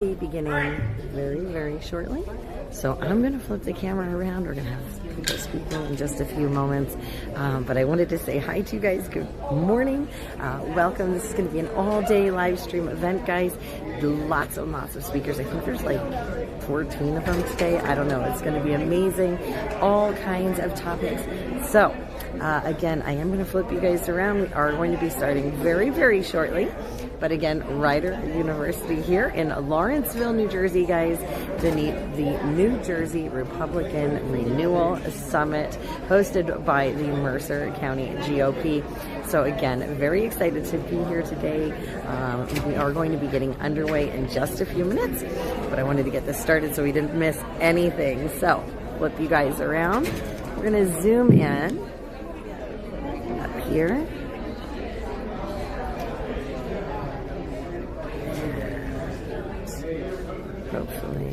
Beginning very shortly, so I'm going to flip the camera around. We're going to have people speaking in just a few moments, but I wanted to say hi to you guys. Good morning, welcome. This is going to be an all-day live stream event, guys. Lots and lots of speakers. I think there's like 14 of them today. I don't know. It's going to be amazing. All kinds of topics. So again, I am going to flip you guys around. We are going to be starting very shortly. But again, Rider University here in Lawrenceville, New Jersey, guys, to meet the New Jersey Republican Renewal Summit hosted by the Mercer County GOP. So again, very excited to be here today. We are going to be getting underway in just a few minutes, but I wanted to get this started so we didn't miss anything. So flip you guys around. We're going to zoom in up here. Hopefully.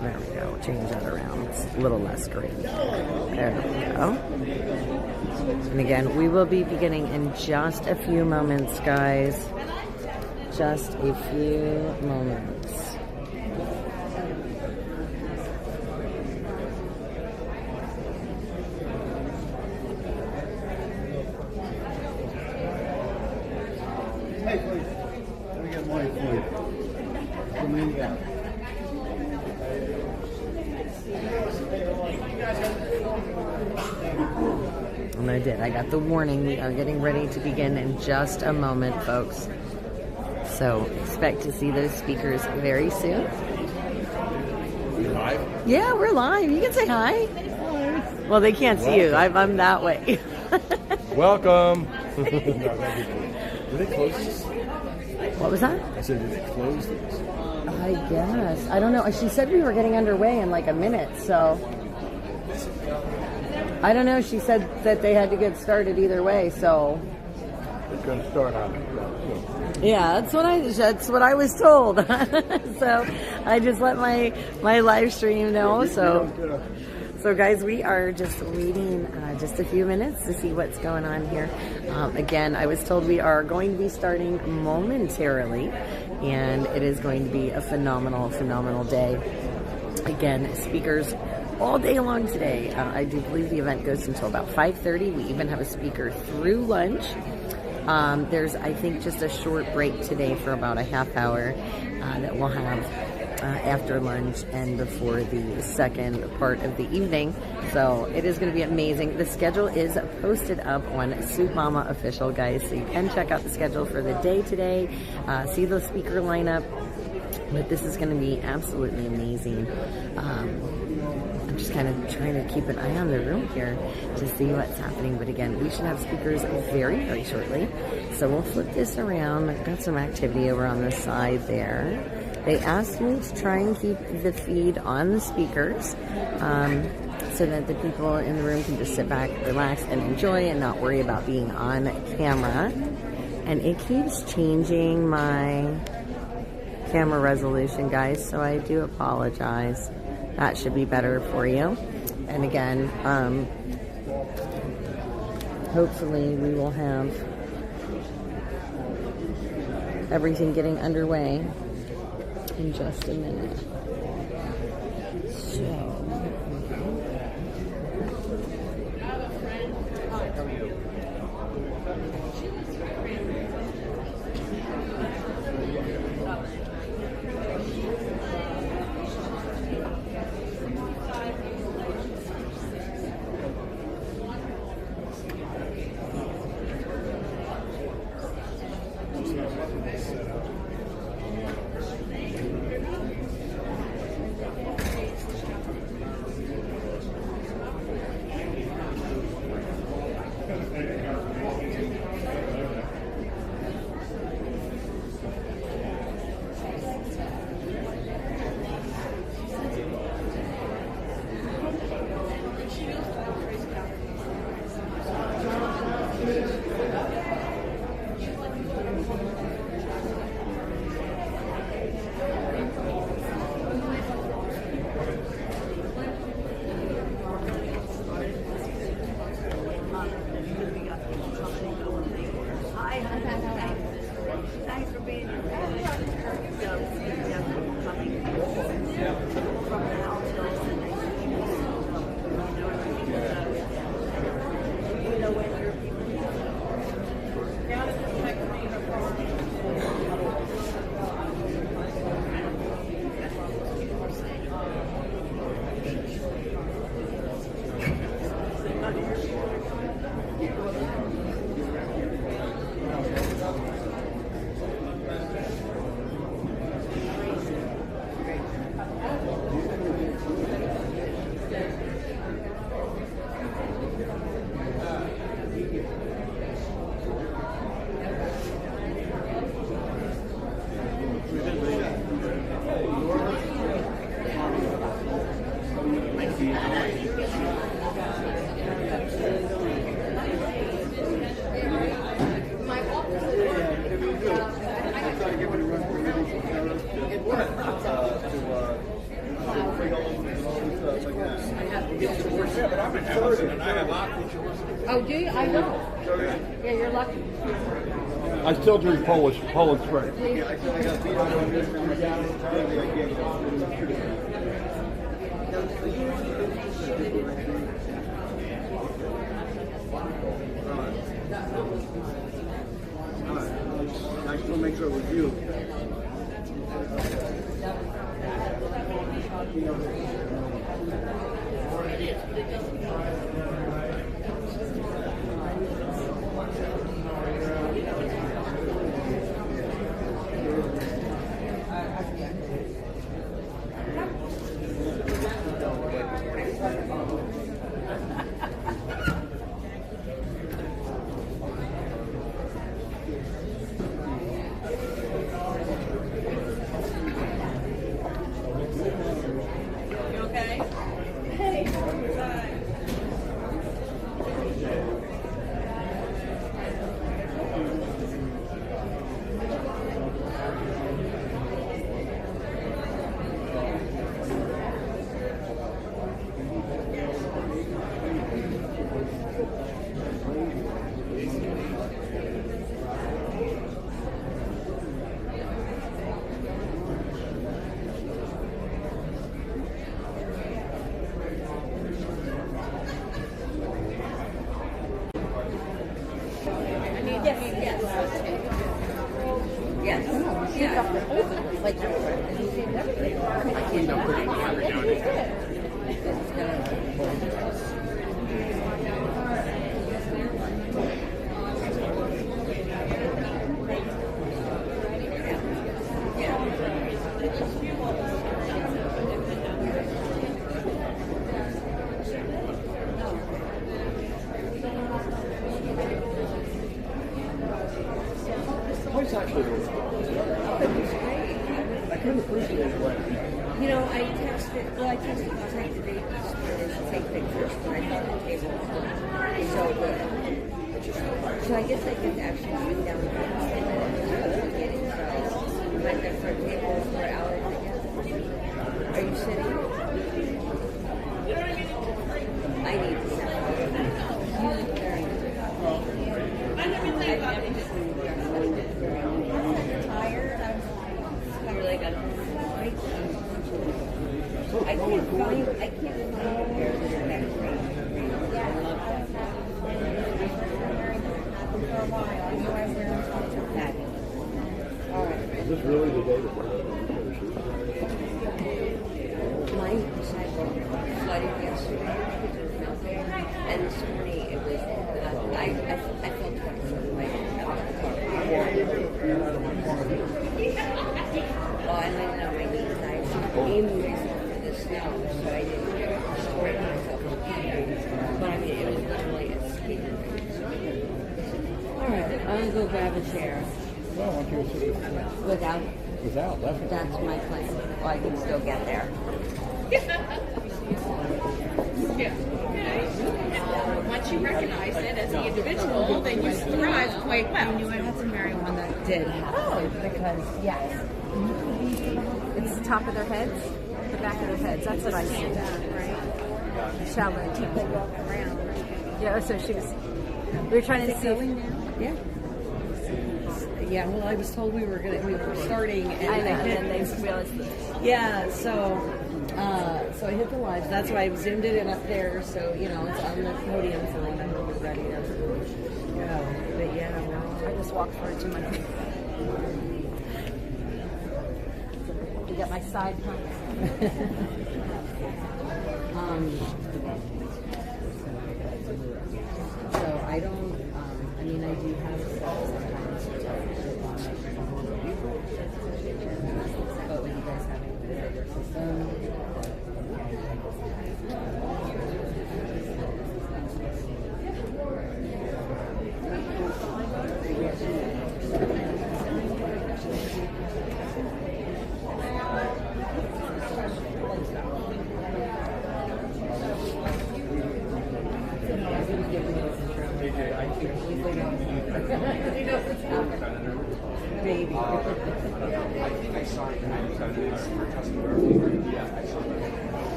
There we go. Change that around. It's a little less green. There we go. And again, we will be beginning in just a few moments, guys. Just a few moments. And I did. I got the warning. We are getting ready to begin in just a moment, folks. So expect to see those speakers very soon. You're live? Yeah, we're live. You can say hi. Hi. Well, they can't see you. I'm that way. Welcome. Did they close this? What was that? I said, did they close this? I guess. I don't know. She said we were getting underway in like a minute, so I don't know. She said that they had to get started either way, so It's going to start on it. yeah, that's what I was told. So I just let my live stream know. So guys, we are just waiting just a few minutes to see what's going on here. Again, I was told we are going to be starting momentarily, and it is going to be a phenomenal day. Again, speakers all day long today. I do believe the event goes until about 5:30. We even have a speaker through lunch. There's, I think, just a short break today for about a half hour that we'll have after lunch and before the second part of the evening. So it is going to be amazing. The schedule is posted up on SoupMamaOfficial, guys, so you can check out the schedule for the day today, see the speaker lineup. But this is going to be absolutely amazing. I'm just kind of trying to keep an eye on the room here to see what's happening. But again, we should have speakers very shortly. So we'll flip this around. I've got some activity over on the side there. They asked me to try and keep the feed on the speakers so that the people in the room can just sit back, relax, and enjoy and not worry about being on camera. And it keeps changing my camera resolution, guys, so I do apologize. That should be better for you. And again, hopefully we will have everything getting underway in just a minute. So Thanks for being here. From the house, you know when you're Oh, do you? I know. Yeah, you're lucky. I still drink Polish Spring. I still make sure it was you. Well, I texted the babies and take pictures when I got the table. So good. So I guess I could actually sit down and get inside. Like the front table for hours again. Are you sitting? I need to sit. I'm tired. I'm really got I can't find where this next round. All right. Is this really the day that we're My sidewalk flooded yesterday, and this morning it was. I felt 20 like. Well, I landed on my knees. I aimed myself for the snow, so I didn't support myself. But I mean, it was literally a ski. All right, I'm gonna go grab a chair. Well, why don't you sit Without. without, definitely. That's my plan. Well, I can still get there. Once you recognize it as the individual, then you thrive quite well. I knew I had to marry one that did have to, because, yes. It's the top of their heads, the back of their heads. That's what I see. Right? Shallow. They walk around. Yeah, so she was. We were trying to see. Yeah. Yeah, well, I was told we were starting, and I know, I and hit, then they realized that. yeah, so I hit the live. That's why I zoomed it in up there, so it's on the podium, so I know we're ready to go. But yeah, no, I just walked for 2 minutes. To get my side pumps. So I don't. I mean, I do have stuff sometimes. But when you guys have it system. Baby.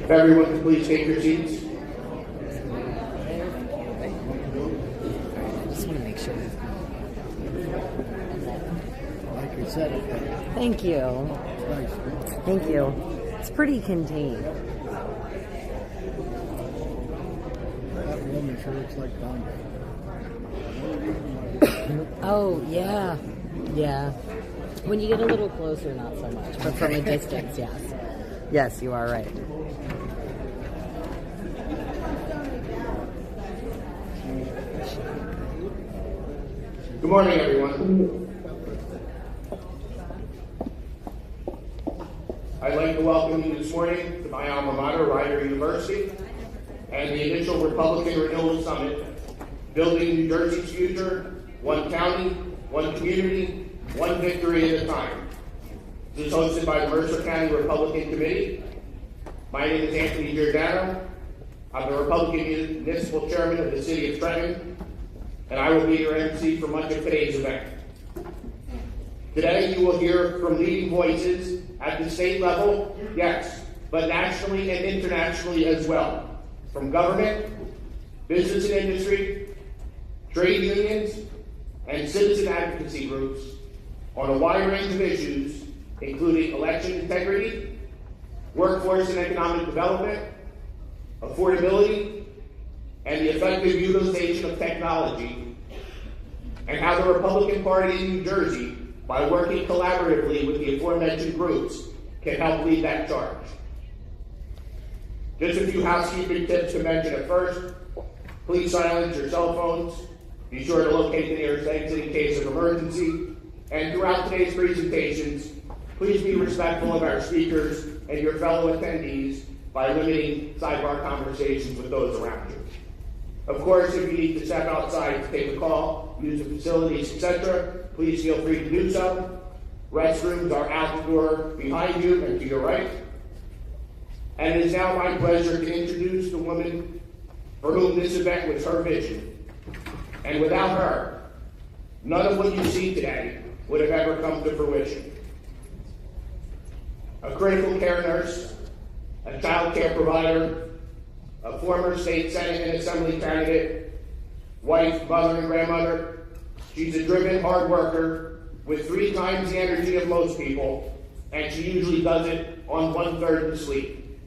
If everyone could please take your seats. I just want to make sure. Like you said, Thank you. nice. Thank you. It's pretty contained. That woman sure looks like Bombay. Oh, yeah. Yeah. When you get a little closer, not so much. But from a distance, yes. Yes, you are right. Good morning, everyone. I'd like to welcome you this morning to my alma mater, Rider University, and the initial Republican Renewal Summit, Building New Jersey's Future, one county, one community, one victory at a time. This is hosted by the Mercer County Republican Committee. My name is Anthony Giordano. I'm the Republican Municipal Chairman of the City of Trenton, and I will be your MC for much of today's event. Today you will hear from leading voices at the state level, yes, but nationally and internationally as well, from government, business and industry, trade unions, and citizen advocacy groups on a wide range of issues, including election integrity, workforce and economic development, affordability, and the effective utilization of technology, and how the Republican Party in New Jersey, by working collaboratively with the aforementioned groups, can help lead that charge. Just a few housekeeping tips to mention at first. Please silence your cell phones. Be sure to locate the nearest exit in case of emergency. And throughout today's presentations, please be respectful of our speakers and your fellow attendees by limiting sidebar conversations with those around you. Of course, if you need to step outside to take a call, use the facilities, etc., please feel free to do so. Restrooms are out the door behind you and to your right. And it is now my pleasure to introduce the woman for whom this event was her vision. And without her, none of what you see today would have ever come to fruition. A critical care nurse, a child care provider, a former state senate and assembly candidate, wife, mother, and grandmother. She's a driven hard worker with 3 times the energy of most people, and she usually does it on 1/3 the sleep.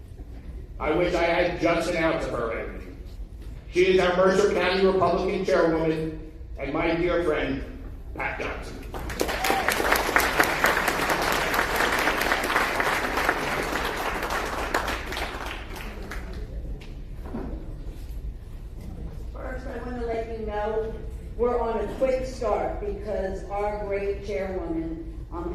I wish I had just an ounce of her energy. She is our Mercer County Republican Chairwoman and my dear friend, Pat Johnson. First, I want to let you know we're on a quick start because our great chairwoman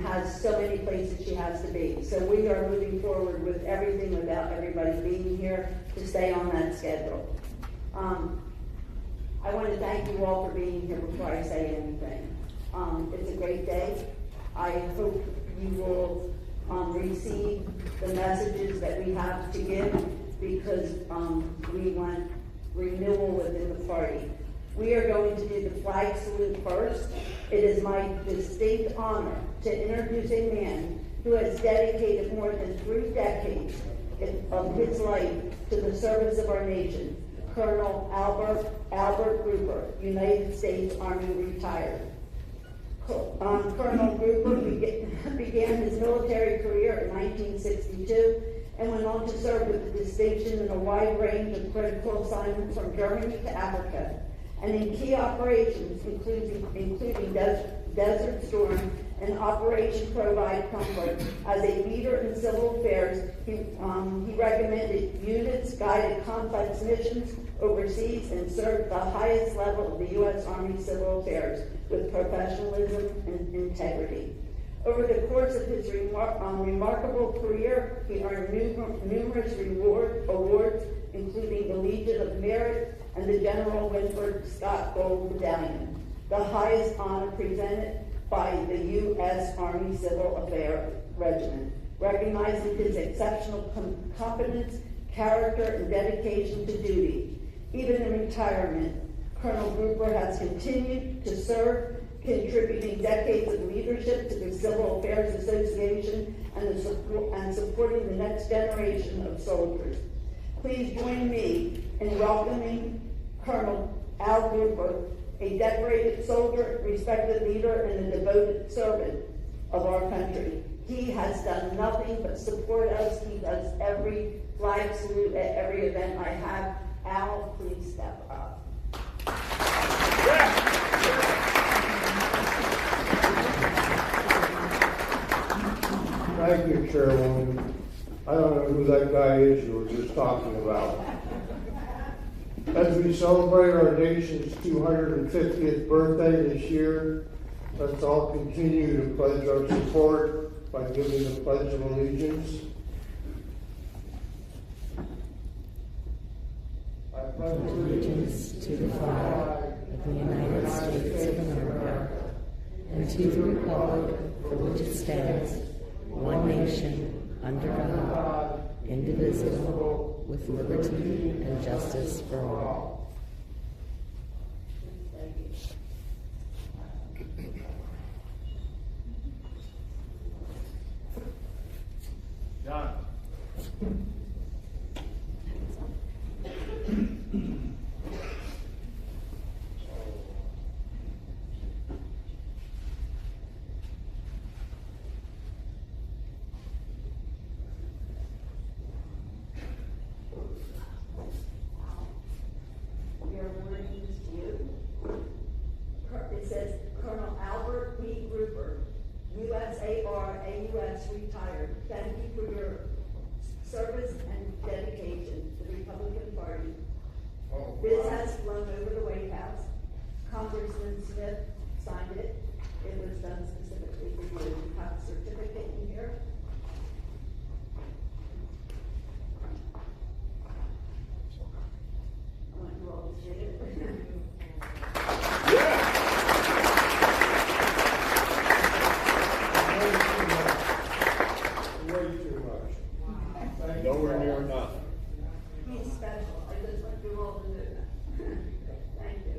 has so many places she has to be. So we are moving forward with everything without everybody being here to stay on that schedule. I want to thank you all for being here before I say anything. It's a great day. I hope you will receive the messages that we have to give because we want renewal within the party. We are going to do the flag salute first. It is my distinct honor to introduce a man who has dedicated more than 3 decades of his life to the service of our nation, Colonel Albert Grouper, United States Army retired. Colonel Gruber began his military career in 1962 and went on to serve with distinction in a wide range of critical assignments from Germany to Africa, and in key operations, including Desert Storm and Operation Provide Comfort. As a leader in civil affairs, he recommended units, guided complex missions overseas, and served the highest level of the U.S. Army Civil Affairs with professionalism and integrity. Over the course of his remarkable career, he earned numerous awards, including the Legion of Merit and the General Winford Scott Gold Medallion, the highest honor presented by the U.S. Army Civil Affairs Regiment, recognizing his exceptional competence, character, and dedication to duty. Even in retirement, Colonel Gruber has continued to serve, contributing decades of leadership to the Civil Affairs Association and supporting the next generation of soldiers. Please join me in welcoming Colonel Al Gruber, a decorated soldier, respected leader, and a devoted servant of our country. He has done nothing but support us. He does every flag salute at every event I have. Al, please step up. Thank you, Chairwoman. I don't know who that guy is you were just talking about. As we celebrate our nation's 250th birthday this year, let's all continue to pledge our support by giving the Pledge of Allegiance. I pledge Allegiance to the flag of the United States of America and to the republic for which it stands, one nation, under God, indivisible, with liberty and justice for all. John. It says Colonel Albert B. Gruber, USAR-AUS, retired. Thank you for your service and dedication to the Republican Party. This has flown over the White House. Congressman Smith signed it. It was done specifically for you. You have a certificate in here. I want you all to see it. nowhere near enough. He's special. I just want you all to know that. Thank you.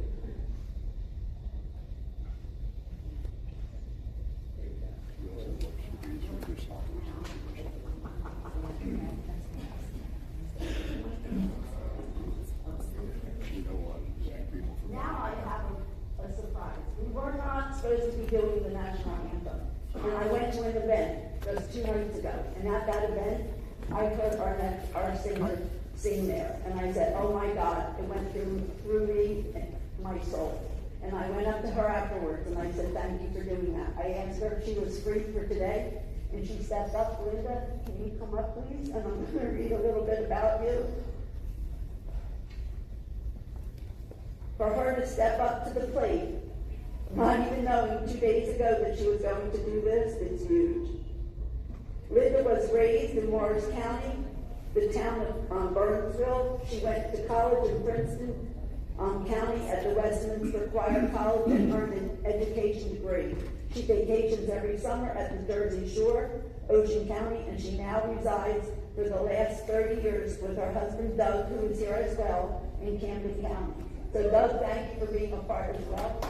Now I have a surprise. We were not supposed to be doing the national anthem. And I went to an event just 2 nights ago. And at that event, I heard our singer sing there. And I said, oh my God, it went through me, my soul. And I went up to her afterwards and I said, thank you for doing that. I asked her if she was free for today. And she stepped up. Linda, can you come up please? And I'm going to read a little bit about you. For her to step up to the plate, not even knowing 2 days ago that she was going to do this, it's huge. Linda was raised in Morris County, the town of Burnsville. She went to college in Princeton County at the Westminster Choir College and earned an education degree. She vacations every summer at the Jersey Shore, Ocean County, and she now resides for the last 30 years with her husband Doug, who is here as well, in Camden County. So Doug, thank you for being a part as well.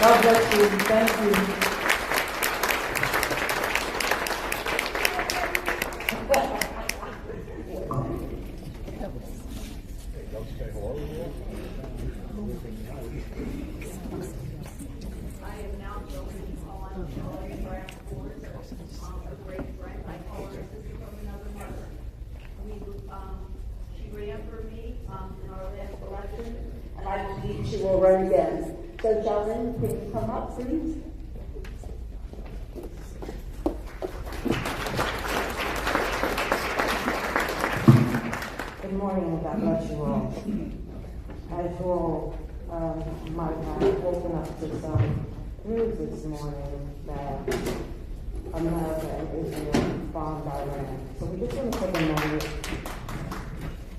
God bless you. Thank you. She ran for me in our last election, and I believe she will run again. So, Sheldon, can you come up, please? Good morning, and God bless you all. As you all might have woken up to some news this morning that America and Israel bombed Iran. So we just want to take a moment.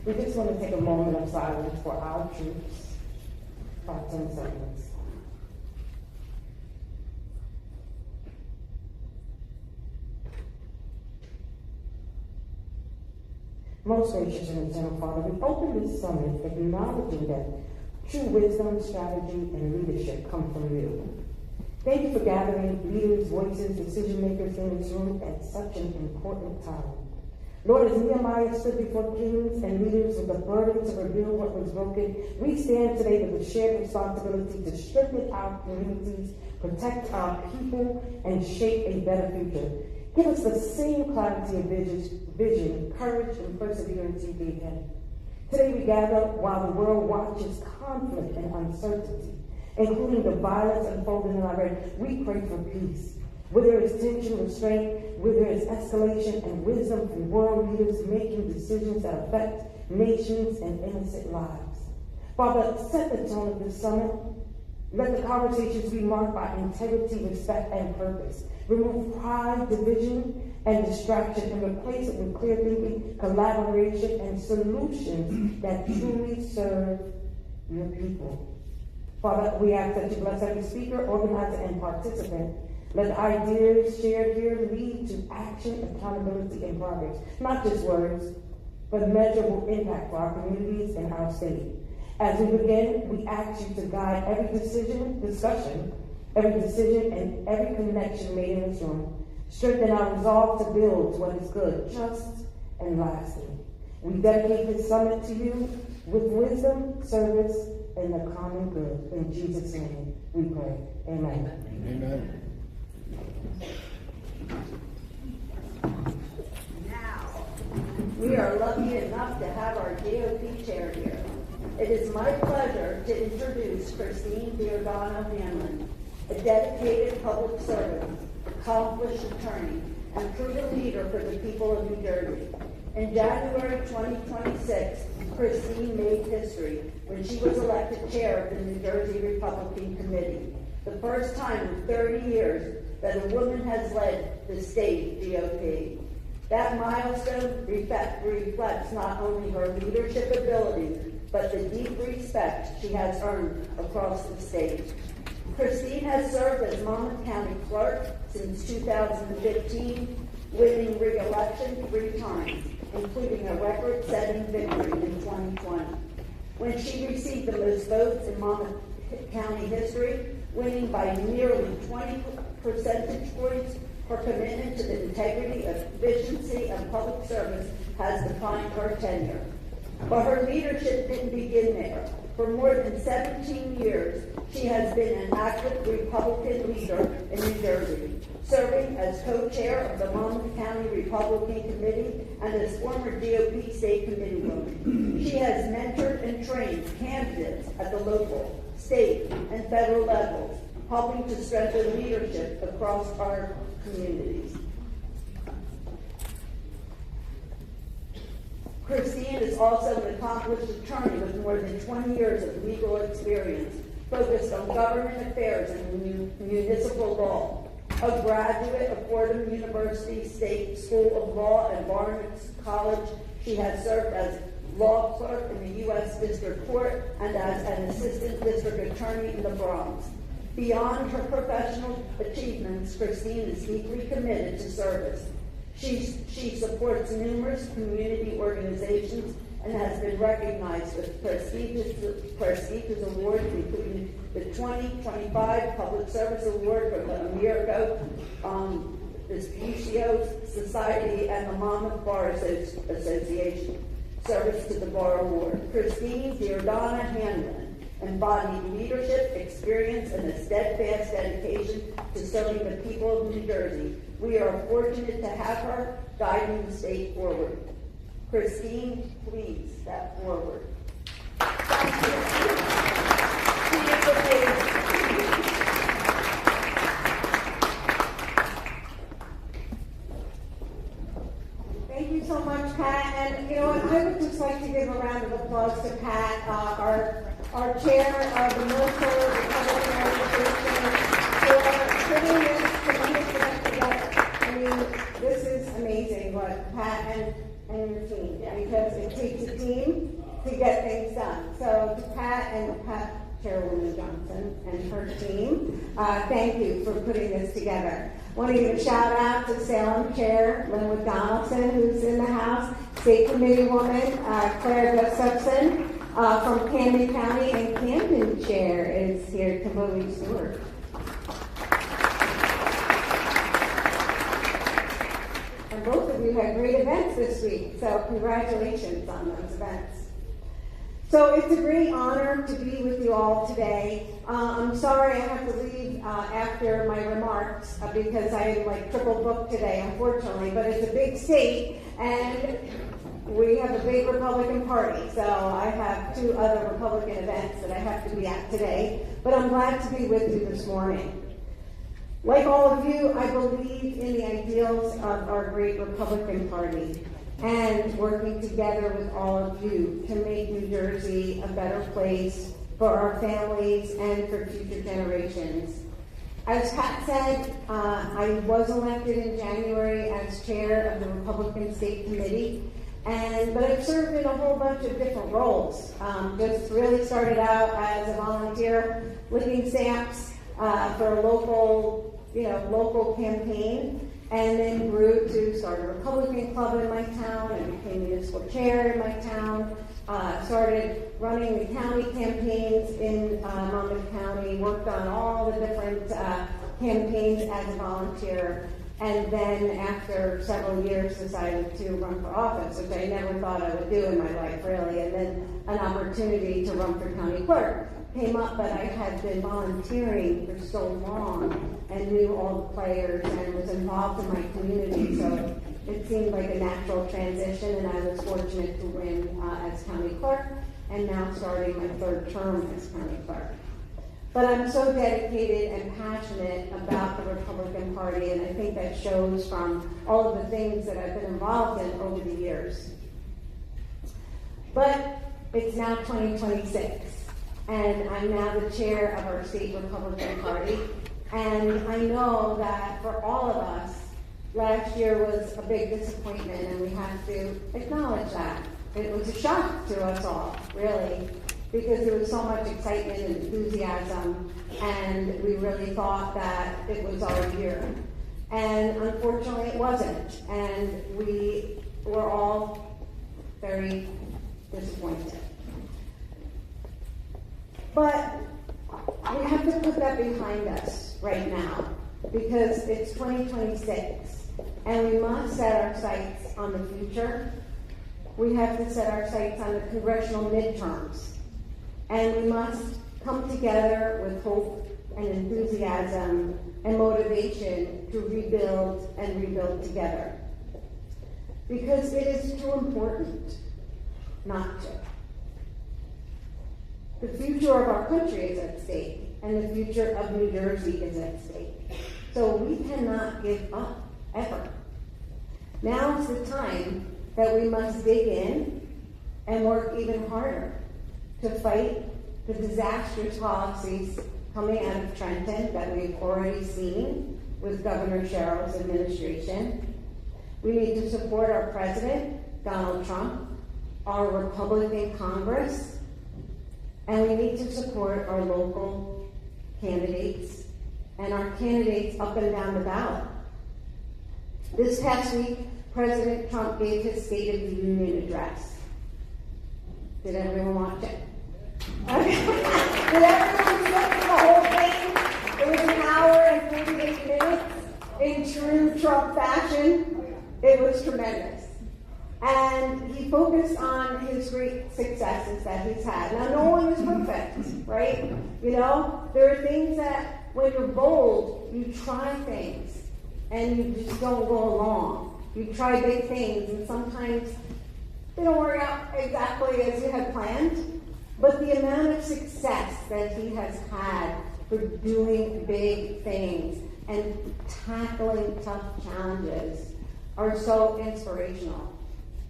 We just want to take a moment of silence for our troops. About 10 seconds. Most gracious and eternal Father, we open this summit acknowledging that true wisdom, strategy, and leadership come from you. Thank you for gathering leaders, voices, decision makers in this room at such an important time. Lord, as Nehemiah stood before kings and leaders with the burden to rebuild what was broken, we stand today with a shared responsibility to strengthen our communities, protect our people, and shape a better future. Give us the same clarity of vision, courage, and perseverance you gave him. Today we gather while the world watches conflict and uncertainty, including the violence unfolding in Iran. We pray for peace. Where there is tension, restraint, where there is escalation and wisdom from world leaders making decisions that affect nations and innocent lives. Father, set the tone of this summit. Let the conversations be marked by integrity, respect, and purpose. Remove pride, division, and distraction, and replace it with clear thinking, collaboration, and solutions that truly serve your people. Father, we ask that you bless every speaker, organizer, and participant. Let the ideas shared here lead to action, accountability, and progress. Not just words, but measurable impact for our communities and our state. As we begin, we ask you to guide every discussion, and every connection made in this room. Strengthen our resolve to build what is good, just, and lasting. We dedicate this summit to you with wisdom, service, and the common good. In Jesus' name we pray. Amen. Amen. Now, we are lucky enough to have our GOP chair here. It is my pleasure to introduce Christine Giordano Hanlon, a dedicated public servant, accomplished attorney, and proven leader for the people of New Jersey. In January 2026, Christine made history when she was elected chair of the New Jersey Republican Committee, the first time in 30 years that a woman has led the state GOP. That milestone reflects not only her leadership abilities, but the deep respect she has earned across the state. Christine has served as Monmouth County Clerk since 2015, winning re-election 3 times, including a record-setting victory in 2020, when she received the most votes in Monmouth County history, winning by nearly 20 percentage points. Her commitment to the integrity, efficiency, and public service has defined her tenure. But her leadership didn't begin there. For more than 17 years, she has been an active Republican leader in New Jersey, serving as co-chair of the Monmouth County Republican Committee and as former GOP State Committee woman. She has mentored and trained candidates at the local, state, and federal levels, helping to strengthen leadership across our communities. Christine is also an accomplished attorney with more than 20 years of legal experience, focused on government affairs and municipal law. A graduate of Fordham University State School of Law and Barnes College, she has served as law clerk in the U.S. District Court and as an assistant district attorney in the Bronx. Beyond her professional achievements, Christine is deeply committed to service. She supports numerous community organizations, and has been recognized with prestigious awards, including the 2025 Public Service Award from the America Vespuccio Society and the Monmouth Bar Association. Service to the Bar Award. Christine Giordano Hanlon embodied leadership, experience, and a steadfast dedication to serving the people of New Jersey. We are fortunate to have her guiding the state forward. Christine, please step forward. Thank you. Thank you so much, Pat. And you know what? I would just like to give a round of applause to Pat, our chair of the Mercer Republican Organization, for putting this tremendous event together. I mean, this is amazing what Pat and your team, because it takes a team to get things done. So to Pat and Pat, Chairwoman Johnson and her team, thank you for putting this together. I want to give a shout out to Salem Chair Linwood Donaldson, who's in the House, State Committee Woman Claire Gustafson from Camden County, and Camden Chair is here, Kimberly Stewart. And both of you had great events this week, so congratulations on those events. So it's a great honor to be with you all today. I'm sorry I have to leave after my remarks because I am like triple booked today, unfortunately, but it's a big state and we have a big Republican Party, so I have 2 other Republican events that I have to be at today, but I'm glad to be with you this morning. Like all of you, I believe in the ideals of our great Republican Party and working together with all of you to make New Jersey a better place for our families and for future generations. As Pat said, I was elected in January as chair of the Republican State Committee, but I've served in a whole bunch of different roles. Just really started out as a volunteer licking stamps for a local campaign, and then grew to start a Republican club in my town and became municipal chair in my town. Started running the county campaigns in Monmouth County, worked on all the different campaigns as a volunteer, and then after several years decided to run for office, which I never thought I would do in my life, really, and then an opportunity to run for county clerk came up, but I had been volunteering for so long and knew all the players and was involved in my community, so it seemed like a natural transition, and I was fortunate to win as county clerk, and now starting my 3rd term as county clerk. But I'm so dedicated and passionate about the Republican Party, and I think that shows from all of the things that I've been involved in over the years. But it's now 2026. And I'm now the chair of our state Republican Party. And I know that for all of us, last year was a big disappointment, and we have to acknowledge that. It was a shock to us all, really, because there was so much excitement and enthusiasm, and we really thought that it was our year. And unfortunately, it wasn't. And we were all very disappointed. But we have to put that behind us right now, because it's 2026, and we must set our sights on the future. We have to set our sights on the congressional midterms, and we must come together with hope and enthusiasm and motivation to rebuild and rebuild together. Because it is too important not to. The future of our country is at stake, and the future of New Jersey is at stake. So we cannot give up, ever. Now is the time that we must dig in and work even harder to fight the disastrous policies coming out of Trenton that we've already seen with Governor Sherrill's administration. We need to support our president, Donald Trump, our Republican Congress, and we need to support our local candidates and our candidates up and down the ballot. This past week, President Trump gave his State of the Union address. Did everyone watch it? Did everyone sit through the whole thing? It was an hour and 48 minutes in true Trump fashion. It was tremendous. And he focused on his great successes that he's had. Now, no one is perfect, right? You know, there are things that when you're bold, you try things and you just don't go along. You try big things and sometimes they don't work out exactly as you had planned. But the amount of success that he has had for doing big things and tackling tough challenges are so inspirational.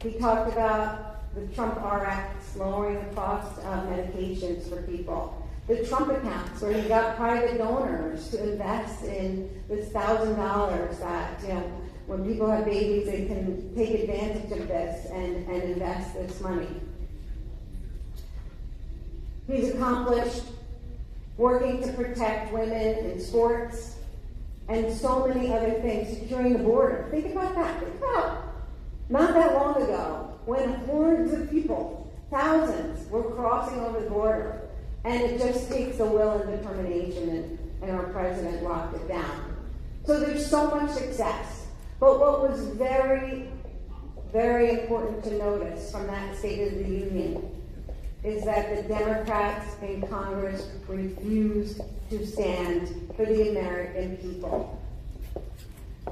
He talked about the Trump RX, lowering the cost of medications for people. The Trump accounts, where he got private donors to invest in this $1,000 that, you know, when people have babies, they can take advantage of this and invest this money. He's accomplished working to protect women in sports and so many other things, securing the border. Think about that. Think about not that long ago when hordes of people, thousands, were crossing over the border. And it just takes the will and determination, and our president locked it down. So there's so much success. But what was very, very important to notice from that State of the Union is that the Democrats in Congress refused to stand for the American people.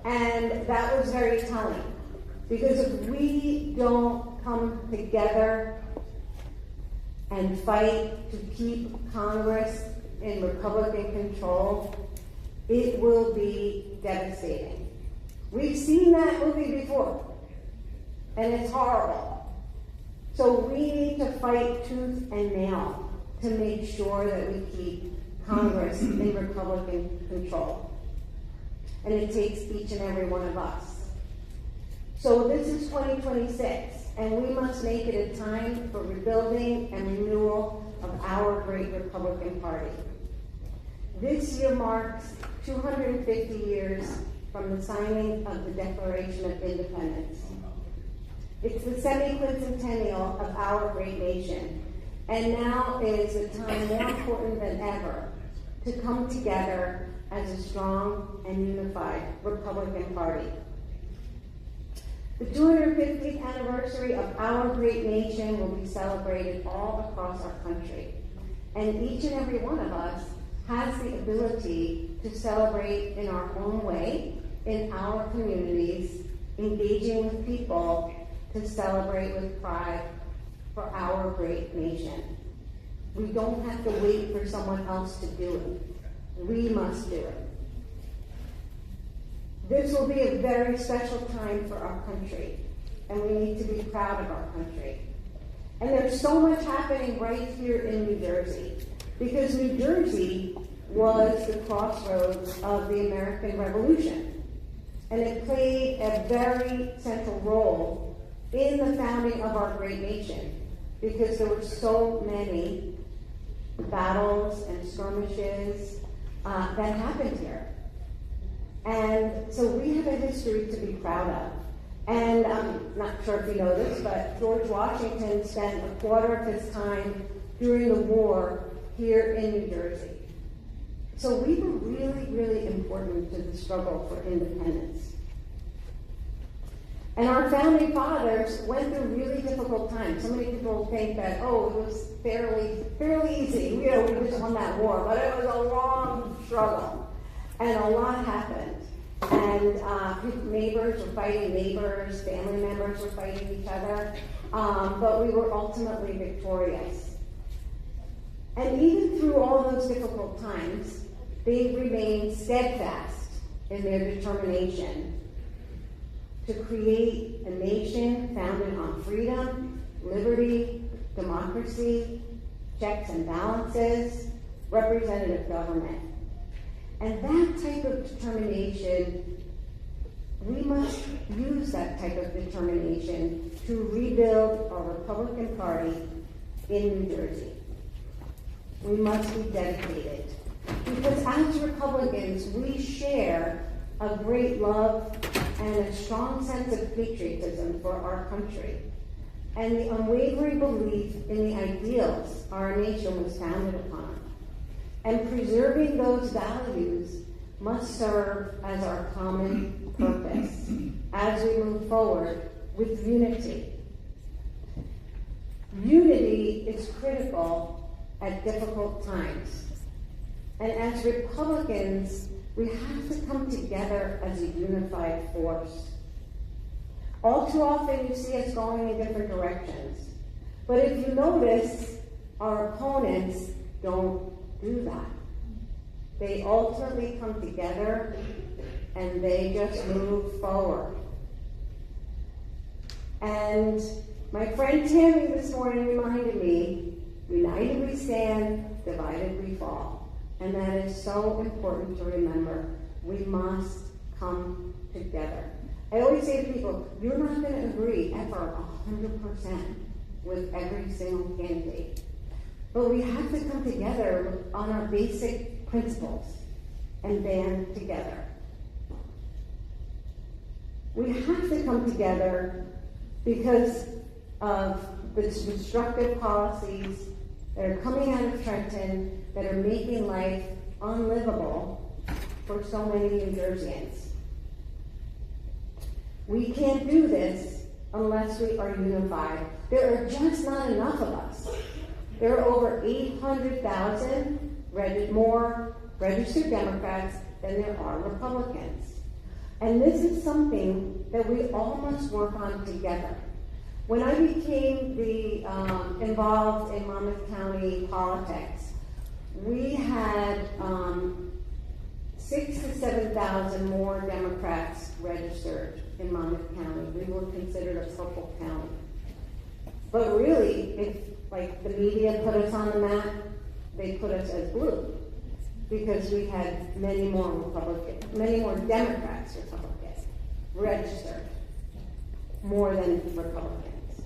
And that was very telling. Because if we don't come together and fight to keep Congress in Republican control, it will be devastating. We've seen that movie before, and it's horrible. So we need to fight tooth and nail to make sure that we keep Congress in Republican control. And it takes each and every one of us. So this is 2026, and we must make it a time for rebuilding and renewal of our great Republican Party. This year marks 250 years from the signing of the Declaration of Independence. It's the semi-quincentennial of our great nation, and now is a time more important than ever to come together as a strong and unified Republican Party. The 250th anniversary of our great nation will be celebrated all across our country, and each and every one of us has the ability to celebrate in our own way, in our communities, engaging with people to celebrate with pride for our great nation. We don't have to wait for someone else to do it. We must do it. This will be a very special time for our country, and we need to be proud of our country. And there's so much happening right here in New Jersey, because New Jersey was the crossroads of the American Revolution, and it played a very central role in the founding of our great nation, because there were so many battles and skirmishes that happened here. And so we have a history to be proud of. And I'm not sure if you know this, but George Washington spent a quarter of his time during the war here in New Jersey. So we were really, really important to the struggle for independence. And our founding fathers went through really difficult times. So many people think that, oh, it was fairly easy. You know, we just won that war, but it was a long struggle. And a lot happened. And neighbors were fighting neighbors, family members were fighting each other, but we were ultimately victorious. And even through all those difficult times, they remained steadfast in their determination to create a nation founded on freedom, liberty, democracy, checks and balances, representative government. And that type of determination, we must use that type of determination to rebuild our Republican Party in New Jersey. We must be dedicated. Because as Republicans, we share a great love and a strong sense of patriotism for our country. and the unwavering belief in the ideals our nation was founded upon. And preserving those values must serve as our common purpose as we move forward with unity. Unity is critical at difficult times. And as Republicans, we have to come together as a unified force. All too often you see us going in different directions. But if you notice, our opponents don't do that. They ultimately come together and they just move forward. And my friend Tammy this morning reminded me, united we stand, divided we fall. And that is so important to remember. We must come together. I always say to people, you're not going to agree ever 100% with every single candidate. But we have to come together on our basic principles and band together. We have to come together because of the destructive policies that are coming out of Trenton that are making life unlivable for so many New Jerseyans. We can't do this unless we are unified. There are just not enough of us. There are over 800,000 more registered Democrats than there are Republicans. And this is something that we all must work on together. When I became involved in Monmouth County politics, we had 6,000 to 7,000 more Democrats registered in Monmouth County. We were considered a purple county. But really, if like the media put us on the map, they put us as blue because we had many more Democrats registered, more than Republicans.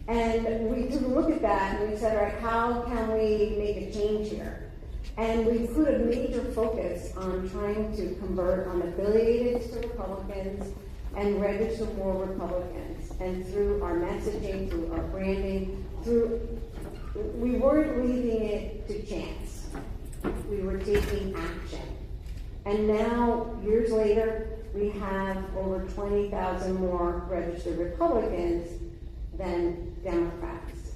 And we took a look at that and we said, all right, how can we make a change here? And we put a major focus on trying to convert unaffiliated to Republicans and register more Republicans. And through our messaging, through our branding, we weren't leaving it to chance. We were taking action. And now, years later, we have over 20,000 more registered Republicans than Democrats.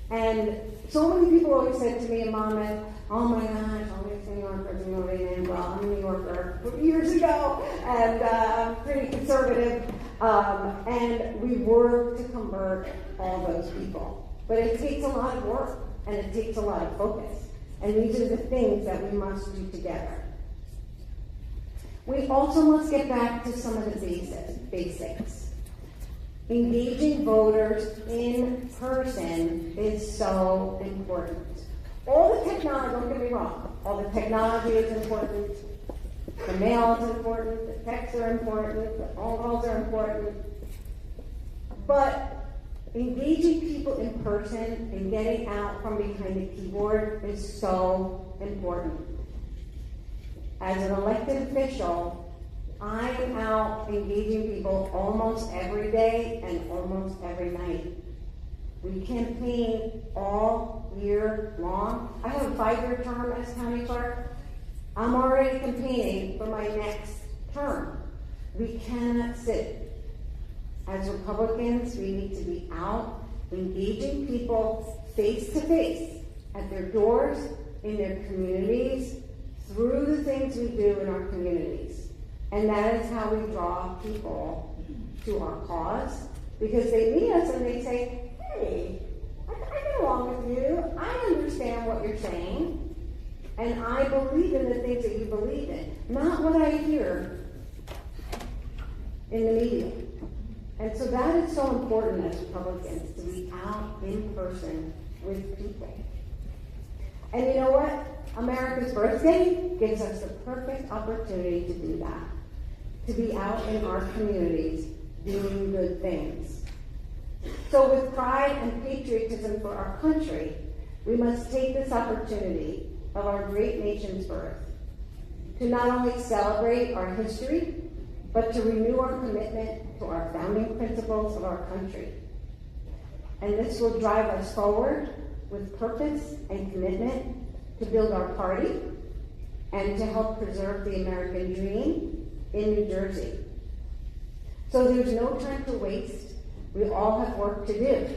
And so many people always said to me in Monmouth, oh my gosh, all these New Yorkers are moving in. Well, I'm a New Yorker years ago, and I'm pretty conservative. And we work to convert all those people. But it takes a lot of work, and it takes a lot of focus. And these are the things that we must do together. We also must get back to some of the basics. Engaging voters in person is so important. All the technology, don't get me wrong, all the technology is important, the mail is important, the texts are important, the phone calls are important, but engaging people in person and getting out from behind the keyboard is so important. As an elected official, I am out engaging people almost every day and almost every night. We campaign all year long. I have a 5-year term as county clerk. I'm already campaigning for my next term. We cannot sit. As Republicans, we need to be out engaging people face to face at their doors, in their communities, through the things we do in our communities. And that is how we draw people to our cause, because they meet us and they say, hey, I get along with you. I understand what you're saying. And I believe in the things that you believe in, not what I hear in the media. And so that is so important as Republicans, to be out in person with people. And you know what? America's birthday gives us the perfect opportunity to do that. To be out in our communities doing good things. So with pride and patriotism for our country, we must take this opportunity of our great nation's birth to not only celebrate our history, but to renew our commitment to our founding principles of our country. and this will drive us forward with purpose and commitment to build our party and to help preserve the American dream in New Jersey. So there's no time to waste. We all have work to do.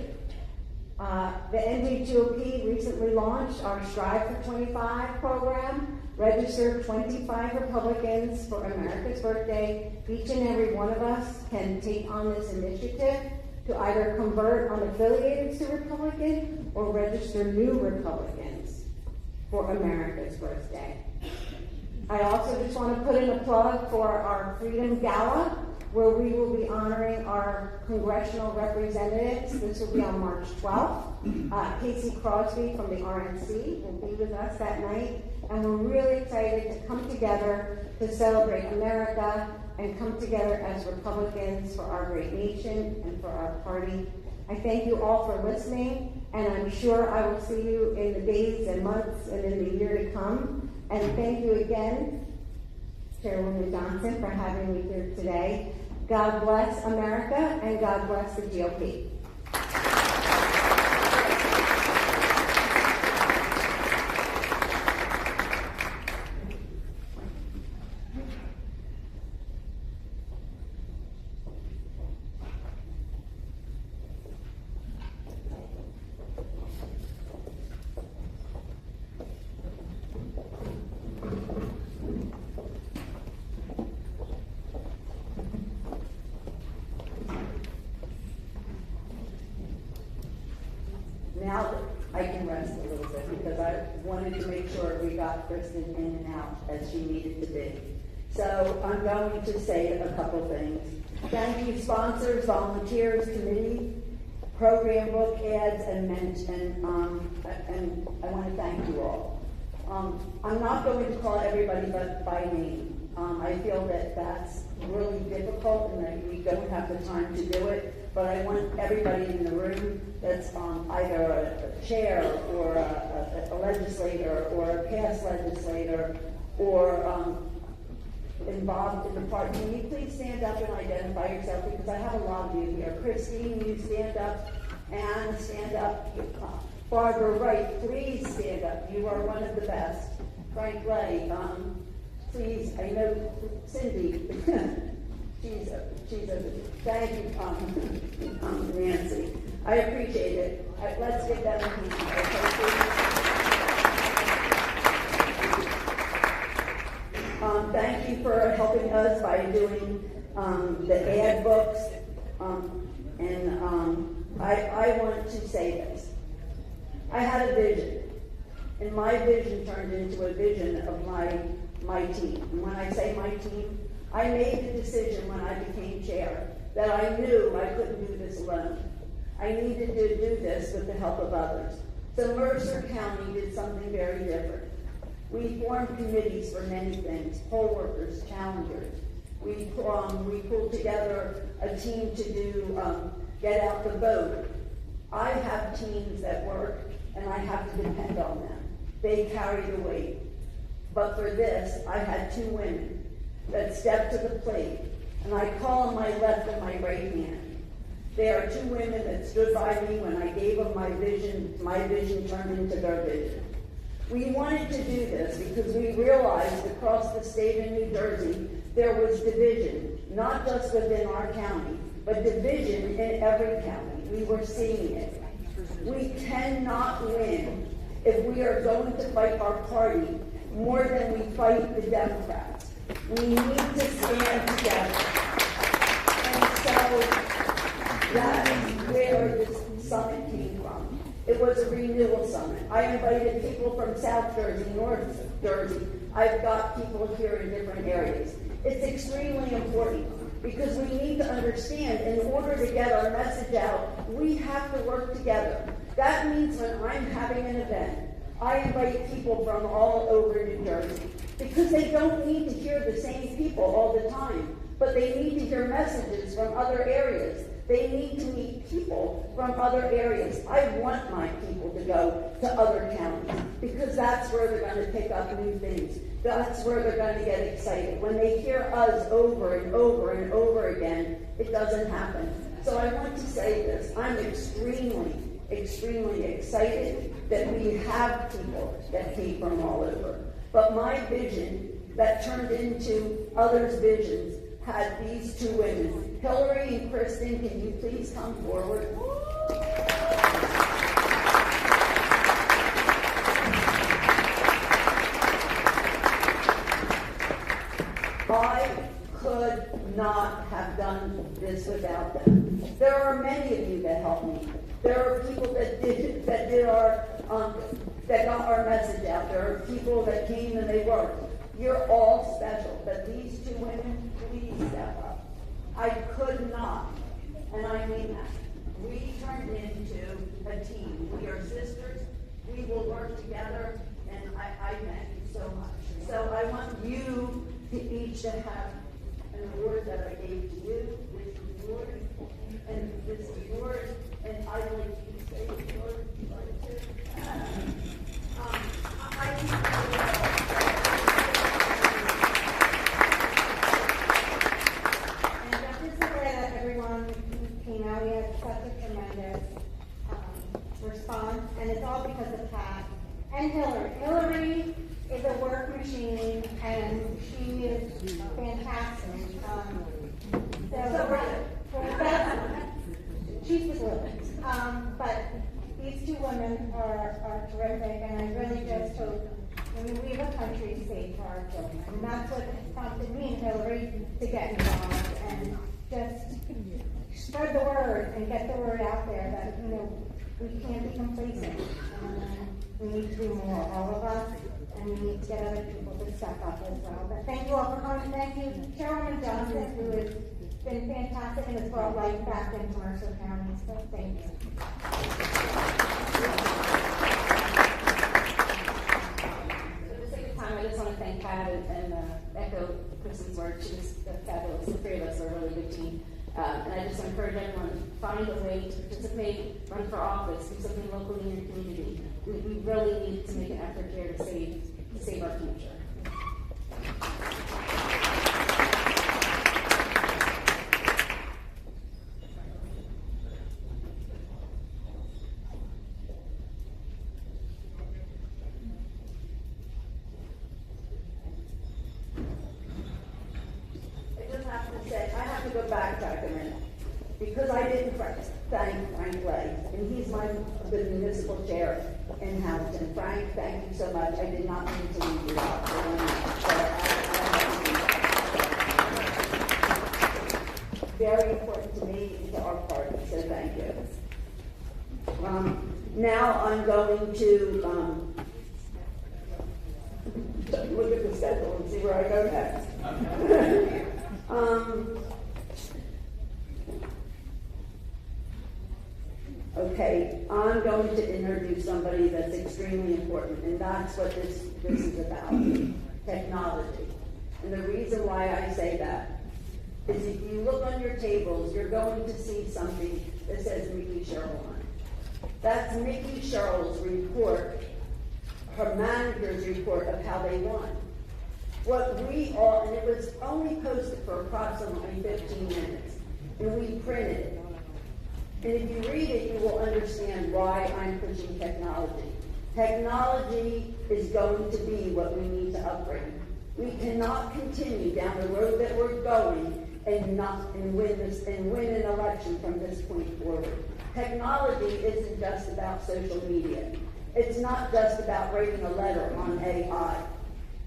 The NJ GOP recently launched our Strive for 25 program, registered 25 Republicans for America's birthday. Each and every one of us can take on this initiative to either convert unaffiliated to Republican or register new Republicans for America's birthday. I also just want to put in a plug for our Freedom Gala, where we will be honoring our congressional representatives. This will be on March 12th. Casey Crosby from the RNC will be with us that night, and we're really excited to come together to celebrate America and come together as Republicans for our great nation and for our party. I thank you all for listening, and I'm sure I will see you in the days and months and in the year to come. And thank you again, Chairwoman Johnson, for having me here today. God bless America, and God bless the GOP. Now I can rest a little bit because I wanted to make sure we got Kristen in and out as she needed to be. So I'm going to say a couple things. Thank you, sponsors, volunteers, committee, program book ads, and I want to thank you all. I'm not going to call everybody by name. I feel that that's really difficult and that we don't have the time to do it. But I want everybody in the room that's either a chair or a legislator or a past legislator or involved in the party. Can you please stand up and identify yourself, because I have a lot of you here. Christine, you stand up. Anne, stand up. Barbara Wright, please stand up. You are one of the best. Frank Lay, please. I know Cyndie. Thank you, Nancy. I appreciate it. Let's give them a hand. Thank you for helping us by doing the ad books. I want to say this. I had a vision, and my vision turned into a vision of my team. And when I say my team, I made the decision when I became chair that I knew I couldn't do this alone. I needed to do this with the help of others. So Mercer County did something very different. We formed committees for many things: poll workers, challengers. We pulled together a team to do get out the vote. I have teams that work, and I have to depend on them. They carry the weight. But for this, I had two women that stepped to the plate, and I call on my left and my right hand. They are two women that stood by me when I gave them my vision. My vision turned into their vision. We wanted to do this because we realized across the state of New Jersey there was division, not just within our county, but division in every county. We were seeing it. We cannot win if we are going to fight our party more than we fight the Democrats. We need to stand together. And so that is where this summit came from. It was a renewal summit. I invited people from South Jersey, North Jersey. I've got people here in different areas. It's extremely important because we need to understand, in order to get our message out, we have to work together. That means when I'm having an event, I invite people from all over New Jersey because they don't need to hear the same people all the time, but they need to hear messages from other areas. They need to meet people from other areas. I want my people to go to other counties because that's where they're going to pick up new things. That's where they're going to get excited. When they hear us over and over and over again, it doesn't happen. So I want to say this, I'm extremely excited that we have people that came from all over. But my vision that turned into others' visions had these two women. Hillary and Kristen, can you please come forward? I could not have done this without them. There are many of you that helped me. There are people that got our message out. There are people that came and they worked. You're all special, but these two women, please step up. I could not, and I mean that. We turned into a team. We are sisters. We will work together, and I thank you so much. So I want you each to have an award that I gave to you. This is yours, and this is yours, and I'd like you to say it's yours. Came out, we had such a tremendous response, and it's all because of Pat and Hillary. Hillary is a work machine, and she is fantastic. She's the glue. But these two women are terrific, and I really just hope we have a country safe for our children. And that's what prompted me and Hillary to get involved and just spread the word and get the word out there that, we can't be complacent. We need to do more, all of us, and we need to get other people to step up as well. But thank you all for coming. Thank you, Chairwoman Johnson, who has been fantastic and has brought life back into Mercer County. So thank you. For the sake of time, I just want to thank Pat and echo Kristen's work. She was fabulous. The three of us are a really good team. And I just encourage everyone, find a way to participate, run for office, do something locally in your community. We really need to make an effort here to save our future. Backtrack a minute, because I didn't thank Frank Lay, and he's the municipal chair in Hamilton. Frank, thank you so much. I did not mean to leave you out. Very important to me and to our party, so thank you. Now I'm going to look at the schedule and see where I go next. Okay, I'm going to introduce somebody that's extremely important, and that's what this is about, technology. And the reason why I say that is if you look on your tables, you're going to see something that says Mickey Sherrill on it. That's Mickey Sherrill's report, her manager's report of how they won. What we all, and it was only posted for approximately 15 minutes, and we printed it. And if you read it, you will understand why I'm pushing technology. Technology is going to be what we need to upgrade. We cannot continue down the road that we're going and win an election from this point forward. Technology isn't just about social media. It's not just about writing a letter on AI.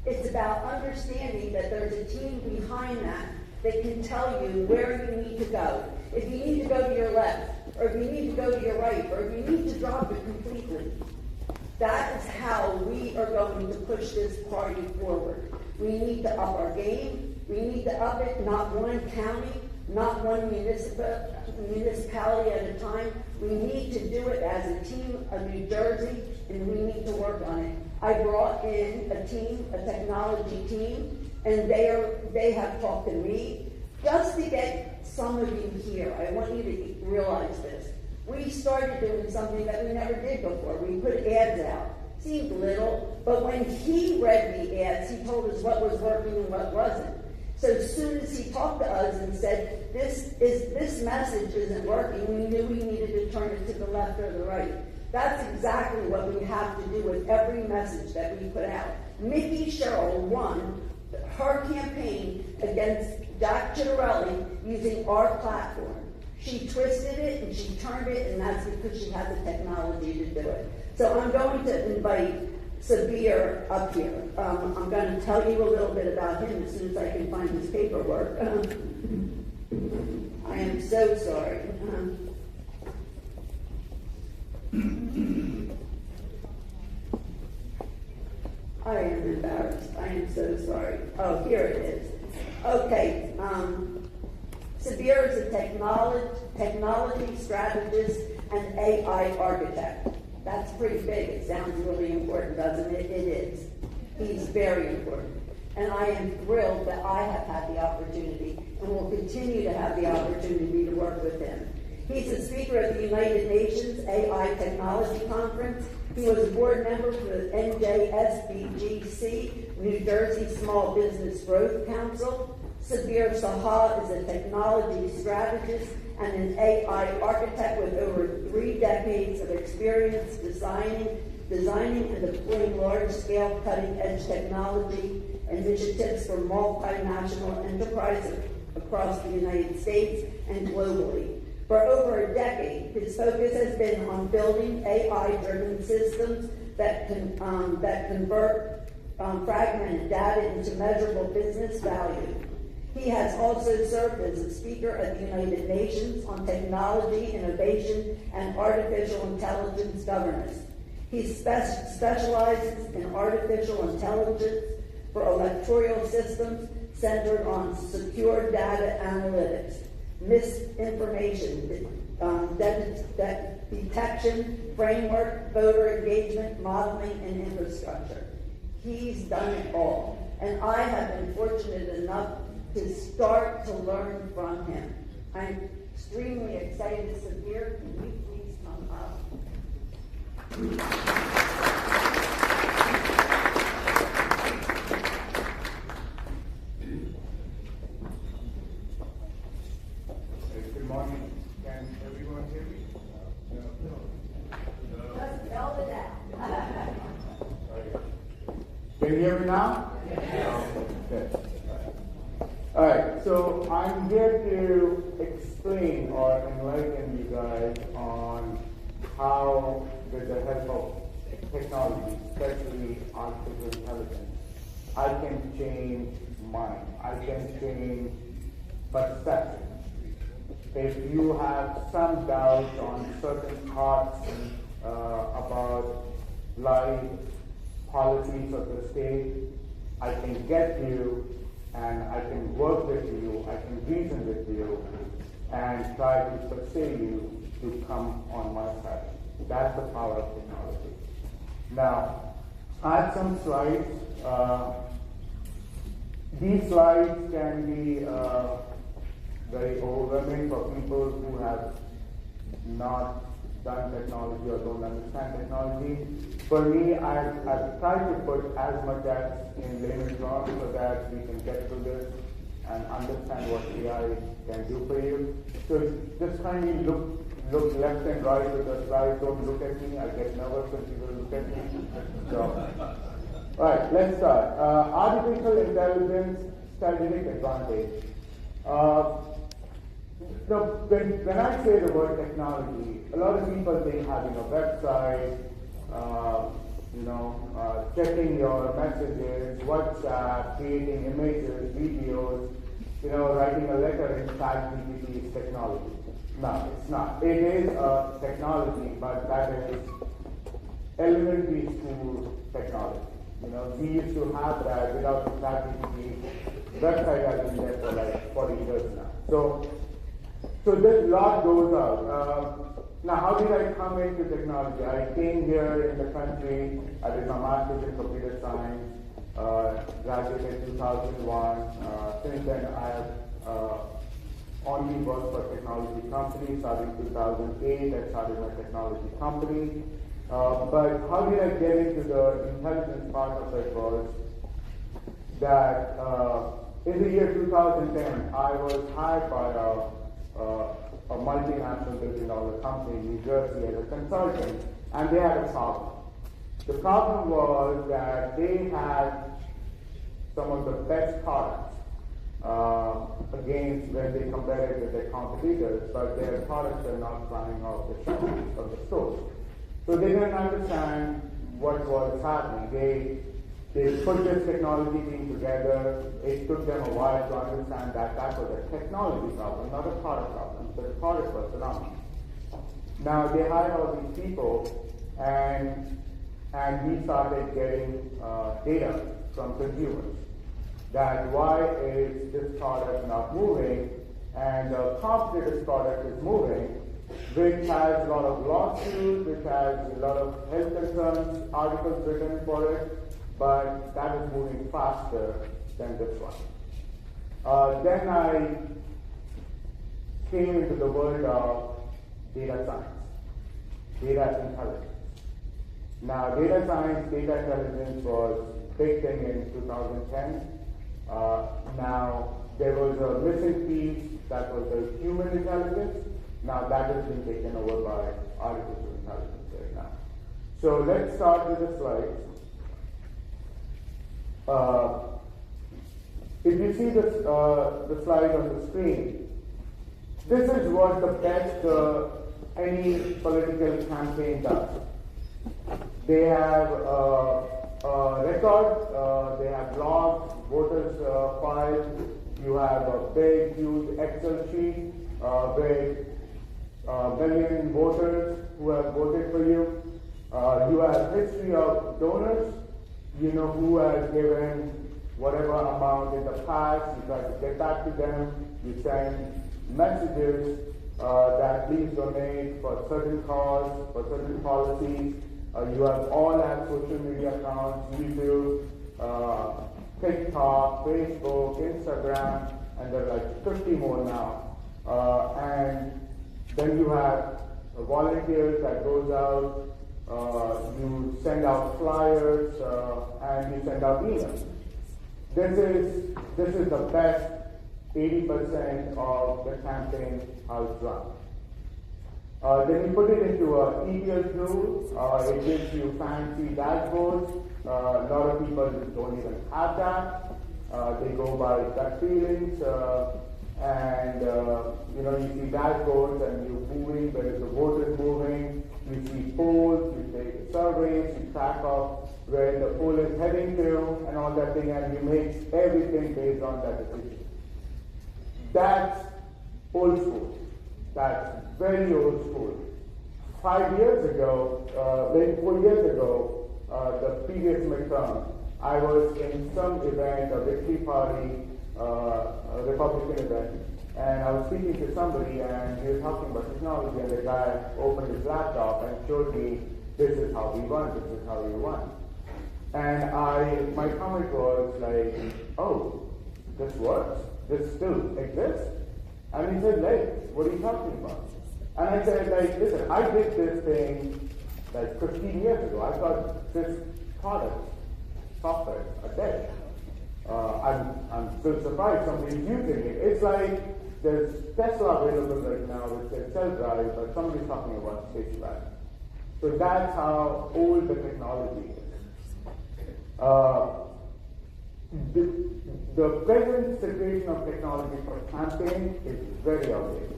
It's about understanding that there's a team behind that can tell you where you need to go. If you need to go to your left, or if you need to go to your right, or if you need to drop it completely. That is how we are going to push this party forward. We need to up our game. We need to up it, not one county, not one municipality at a time. We need to do it as a team of New Jersey, and we need to work on it. I brought in a team, a technology team, and they have talked to me just to get some of you here. I want you to realize this. We started doing something that we never did before. We put ads out. Seemed little, but when he read the ads, he told us what was working and what wasn't. So as soon as he talked to us and said, this message isn't working, we knew we needed to turn it to the left or the right. That's exactly what we have to do with every message that we put out. Mickey Sherrill won her campaign against Jack Citarelli using our platform. She twisted it and she turned it, and that's because she had the technology to do it. So I'm going to invite Subir up here. I'm going to tell you a little bit about him as soon as I can find his paperwork. I am so sorry. I am embarrassed. I am so sorry. Oh, here it is. Okay. Subir is a technology strategist and AI architect. That's pretty big. It sounds really important, doesn't it? It is. He's very important. And I am thrilled that I have had the opportunity and will continue to have the opportunity to work with him. He's a speaker at the United Nations AI Technology Conference. He was a board member for the NJSBGC, New Jersey Small Business Growth Council. Subir Saha is a technology strategist and an AI architect with over 3 decades of experience designing and deploying large-scale cutting-edge technology initiatives for multinational enterprises across the United States and globally. For over a decade, his focus has been on building AI-driven systems that convert fragmented data into measurable business value. He has also served as a speaker at the United Nations on technology, innovation, and artificial intelligence governance. He specializes in artificial intelligence for electoral systems centered on secure data analytics, misinformation detection, framework, voter engagement, modeling, and infrastructure. He's done it all, and I have been fortunate enough to start to learn from him. I'm extremely excited. Subir, can you please come up? Good morning. Can everyone hear me? Just tell it out. Can you hear me now? Okay. All right, so I'm here to explain or enlighten you guys on how, with the help of technology, especially artificial intelligence, I can change mind. I can change perception. If you have some doubt on certain thoughts about life, policies of the state, I can get you and I can work with you, I can reason with you, and try to persuade you to come on my side. That's the power of technology. Now, I have some slides. These slides can be very overwhelming for people who have not done technology or don't understand technology. For me, I've tried to put as much as in layman's terms so that we can get through this and understand what AI can do for you. So just kindly look left and right with the slides. Don't look at me. I get nervous when people look at me. So, all right, let's start. Artificial intelligence strategic advantage. So when I say the word technology, a lot of people think having a website, checking your messages, WhatsApp, creating images, videos, writing a letter in ChatGPT is technology. No, it's not. It is a technology, but that is elementary school technology. We used to have that without the ChatGPT. The website has been there for like 40 years now. So this lot goes out. Now, how did I come into technology? I came here in the country. I did my master's in computer science, graduated in 2001. Since then, I have only worked for technology companies. Starting in 2008, I started my technology company. But how did I get into the intelligence part of it was that in the year 2010, I was hired by a multinational billion-dollar company in New Jersey as a consultant, and they had a problem. The problem was that they had some of the best products against when they compared it with their competitors, but their products were not flying off the shelves of the stores. So they didn't understand what was happening. They put this technology team together. It took them a while to understand that that was a technology problem, not a product problem. So the product was phenomenal. Now they hired all these people, and we started getting data from consumers that why is this product not moving, and the competitor's product is moving, which has a lot of lawsuits, which has a lot of health concerns, articles written for it, but that is moving faster than this one. Then I came into the world of data science, data intelligence. Now, data science, data intelligence was a big thing in 2010. Now, there was a missing piece that was the human intelligence. Now, that has been taken over by artificial intelligence right now. So, let's start with the slides. If you see the slide on the screen, this is what the best any political campaign does. They have a record, they have logs, voters files, you have a big, huge Excel sheet with million voters who have voted for you. You have history of donors, you know who has given whatever amount in the past, you try to get back to them, you send messages that please donate for certain cause, for certain policies. You have all have social media accounts, YouTube, TikTok, Facebook, Instagram, and there are like 50 more now. And then you have volunteers that goes out, you send out flyers, and you send out emails. This is the best 80% of the campaign how it's run. Then you put it into an ETL tool. It gives you fancy dashboards. A lot of people don't even have that. They go by gut feelings, and you see dashboards, and you're moving. Where is the voters moving? You see polls. You take surveys. You track of where the poll is heading to, and all that thing, and you make everything based on that decision. That's old school. That's very old school. 5 years ago, maybe 4 years ago, the previous midterm, I was in some event, a victory party, a Republican event, and I was speaking to somebody, and he was talking about technology, and the guy opened his laptop and showed me, this is how we run, this is how we run. And my comment was like, oh, this works? This still exists? And he said, like, what are you talking about? And I said, like, listen, I did this thing like 15 years ago. I got this product, software, a dead. I'm still surprised somebody's using it. It's like there's Tesla available right now with their self-drive, but somebody's talking about space drive. So that's how old the technology is. The present situation of technology for campaign is very outdated.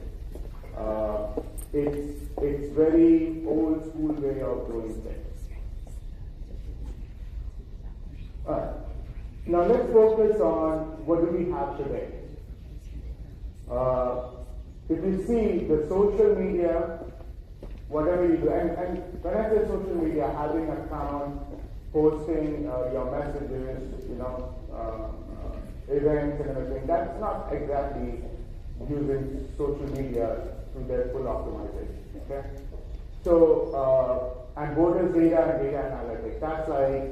It's very old school way of doing things. Alright. Now let's focus on what do we have today. If you see the social media, whatever you do, and when I say social media, having an account, posting your messages, events and everything, that's not exactly using social media to their full optimization, okay? So, and voters data and data analytics, that's like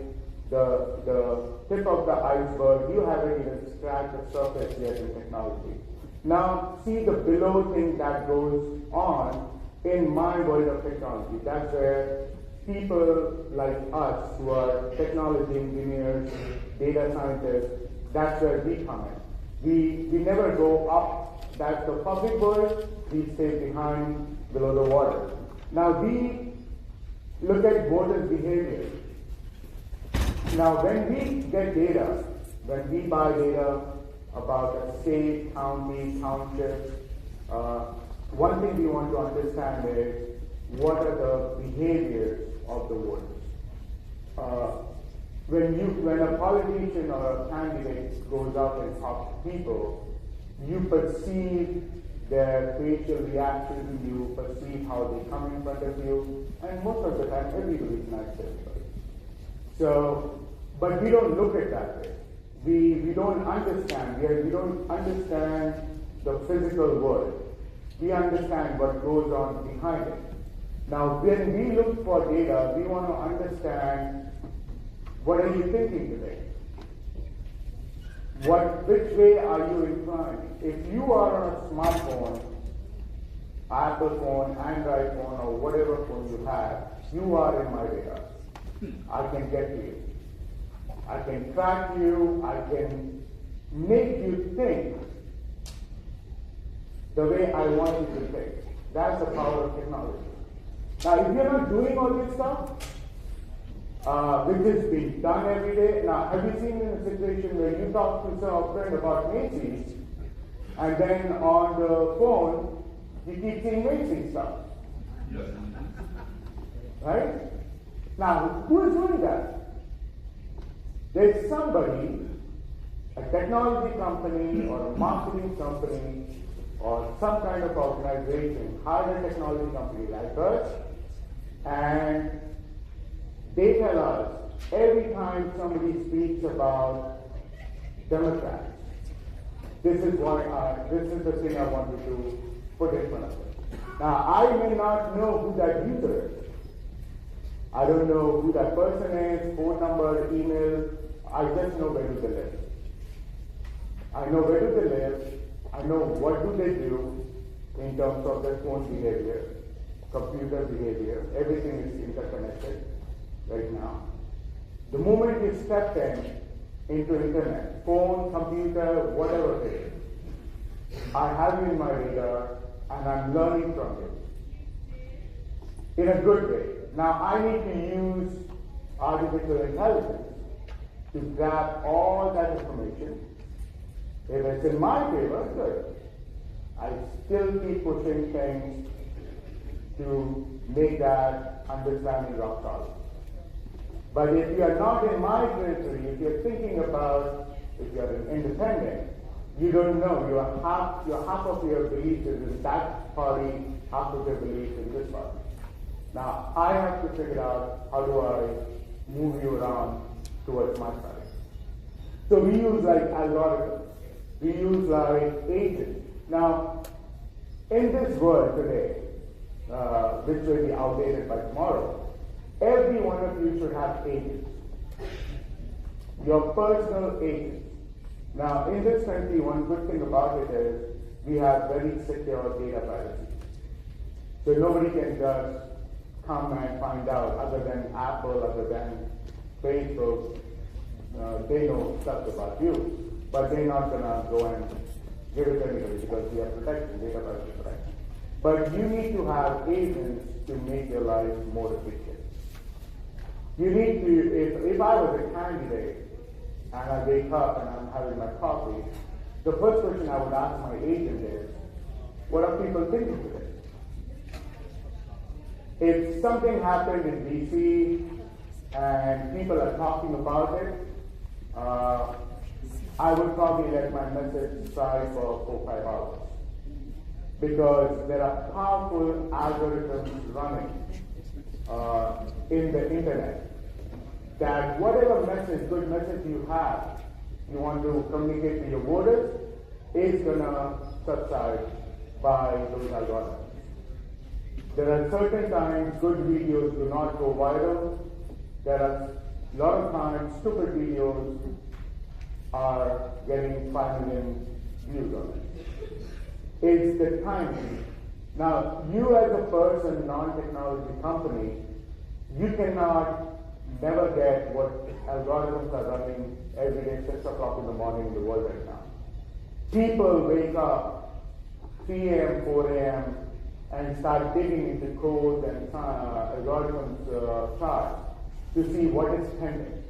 the tip of the iceberg. You haven't even scratched the surface yet in technology. Now, see the below thing that goes on in my world of technology. That's where people like us who are technology engineers, data scientists, that's where we come in. We never go up. That's the public world. We stay behind, below the water. Now we look at voters' behavior. Now when we get data, when we buy data about a state, county, township, one thing we want to understand is what are the behaviors of the voters. When a politician or a candidate goes out and talks to people, you perceive their facial reaction, you perceive how they come in front of you, and most of the time everybody's nice to everybody. So, but we don't look at that way. We don't understand. We don't understand the physical world. We understand what goes on behind it. Now, when we look for data, we want to understand what are you thinking today? Which way are you inclined? If you are on a smartphone, Apple phone, Android phone, or whatever phone you have, you are in my radar. I can get to you. I can track you. I can make you think the way I want you to think. That's the power of technology. Now, if you're not doing all this stuff, which is being done every day. Now, have you seen in a situation where you talk to a friend about Macy's, and then on the phone, you keep seeing Macy's stuff? Yes. Right? Now, who is doing that? There's somebody, a technology company or a marketing company or some kind of organization, hired a technology company like us, and they tell us every time somebody speaks about Democrats, this is the thing I want you to put in front of them. Now, I may not know who that user is. I don't know who that person is, phone number, email. I just know where do they live. I know where do they live. I know what do they do in terms of their phone behavior, computer behavior. Everything is interconnected right now. The moment you step into internet, phone, computer, whatever it is, I have you in my radar and I'm learning from you in a good way. Now I need to use artificial intelligence to grab all that information. If it's in my favor, good. I still keep pushing things to make that understanding rock solid. But if you are not in my territory, if you're thinking about, if you're an independent, you don't know. Half of your beliefs is in that party, half of your beliefs in this party. Now, I have to figure out how do I move you around towards my side. So we use like algorithms. We use like agents. Now, in this world today, which will be outdated by tomorrow, every one of you should have agents. Your personal agents. Now, in this country, one good thing about it is we have very secure data privacy. So nobody can just come and find out, other than Apple, other than Facebook, they know stuff about you, but they're not going to go and give it to anybody because we have protection, data privacy protection. But you need to have agents to make your life more efficient. You need to, if I was a candidate and I wake up and I'm having my coffee, the first question I would ask my agent is, what are people thinking today? If something happened in DC and people are talking about it, I would probably let my message slide for 4 or 5 hours. Because there are powerful algorithms running in the internet that whatever message, good message you have, you want to communicate to your voters, is going to subside by those algorithms. There are certain times good videos do not go viral. There are a lot of times stupid videos are getting 5 million views on it. It's the timing. Now, you as a person, non-technology company, you cannot never get what algorithms are running every day, 6 o'clock in the morning in the world right now. people wake up 3 a.m., 4 a.m., and start digging into code and algorithms charts to see what is pending.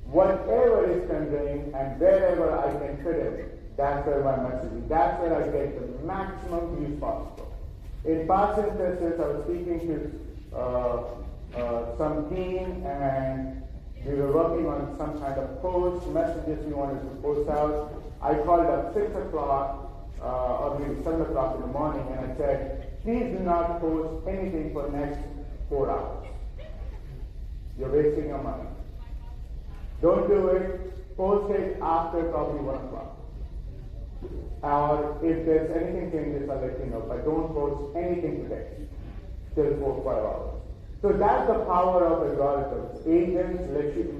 Whatever is pending and wherever I can fit it, that's where my messaging, that's where I get the maximum views possible. In past instances, I was speaking to some team, and we were working on some kind of post, messages we wanted to post out. I called up 6 o'clock or maybe 7 o'clock in the morning, and I said, please do not post anything for the next 4 hours. You're wasting your money. Don't do it. Post it after probably 1 o'clock. Or if there's anything changes, I'll let you know. But don't post anything today till 4 or 5 hours. So that's the power of algorithms, agents,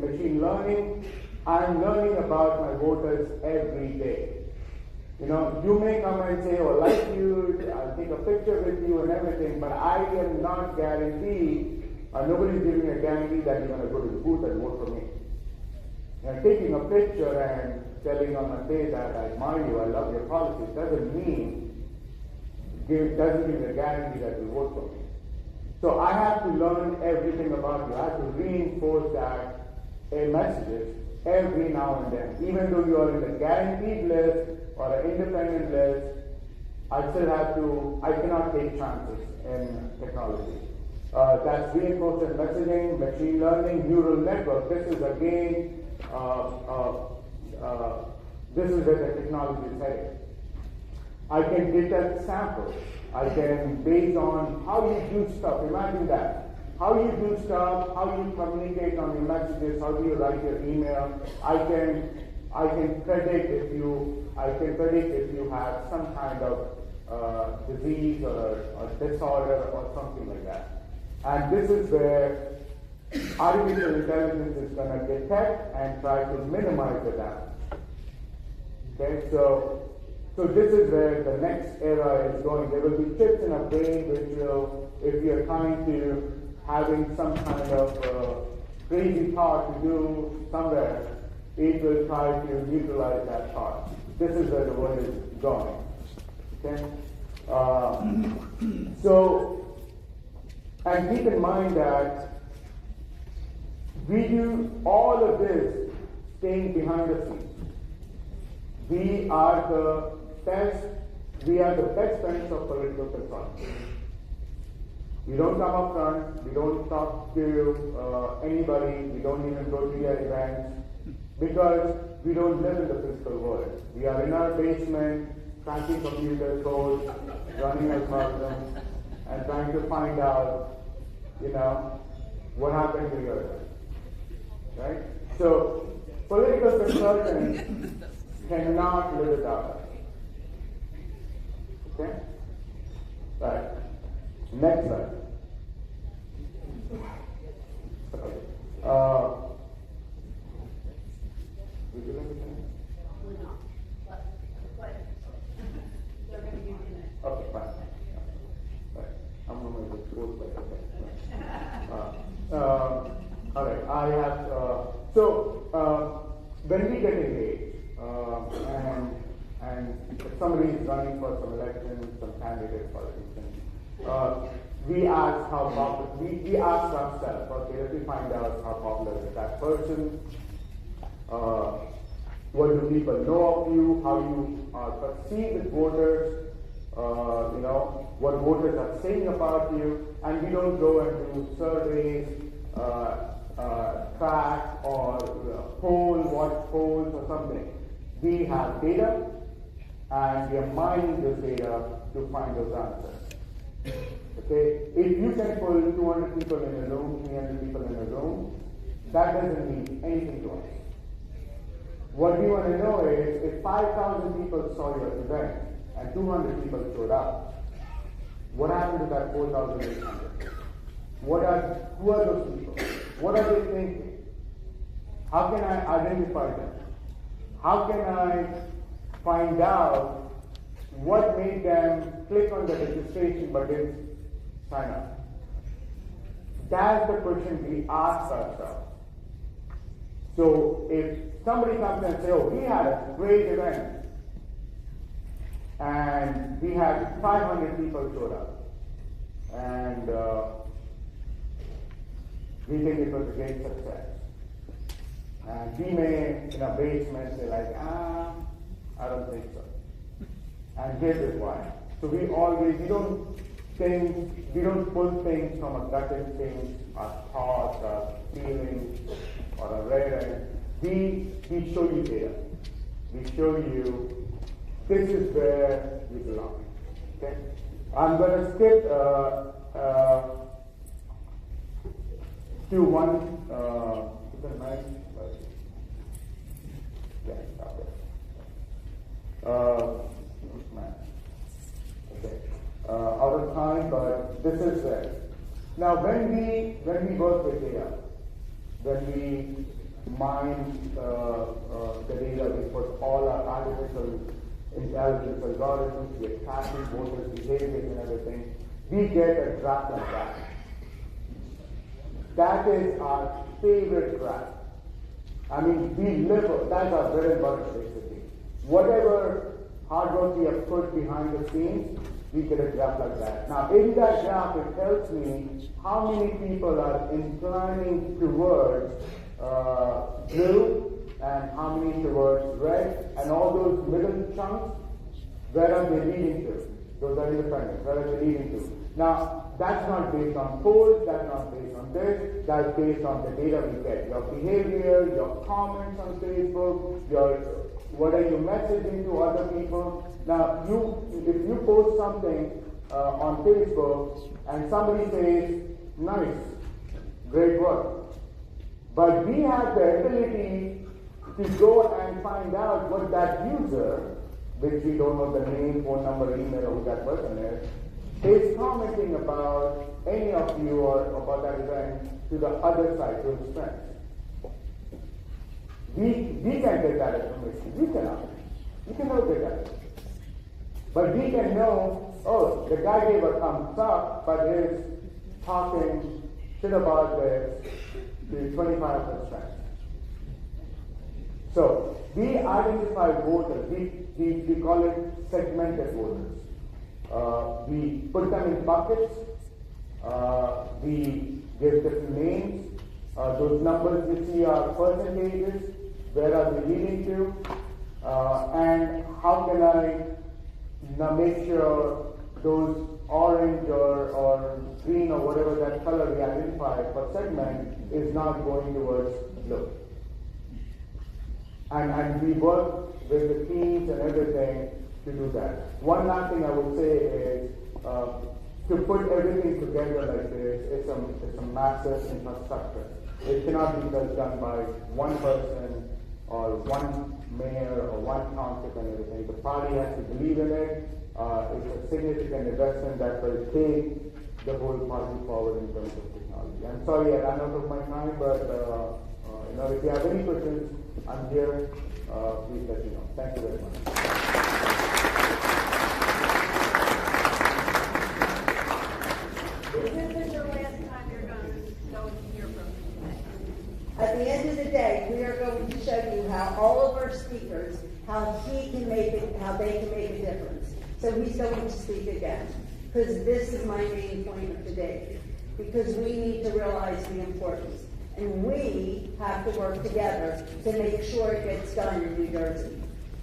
machine learning. I'm learning about my voters every day. You know, you may come and say, oh, I like you, I'll take a picture with you and everything, but I am not guaranteed, nobody's giving a guarantee that you're going to go to the booth and vote for me. And taking a picture and telling on my face that I admire you, I love your policies, doesn't give a guarantee that you vote for me. So I have to learn everything about you. I have to reinforce that messages every now and then. Even though you are in the guaranteed list or an independent list, I cannot take chances in technology. That's reinforcement messaging, machine learning, neural network. This is again, this is where the technology is headed. I can detect samples. I can, based on how you do stuff, imagine that. How you do stuff, how you communicate on your messages, how do you write your email. I can predict if you have some kind of disease or disorder or something like that. And this is where artificial intelligence is going to detect and try to minimize the damage. Okay, so this is where the next era is going. There will be chips in a brain which will, if you're trying to having some kind of crazy thought to do somewhere, it will try to neutralize that thought. This is where the world is going. Okay? And keep in mind that we do all of this staying behind the scenes. We are the best friends of political consultants. We don't come up front, we don't talk to anybody, we don't even go to their events, because we don't live in the physical world. We are in our basement, cracking computer code, running algorithms, and trying to find out, what happened to your life. Right? So, political consultants cannot live without us. Okay? Right. Next slide. Okay, fine. Right. I'm going to make it short, but okay. All right. I have when we get engaged, and if somebody is running for some election, some candidate for election, we ask how popular. We ask ourselves, okay, let me find out how popular is that person. What do people know of you? How you are perceived with voters? What voters are saying about you, and we don't go and do surveys, track or watch polls or something. We have data, and we are mining this data to find those answers. Okay, if you can pull 200 people in a room, 300 people in a room, that doesn't mean anything to us. What we want to know is if 5,000 people saw your event and 200 people showed up, what happened to that 4,800? Who are those people? What are they thinking? How can I identify them? How can I find out what made them click on the registration but didn't sign up? That's the question we ask ourselves. So if somebody comes and says, oh, we had a great event, And we had 500 people showed up. And we think it was a great success. And we may, in a basement, say like, I don't think so. And here's is why. So we don't pull things from a gut instinct, a thought, a feeling, or a read. We show you data. We show you this is where you belong. Okay? I'm going to skip to one. Out of time, but this is it. Now, when we work with data, when we mine the data, we put all our artificial intelligence algorithms, we attach voters' behaviors and everything, we get a graph like that. That is our favorite graph. I mean, we live, that's our bread and butter basically. Whatever hard work we have put behind the scenes, we get a graph like that. Now, in that graph, it tells me how many people are inclining towards blue and how many towards red, and all those middle chunks, where are they leading to? Those are independent. Where are they leading to? Now, that's not based on polls, that's not based on this, that's based on the data we get. Your behavior, your comments on Facebook, what are you messaging to other people? Now, if you post something on Facebook and somebody says, nice, great work, but we have the ability to go and find out what that user, which we don't know the name, phone number, email, or who that person is commenting about any of you or about that event to the other side, to his friends. We can get that information. You cannot. You cannot get that. But we can know, oh, the guy gave a thumbs up, but is talking shit about this to 25 of his friends. So we identify voters. We call it segmented voters. We put them in buckets. We give different names. Those numbers you see are percentages. Where are they leading to? And how can I now make sure those orange or green or whatever that color we identify for segment is not going towards blue? And we work with the teams and everything to do that. One last thing I would say is to put everything together like this, it's a massive infrastructure. It cannot be just done by one person or one mayor or one township and everything. The party has to believe in it. It's a significant investment that will take the whole party forward in terms of technology. I'm sorry I ran out of my time, but if you have any questions, I'm here. Please let me know. Thank you very much. This is the last time you're going to hear from me. At the end of the day, we are going to show you how all of our speakers, how they can make a difference. So he's going to speak again, because this is my main point of today, because we need to realize the importance. And we have to work together to make sure it gets done in New Jersey.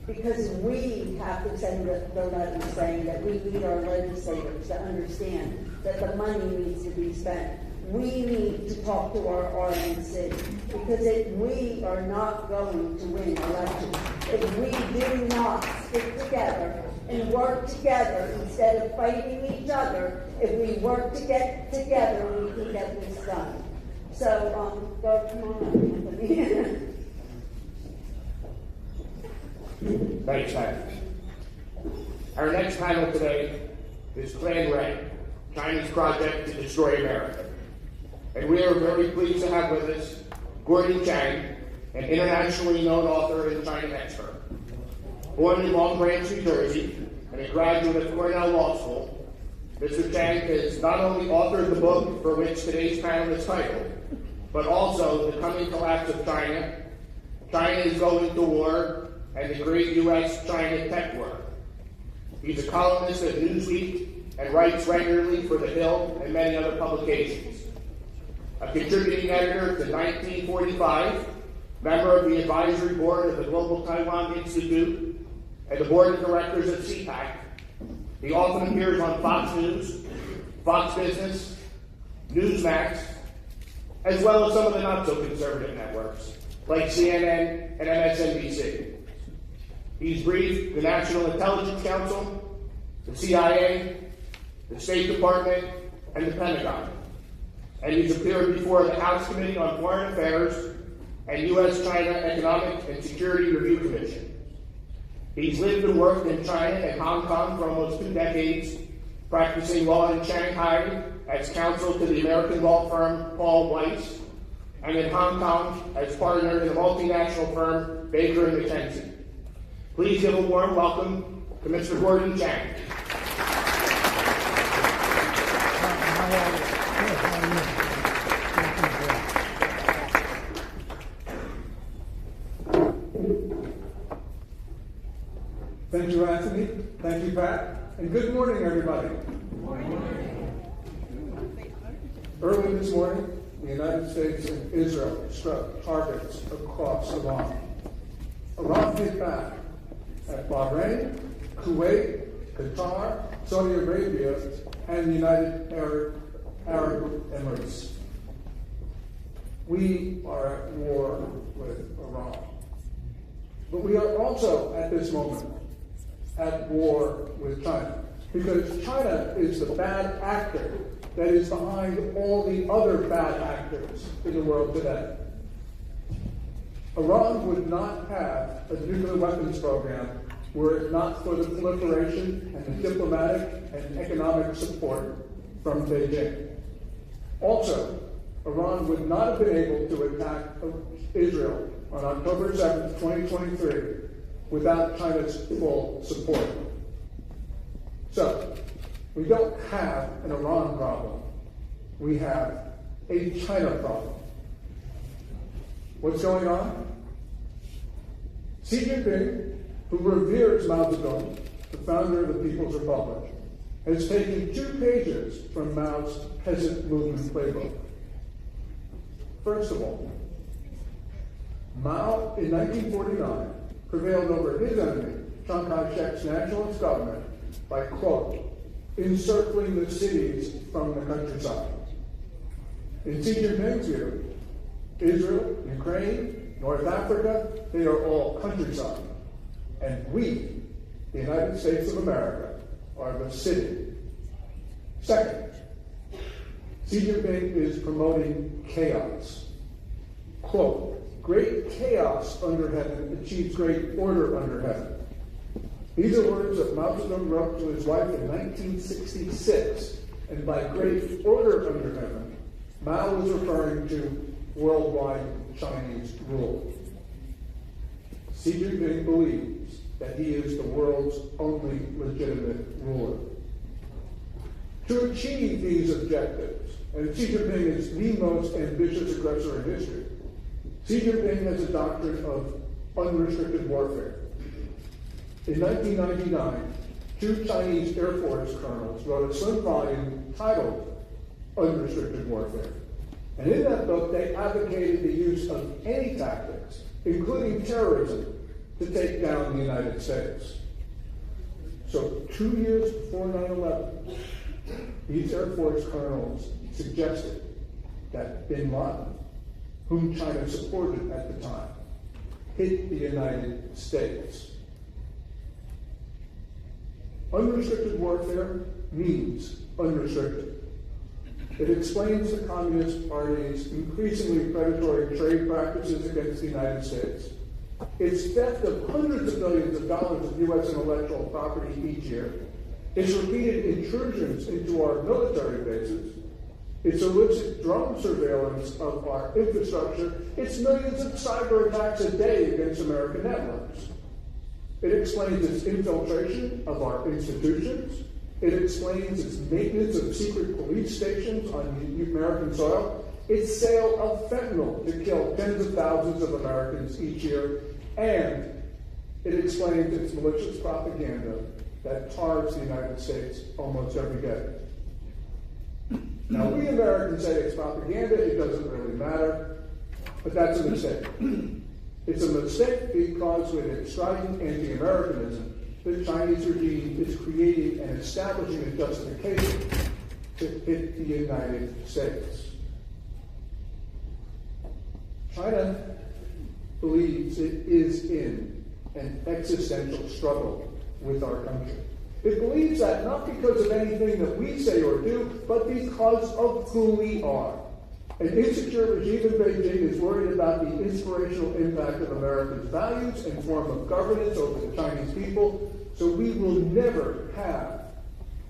Because we have to send the letter saying that we need our legislators to understand that the money needs to be spent. We need to talk to our RNC, because we are not going to win elections if we do not stick together and work together instead of fighting each other. If we work together, we can get this done. So, come on up, Anthony. Thanks, Pat. Our next panel today is Plan Red, China's project to destroy America. And we are very pleased to have with us Gordon Chang, an internationally known author and China expert. Born in Long Branch, New Jersey, and a graduate of Cornell Law School, Mr. Chang has not only authored the book for which today's panel is titled, but also The Coming Collapse of China, China is Going to War, and the Great U.S.-China Tech War. He's a columnist at Newsweek and writes regularly for The Hill and many other publications. A contributing editor to 1945, member of the advisory board of the Global Taiwan Institute and the board of directors of CPAC, he often appears on Fox News, Fox Business, Newsmax, as well as some of the not-so-conservative networks, like CNN and MSNBC. He's briefed the National Intelligence Council, the CIA, the State Department, and the Pentagon. And he's appeared before the House Committee on Foreign Affairs and U.S.-China Economic and Security Review Commission. He's lived and worked in China and Hong Kong for almost 2 decades, practicing law in Shanghai as counsel to the American law firm Paul Weiss, and in Hong Kong as partner in the multinational firm Baker & McKenzie. Please give a warm welcome to Mr. Gordon Chang. Thank you, Anthony. Thank you, Pat. And good morning, everybody. Early this morning, the United States and Israel struck targets across Iran. Iran hit back at Bahrain, Kuwait, Qatar, Saudi Arabia, and the United Arab Emirates. We are at war with Iran. But we are also, at this moment, at war with China, because China is the bad actor that is behind all the other bad actors in the world today. Iran would not have a nuclear weapons program were it not for the proliferation and the diplomatic and economic support from Beijing. Also, Iran would not have been able to attack Israel on October 7th, 2023, without China's full support. So, we don't have an Iran problem. We have a China problem. What's going on? Xi Jinping, who reveres Mao Zedong, the founder of the People's Republic, has taken 2 pages from Mao's peasant movement playbook. First of all, Mao, in 1949, prevailed over his enemy, Chiang Kai-shek's nationalist government, by, quote, encircling the cities from the countryside. In Xi Jinping's view, Israel, Ukraine, North Africa, they are all countryside. And we, the United States of America, are the city. Second, Xi Jinping is promoting chaos. Quote, great chaos under heaven achieves great order under heaven. These are words that Mao Zedong wrote to his wife in 1966, and by great order under heaven, Mao was referring to worldwide Chinese rule. Xi Jinping believes that he is the world's only legitimate ruler. To achieve these objectives, and Xi Jinping is the most ambitious aggressor in history, Xi Jinping has a doctrine of unrestricted warfare. In 1999, 2 Chinese Air Force colonels wrote a slim volume titled Unrestricted Warfare. And in that book, they advocated the use of any tactics, including terrorism, to take down the United States. So 2 years before 9/11, these Air Force colonels suggested that bin Laden, whom China supported at the time, hit the United States. Unrestricted warfare means unrestricted. It explains the Communist Party's increasingly predatory trade practices against the United States, its theft of hundreds of millions of dollars of U.S. intellectual property each year, its repeated intrusions into our military bases, its illicit drone surveillance of our infrastructure, its millions of cyber attacks a day against American networks. It explains its infiltration of our institutions. It explains its maintenance of secret police stations on American soil, its sale of fentanyl to kill tens of thousands of Americans each year, and it explains its malicious propaganda that tars the United States almost every day. Now, we Americans say it's propaganda, it doesn't really matter, but that's a mistake. It's a mistake because with its strident anti-Americanism, the Chinese regime is creating and establishing a justification to hit the United States. China believes it is in an existential struggle with our country. It believes that not because of anything that we say or do, but because of who we are. An insecure regime in Beijing is worried about the inspirational impact of America's values and form of governance over the Chinese people, so we will never have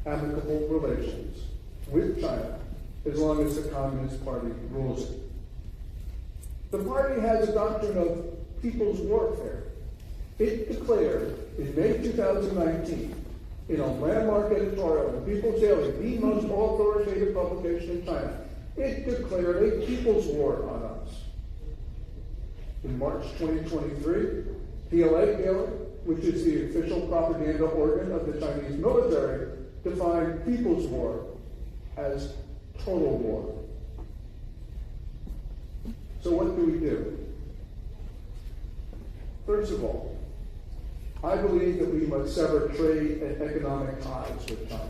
amicable relations with China as long as the Communist Party rules it. The party has a doctrine of people's warfare. It declared in May 2019, in a landmark editorial in People's Daily, the most authoritative publication in China, it declared a people's war on us. In March 2023, PLA Daily, which is the official propaganda organ of the Chinese military, defined people's war as total war. So what do we do? First of all, I believe that we must sever trade and economic ties with China.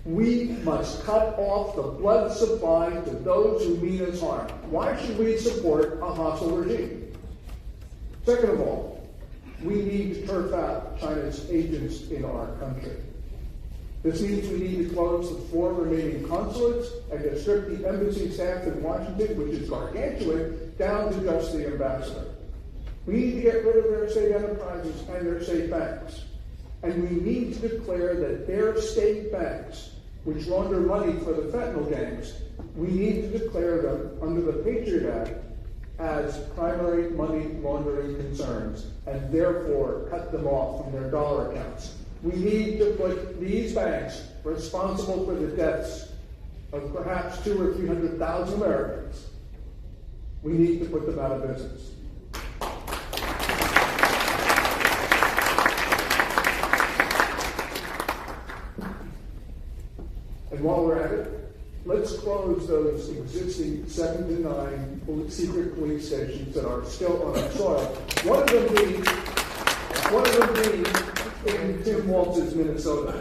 We must cut off the blood supply to those who mean us harm. Why should we support a hostile regime? Second of all, we need to turf out China's agents in our country. This means we need to close the 4 remaining consulates and constrict the embassy staff in Washington, which is gargantuan, down to just the ambassador. We need to get rid of their state enterprises and their state banks. And we need to declare that their state banks, which launder money for the fentanyl gangs, we need to declare them under the Patriot Act as primary money laundering concerns, and therefore cut them off from their dollar accounts. We need to put these banks responsible for the deaths of perhaps 200,000 or 300,000 Americans. We need to put them out of business. And while we're at it, let's close those existing 7 to 9 secret police stations that are still on our soil. One of them being in Tim Walz's Minnesota.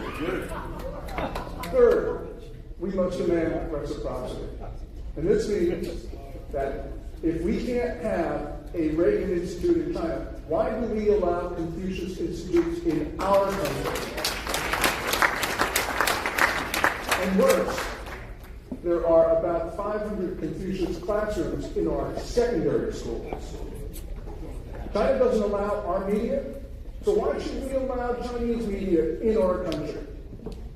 Third, we must demand reciprocity. And this means that if we can't have a Reagan Institute in China, why do we allow Confucius Institutes in our country? And worse, there are about 500 Confucius classrooms in our secondary schools. China doesn't allow our media, so why should we allow Chinese media in our country?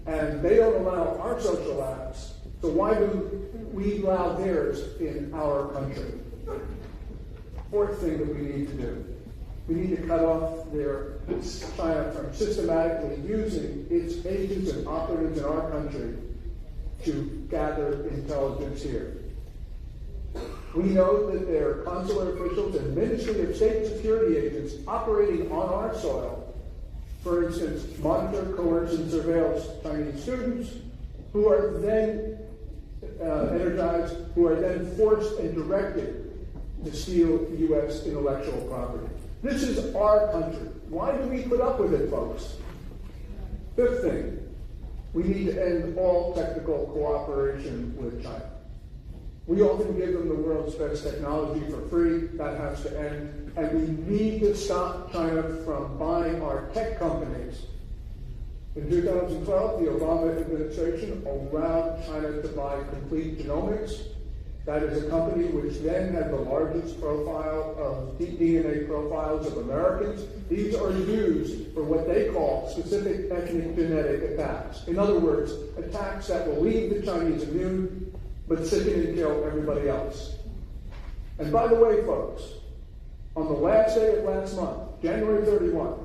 And they don't allow our social apps, so why do we allow theirs in our country? Fourth thing that we need to do, we need to cut off China from systematically using its agents and operatives in our country to gather intelligence here. We know that there are consular officials and Ministry of State Security agents operating on our soil, for instance, monitor, coerce, and surveil Chinese students who are then energized, who are then forced and directed to steal U.S. intellectual property. This is our country. Why do we put up with it, folks? Fifth thing, we need to end all technical cooperation with China. We often give them the world's best technology for free. That has to end. And we need to stop China from buying our tech companies. In 2012, the Obama administration allowed China to buy Complete Genomics. That is a company which then had the largest profile of DNA profiles of Americans. These are used for what they call specific ethnic genetic attacks. In other words, attacks that will leave the Chinese immune, but sicken and kill everybody else. And by the way, folks, on the last day of last month, January 31,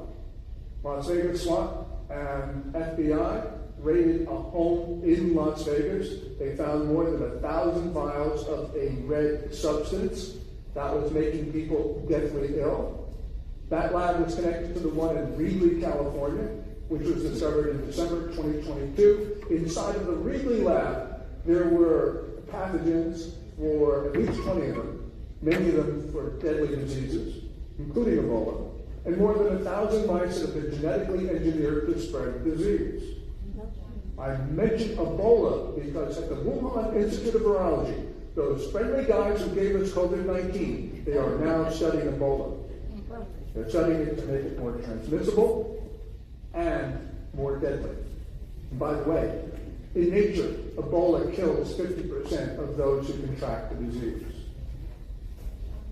Las Vegas SWAT and FBI raided a home in Las Vegas. They found more than 1,000 vials of a red substance that was making people deathly ill. That lab was connected to the one in Reedley, California. which was discovered in December 2022. Inside of the Wrigley lab, there were pathogens for at least 20 of them, many of them for deadly diseases, including Ebola, and more than 1,000 mice that have been genetically engineered to spread the disease. I mentioned Ebola because at the Wuhan Institute of Virology, those friendly guys who gave us COVID-19, they are now studying Ebola. They're studying it to make it more transmissible and more deadly. And by the way, in nature, Ebola kills 50% of those who contract the disease.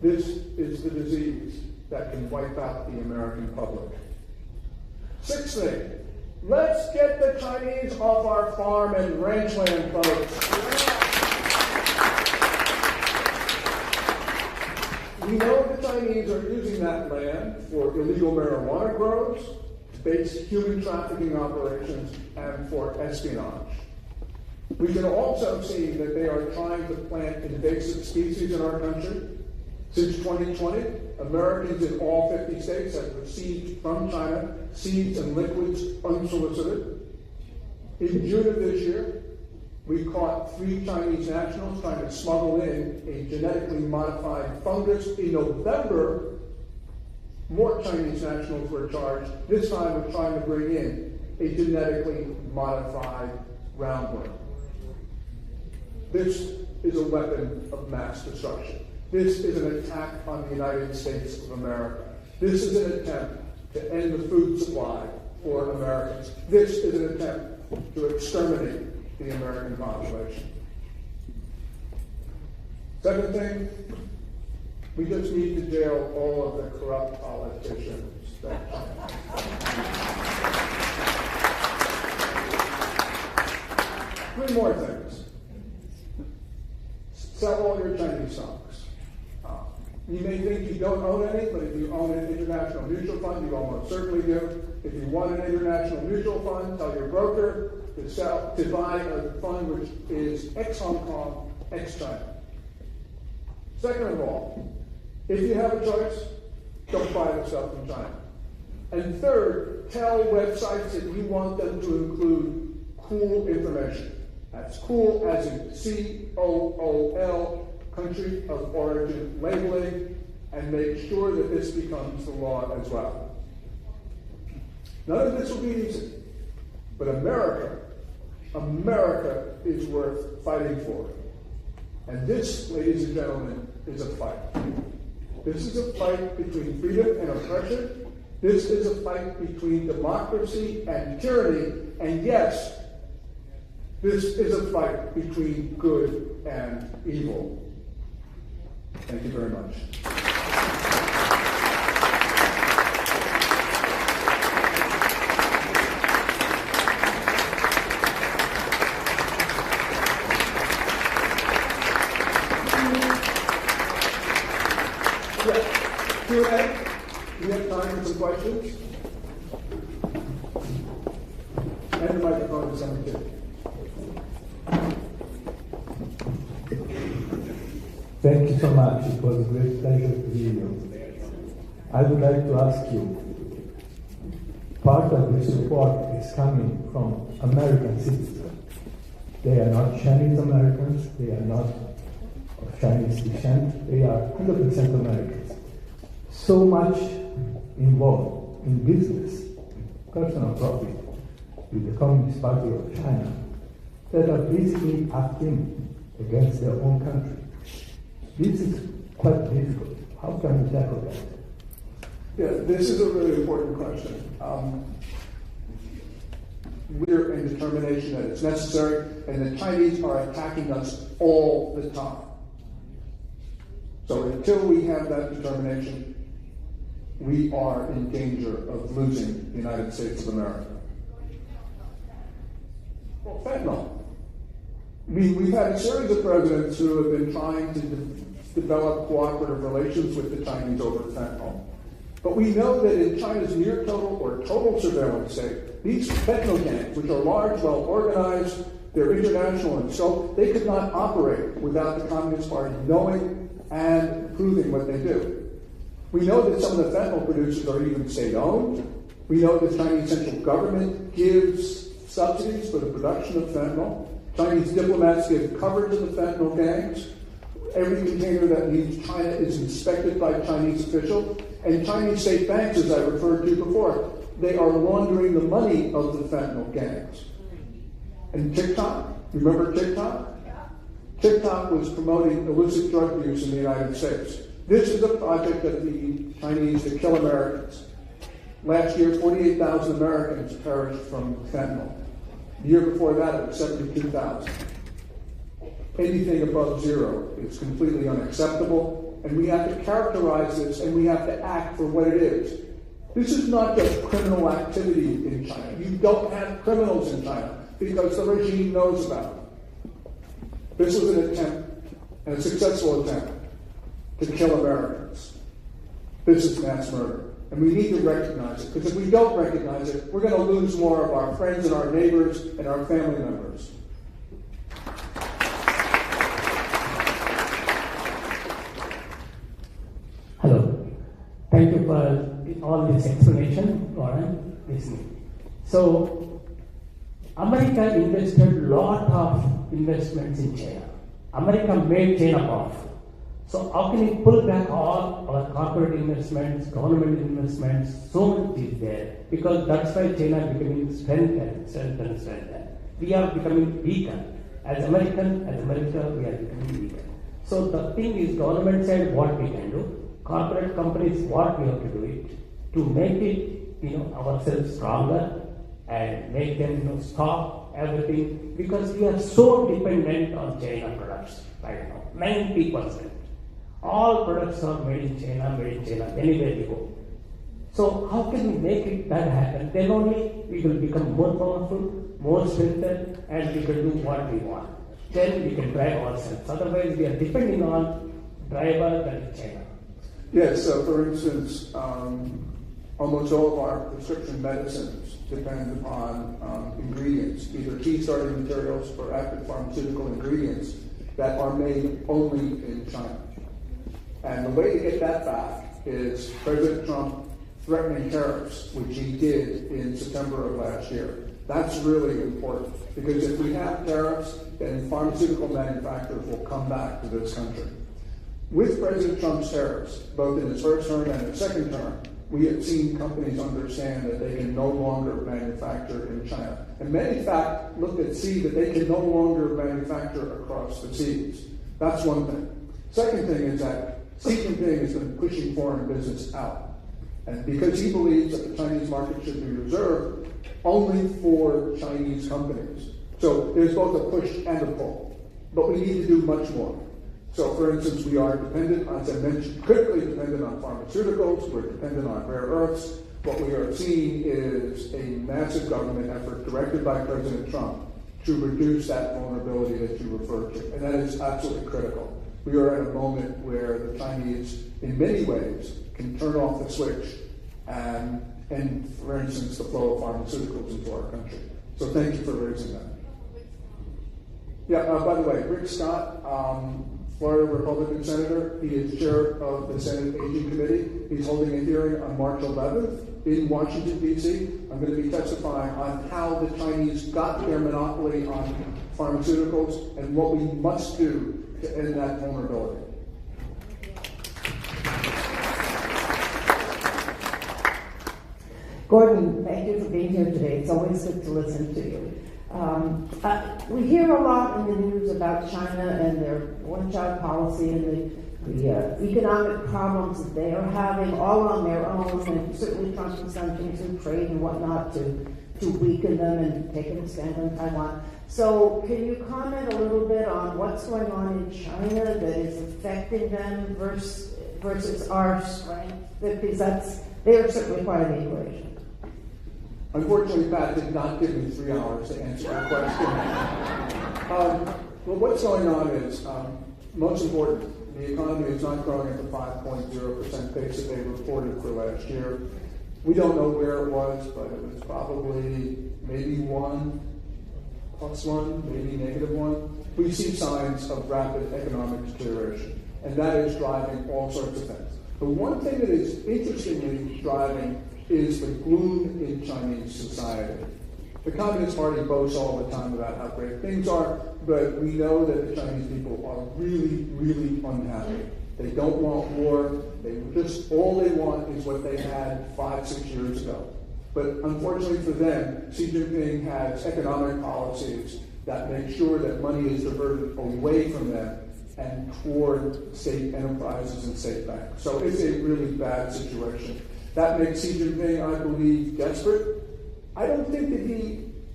This is the disease that can wipe out the American public. Sixth thing, let's get the Chinese off our farm and ranch land, folks. We know the Chinese are using that land for illegal marijuana grows, base human trafficking operations, and for espionage. We can also see that they are trying to plant invasive species in our country. Since 2020, Americans in all 50 states have received from China seeds and liquids unsolicited. In June of this year, we caught 3 Chinese nationals trying to smuggle in a genetically modified fungus. In November, more Chinese nationals were charged. This time we're trying to bring in a genetically modified roundworm. This is a weapon of mass destruction. This is an attack on the United States of America. This is an attempt to end the food supply for Americans. This is an attempt to exterminate the American population. Second thing, we just need to jail all of the corrupt politicians. Three more things. Sell all your Chinese stocks. You may think you don't own any, but if you own an international mutual fund, you almost certainly do. If you want an international mutual fund, tell your broker to buy a fund which is ex-Hong Kong, ex-China. Second of all, if you have a choice, don't buy the stuff from China. And third, tell websites that you want them to include cool information. That's cool as in C-O-O-L, country of origin labeling, and make sure that this becomes the law as well. None of this will be easy, but America is worth fighting for. And this, ladies and gentlemen, is a fight. This is a fight between freedom and oppression. This is a fight between democracy and tyranny. And yes, this is a fight between good and evil. Thank you very much. Q&A? Do you have time for some questions? And the microphone is on too. Thank you so much. It was a great pleasure to hear you. I would like to ask you, part of the support is coming from American citizens. They are not Chinese Americans, they are not of Chinese descent, they are 100% Americans. So much involved in business, personal profit, with the Communist Party of China, that are basically acting against their own country. This is quite difficult. How can we tackle that? Yeah, this is a really important question. We're in determination that it's necessary, and the Chinese are attacking us all the time. So until we have that determination, we are in danger of losing the United States of America. Well, fentanyl. We've had a series of presidents who have been trying to develop cooperative relations with the Chinese over fentanyl. But we know that in China's near total or total surveillance state, these fentanyl gangs, which are large, well organized, they're international in scope, they could not operate without the Communist Party knowing and proving what they do. We know that some of the fentanyl producers are even state-owned. We know the Chinese central government gives subsidies for the production of fentanyl. Chinese diplomats give cover to the fentanyl gangs. Every container that leaves China is inspected by Chinese officials. And Chinese state banks, as I referred to before, they are laundering the money of the fentanyl gangs. And TikTok, remember TikTok? TikTok was promoting illicit drug use in the United States. This is a project of the Chinese to kill Americans. Last year, 48,000 Americans perished from fentanyl. The year before that, it was 72,000. Anything above zero is completely unacceptable, and we have to characterize this and we have to act for what it is. This is not just criminal activity in China. You don't have criminals in China because the regime knows about it. This was an attempt, and a successful attempt, to kill Americans. This is mass murder. And we need to recognize it, because if we don't recognize it, we're going to lose more of our friends and our neighbors and our family members. Hello. Thank you for all this explanation, Lauren. Listening. So, America invested a lot of investments in China. America made China powerful. So how can we pull back all our corporate investments, government investments, so much is there? Because that's why China is becoming strengthened. We are becoming weaker. As America, we are becoming weaker. So the thing is, government side, what we can do, corporate companies, what we have to do it, to make it, ourselves stronger and make them, stop everything, because we are so dependent on China products right now, 90%. All products are made in China, anywhere we go. So how can we make it that happen? Then only we will become more powerful, more strengthened, and we will do what we want. Then we can drive ourselves. Otherwise, we are depending on driver that is China. Yes, so for instance, almost all of our prescription medicines depend upon ingredients, either key starting materials or active pharmaceutical ingredients that are made only in China. And the way to get that back is President Trump threatening tariffs, which he did in September of last year. That's really important, because if we have tariffs, then pharmaceutical manufacturers will come back to this country. With President Trump's tariffs, both in his first term and his second term, we have seen companies understand that they can no longer manufacture in China. And many, in fact, see that they can no longer manufacture across the seas. That's one thing. Second thing is that Xi Jinping has been pushing foreign business out. And because he believes that the Chinese market should be reserved only for Chinese companies. So there's both a push and a pull. But we need to do much more. So, for instance, we are dependent, as I mentioned, critically dependent on pharmaceuticals. We're dependent on rare earths. What we are seeing is a massive government effort directed by President Trump to reduce that vulnerability that you referred to. And that is absolutely critical. We are at a moment where the Chinese, in many ways, can turn off the switch and for instance, the flow of pharmaceuticals into our country. So thank you for raising that. Yeah, by the way, Rick Scott, Florida Republican Senator, he is chair of the Senate Aging Committee. He's holding a hearing on March 11th in Washington, D.C. I'm going to be testifying on how the Chinese got their monopoly on pharmaceuticals and what we must do to end that vulnerability. Gordon, thank you for being here today. It's always good to listen to you. We hear a lot in the news about China and their one-child policy and the economic problems that they are having all on their own, and certainly Trump has done things in trade and whatnot to weaken them and take a stand on Taiwan. So can you comment a little bit on what's going on in China that is affecting them versus our strength? Because they are certainly part of the equation. Unfortunately, Pat did not give me 3 hours to answer your question. Well, what's going on is, most important, the economy is not growing at the 5.0% pace that they reported for last year. We don't know where it was, but it was probably maybe 1, +1, maybe -1. We see signs of rapid economic deterioration, and that is driving all sorts of things. The one thing that is interestingly driving is the gloom in Chinese society. The Communist Party boasts all the time about how great things are, but we know that the Chinese people are really, really unhappy. They don't want war. All they want is what they had 5-6 years ago. But unfortunately for them, Xi Jinping has economic policies that make sure that money is diverted away from them and toward state enterprises and state banks. So it's a really bad situation. That makes Xi Jinping, I believe, desperate. I don't think that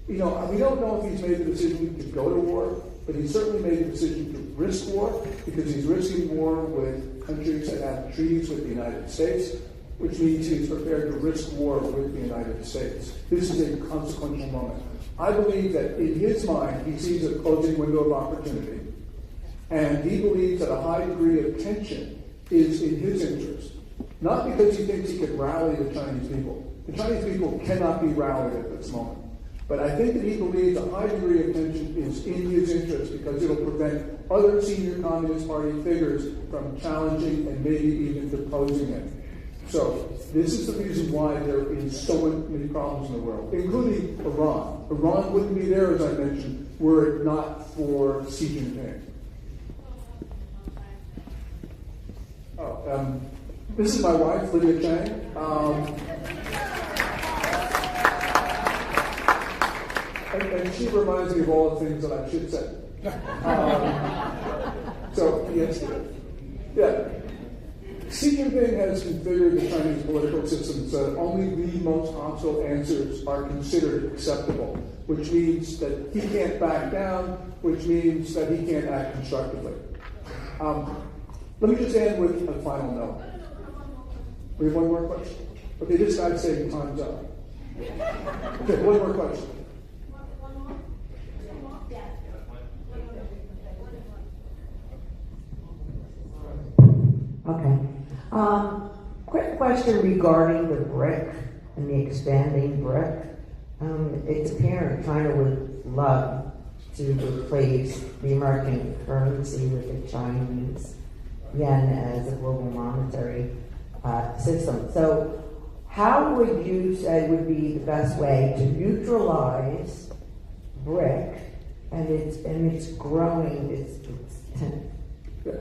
we don't know if he's made the decision to go to war, but he certainly made the decision to risk war, because he's risking war with countries that have treaties with the United States, which means he's prepared to risk war with the United States. This is a consequential moment. I believe that in his mind, he sees a closing window of opportunity, and he believes that a high degree of tension is in his interest, not because he thinks he can rally the Chinese people. The Chinese people cannot be rallied at this moment. But I think that he believes a high degree of tension is in his interest, because it'll prevent other senior Communist Party figures from challenging and maybe even deposing him. So this is the reason why there is so many problems in the world, including Iran. Iran wouldn't be there, as I mentioned, were it not for Xi Jinping. This is my wife, Lydia Chang. And she reminds me of all the things that I should say. So, yes. Yeah. Xi Jinping has configured the Chinese political system so that only the most hostile answers are considered acceptable, which means that he can't back down, which means that he can't act constructively. Let me just end with a final note. We have one more question? Okay, this guy's saying time's up. Okay, one more question. Okay. Quick question regarding the BRIC and the expanding BRIC. It's apparent China would love to replace the American currency with the Chinese yen as a global monetary system. So how would you say would be the best way to neutralize BRIC and it's growing, Yeah.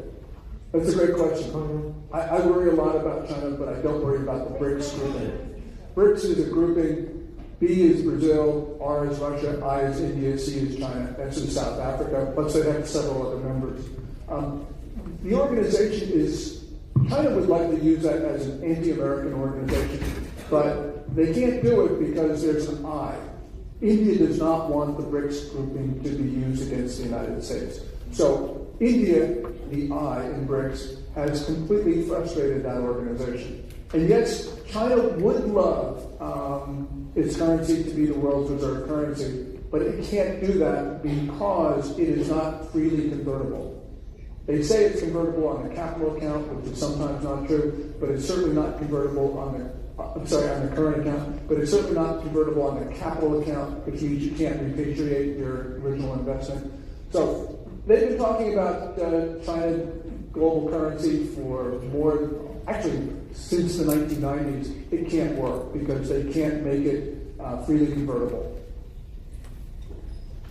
That's a great question. I worry a lot about China, but I don't worry about the BRICS grouping. BRICS is a grouping. B is Brazil, R is Russia, I is India, C is China, S is South Africa, plus they have several other members. The organization China would like to use that as an anti-American organization, but they can't do it because there's an I. India does not want the BRICS grouping to be used against the United States. So India, the I in BRICS, has completely frustrated that organization. And yes, China would love its currency to be the world's reserve currency, but it can't do that because it is not freely convertible. They say it's convertible on the capital account, which is sometimes not true, but it's certainly not convertible on the current account, but it's certainly not convertible on the capital account, which means you can't repatriate your original investment. So they've been talking about China global currency for since the 1990s. It can't work because they can't make it freely convertible.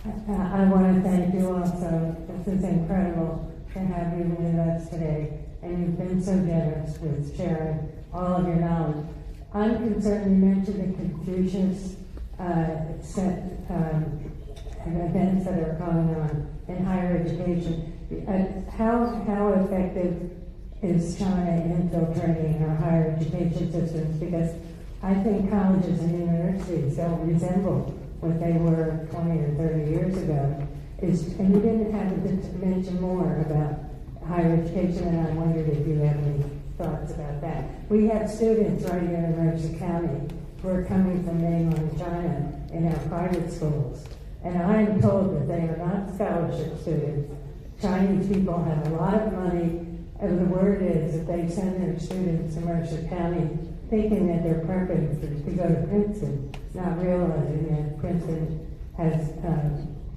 I want to thank you also. This is incredible to have you with us today, and you've been so generous with sharing all of your knowledge. I'm concerned, you mentioned the Confucius events that are going on in higher education. How effective is China infiltrating our higher education systems? Because I think colleges and universities don't resemble what they were 20 or 30 years ago. And you didn't have to mention more about higher education, and I wondered if you have any thoughts about that. We have students right here in Mercer County who are coming from mainland China in our private schools. And I am told that they are not scholarship students. Chinese people have a lot of money, and the word is that they send their students to Mercer County thinking that their purpose is to go to Princeton, not realizing that Princeton has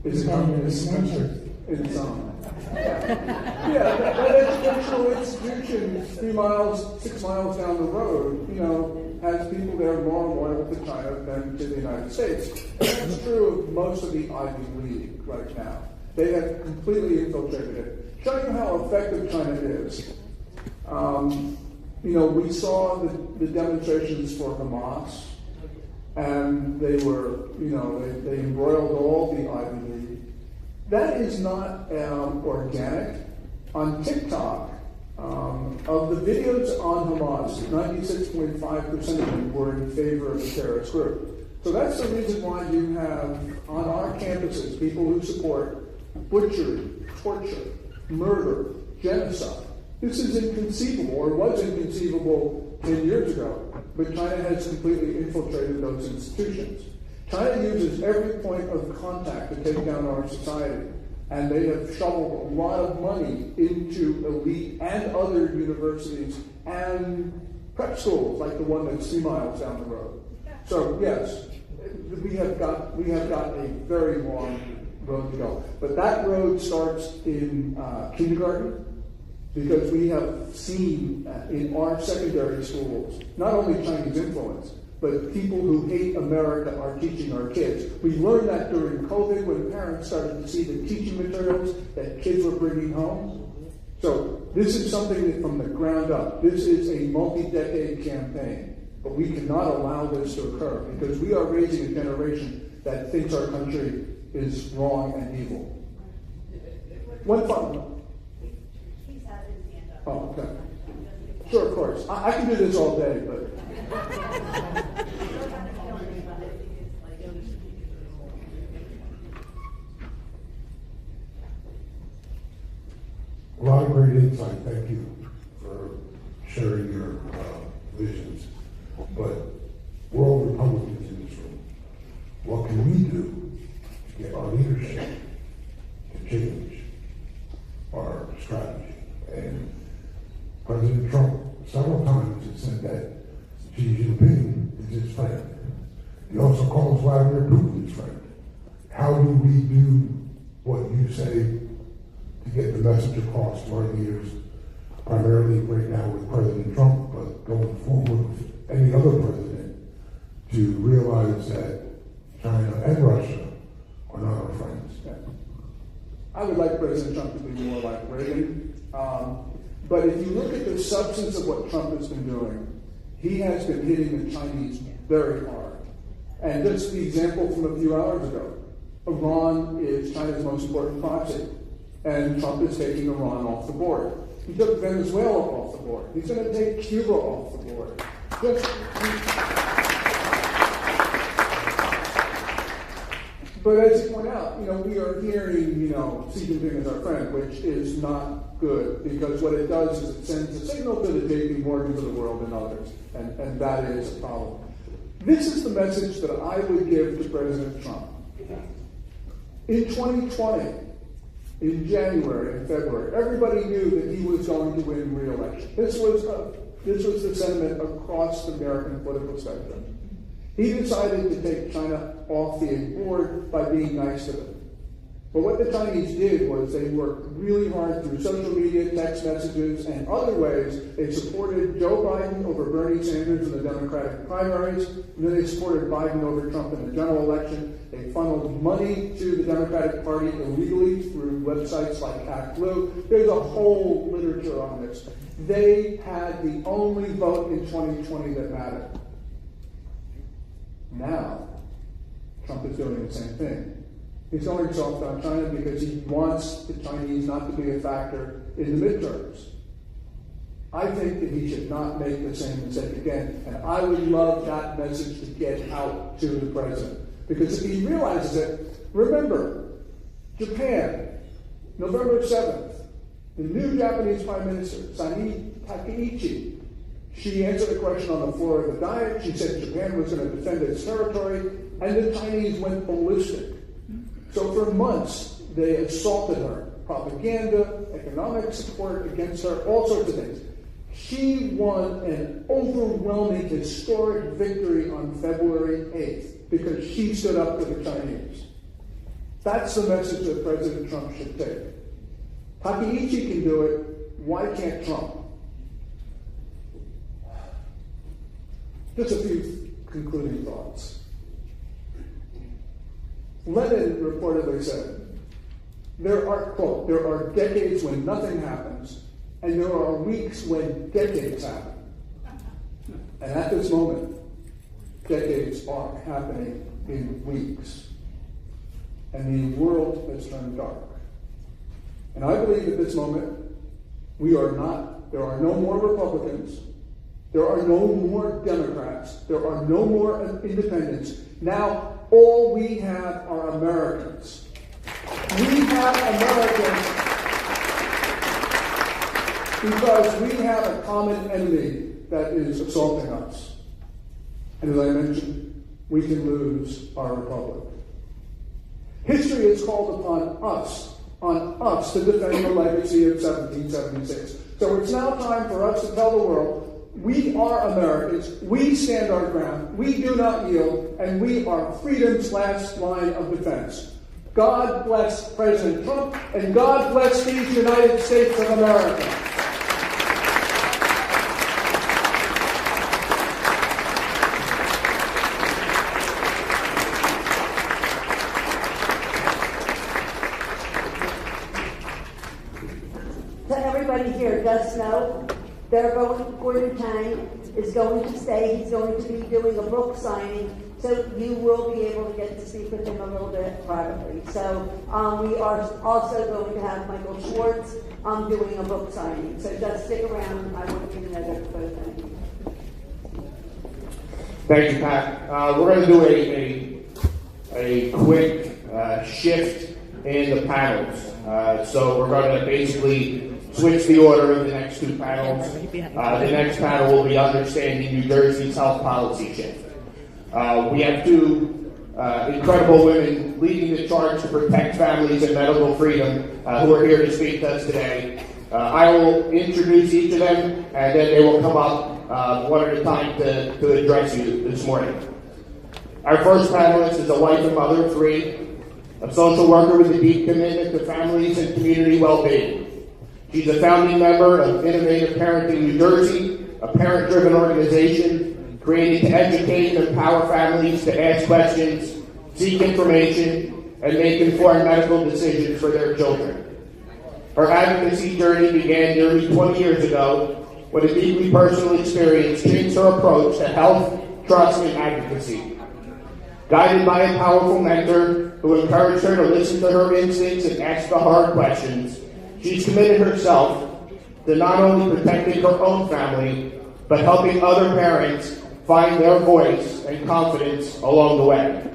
is a communist country. in some. Yeah, that educational institution 3 miles, 6 miles down the road, has people there more loyal to China than to the United States. That's true of most of the Ivy League right now. They have completely infiltrated it. Show you how effective China is. We saw the demonstrations for Hamas, and they were, they embroiled all the Ivy League. That is not organic. On TikTok, of the videos on Hamas, 96.5% of them were in favor of the terrorist group. So that's the reason why you have on our campuses people who support butchery, torture, murder, genocide. This is inconceivable, or was inconceivable 10 years ago, but China has completely infiltrated those institutions. China uses every point of contact to take down our society, and they have shoveled a lot of money into elite and other universities and prep schools, like the one that's 3 miles down the road. So yes, we have got a very long road to go. But that road starts in kindergarten, because we have seen in our secondary schools not only Chinese influence, but people who hate America are teaching our kids. We learned that during COVID when parents started to see the teaching materials that kids were bringing home. So this is something that from the ground up, this is a multi-decade campaign, but we cannot allow this to occur because we are raising a generation that thinks our country is wrong and evil. One final. Oh, okay. Sure, of course. I can do this all day, but. A lot of great insight. Thank you for sharing your visions. But we're all Republicans in this room. What can we do to get our leadership to change our strategy? And President Trump several times has said that Xi Jinping is his friend. He also calls Vladimir Putin his friend. How do we do what you say to get the message across to our leaders, primarily right now with President Trump, but going forward with any other president, to realize that China and Russia are not our friends? I would like President Trump to be more like Reagan. But if you look at the substance of what Trump has been doing, he has been hitting the Chinese very hard. And just the example from a few hours ago, Iran is China's most important proxy, and Trump is taking Iran off the board. He took Venezuela off the board. He's going to take Cuba off the board. But as you point out, we are hearing, Xi Jinping is our friend, which is not good, because what it does is it sends a signal to the JP Morgans of the world and others, and that is a problem. This is the message that I would give to President Trump. In 2020, in January and February, everybody knew that he was going to win re-election. This was the sentiment across the American political spectrum. He decided to take China off the board by being nice to them. But what the Chinese did was they worked really hard through social media, text messages, and other ways. They supported Joe Biden over Bernie Sanders in the Democratic primaries, and then they supported Biden over Trump in the general election. They funneled money to the Democratic Party illegally through websites like HackBlue. There's a whole literature on this. They had the only vote in 2020 that mattered. Now, Trump is doing the same thing. He's going soft on China because he wants the Chinese not to be a factor in the midterms. I think that he should not make the same mistake again, and I would love that message to get out to the president. Because if he realizes it, remember, Japan, November 7th, the new Japanese Prime Minister, Sani Takaichi, she answered a question on the floor of the Diet. She said Japan was going to defend its territory, and the Chinese went ballistic. So for months, they assaulted her. Propaganda, economic support against her, all sorts of things. She won an overwhelming historic victory on February 8th because she stood up to the Chinese. That's the message that President Trump should take. Takeichi can do it, why can't Trump? Just a few concluding thoughts. Lenin reportedly said, there are decades when nothing happens, and there are weeks when decades happen. And at this moment, decades are happening in weeks. And the world has turned dark. And I believe at this moment, there are no more Republicans, there are no more Democrats, there are no more independents. Now, all we have are Americans. We have Americans because we have a common enemy that is assaulting us. And as I mentioned, we can lose our republic. History has called upon us to defend the legacy of 1776. So it's now time for us to tell the world, we are Americans, we stand our ground, we do not yield, and we are freedom's last line of defense. God bless President Trump, and God bless these United States of America. Here does know they're Gordon Chang is going to stay. He's going to be doing a book signing, so you will be able to get to speak with him a little bit privately. So we are also going to have Michael Swartz doing a book signing. So just stick around. I want you to know that both. Thank you, Pat. We're going to do a quick shift in the panels. So we're going to basically switch the order of the next two panels. The next panel will be Understanding New Jersey's Health Policy Shift. We have two incredible women leading the charge to protect families and medical freedom who are here to speak to us today. I will introduce each of them, and then they will come up one at a time to address you this morning. Our first panelist is a wife and mother of three, a social worker with a deep commitment to families and community well-being. She's a founding member of Innovative Parenting New Jersey, a parent-driven organization created to educate and empower families to ask questions, seek information, and make informed medical decisions for their children. Her advocacy journey began nearly 20 years ago when a deeply personal experience changed her approach to health, trust, and advocacy. Guided by a powerful mentor who encouraged her to listen to her instincts and ask the hard questions, she's committed herself to not only protecting her own family, but helping other parents find their voice and confidence along the way.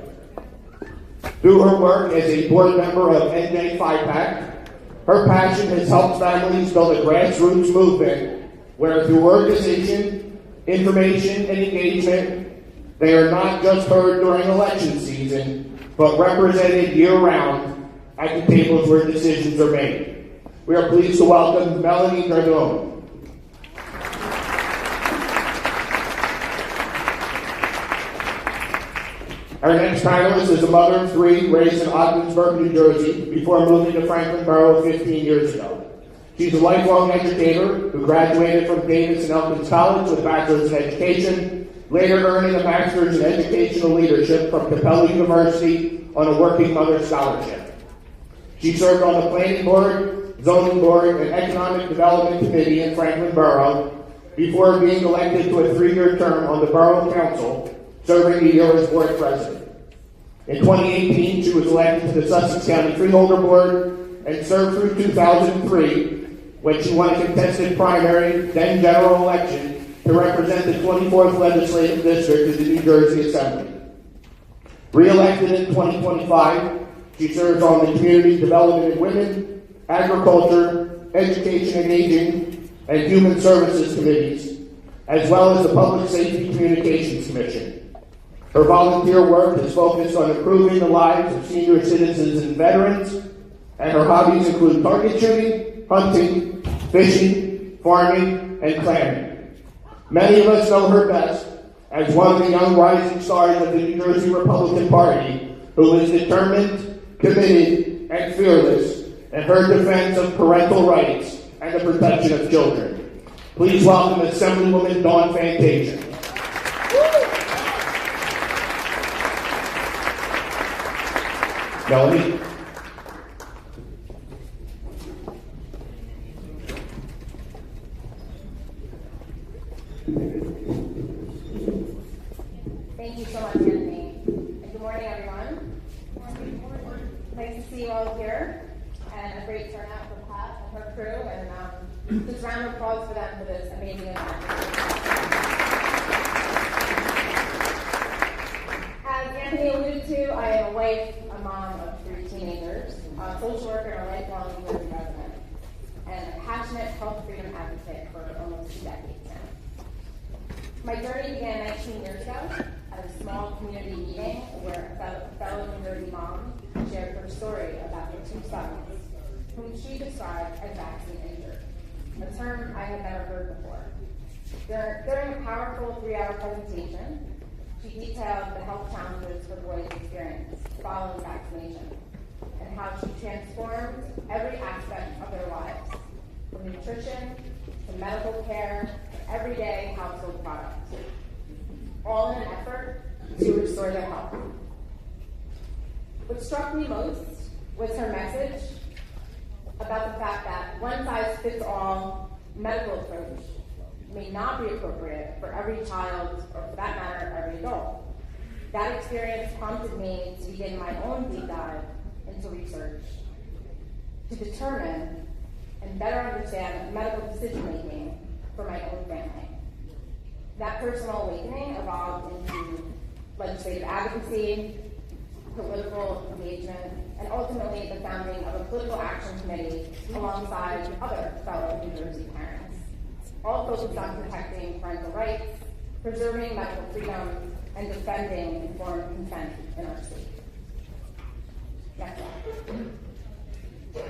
Through her work as a board member of NJ 5PAC, her passion has helped families build a grassroots movement where through organization, information, and engagement, they are not just heard during election season, but represented year-round at the tables where decisions are made. We are pleased to welcome Melanie Dragone. Our next panelist is a mother of three raised in Ogdensburg, New Jersey, before moving to Franklin Borough 15 years ago. She's a lifelong educator who graduated from Davis and Elkins College with a bachelor's in education, later earning a master's in educational leadership from Capella University on a working mother scholarship. She served on the planning board, zoning board, and economic development committee in Franklin Borough before being elected to a 3-year term on the borough council, serving a year as board president. In 2018, she was elected to the Sussex County Freeholder Board and served through 2003 when she won a contested primary, then general election, to represent the 24th Legislative District of the New Jersey Assembly. Re-elected in 2025, she serves on the Community Development and Women, Agriculture, Education and Aging, and Human Services Committees, as well as the Public Safety Communications Commission. Her volunteer work is focused on improving the lives of senior citizens and veterans, and her hobbies include target shooting, hunting, fishing, farming, and clamming. Many of us know her best as one of the young rising stars of the New Jersey Republican Party, who is determined committed, and fearless in her defense of parental rights and the protection of children. Please welcome Assemblywoman Dawn Fantasia. Melanie. Thank you so much, Anthony. And good morning, everyone. Nice to see you all here, and a great turnout for Pat and her crew, and just round of applause for them for this amazing event. As Anthony alluded to, I am a wife, a mom of 3 teenagers, a social worker, and a lifelong New Jersey resident, and a passionate health freedom advocate for almost 2 decades now. My journey began 19 years ago at a small community meeting where a fellow New Jersey mom shared her story about her 2 sons, whom she described as vaccine injured, a term I had never heard before. During a powerful 3-hour presentation, she detailed the health challenges her boys experienced following vaccination and how she transformed every aspect of their lives, from nutrition to medical care to everyday household products, all in an effort to restore their health. What struck me most was her message about the fact that one-size-fits-all medical approach may not be appropriate for every child, or for that matter, every adult. That experience prompted me to begin my own deep dive into research to determine and better understand medical decision-making for my own family. That personal awakening evolved into legislative advocacy, political engagement, and ultimately the founding of a political action committee alongside other fellow New Jersey parents, all focused on protecting parental rights, preserving medical freedom, and defending informed consent in our state. Next slide.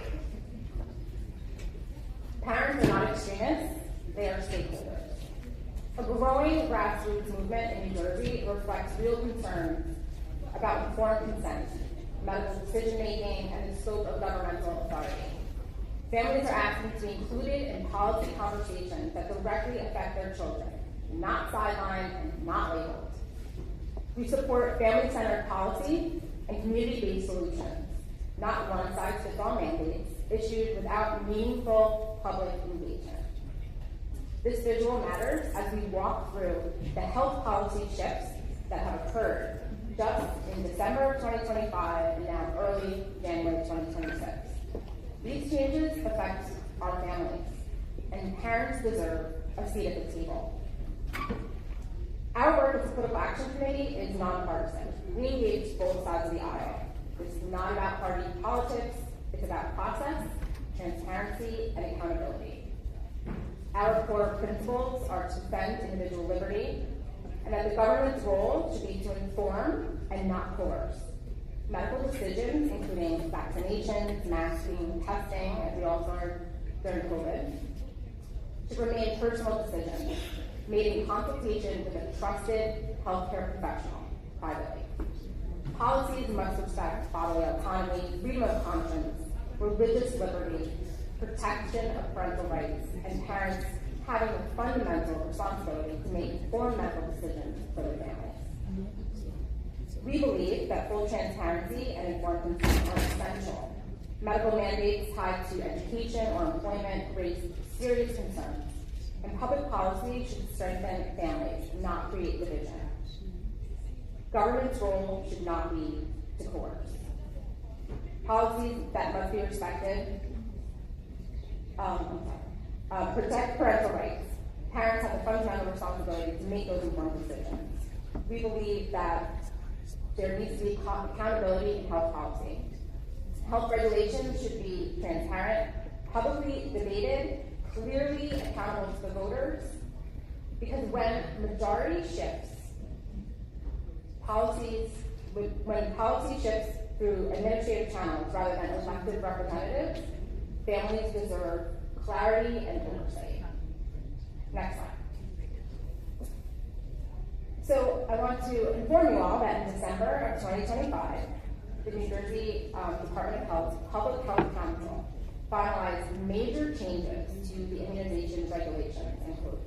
Parents are not extremists, they are stakeholders. A growing grassroots movement in New Jersey reflects real concerns about informed consent, medical decision-making, and the scope of governmental authority. Families are asking to be included in policy conversations that directly affect their children, not sidelined and not labeled. We support family-centered policy and community-based solutions, not one-size-fits-all mandates issued without meaningful public engagement. This visual matters as we walk through the health policy shifts that have occurred just in December of 2025 and now early January 2026. These changes affect our families, and parents deserve a seat at the table. Our work as a political action committee is nonpartisan. We engage both sides of the aisle. This is not about party politics, it's about process, transparency, and accountability. Our core principles are to defend individual liberty, and that the government's role should be to inform and not coerce. Medical decisions, including vaccinations, masking, testing, as we all learned during COVID, should remain personal decisions made in consultation with a trusted healthcare professional privately. Policies must respect bodily autonomy, freedom of conscience, religious liberty, protection of parental rights, and parents having a fundamental responsibility to make informed medical decisions for their families. We believe that full transparency and informed consent are essential. Medical mandates tied to education or employment raise serious concerns, and public policy should strengthen families, not create division. Government's role should not be to coerce. Policies that must be respected protect parental rights. Parents have a fundamental responsibility to make those informed decisions. We believe that there needs to be accountability in health policy. Health regulations should be transparent, publicly debated, clearly accountable to the voters, because when majority shifts, when policy shifts through administrative channels rather than elected representatives, families deserve clarity and oversight. Next slide. So I want to inform you all that in December of 2025, the New Jersey Department of Health Public Health Council finalized major changes to the immunization regulations and codes.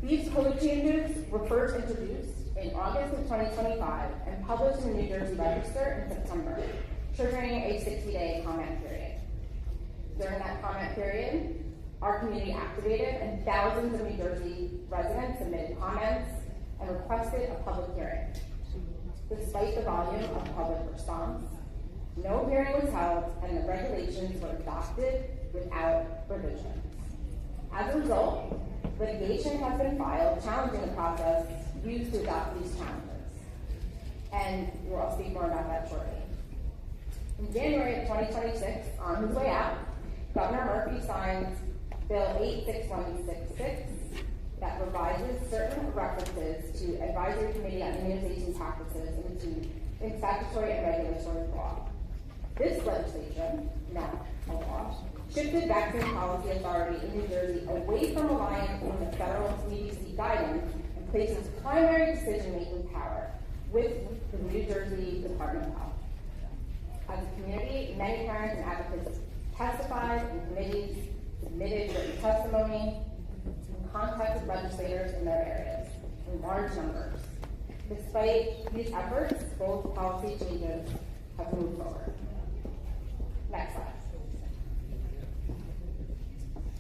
These code changes were first introduced in August of 2025 and published in the New Jersey Register in September, triggering a 60-day comment period. During that comment period, our community activated and thousands of New Jersey residents submitted comments and requested a public hearing. Despite the volume of public response, no hearing was held and the regulations were adopted without revisions. As a result, litigation has been filed challenging the process used to adopt these challenges. And I'll speak more about that shortly. In January of 2026, on his way out, Governor Murphy signed Bill 86166 that revises certain references to Advisory Committee on Immunization Practices in statutory and regulatory law. This legislation, now a law, shifted vaccine policy authority in New Jersey away from reliance on the federal CDC guidance and places primary decision-making power with the New Jersey Department of Health. As a community, many parents and advocates testified in committees, submitted written testimony, and contacted legislators in their areas in large numbers. Despite these efforts, both policy changes have moved forward. Next slide.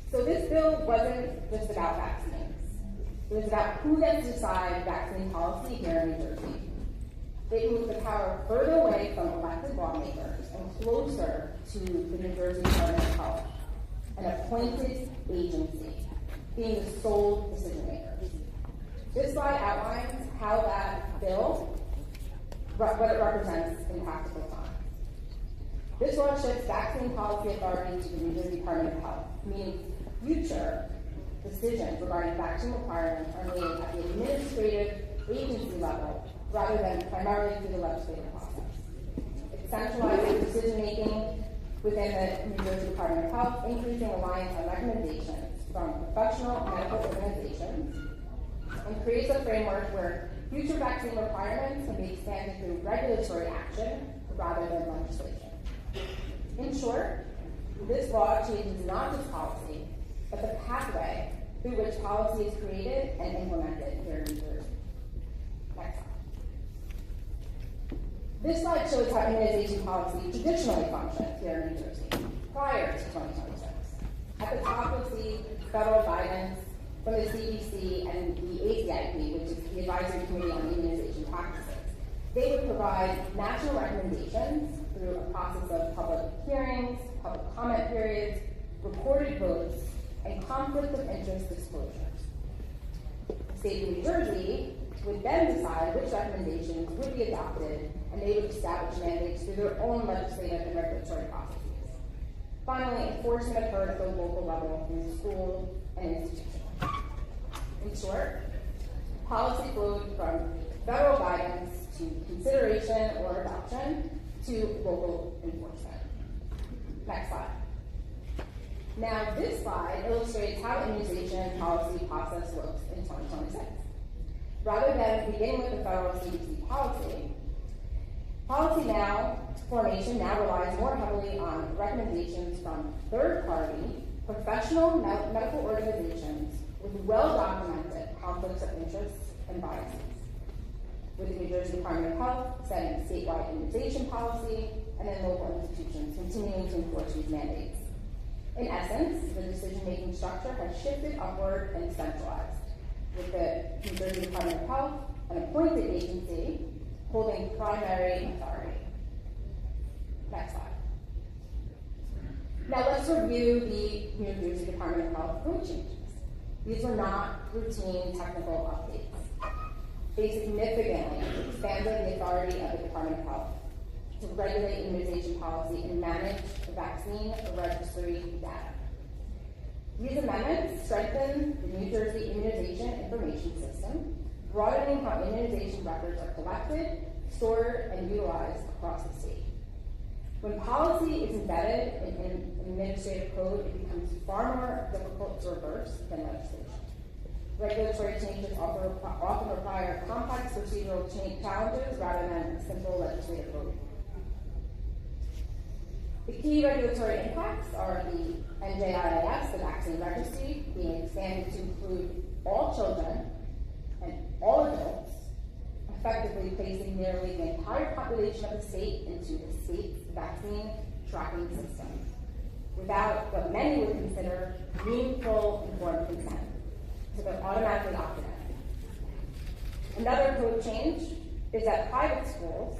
So this bill wasn't just about vaccines. It was about who gets to decide vaccine policy here in New Jersey. It moved the power further away from elected lawmakers and closer to the New Jersey Department of Health, an appointed agency, being the sole decision makers. This slide outlines how that bill, what it represents in practical terms. This law shifts vaccine policy authority to the New Jersey Department of Health, meaning future decisions regarding vaccine requirements are made at the administrative agency level rather than primarily through the legislative process. It centralizes decision-making within the New Jersey Department of Health, increasing reliance on recommendations from professional medical organizations, and creates a framework where future vaccine requirements can be expanded through regulatory action rather than legislation. In short, this law changes not just policy, but the pathway through which policy is created and implemented here in New Jersey. Next slide. This slide shows how immunization policy traditionally functions here in New Jersey prior to 2026. At the top, you'll see federal guidance from the CDC and the ACIP, which is the Advisory Committee on Immunization Practices. They would provide national recommendations through a process of public hearings, public comment periods, recorded votes, and conflict of interest disclosures. The state of New Jersey would then decide which recommendations would be adopted, and they would establish mandates through their own legislative and regulatory processes. Finally, enforcement occurred at the local level through school and institutions. In short, policy flowed from federal guidance to consideration or adoption to local enforcement. Next slide. Now, this slide illustrates how immunization policy process looks in 2026. Rather than beginning with the federal CDC policy formation now relies more heavily on recommendations from third-party, professional medical organizations with well-documented conflicts of interest and biases, with the New Jersey Department of Health setting statewide immunization policy, and then local institutions continuing to enforce these mandates. In essence, the decision-making structure has shifted upward and centralized, with the New Jersey Department of Health, an appointed agency, holding primary authority. Next slide. Now let's review the New Jersey Department of Health code changes. These were not routine technical updates. They significantly expanded the authority of the Department of Health to regulate immunization policy and manage the vaccine registry data. These amendments strengthen the New Jersey Immunization Information System, broadening how immunization records are collected, stored, and utilized across the state. When policy is embedded in an administrative code, it becomes far more difficult to reverse than legislation. Regulatory changes often require complex procedural challenges rather than a simple legislative vote. The key regulatory impacts are the NJIAS, the vaccine registry, being expanded to include all children and all adults, effectively placing nearly the entire population of the state into the state's vaccine tracking system, without what many would consider meaningful informed consent. So they're automatically opted in. Another code change is that private schools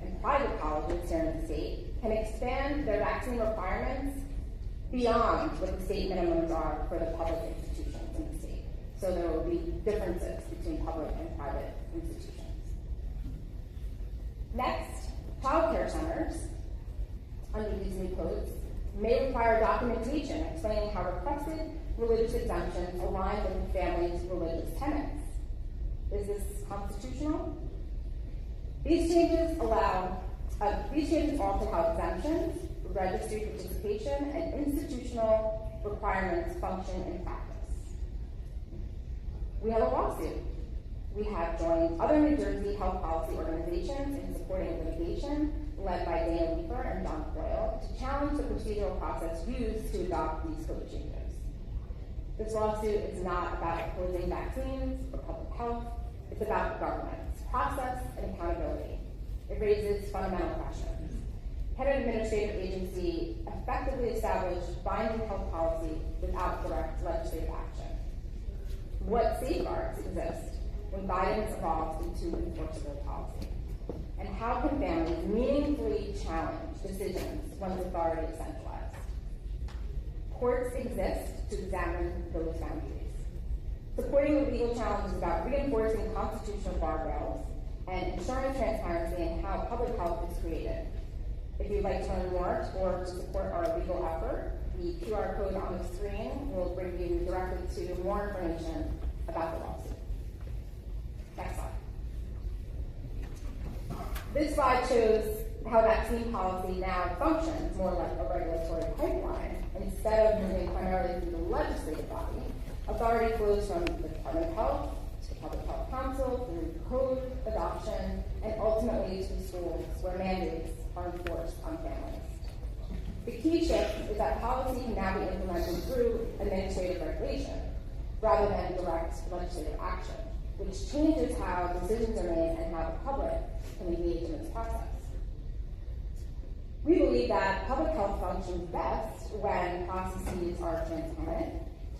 and private colleges here in the state can expand their vaccine requirements beyond what the state minimums are for the public institutions in the state. So there will be differences between public and private institutions. Next, child care centers, under these new codes, may require documentation explaining how requested religious exemptions align with the family's religious tenets. Is this constitutional? These changes alter how exemptions, registry participation, and institutional requirements function in practice. We have a lawsuit. We have joined other New Jersey health policy organizations in supporting litigation led by Dana Leeper and John Coyle to challenge the procedural process used to adopt these code changes. This lawsuit is not about opposing vaccines or public health. It's about governance, process, and accountability. It raises fundamental questions. Can an administrative agency effectively establish binding health policy without direct legislative action? What safeguards exist when guidance evolves into enforceable policy? And how can families meaningfully challenge decisions when authority is centralized? Courts exist to examine those boundaries. Supporting the legal challenge is about reinforcing constitutional guardrails and ensuring transparency in how public health is created. If you'd like to learn more or to support our legal effort, the QR code on the screen will bring you directly to more information about the lawsuit. Next slide. This slide shows how vaccine policy now functions more like a regulatory pipeline. Instead of moving primarily through the legislative body, authority flows from the Department of Health to the Public Health Council, through code adoption, and ultimately to the schools where mandates are enforced on families. The key shift is that policy can now be implemented through administrative regulation rather than direct legislative action, which changes how decisions are made and how the public can engage in this process. We believe that public health functions best when processes are transparent,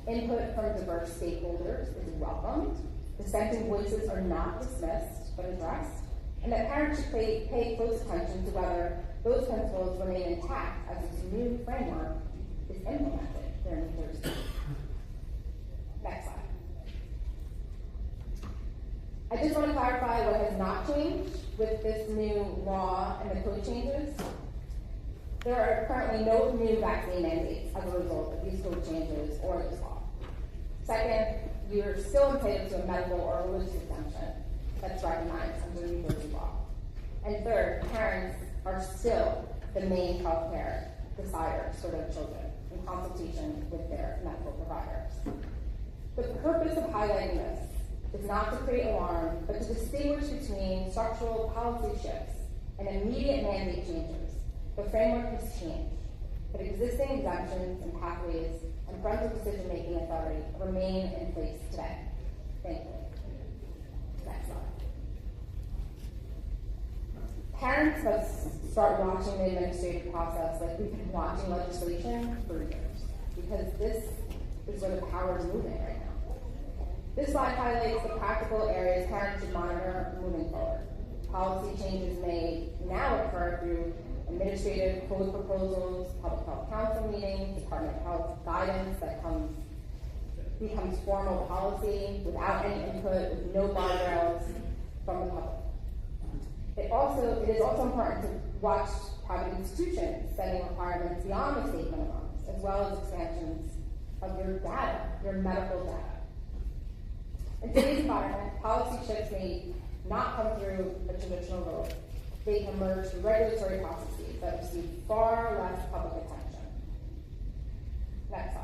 input from diverse stakeholders is welcomed, dissenting voices are not dismissed but addressed, and that parents should pay close attention to whether those principles remain intact as this new framework is implemented here in New Jersey. Next slide. I just want to clarify what has not changed with this new law and the code changes. There are currently no new vaccine mandates as a result of these code changes or this law. Second, you're still entitled to a medical or religious exemption that's recognized under New Jersey law. And third, parents are still the main health care deciders for their children in consultation with their medical providers. The purpose of highlighting this is not to create alarm, but to distinguish between structural policy shifts and immediate mandate changes. The framework has changed, but existing exemptions and pathways and parental decision-making authority remain in place today. Thank you. Next slide. Parents must start watching the administrative process like we've been watching legislation for years, because this is where the power is moving right now. This slide highlights the practical areas parents should monitor moving forward. Policy changes may now occur through administrative code proposals, public health council meetings, Department of Health guidance that becomes formal policy without any input, with no guardrails from the public. It is also important to watch private institutions setting requirements beyond the state minimums, as well as expansions of your data, your medical data. In today's environment, policy shifts may not come through a traditional road. They can merge through regulatory processes that receive far less public attention. Next slide.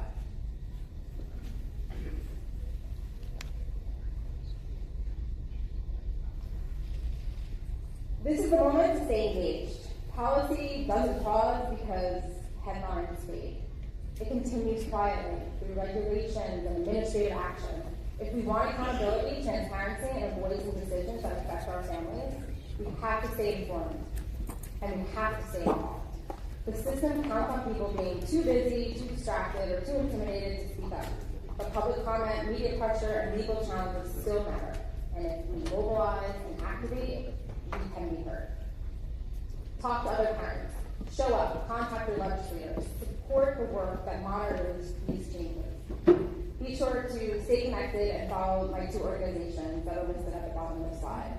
This is the moment to stay engaged. Policy doesn't pause because headlines fade. It continues quietly through regulations and administrative action. If we want accountability, transparency, and a voice in decisions that affect our families, we have to stay informed, and we have to stay involved. The system counts on people being too busy, too distracted, or too intimidated to speak up. But public comment, media pressure, and legal challenges still matter. And if we mobilize and activate, we can be heard. Talk to other parents. Show up. Contact your legislators. Support the work that monitors these changes. Be sure to stay connected and follow my two organizations that are listed at the bottom of the slide.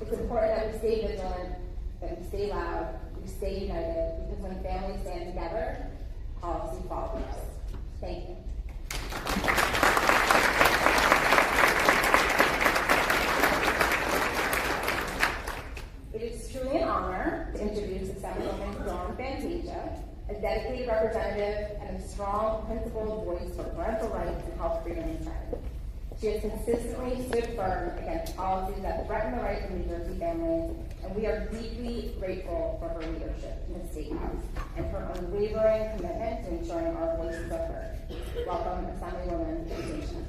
It's important that we stay vigilant, that we stay loud, we stay united, because when families stand together, policy follows. Thank you. It is truly an honor to introduce Assemblywoman Fantasia, a dedicated representative and a strong, principled voice for parental rights and health freedom in China. She has consistently stood firm against policies that threaten the rights of New Jersey families, and we are deeply grateful for her leadership in the State House and her unwavering commitment to ensuring our voices are heard. Welcome, Assemblywoman Fantasia.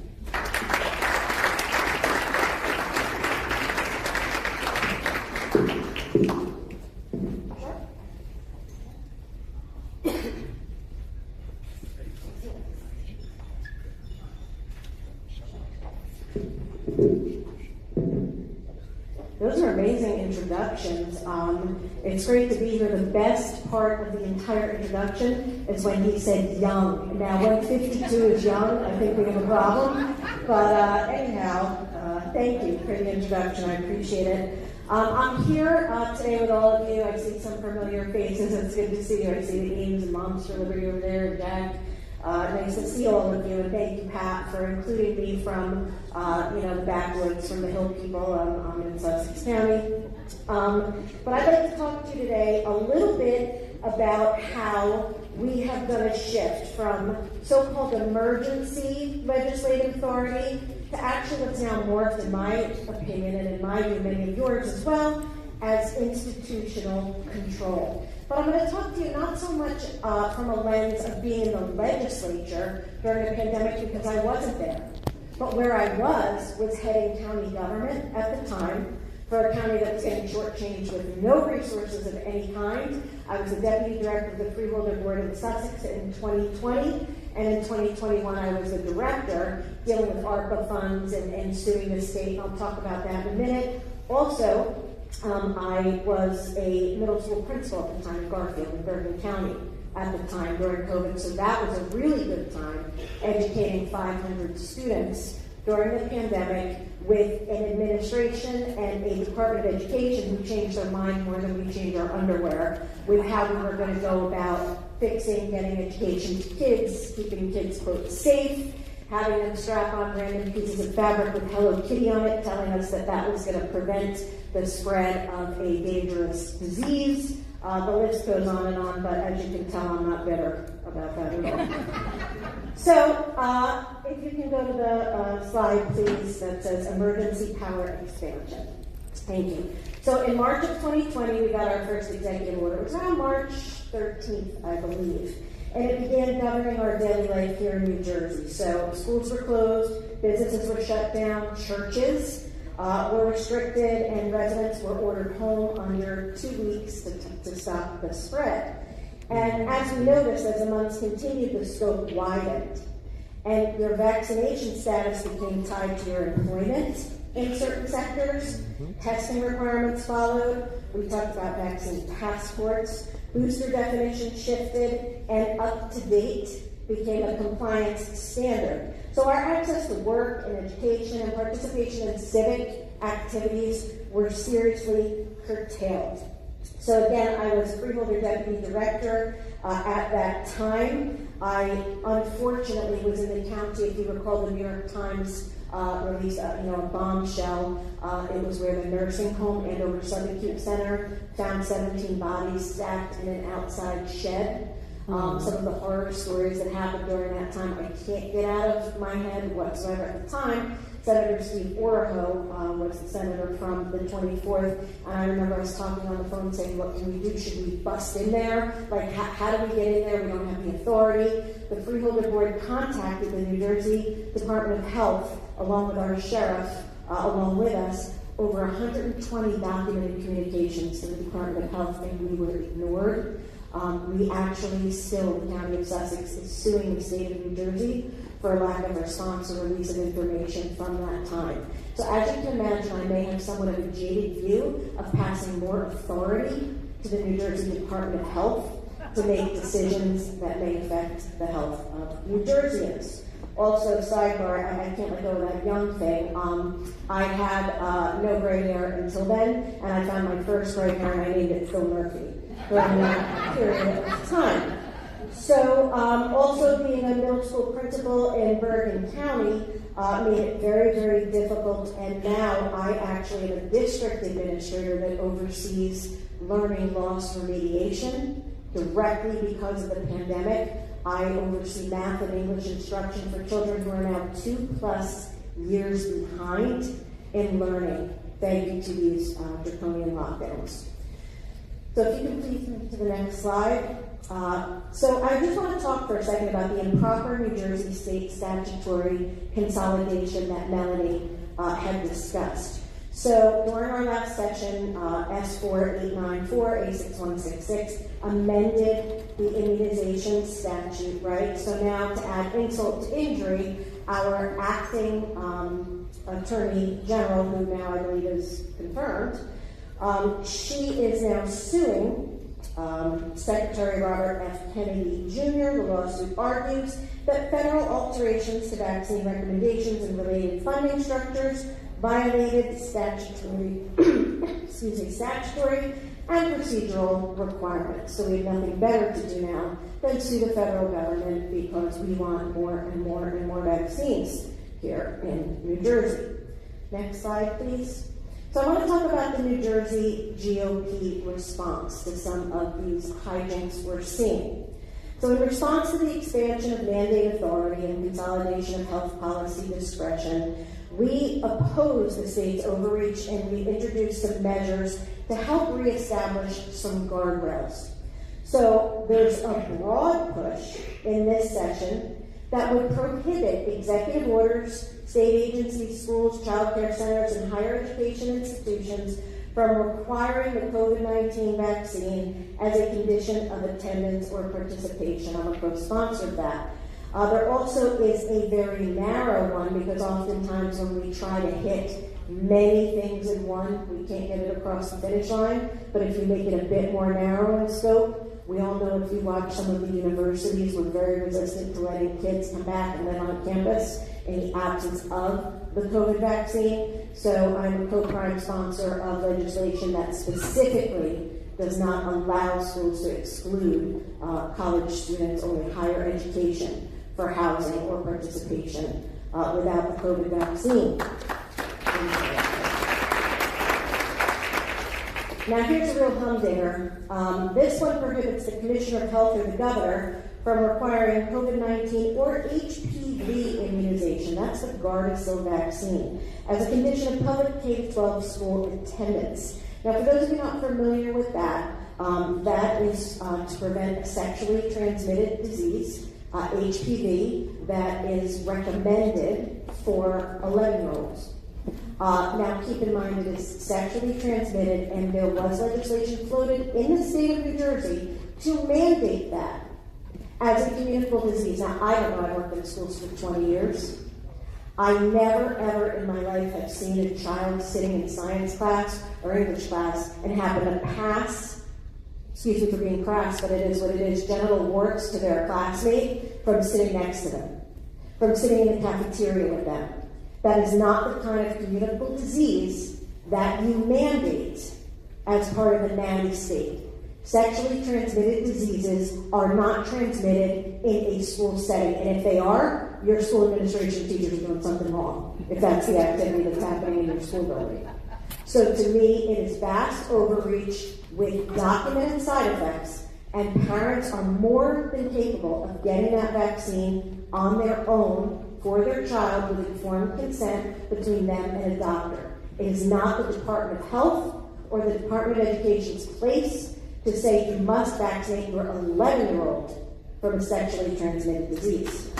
Those are amazing introductions. It's great to be here. The best part of the entire introduction is when he said young. Now, when 52 is young, I think we have a problem. But anyhow, thank you for the introduction. I appreciate it. I'm here today with all of you. I see some familiar faces. It's good to see you. I see the Eames and Moms for Liberty over there, and Jack. Nice to see all of you, and thank you, Pat, for including me from, the backwoods, from the Hill people. I'm in Sussex County. But I'd like to talk to you today a little bit about how we have done a shift from so-called emergency legislative authority to actually what's now morphed, in my opinion, and in my view, many of yours as well, as institutional control. But I'm going to talk to you not so much from a lens of being in the legislature during the pandemic, because I wasn't there. But where I was heading county government at the time for a county that was getting shortchanged with no resources of any kind. I was the deputy director of the Freeholder Board in Sussex in 2020, and in 2021 I was the director dealing with ARPA funds and suing the state, and I'll talk about that in a minute. Also, I was a middle school principal at the time in Garfield in Bergen County at the time during COVID, so that was a really good time educating 500 students during the pandemic with an administration and a Department of Education who changed their mind more than we changed our underwear with how we were going to go about fixing, getting education to kids, keeping kids, quote, safe, having them strap on random pieces of fabric with Hello Kitty on it, telling us that that was going to prevent the spread of a dangerous disease. The list goes on, but as you can tell, I'm not bitter about that at all. So, if you can go to the slide, please, that says Emergency Power Expansion. Thank you. So, in March of 2020, we got our first executive order. It was around March 13th, I believe. And it began governing our daily life here in New Jersey. So, schools were closed, businesses were shut down, churches were restricted, and residents were ordered home under 2 weeks to stop the spread. And as we noticed, as the months continued, the scope widened. And your vaccination status became tied to your employment in certain sectors. Testing requirements followed. We talked about vaccine passports. Booster definition shifted, and up to date became a compliance standard. So our access to work and education and participation in civic activities were seriously curtailed. So again, I was Freeholder Deputy Director at that time. I unfortunately was in the county, if you recall the New York Times released a bombshell. It was where the nursing home Andover Subacute Center found 17 bodies stacked in an outside shed. Some of the horror stories that happened during that time I can't get out of my head whatsoever at the time. Senator Steve Oraho was the senator from the 24th, and I remember us talking on the phone saying, what can we do? Should we bust in there? Like, how do we get in there? We don't have the authority. The Freeholder Board contacted the New Jersey Department of Health, along with our sheriff, along with us, over 120 documented communications to the Department of Health, and we were ignored. We actually still, the County of Sussex is suing the state of New Jersey for a lack of response or release of information from that time. So as you can imagine, I may have somewhat of a jaded view of passing more authority to the New Jersey Department of Health to make decisions that may affect the health of New Jerseyans. Also, sidebar, I can't let go of that young thing. I had no gray hair until then, and I found my first gray hair and I named it Phil Murphy during that period of time. So, also being a middle school principal in Bergen County made it very, very difficult, and now I actually am a district administrator that oversees learning loss remediation directly because of the pandemic. I oversee math and English instruction for children who are now 2+ years behind in learning, thank you to these draconian lockdowns. So if you can please move to the next slide. So I just want to talk for a second about the improper New Jersey state statutory consolidation that Melanie had discussed. So during our last session, S4894, A6166 amended the immunization statute, right? So now to add insult to injury, our acting Attorney General, who now I believe is confirmed, she is now suing Secretary Robert F. Kennedy Jr. The lawsuit argues that federal alterations to vaccine recommendations and related funding structures violated statutory and procedural requirements. So we have nothing better to do now than sue the federal government because we want more and more and more vaccines here in New Jersey. Next slide, please. So I want to talk about the New Jersey GOP response to some of these hijinks we're seeing. So in response to the expansion of mandate authority and consolidation of health policy discretion, we oppose the state's overreach and we introduced some measures to help reestablish some guardrails. So there's a broad push in this session that would prohibit executive orders, state agencies, schools, child care centers, and higher education institutions from requiring the COVID-19 vaccine as a condition of attendance or participation. I'm a co-sponsor of that. There also is a very narrow one because oftentimes when we try to hit many things in one, we can't get it across the finish line. But if you make it a bit more narrow in scope, we all know if you watch some of the universities, we're very resistant to letting kids come back and live on campus in the absence of the COVID vaccine. So I'm a co-prime sponsor of legislation that specifically does not allow schools to exclude college students, only higher education, for housing or participation without the COVID vaccine. Now here's a real humdinger. This one prohibits the Commissioner of Health or the Governor from requiring COVID-19 or HPV immunization, that's the Gardasil vaccine, as a condition of public K-12 school attendance. Now for those of you not familiar with that, that is to prevent a sexually transmitted disease, HPV, that is recommended for 11-year-olds. Now, keep in mind it is sexually transmitted, and there was legislation floated in the state of New Jersey to mandate that as a communicable disease. Now, I don't know, I worked in schools for 20 years. I never, ever in my life have seen a child sitting in science class or English class and happen to pass, excuse me for being crass, but it is what it is, genital warts to their classmate from sitting next to them, from sitting in the cafeteria with them. That is not the kind of communicable disease that you mandate as part of a nanny state. Sexually transmitted diseases are not transmitted in a school setting, and if they are, your school administration teachers are doing something wrong, if that's the activity that's happening in your school building. So to me, it is vast overreach with documented side effects, and parents are more than capable of getting that vaccine on their own for their child with informed consent between them and a doctor. It is not the Department of Health or the Department of Education's place to say you must vaccinate your 11-year-old from a sexually transmitted disease.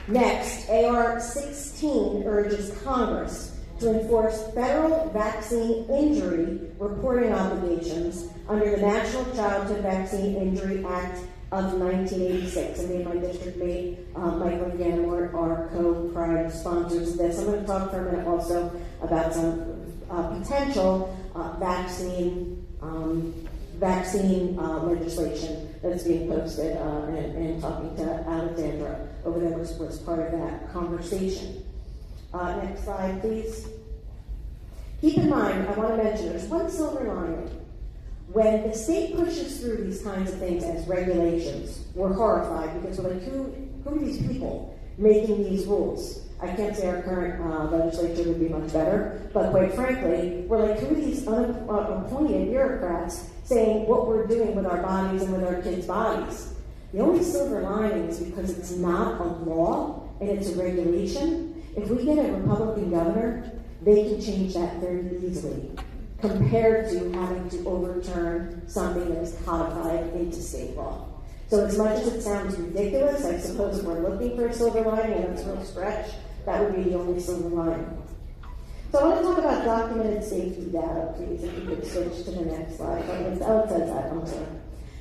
Next, AR 16 urges Congress to enforce federal vaccine injury reporting obligations under the National Childhood Vaccine Injury Act of 1986. And me and my district mate, Michael and Ganamort, are co-prime sponsors of this. I'm going to talk for a minute also about some potential vaccine legislation that's being posted, and talking to Alexandra over there was part of that conversation. Next slide, please. Keep in mind, I want to mention, there's one silver lining. When the state pushes through these kinds of things as regulations, we're horrified because we're like, who are these people making these rules? I can't say our current legislature would be much better, but quite frankly, we're like, who are these unappointed bureaucrats saying what we're doing with our bodies and with our kids' bodies? The only silver lining is because it's not a law and it's a regulation. If we get a Republican governor, they can change that very easily, compared to having to overturn something that is codified into state law. So as much as it sounds ridiculous, I suppose if we're looking for a silver lining, and it's a real stretch, that would be the only silver lining. So I want to talk about documented safety data, please, if you could switch to the next slide. Oh, it says that, I'm sorry.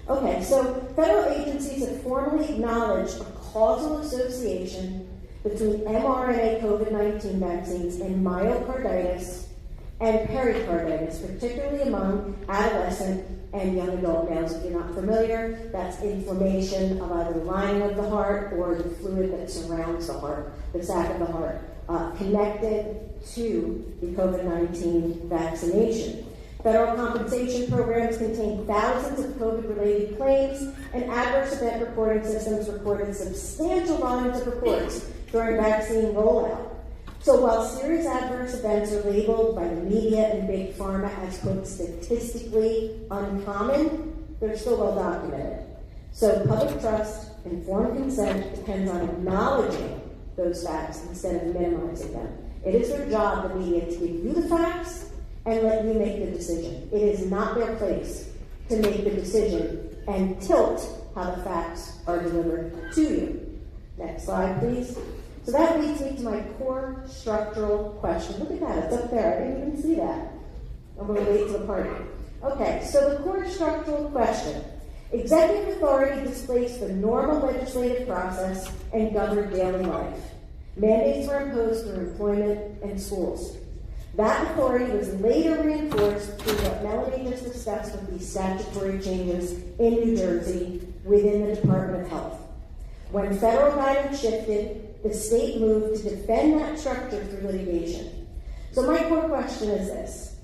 Okay, so federal agencies have formally acknowledged a causal association between mRNA COVID-19 vaccines and myocarditis and pericarditis, particularly among adolescent and young adult males. If you're not familiar, that's inflammation of either the lining of the heart or the fluid that surrounds the heart, the sac of the heart, connected to the COVID-19 vaccination. Federal compensation programs contain thousands of COVID-related claims, and adverse event reporting systems reported substantial volumes of reports during vaccine rollout. So while serious adverse events are labeled by the media and big pharma as, quote, statistically uncommon, they're still well documented. So public trust, informed consent depends on acknowledging those facts instead of minimizing them. It is their job, the media, to give you the facts and let you make the decision. It is not their place to make the decision and tilt how the facts are delivered to you. Next slide, please. So that leads me to my core structural question. Look at that, it's up there. I didn't even see that. I'm going to wait till the party. Okay, so the core structural question. Executive authority displaced the normal legislative process and governed daily life. Mandates were imposed through employment and schools. That authority was later reinforced through what Melanie just discussed with these statutory changes in New Jersey within the Department of Health. When federal guidance shifted, the state moved to defend that structure through litigation. So my core question is this.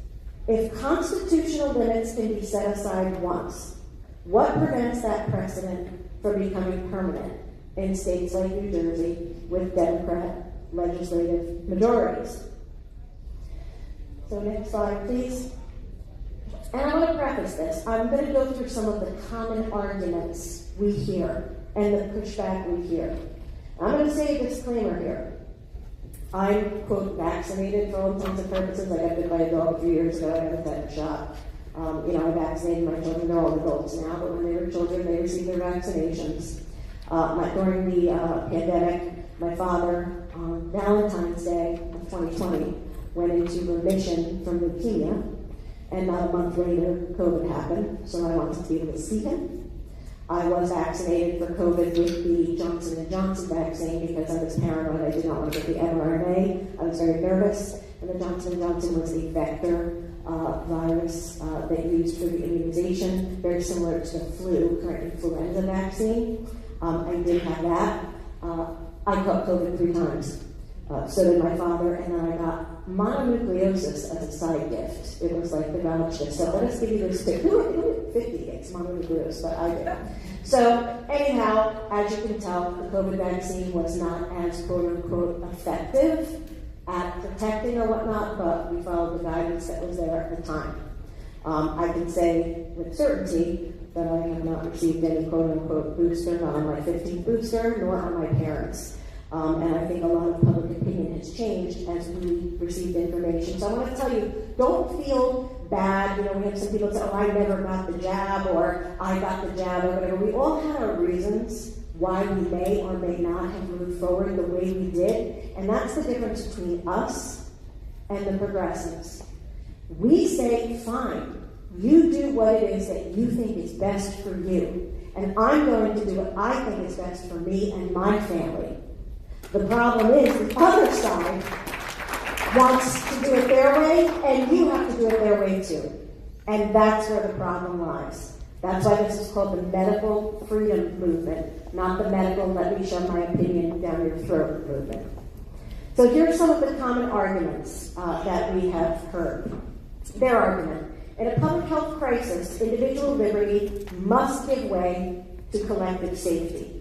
If constitutional limits can be set aside once, what prevents that precedent from becoming permanent in states like New Jersey with Democrat legislative majorities? So next slide, please. And I want to preface this. I'm going to go through some of the common arguments we hear and the pushback we hear. I'm going to say a disclaimer here. I'm, quote, vaccinated for all intents and purposes. I got bit by a dog a few years ago. I haven't had a shot. I vaccinated my children. They're all adults now, but when they were children, they received their vaccinations. During the pandemic, my father, on Valentine's Day of 2020, went into remission from leukemia, and not a month later, COVID happened, so I wanted to be able to see him. I was vaccinated for COVID with the Johnson & Johnson vaccine because I was paranoid. I did not want to get the mRNA. I was very nervous, and the Johnson & Johnson was a vector virus that used for the immunization, very similar to the current influenza vaccine. I did have that. I caught COVID 3 times. So did my father, and then I got mononucleosis as a side gift. It was like the voucher. So let us give you this tip. Who 50 gets mononucleosis, but I did. So anyhow, as you can tell, the COVID vaccine was not as quote-unquote effective at protecting or whatnot, but we followed the guidance that was there at the time. I can say with certainty that I have not received any quote-unquote booster, not on my 15th booster, nor on my parents. And I think a lot of public opinion has changed as we received information. So I want to tell you, don't feel bad. You know, we have some people say, oh, I never got the jab, or I got the jab, or whatever. We all had our reasons why we may or may not have moved forward the way we did. And that's the difference between us and the progressives. We say, fine, you do what it is that you think is best for you. And I'm going to do what I think is best for me and my family. The problem is the other side wants to do it their way, and you have to do it their way too. And that's where the problem lies. That's why this is called the medical freedom movement, not the medical let me shove my opinion down your throat movement. So here are some of the common arguments that we have heard. Their argument: in a public health crisis, individual liberty must give way to collective safety.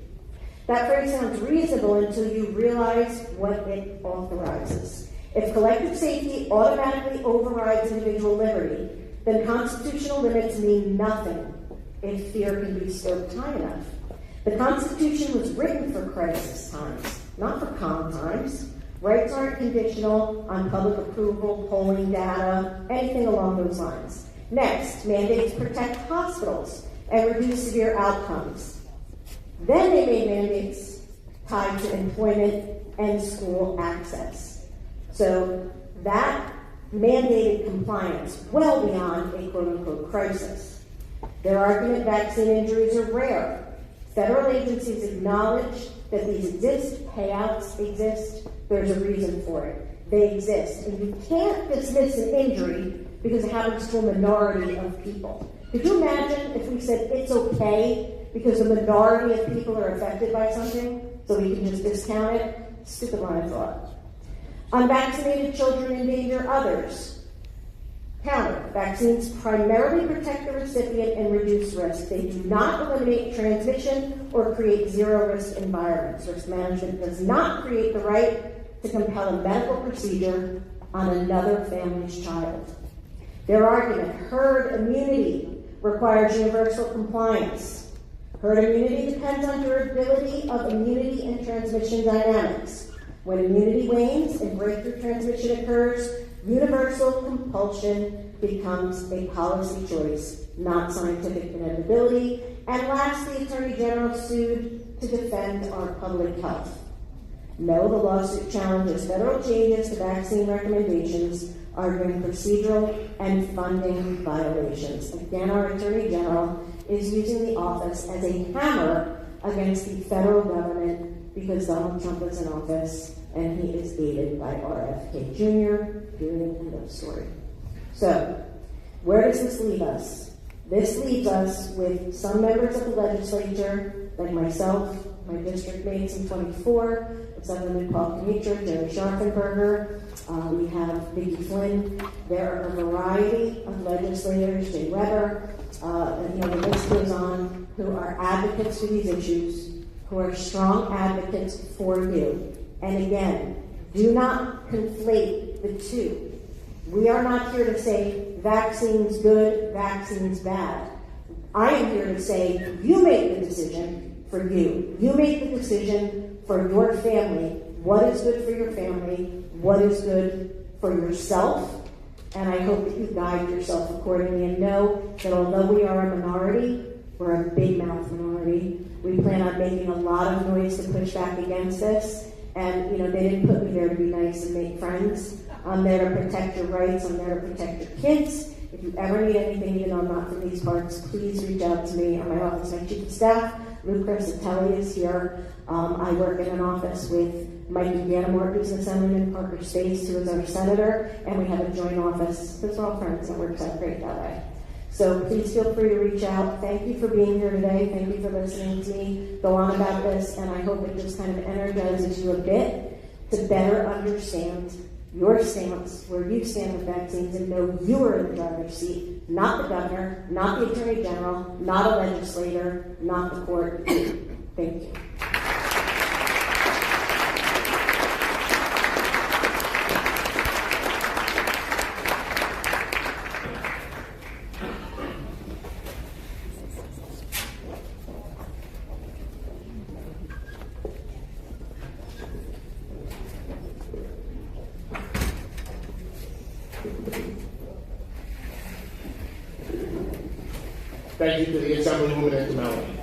That phrase sounds reasonable until you realize what it authorizes. If collective safety automatically overrides individual liberty, then constitutional limits mean nothing if fear can be stoked high enough. The Constitution was written for crisis times, not for calm times. Rights aren't conditional on public approval, polling data, anything along those lines. Next, mandates protect hospitals and reduce severe outcomes. Then they made mandates tied to employment and school access. So that mandated compliance well beyond a quote-unquote crisis. Their argument: vaccine injuries are rare. Federal agencies acknowledge that these exist, payouts exist, there's a reason for it. They exist. And you can't dismiss an injury because it happens to a minority of people. Could you imagine if we said it's okay because a minority of people are affected by something, so we can just discount it? Stupid line of thought. Unvaccinated children endanger others. Counter: vaccines primarily protect the recipient and reduce risk. They do not eliminate transmission or create zero-risk environments. Risk management does not create the right to compel a medical procedure on another family's child. Their argument: herd immunity requires universal compliance. Herd immunity depends on durability of immunity and transmission dynamics. When immunity wanes and breakthrough transmission occurs, universal compulsion becomes a policy choice, not scientific inevitability. And lastly, Attorney General sued to defend our public health. No, the lawsuit challenges federal changes to vaccine recommendations, arguing procedural and funding violations. Again, our Attorney General is using the office as a hammer against the federal government because Donald Trump is in office and he is aided by RFK Jr., period, end of story. So, where does this leave us? This leaves us with some members of the legislature, like myself, my district mates in 24, Assemblyman Paul Kantra, Jerry Scharfenberger, we have Vicki Flynn. There are a variety of legislators, Jay Weber, the list goes on, who are advocates for these issues, who are strong advocates for you. And again, do not conflate the two. We are not here to say vaccines good, vaccines bad. I am here to say you make the decision for you. You make the decision for your family. What is good for your family? What is good for yourself? And I hope that you guide yourself accordingly and know that although we are a minority, we're a big mouth minority. We plan on making a lot of noise to push back against this. And, they didn't put me there to be nice and make friends. I'm there to protect your rights. I'm there to protect your kids. If you ever need anything, even though I'm not from these parts, please reach out to me or my office. My chief of staff, Luke Crescatelli, is here. I work in an office with Mike Giordano, who's an assemblyman, Parker Space, who is our senator, and we have a joint office. Those are all friends. It works out great that way. So please feel free to reach out. Thank you for being here today. Thank you for listening to me go on about this, and I hope it just kind of energizes you a bit to better understand your stance, where you stand with vaccines, and know you are in the driver's seat, not the governor, not the attorney general, not a legislator, not the court. Thank you. Thank you to the Assemblywoman and to Melanie.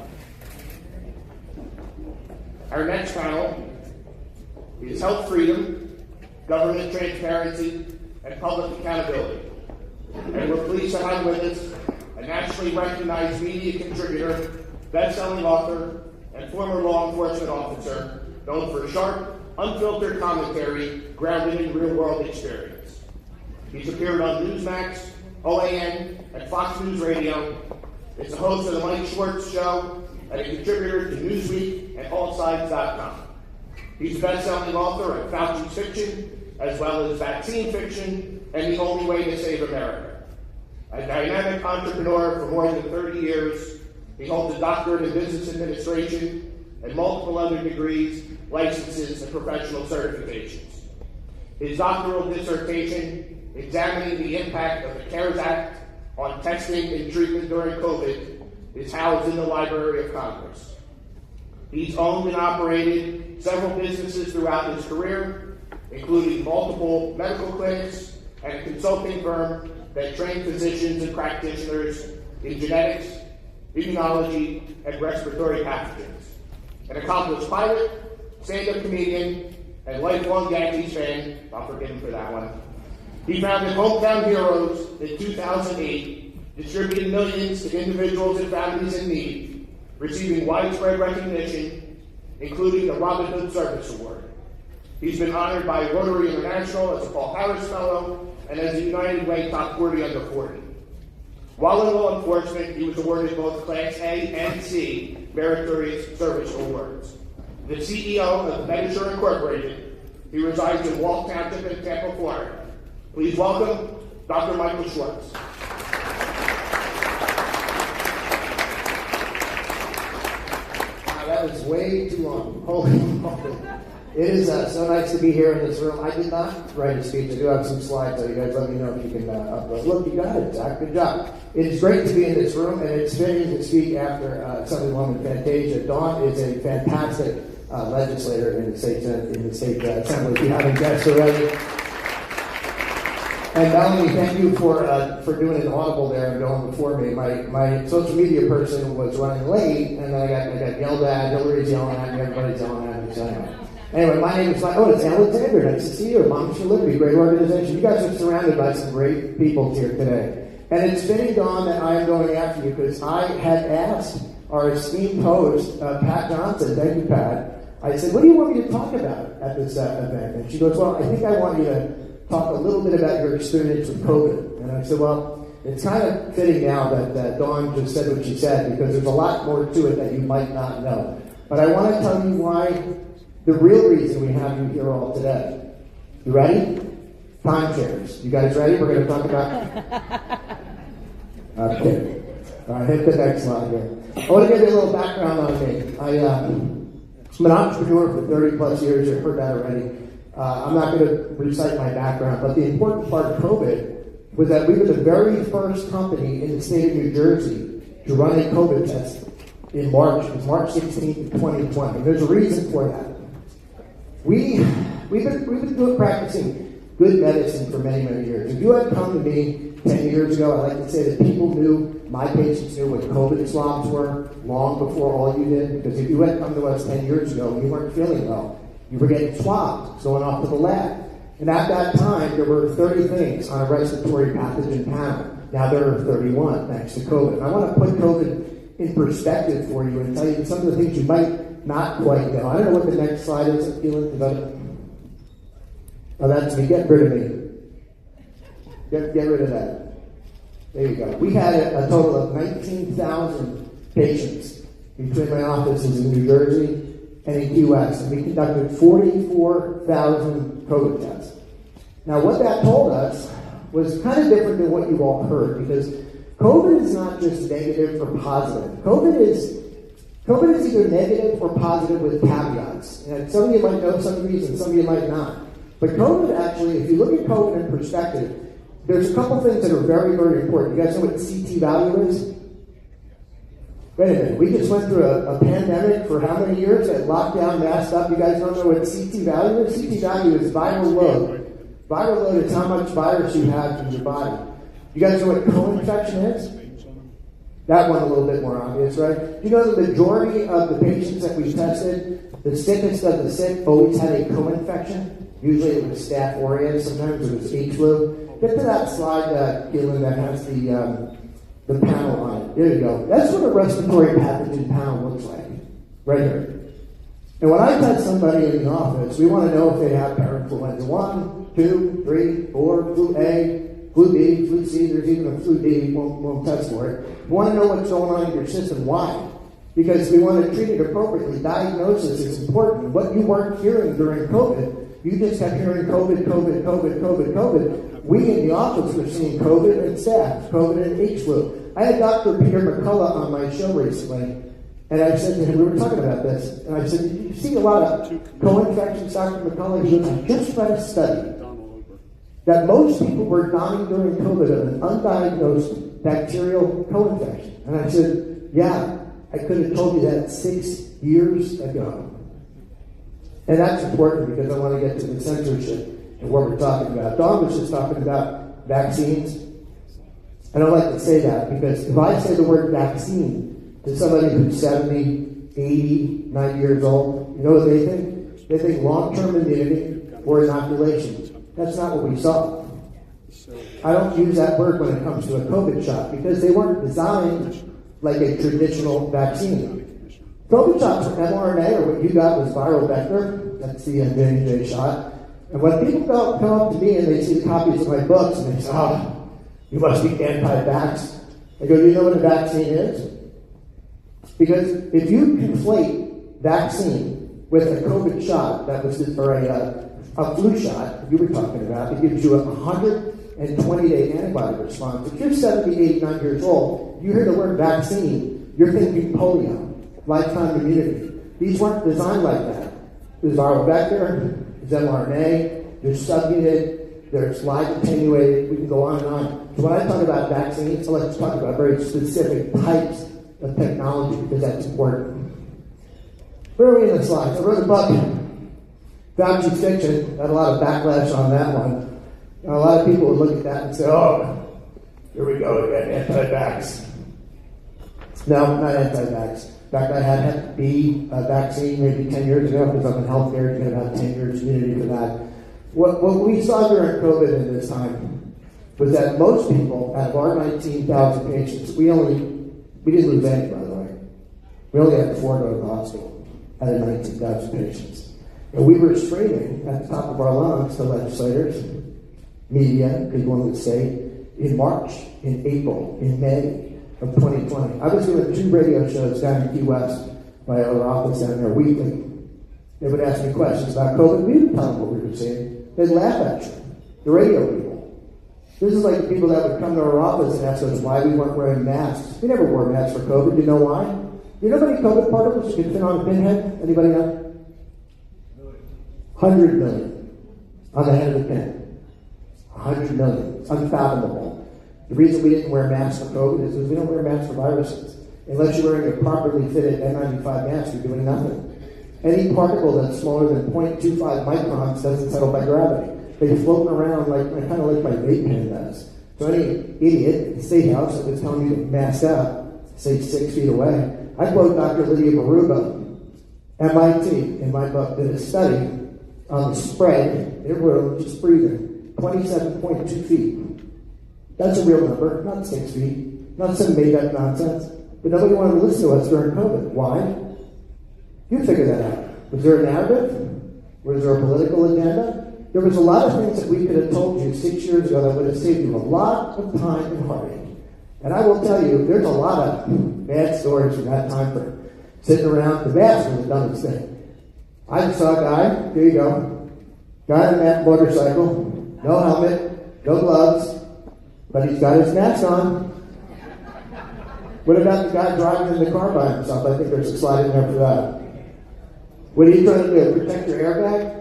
Our next panel is Health Freedom, Government Transparency, and Public Accountability. And we're pleased to have with us a nationally recognized media contributor, best-selling author, and former law enforcement officer known for sharp, unfiltered commentary grounded in real-world experience. He's appeared on Newsmax, OAN, and Fox News Radio. Is the host of the Mike Swartz Show and a contributor to Newsweek and AllSides.com. He's a best-selling author of Fauci's Fiction, as well as Vaccine Fiction and The Only Way to Save America. A dynamic entrepreneur for more than 30 years, he holds a doctorate in business administration and multiple other degrees, licenses, and professional certifications. His doctoral dissertation, examining the impact of the CARES Act on testing and treatment during COVID, is housed in the Library of Congress. He's owned and operated several businesses throughout his career, including multiple medical clinics and a consulting firm that train physicians and practitioners in genetics, immunology, and respiratory pathogens. An accomplished pilot, stand-up comedian, and lifelong Yankees fan, I'll forgive him for that one. He founded Hometown Heroes in 2008, distributing millions to individuals and families in need, receiving widespread recognition, including the Robin Hood Service Award. He's been honored by Rotary International as a Paul Harris Fellow and as a United Way Top 40 Under 40. While in law enforcement, he was awarded both Class A and C Meritorious Service Awards. The CEO of Mercer Incorporated, he resides in Walt Township in Tampa, Florida. Please welcome Dr. Michael Swartz. That was way too long. Holy moly. It is so nice to be here in this room. I did not write a speech. I do have some slides, so you guys let me know if you can upload. Look, you got it, Zach. Good job. It is great to be in this room, and it's fitting to speak after Assemblywoman Fantasia. Dawn is a fantastic legislator in the state assembly. If you haven't guessed already. And Melanie, thank you for doing an audible there and going before me. My social media person was running late, and then I got yelled at. Hillary's yelling at me. Everybody's yelling at me. So anyway, my name is it's Alexander. Nice to see you. Moms for Liberty, great organization. You guys are surrounded by some great people here today. And it's fitting, Dawn, that I am going after you because I had asked our esteemed host, Pat Johnson. Thank you, Pat. I said, what do you want me to talk about at this event? And she goes, well, I think I want you to talk a little bit about your experience with COVID. And I said, well, it's kind of fitting now that Dawn just said what she said because there's a lot more to it that you might not know. But I want to tell you why, the real reason we have you here all today. You ready? Timeshares. You guys ready? We're going to talk about... Okay. All right, hit the next slide here. I want to give you a little background on me. I'm an entrepreneur for 30 plus years. You've heard that already. I'm not going to recite my background, but the important part of COVID was that we were the very first company in the state of New Jersey to run a COVID test in March. It was March 16th, 2020. There's a reason for that. We've been practicing good medicine for many, many years. If you had come to me 10 years ago, I like to say that people knew, my patients knew what COVID swabs were long before all you did, because if you had come to us 10 years ago and you weren't feeling well, you were getting swabbed, going off to the lab. And at that time, there were 30 things on a respiratory pathogen panel. Now there are 31, thanks to COVID. And I want to put COVID in perspective for you and tell you some of the things you might not quite know. I don't know what the next slide is. Oh, that's me. Get rid of me. Get rid of that. There you go. We had a total of 19,000 patients between my offices in New Jersey and in U.S. And we conducted 44,000 COVID tests. Now, what that told us was kind of different than what you've all heard, because COVID is not just negative or positive. COVID is either negative or positive with caveats. And some of you might know some of these and some of you might not. But COVID actually, if you look at COVID in perspective, there's a couple things that are very, very important. You guys know what CT value is? Wait a minute, we just went through a pandemic for how many years? That lockdown, masked up. You guys don't know what CT value is? CT value is viral load. Viral load is how much virus you have in your body. You guys know what co-infection is? That one a little bit more obvious, right? You know the majority of the patients that we tested, the sickest of the sick always had a co-infection. Usually it was Staph aureus, sometimes it was H flu. Get to that slide, Gillian, that has the panel on it. There you go. That's what a respiratory pathogen panel looks like, right here. And when I test somebody in the office, we want to know if they have parainfluenza 1, 2, 3, 4, flu A, flu B, flu C, there's even a flu D, won't test for it. We want to know what's going on in your system. Why? Because we want to treat it appropriately. Diagnosis is important. What you weren't hearing during COVID, you just kept hearing COVID, COVID, COVID, COVID, COVID. We in the office were seeing COVID and staph, COVID and H flu. I had Dr. Peter McCullough on my show recently, and I said to him, we were talking about this, and I said, did you see a lot of co-infections, Dr. McCullough? He goes, I just read a study that most people were dying during COVID of an undiagnosed bacterial co-infection. And I said, yeah, I could have told you that 6 years ago. And that's important because I want to get to the censorship and what we're talking about. Dawn was just talking about vaccines. I don't like to say that because if I say the word vaccine to somebody who's 70, 80, 90 years old, you know what they think? They think long-term immunity or inoculation. That's not what we saw. I don't use that word when it comes to a COVID shot because they weren't designed like a traditional vaccine. COVID shots for mRNA, or what you got was viral vector. That's the J&J shot. And when people come up to me and they see the copies of my books and they say, oh, you must be anti-vax. I go, do you know what a vaccine is? Because if you conflate vaccine with a COVID shot, that was or a flu shot you were talking about, it gives you a 120-day antibody response. If you're 70, 80, 90 years old, you hear the word vaccine, you're thinking polio, lifetime immunity. These weren't designed like that. There's viral vector, there's mRNA, there's subunit, there's live attenuated, we can go on and on. So when I talk about vaccines, I like to talk about very specific types of technology because that's important. Where are we in the slides? I wrote a book, Fauci Fiction, had a lot of backlash on that one. And a lot of people would look at that and say, oh, here we go again, anti-vax. No, not anti-vax. In fact, I had Hep B vaccine maybe 10 years ago because I'm in healthcare. You get about 10 years immunity for that. What we saw during COVID in this time was that most people, out of our 19,000 patients, we didn't lose any, by the way. We only had 4 go to the hospital out of 19,000 patients. And we were screaming at the top of our lungs to legislators, media, people in the state, in March, in April, in May of 2020. I was doing 2 radio shows down in Key West, my other office down there weekly. They would ask me questions about COVID. We didn't tell them what we were seeing. They'd laugh at you, the radio people. This is like the people that would come to our office and ask us why we weren't wearing masks. We never wore masks for COVID. You know why? You know how many COVID particles you can fit on a pinhead? Anybody know? 100 million on the head of the pin. 100 million. It's unfathomable. The reason we didn't wear masks for COVID is because we don't wear masks for viruses. Unless you're wearing a properly fitted N95 mask, you're doing nothing. Any particle that's smaller than 0.25 microns doesn't settle by gravity. They float around kind of like my vape pen does. So any idiot at the State House that was telling you to mask up, say 6 feet away, I quote Dr. Lydia Baruba, MIT, in my book, did a study on the spread in a room, just breathing, 27.2 feet. That's a real number, not 6 feet, not some made-up nonsense. But nobody wanted to listen to us during COVID. Why? You figure that out. Was there a narrative? Was there a political agenda? There was a lot of things that we could have told you 6 years ago that would have saved you a lot of time and heartache. And I will tell you, there's a lot of bad stories from that time for sitting around. The mask was the dumbest thing. I just saw a guy, here you go, guy on that motorcycle, no helmet, no gloves, but he's got his mask on. What about the guy driving in the car by himself? I think there's a slide in there for that. What are you trying to do? Protect your airbag?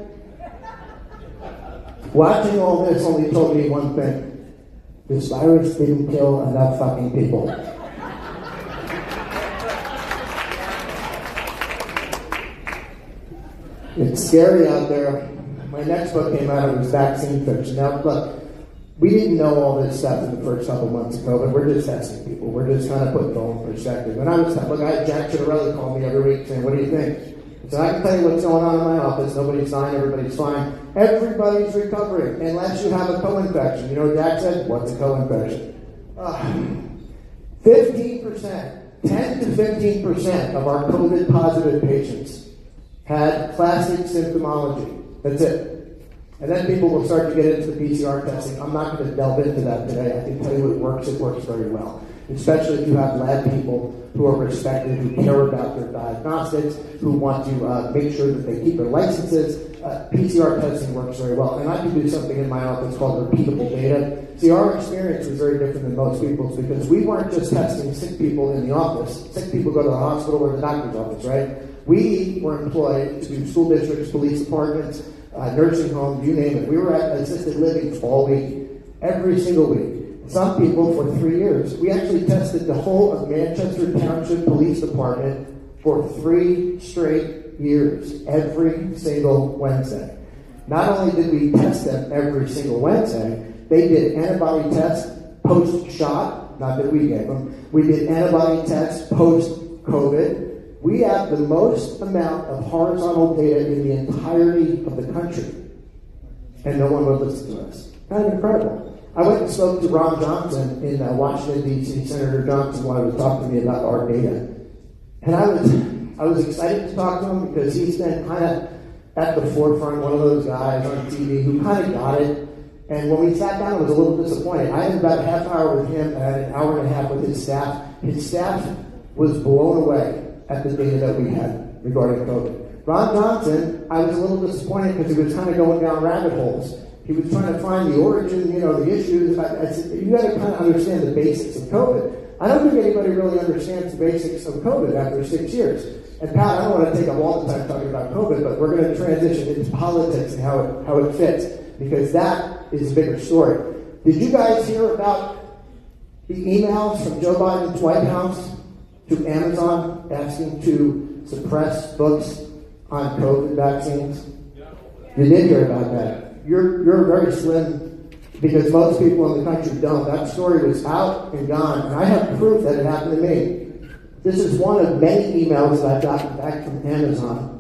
Watching all this only told me one thing. This virus didn't kill enough fucking people. It's scary out there. My next book came out, it was Vaccine Fiction. Now, look, we didn't know all this stuff in the first couple months of COVID. We're just testing people. We're just kind of putting it all in perspective. When I was look, I had Jack Chiarelli call me every week saying, "What do you think?" So I can tell you what's going on in my office. Nobody's dying. Everybody's fine. Everybody's recovering unless you have a co-infection. You know what Jack said? What's a co-infection? 15%, 10 to 15% of our COVID positive patients had classic symptomology. That's it. And then people will start to get into the PCR testing. I'm not going to delve into that today. I can tell you it works very well. Especially if you have lab people who are respected, who care about their diagnostics, who want to make sure that they keep their licenses. PCR testing works very well. And I can do something in my office called repeatable data. See, our experience was very different than most people's because we weren't just testing sick people in the office. Sick people go to the hospital or the doctor's office, right? We were employed to do school districts, police departments, nursing homes, you name it. We were at assisted living all week, every single week. Some people for 3 years. We actually tested the whole of Manchester Township Police Department for 3 straight years, every single Wednesday. Not only did we test them every single Wednesday, they did antibody tests post-shot, not that we gave them. We did antibody tests post-COVID. We have the most amount of horizontal data in the entirety of the country. And no one would listen to us. Kind of incredible. I went and spoke to Ron Johnson in Washington, D.C., Senator Johnson, while he was talking to me about our data. And I was excited to talk to him because he's been kind of at the forefront, one of those guys on TV who kind of got it. And when we sat down, I was a little disappointed. I had about a half hour with him and I had an hour and a half with his staff. His staff was blown away at the data that we had regarding COVID. Ron Johnson, I was a little disappointed because he was kind of going down rabbit holes. He was trying to find the origin, the issues. I said, you got to kind of understand the basics of COVID. I don't think anybody really understands the basics of COVID after 6 years. And Pat, I don't want to take up all the time talking about COVID, but we're going to transition into politics and how it fits, because that is a bigger story. Did you guys hear about the emails from Joe Biden's White House to Amazon asking to suppress books on COVID vaccines? You did hear about that. You're very slim because most people in the country don't. That story was out and gone, and I have proof that it happened to me. This is one of many emails that I've gotten back from Amazon,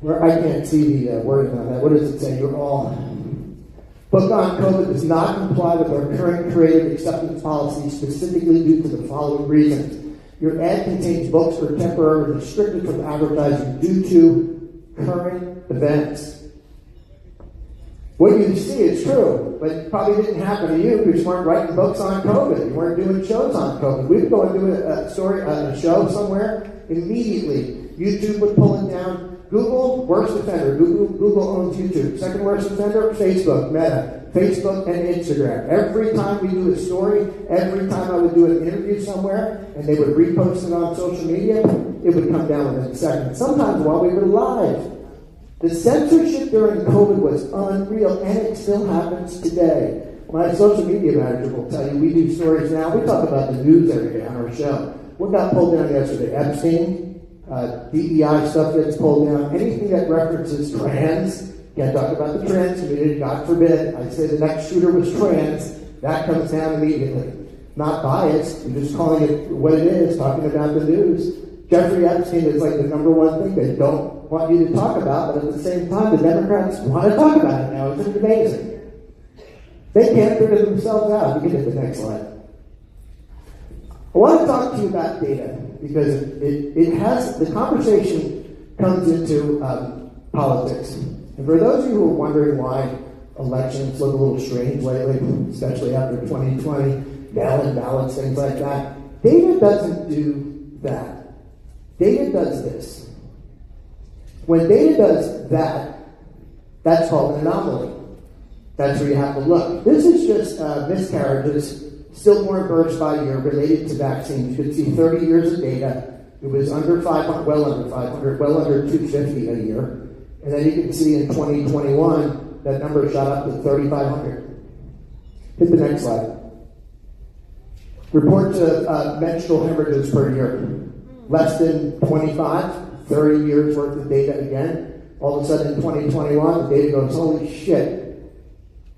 where I can't see the wording on that. What does it say? You're all... Book on COVID does not comply with our current creative acceptance policy, specifically due to the following reasons. Your ad contains books that are temporarily restricted from advertising due to current events. What you see is true, but it probably didn't happen to you because you weren't writing books on COVID. You weren't doing shows on COVID. We'd go and do a show somewhere. Immediately, YouTube would pull it down. Google, worst offender. Google owns YouTube. Second worst offender, Facebook, Meta. Facebook and Instagram. Every time we do a story, every time I would do an interview somewhere, and they would repost it on social media, it would come down within seconds. Sometimes while we were live. The censorship during COVID was unreal, and it still happens today. My social media manager will tell you, we do stories now. We talk about the news every day on our show. What got pulled down yesterday? Epstein, DEI stuff gets pulled down. Anything that references trans, can't talk about the trans community, God forbid. I say the next shooter was trans, that comes down immediately. Not biased, we're just calling it what it is, talking about the news. Jeffrey Epstein is like the number one thing they don't want you to talk about, but at the same time, the Democrats want to talk about it now. It's amazing. They can't figure themselves out. You can hit the next slide. I want to talk to you about data because it has, the conversation comes into politics. And for those of you who are wondering why elections look a little strange lately, especially after 2020, mail-in ballots, things like that, data doesn't do that. Data does this. When data does that, that's called an anomaly. That's where you have to look. This is just miscarriages, stillborn births by year related to vaccines. You can see 30 years of data. It was under 500, well under 500, well under 250 a year. And then you can see in 2021, that number shot up to 3,500. Hit the next slide. Reports of menstrual hemorrhages per year. Less than 25, 30 years worth of data again. All of a sudden in 2021, the data goes, holy shit.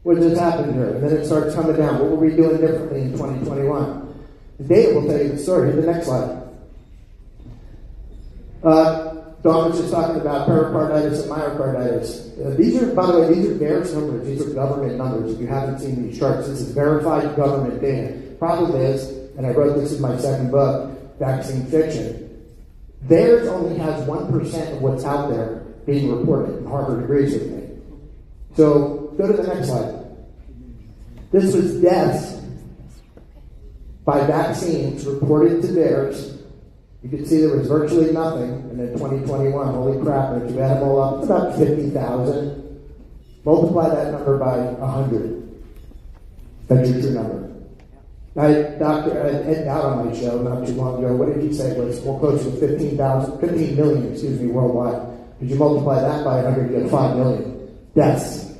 what just happened here? And then it starts coming down. What were we doing differently in 2021? The data will tell you the story. Hit the next slide. Dawn was just talking about pericarditis and myocarditis. These are, by the way, these are VAERS numbers. These are government numbers. If you haven't seen these charts, this is verified government data. Problem is, and I wrote this in my second book, Vaccine Fiction, VAERS only has 1% of what's out there being reported, and Harvard agrees with me. So, go to the next slide. This was deaths by vaccines reported to VAERS. You can see there was virtually nothing, and in 2021, holy crap, and if you add them all up, it's about 50,000. Multiply that number by 100. That's your true number. I had Dr. Ed Dowd on my show not too long ago. What did he say? It was more close to 15 million, worldwide. If you multiply that by 100, you get 5 million deaths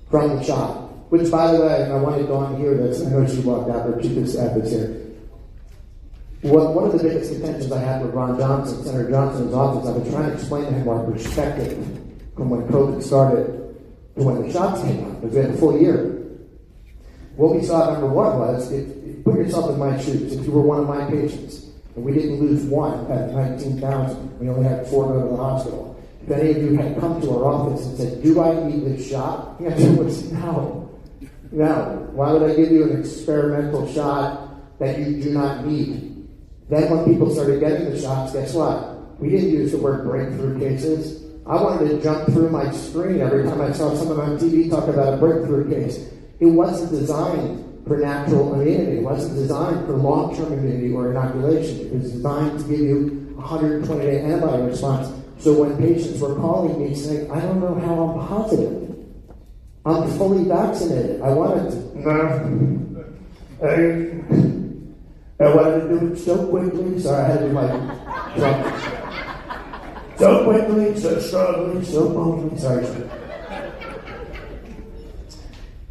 from the shot. Which, by the way, and I wanted Dawn to hear this, I know she walked out, but she just add this here. One of the biggest contentions I had with Ron Johnson, Senator Johnson's office, I've been trying to explain to him our perspective from when COVID started to when the shots came out, because we had a full year. What we saw, number one, was, put yourself in my shoes. If you were one of my patients, and we didn't lose one at 19,000, we only had 4 go to the hospital. If any of you had come to our office and said, do I need this shot? The answer was no. No. Why would I give you an experimental shot that you do not need? Then when people started getting the shots, guess what? We didn't use the word breakthrough cases. I wanted to jump through my screen every time I saw someone on TV talk about a breakthrough case. It wasn't designed for natural immunity. It wasn't designed for long-term immunity or inoculation. It was designed to give you a 120-day antibody response. So when patients were calling me saying, I don't know how I'm positive. I'm fully vaccinated. I wanted to. I wanted to do it so quickly, so I had to do my so quickly, so strongly, so boldly. Sorry.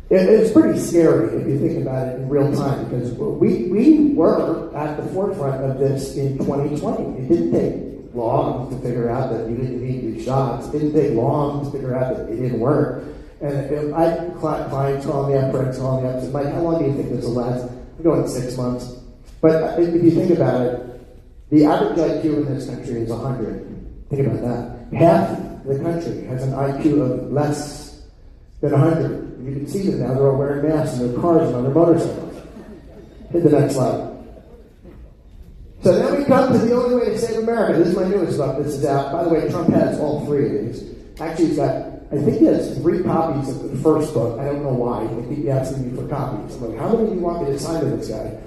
It's pretty scary if you think about it in real time, because we were at the forefront of this in 2020. It didn't take long to figure out that you didn't need these shots. It didn't take long to figure out that it didn't work. And I had clients calling me up, friends calling me up, and said, Mike, how long do you think this will last? I'm going 6 months. But if you think about it, the average IQ in this country is 100. Think about that. Half the country has an IQ of less than 100. You can see them now. They're all wearing masks in their cars and on their motorcycles. Hit the next slide. So then we come to the only way to save America. This is my newest book. This is out. By the way, Trump has all 3 of these. Actually, he's got, I think he has 3 copies of the first book. I don't know why. They keep asking me for copies. I'm like, how many do you want me to sign to this guy?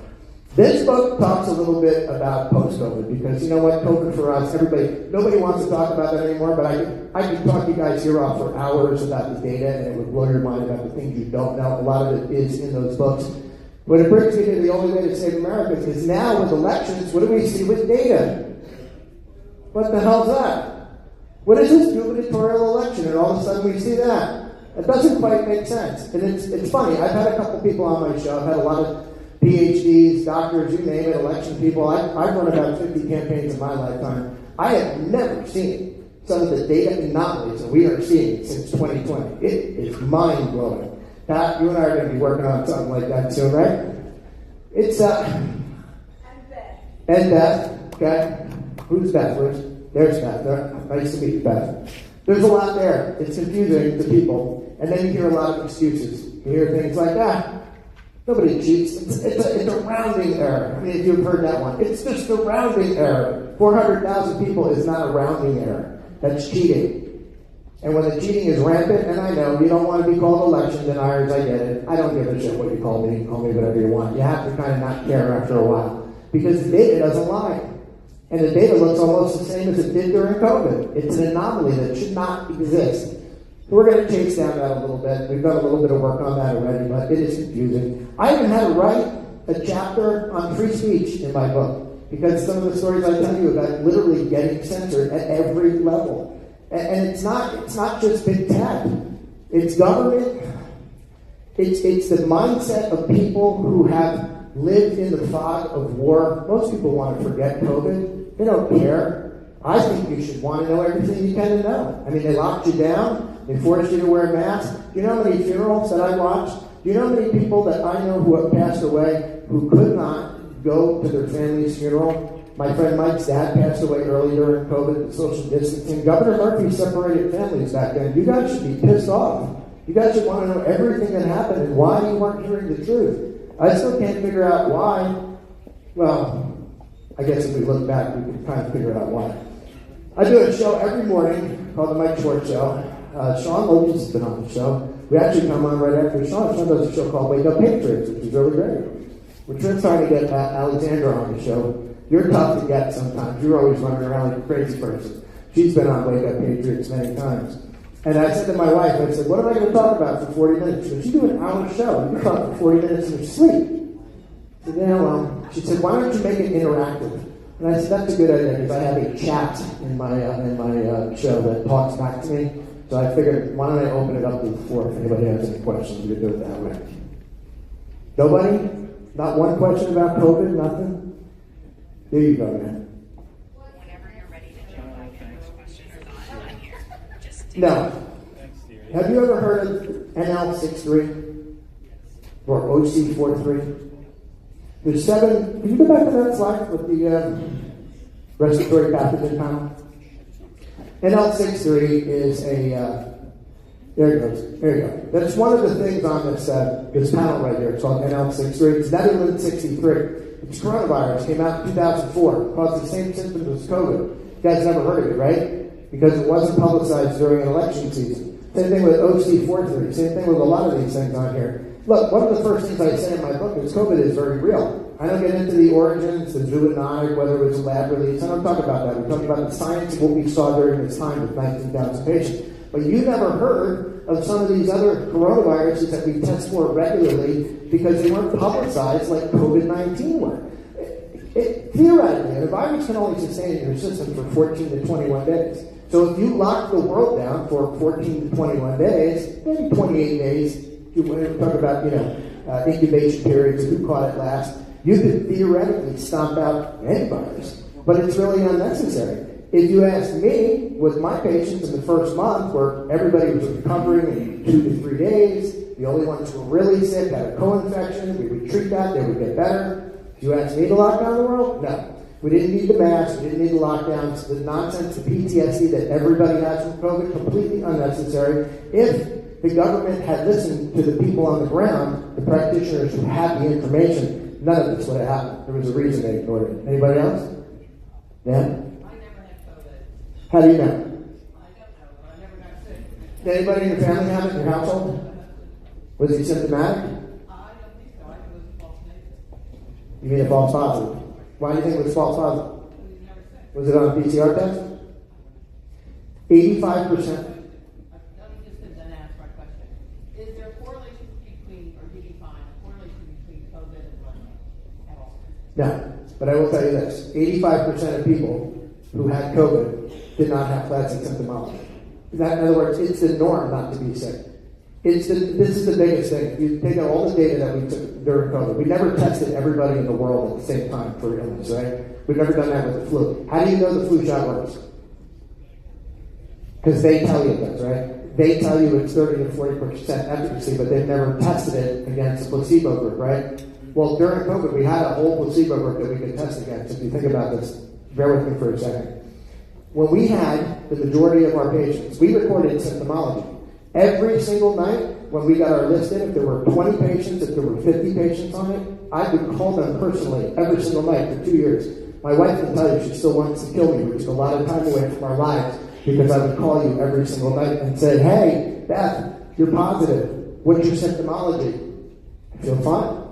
This book talks a little bit about post-COVID, because you know what, COVID for us, nobody wants to talk about that anymore, but I could talk you guys here off for hours about the data, and it would blow your mind about the things you don't know. A lot of it is in those books. But it brings me to the only way to save America, because now with elections, what do we see with data? What the hell's that? What is this gubernatorial election? And all of a sudden we see that. It doesn't quite make sense. And it's funny, I've had a couple people on my show, I've had a lot of PhDs, doctors, you name it, election people. I've run about 50 campaigns in my lifetime. I have never seen some of the data anomalies that we are seeing since 2020. It is mind-blowing. Pat, you and I are going to be working on something like that soon, right? It's, and Beth, okay? Who's Beth? There's Beth. Nice to meet you, Beth. There's a lot there. It's confusing to people. And then you hear a lot of excuses. You hear things like that. Nobody cheats. It's a rounding error. I mean, if you've heard that one. It's just a rounding error. 400,000 people is not a rounding error. That's cheating. And when the cheating is rampant, and I know you don't want to be called election deniers, I get it. I don't give a shit what you call me. You can call me whatever you want. You have to kind of not care after a while. Because the data doesn't lie. And the data looks almost the same as it did during COVID. It's an anomaly that should not exist. So we're going to chase down that a little bit. We've done a little bit of work on that already, but it is confusing. I even had to write a chapter on free speech in my book, because some of the stories I tell you about literally getting censored at every level. And it's not just big tech. It's government. It's the mindset of people who have lived in the fog of war. Most people want to forget COVID. They don't care. I think you should want to know everything you can to know. I mean, they locked you down. They forced you to wear masks. Do you know how many funerals that I watched? Do you know how many people that I know who have passed away who could not go to their family's funeral? My friend Mike's dad passed away early during COVID, the social distancing. Governor Murphy separated families back then. You guys should be pissed off. You guys should want to know everything that happened and why you weren't hearing the truth. I still can't figure out why. Well, I guess if we look back, we can kind of figure out why. I do a show every morning called the Mike Schwartz Show. Sean Logan's has been on the show. We actually come on right after Sean. Sean does a show called Wake Up Patriots, which is really great. We're trying to get Alexandra on the show. You're tough to get sometimes. You're always running around like a crazy person. She's been on Wake Up Patriots many times. And I said to my wife, I said, what am I going to talk about for 40 minutes? She goes, you do an hour show. You talk for 40 minutes in your sleep. I said, yeah, well. She said, why don't you make it interactive? And I said, that's a good idea because I have a chat in my show that talks back to me. So I figured, why don't I open it up to the floor if anybody has any questions? We could do it that way. Nobody? Not one question about COVID? Nothing? There you go, man. Whenever you're ready to jump back in with a question or not, I'm here. Just No. Have you ever heard of NL63 or OC43? There's 7. Can you go back to that slide with the respiratory pathogen panel? NL63 is a. There it goes. There you go. That's one of the things on this panel right here. It's called NL63. It's Netherlands 63. It's coronavirus. Came out in 2004. Caused the same symptoms as COVID. You guys never heard of it, right? Because it wasn't publicized during an election season. Same thing with OC43. Same thing with a lot of these things on here. Look, one of the first things I say in my book is COVID is very real. I don't get into the origins, the zoonotic, whether it was a lab release. I don't talk about that. We talk about the science of what we saw during this time with 19,000 patients. But you never heard of some of these other coronaviruses that we test for regularly because they weren't publicized like COVID-19 were. Theoretically, a virus can only sustain in your system for 14 to 21 days. So if you lock the world down for 14 to 21 days, maybe 28 days, you talk about incubation periods of who caught it last, you could theoretically stomp out any virus. But it's really unnecessary. If you ask me, with my patients in the first month where everybody was recovering in 2 to 3 days, the only ones who were really sick had a co-infection, we would treat that, they would get better. If you ask me to lock down the world, no. We didn't need the masks, we didn't need the lockdowns, the nonsense, the PTSD that everybody has from COVID, completely unnecessary. If the government had listened to the people on the ground, the practitioners who had the information, none of this would have happened. There was a reason they ignored it. Anybody else? Yeah? How do you know? I don't know, but I never got sick. Did anybody in your family have it in your household? Was he symptomatic? I don't think so. I think it was a false negative. You mean a false positive? Why do you think it was false positive? Was it on a PCR test? 85%. Let me just then ask my question. Is there a correlation between, or do you find a correlation between COVID and running at all? No, but I will tell you this. 85% of people who had COVID did not have classic symptomology. In other words, it's the norm not to be sick. This is the biggest thing. If you take out all the data that we took during COVID, we never tested everybody in the world at the same time for illness, right? We've never done that with the flu. How do you know the flu shot works? Because they tell you this, right? They tell you it's 30 to 40% efficacy, but they've never tested it against a placebo group, right? Well, during COVID, we had a whole placebo group that we could test against. If you think about this, bear with me for a second. When we had the majority of our patients, we recorded symptomology. Every single night, when we got our list in, if there were 20 patients, if there were 50 patients on it, I would call them personally every single night for 2 years. My wife can tell you she still wants to kill me, which is a lot of time away from our lives, because I would call you every single night and say, hey, Beth, you're positive. What's your symptomology? I feel fine.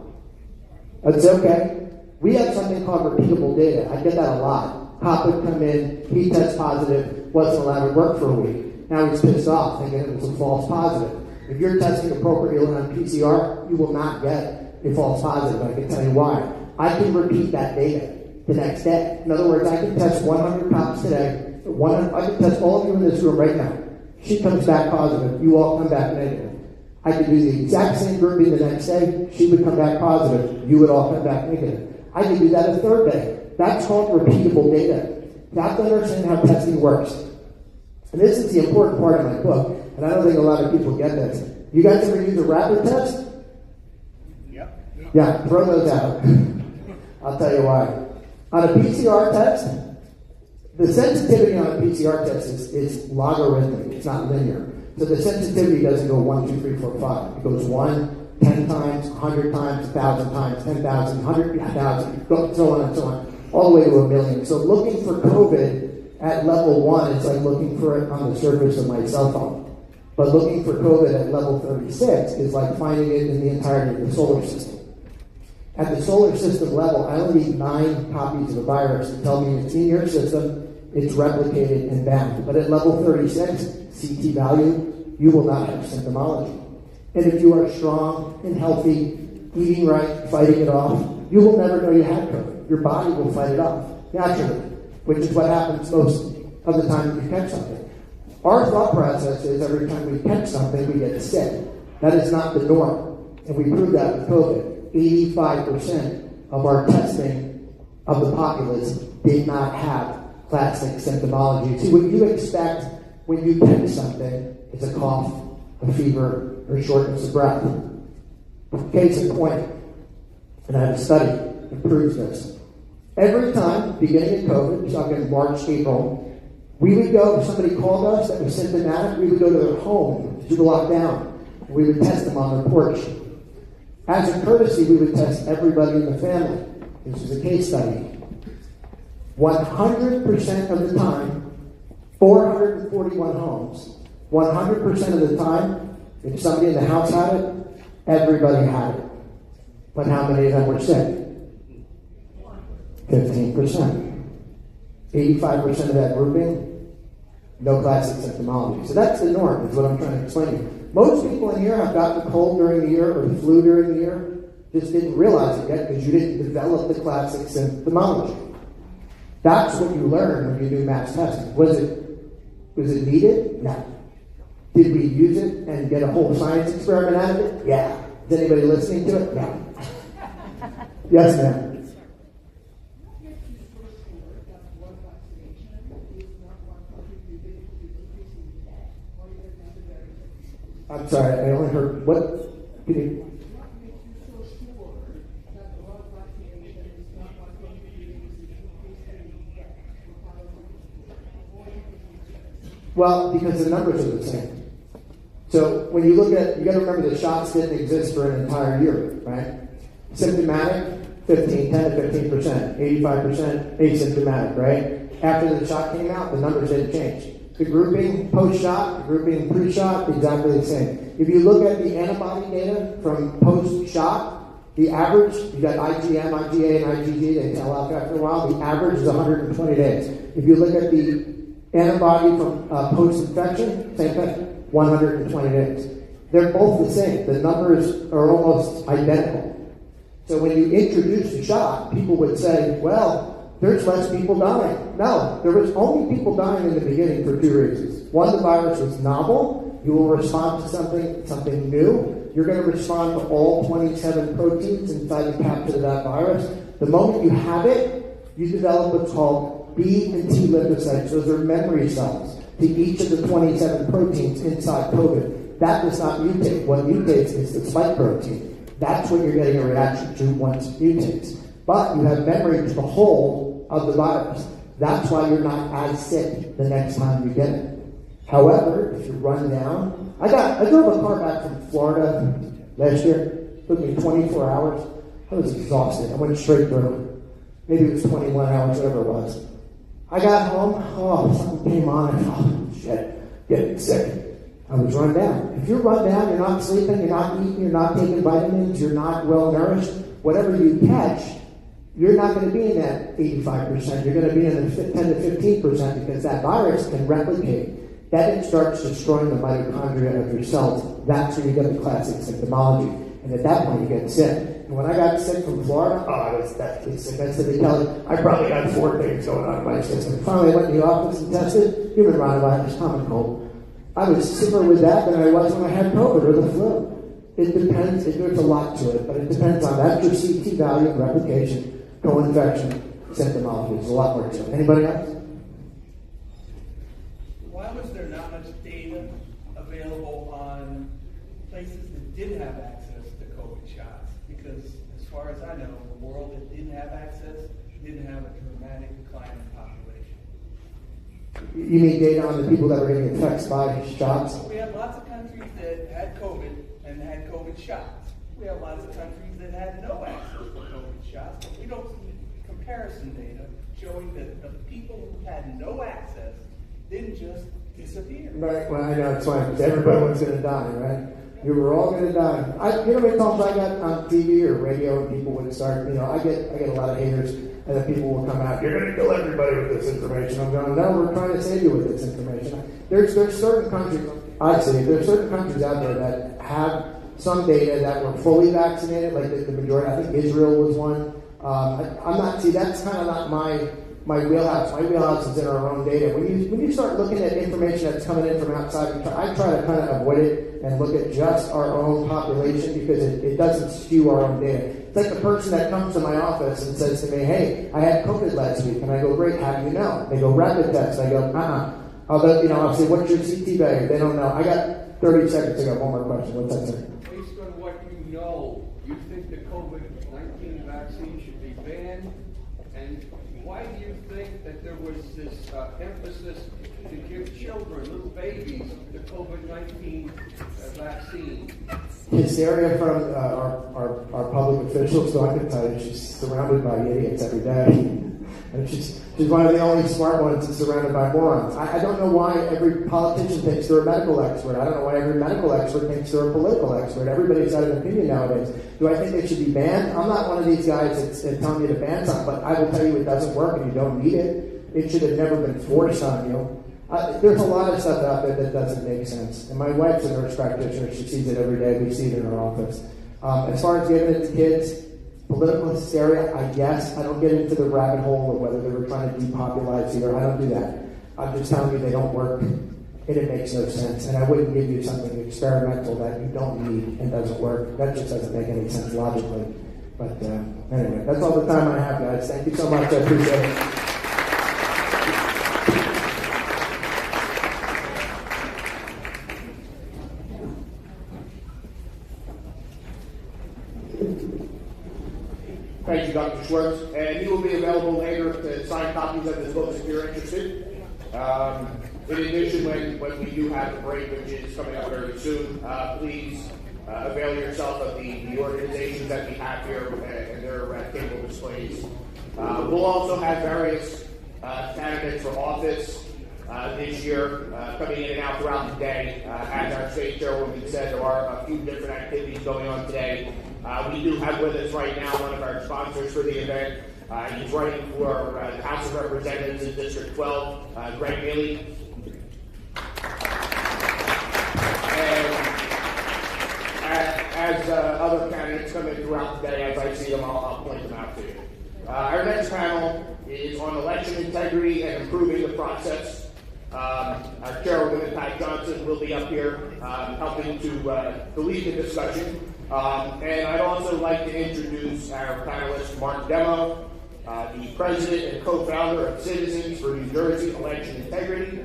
That's okay. We have something called repeatable data. I get that a lot. Cop would come in, he tests positive, wasn't allowed to work for a week. Now he's pissed off, thinking it was a false positive. If you're testing appropriately on PCR, you will not get a false positive. I can tell you why. I can repeat that data the next day. In other words, I can test 100 cops today. I can test all of you in this room right now. She comes back positive. You all come back negative. I could do the exact same grouping the next day. She would come back positive. You would all come back negative. I could do that a third day. That's called repeatable data. You have to understand how testing works. And this is the important part of my book. And I don't think a lot of people get this. You guys ever use a rapid test? Yep. Yeah, throw those out. I'll tell you why. On a PCR test, the sensitivity on a PCR test is logarithmic. It's not linear. So the sensitivity doesn't go 1, 2, 3, 4, 5. It goes 1, 10 times, 100 times, 1,000 times, 10,000, 100,000, so on and so on, all the way to 1,000,000. So looking for COVID at level 1 is like looking for it on the surface of my cell phone. But looking for COVID at level 36 is like finding it in the entirety of the solar system. At the solar system level, I only need 9 copies of the virus to tell me it's in your system, it's replicated and bound. But at level 36, CT value, you will not have symptomology. And if you are strong and healthy, eating right, fighting it off, you will never know you had COVID. Your body will fight it off, naturally, which is what happens most of the time you catch something. Our thought process is every time we catch something, we get sick. That is not the norm. And we proved that with COVID. 85% of our testing of the populace did not have classic symptomology. See, what you expect when you catch something is a cough, a fever, or shortness of breath. Case in point, and I have a study that proves this. Every time, beginning of COVID, talking March, April, we would go, if somebody called us that was symptomatic, we would go to their home, do the lockdown, and we would test them on their porch. As a courtesy, we would test everybody in the family. This is a case study. 100% of the time, 441 homes, 100% of the time, if somebody in the house had it, everybody had it. But how many of them were sick? 15%. 85% of that grouping, no classic symptomology. So that's the norm, is what I'm trying to explain to you. Most people in here have gotten the cold during the year or the flu during the year, just didn't realize it yet because you didn't develop the classic symptomology. That's what you learn when you do mass testing. Was it needed? No. Did we use it and get a whole science experiment out of it? Yeah. Is anybody listening to it? No. Yes, ma'am. I'm sorry, I only heard what? Can you? Well, because the numbers are the same. So when you look at, you got to remember the shots didn't exist for an entire year, right? Symptomatic, 10 to 15%, 85% asymptomatic, right? After the shot came out, the numbers didn't change. The grouping post-shot, the grouping pre-shot, exactly the same. If you look at the antibody data from post-shot, the average, you got IgM, IgA, and IgG, they tell out after a while, the average is 120 days. If you look at the antibody from post-infection, same thing, 120 days. They're both the same. The numbers are almost identical. So when you introduce the shot, people would say, well, there's less people dying. No, there was only people dying in the beginning for 2 reasons. One, the virus was novel. You will respond to something new. You're going to respond to all 27 proteins inside the capsid of that virus. The moment you have it, you develop what's called B and T lymphocytes. Those are memory cells to each of the 27 proteins inside COVID. That does not mutate. What mutates is the spike protein. That's what you're getting a reaction to once it mutates. But you have memory to the whole of the virus. That's why you're not as sick the next time you get it. However, if you run down, I drove a car back from Florida last year. It took me 24 hours. I was exhausted. I went straight through. Maybe it was 21 hours, whatever it was. I got home, something came on, and shit, getting sick. I was run down. If you're run down, you're not sleeping, you're not eating, you're not taking vitamins, you're not well nourished, whatever you catch, you're not going to be in that 85%. You're going to be in the 10 to 15% because that virus can replicate. Then it starts destroying the mitochondria of your cells. That's where you get the classic symptomology. And at that point, you get sick. And when I got sick from Florida, I was deathly sick. I said to Kelly, I probably got 4 things going on in my system. Finally, I went to the office and tested human rhinovirus, common cold. I was sicker with that than I was when I had COVID or the flu. It depends. There's a lot to it, but it depends on that. Your CT value, replication, co-infection, symptomology. There's a lot more to it. Anybody else? Why was there not much data available didn't have access to COVID shots, because as far as I know, the world that didn't have access didn't have a dramatic decline in population. You mean data on the people that were getting affected by shots? We have lots of countries that had COVID and had COVID shots. We have lots of countries that had no access to COVID shots, but we don't see comparison data showing that the people who had no access didn't just disappear. Right. Well, I know it's fine because everybody was going to die, right? You were all going to die. You know how many times I got on TV or radio and people would start, I get a lot of haters, and then people will come out, you're going to kill everybody with this information. I'm going, no, we're trying to save you with this information. There's certain countries, there's certain countries out there that have some data that were fully vaccinated, like the majority. I think Israel was one. That's kind of not my wheelhouse. My wheelhouse is in our own data. When you start looking at information that's coming in from outside, I try to kind of avoid it and look at just our own population because it doesn't skew our own data. It's like the person that comes to my office and says to me, hey, I had COVID last week. And I go, great, how do you know? They go, rapid test. I go, I'll say, what's your CT value? They don't know. I got 30 seconds. I got one more question. What's that, sir? Based on what you know, you think the COVID-19 vaccine should be banned? And why do you think that there was this emphasis to give children, little babies, the COVID-19 vaccine? Hysteria from our public officials, so I can tell you she's surrounded by idiots every day. And she's one of the only smart ones that's surrounded by morons. I don't know why every politician thinks they're a medical expert. I don't know why every medical expert thinks they're a political expert. Everybody's got an opinion nowadays. Do I think they should be banned? I'm not one of these guys that's telling you to ban something, but I will tell you it doesn't work and you don't need it. It should have never been forced on you. There's a lot of stuff out there that doesn't make sense. And my wife's a nurse practitioner. She sees it every day. We see it in her office. As far as giving it to kids, political hysteria, I guess. I don't get into the rabbit hole of whether they were trying to depopulize here. I don't do that. I'm just telling you they don't work, and it makes no sense. And I wouldn't give you something experimental that you don't need and doesn't work. That just doesn't make any sense logically. But anyway, that's all the time I have, guys. Thank you so much. I appreciate it. Thank you, Dr. Swartz. And he will be available later to sign copies of his books if you're interested. In addition, when we do have a break, which is coming up very soon, please avail yourself of the organizations that we have here and their table displays. We'll also have various candidates for office this year coming in and out throughout the day. As our state chairwoman said, there are a few different activities going on today. We do have with us right now one of our sponsors for the event. He's running for the House of Representatives in District 12, Greg Bailey. And as other candidates come in throughout the day, as I see them, I'll point them out to you. Our next panel is on election integrity and improving the process. Our chairwoman, Pat Johnson, will be up here helping to lead the discussion. And I'd also like to introduce our panelist, Mark Demo, the president and co-founder of Citizens for New Jersey Election Integrity.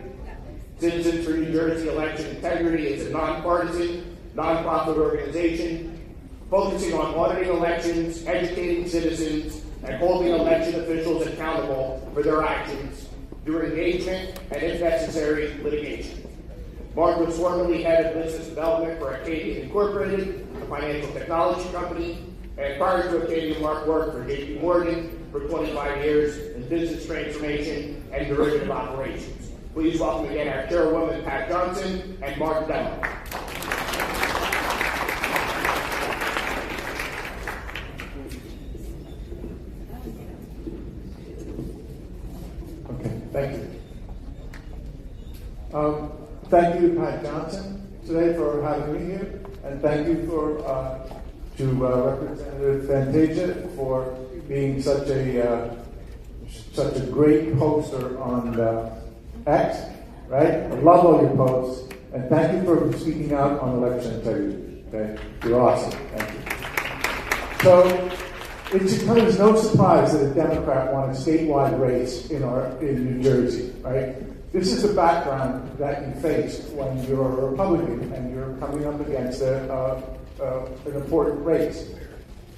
Citizens for New Jersey Election Integrity is a nonpartisan, nonprofit organization focusing on auditing elections, educating citizens, and holding election officials accountable for their actions through engagement and, if necessary, litigation. Mark was formerly head of business development for Acadian Incorporated, a financial technology company, and prior to Acadian, Mark worked for JP Morgan for 25 years in business transformation and derivative operations. Please welcome again our chairwoman, Pat Johnson, and Mark Demo. Okay, thank you. Thank you, Pat Johnson, today for having me here, and thank you to Representative Fantasia for being such a great poster on X, right? I love all your posts, and thank you for speaking out on election integrity. Okay, you're awesome. Thank you. So it should come as no surprise that a Democrat won a statewide race in New Jersey, right? This is the background that you face when you're a Republican and you're coming up against a an important race.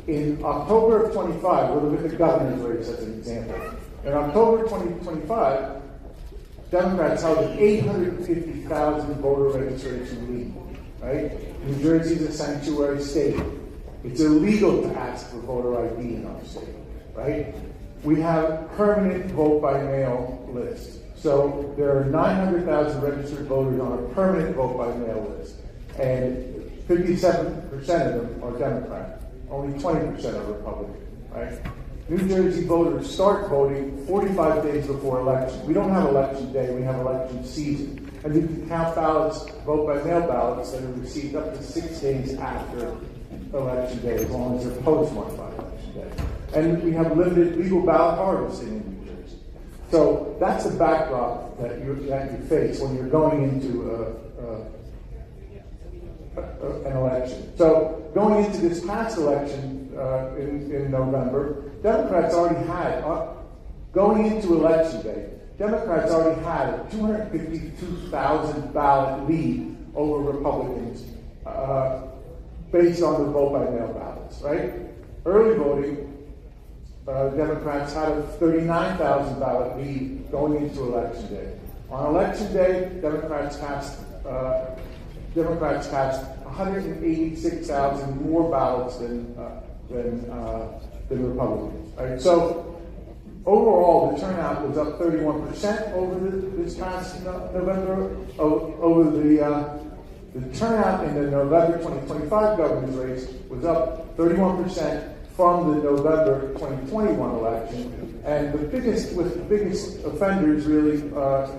In October of 25, we'll look at the governor's race as an example. In October 2025, Democrats held an 850,000 voter registration lead, right? New Jersey is a sanctuary state. It's illegal to ask for voter ID in our state, right? We have permanent vote by mail list. So there are 900,000 registered voters on a permanent vote by mail list. And 57% of them are Democrat. Only 20% are Republican, right? New Jersey voters start voting 45 days before election. We don't have election day, we have election season. And you can count ballots, vote by mail ballots that are received up to 6 days after election day, as long as they're postmarked by election day. And we have limited legal ballot harvesting in New Jersey. So that's the backdrop that you face when you're going into an election. So going into this past election in November, Democrats already had, going into election day, Democrats already had a 252,000 ballot lead over Republicans based on the vote by mail ballots, right? Early voting, Democrats had a 39,000 ballot lead going into election day. On election day, Democrats cast 186,000 more ballots than Republicans. Right? So overall, the turnout was up 31% over this past November. Over the turnout in the November 2025 governor's race was up 31% from the November 2021 election. And the biggest offenders really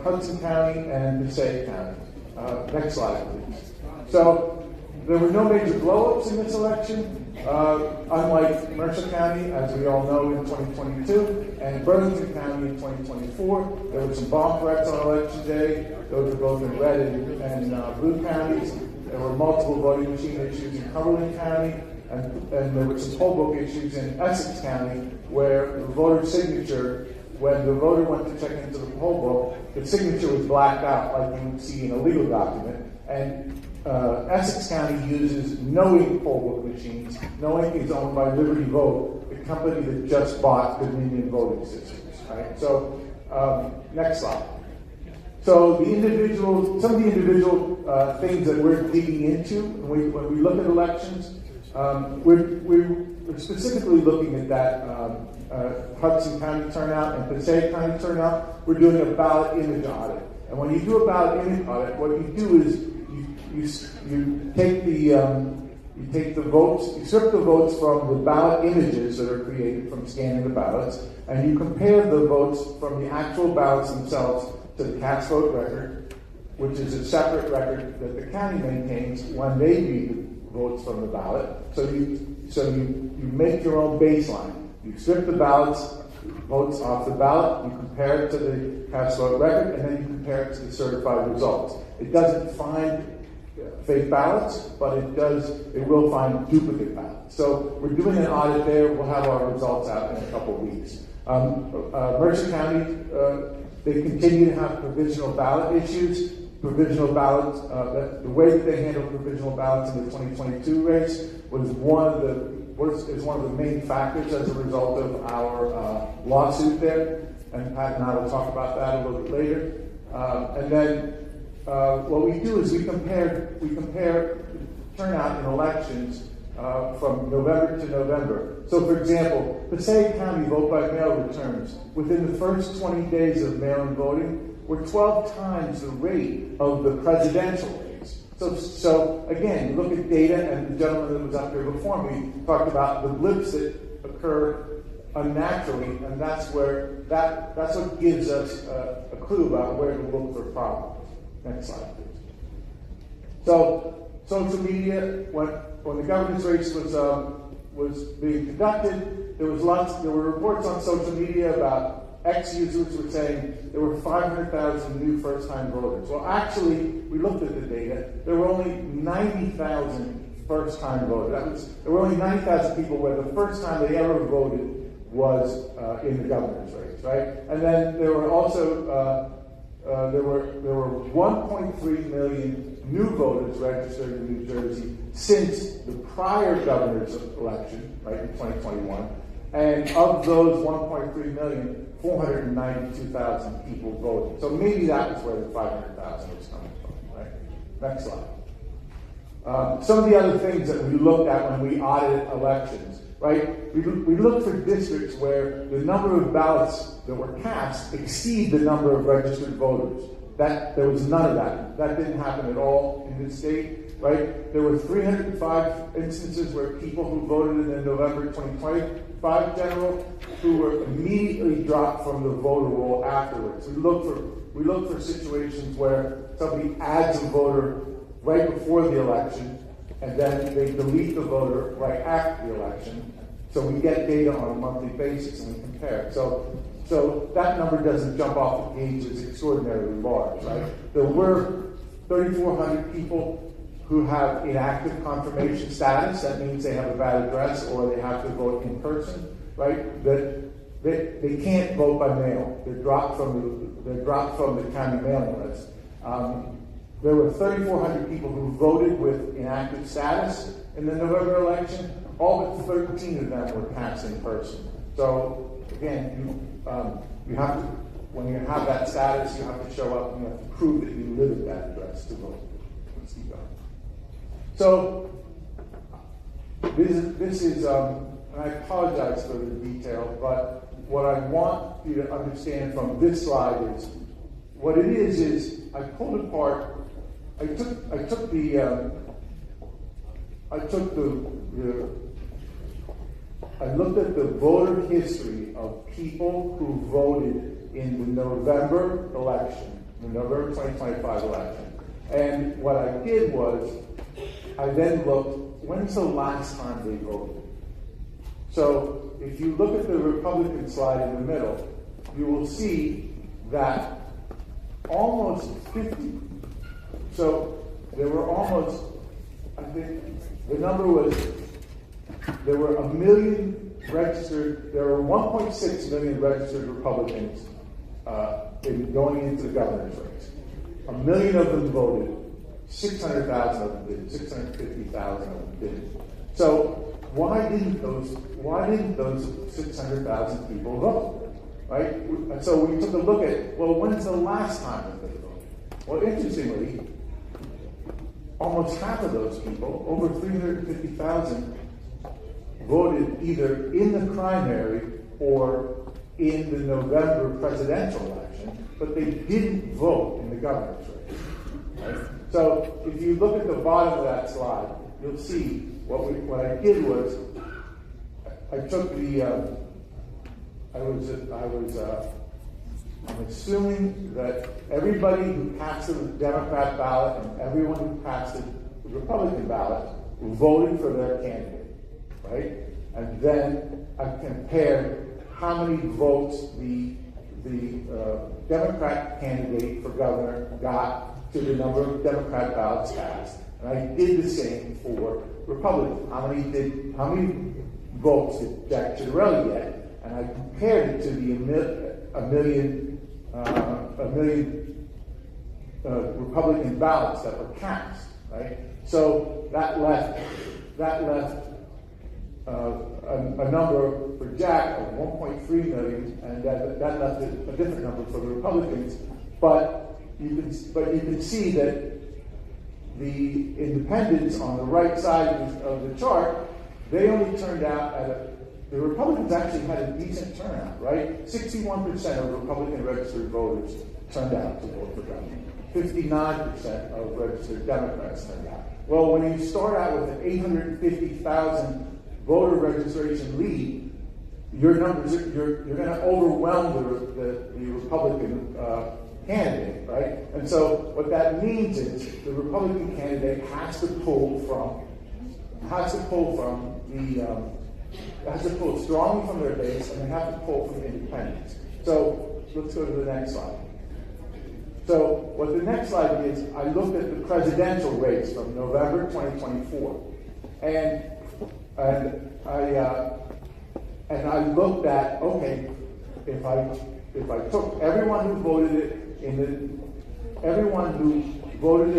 Hudson County and Passaic County. Next slide, please. So there were no major blow-ups in this election, unlike Mercer County, as we all know, in 2022, and Burlington County in 2024. There were some bomb threats on election day. Those are both in red and blue counties. There were multiple voting machine issues in Cumberland County, and there were some poll book issues in Essex County, where the voter's signature, when the voter went to check into the poll book, the signature was blacked out like you would see in a legal document. And Essex County uses no-ink poll book machines. No-ink is owned by Liberty Vote, the company that just bought Dominion voting systems. Right? So, next slide. So some of the individual things that we're digging into when we look at elections, we're specifically looking at that Hudson County turnout and Passaic County turnout. We're doing a ballot image audit. And when you do a ballot image audit, what you do is you take the votes, you strip the votes from the ballot images that are created from scanning the ballots, and you compare the votes from the actual ballots themselves to the cast vote record, which is a separate record that the county maintains when they read the votes from the ballot. So you make your own baseline. You strip the votes off the ballot, you compare it to the cast vote record, and then you compare it to the certified results. It doesn't find fake ballots, but it will find duplicate ballots. So we're doing an audit there. We'll have our results out in a couple of weeks. Mercer County, they continue to have provisional ballot issues. Provisional ballots, the way that they handled provisional ballots in the 2022 race was one of the main factors as a result of our lawsuit there. And Pat and I will talk about that a little bit later. And then what we do is we compare turnout in elections from November to November. So, for example, Passaic County vote by mail returns within the first 20 days of mail-in voting were 12 times the rate of the presidential race. So again, you look at data, and the gentleman that was up here before me talked about the blips that occur unnaturally, and that's what gives us a clue about where to look for problems. Next slide, please. So, social media, when the governor's race was being conducted, there were reports on social media about ex-users were saying there were 500,000 new first-time voters. Well, actually, we looked at the data. There were only 90,000 first-time voters. There were only 90,000 people where the first time they ever voted was in the governor's race, right? And then there were also there were 1.3 million new voters registered in New Jersey since the prior governor's election, right, in 2021. And of those 1.3 million, 492,000 people voted. So maybe that was where the 500,000 was coming from, right? Next slide. Some of the other things that we looked at when we audited elections, right? We looked for districts where the number of ballots that were cast exceed the number of registered voters. There was none of that. That didn't happen at all in this state, right? There were 305 instances where people who voted in the November 2025 general who were immediately dropped from the voter roll afterwards. We look for situations where somebody adds a voter right before the election, and then they delete the voter right after the election. So we get data on a monthly basis and we compare. So that number doesn't jump off the page as extraordinarily large, right? There were 3,400 people who have inactive confirmation status. That means they have a bad address or they have to vote in person, right? That they can't vote by mail. They're dropped from the county mailing list. There were 3,400 people who voted with inactive status in the November election. All but 13 of them were cast in person. So again, you have to, when you have that status, you have to show up and you have to prove that you live at that address to vote. Let's keep going. So this is, and I apologize for the detail, but what I want you to understand from this slide is, what it is I pulled apart. I looked at the voter history of people who voted in the November election, the November 2025 election. And what I did was, I then looked, when's the last time they voted? So if you look at the Republican slide in the middle, you will see that almost 50, so there were almost, I think the number was, there were 1 million registered, there were 1.6 million registered Republicans going into the governor's race. 1 million of them voted, 600,000 of them didn't, 650,000 of them didn't. So why didn't those 600,000 people vote? Right? And so we took a look at, well, when's the last time that they voted? Well, interestingly, almost half of those people, over 350,000, voted either in the primary or in the November presidential election, but they didn't vote in the governor's race. Right? So if you look at the bottom of that slide, you'll see what I did was I took the I'm assuming that everybody who passed the Democrat ballot and everyone who passed the Republican ballot voted for their candidate, right? And then I compared how many votes the Democrat candidate for governor got to the number of Democrat ballots cast. And I did the same for Republicans. How many votes did Jack Ciattarelli get? And I compared it to the a million Republican ballots that were cast, right? So that left a number for Jack of 1.3 million, and that left a different number for the Republicans. But you can see that the independents on the right side of the chart, they only turned out the Republicans actually had a decent turnout, right? 61% of Republican registered voters turned out to vote for governor. 59% of registered Democrats turned out. Well, when you start out with an 850,000 voter registration lead, your numbers, you're going to overwhelm the Republican candidate, right? And so what that means is the Republican candidate has to pull strongly from their base, and they have to pull from independents. So let's go to the next slide. So what the next slide is, I looked at the presidential race from November 2024, and I looked at, okay, if I took everyone who voted everyone who voted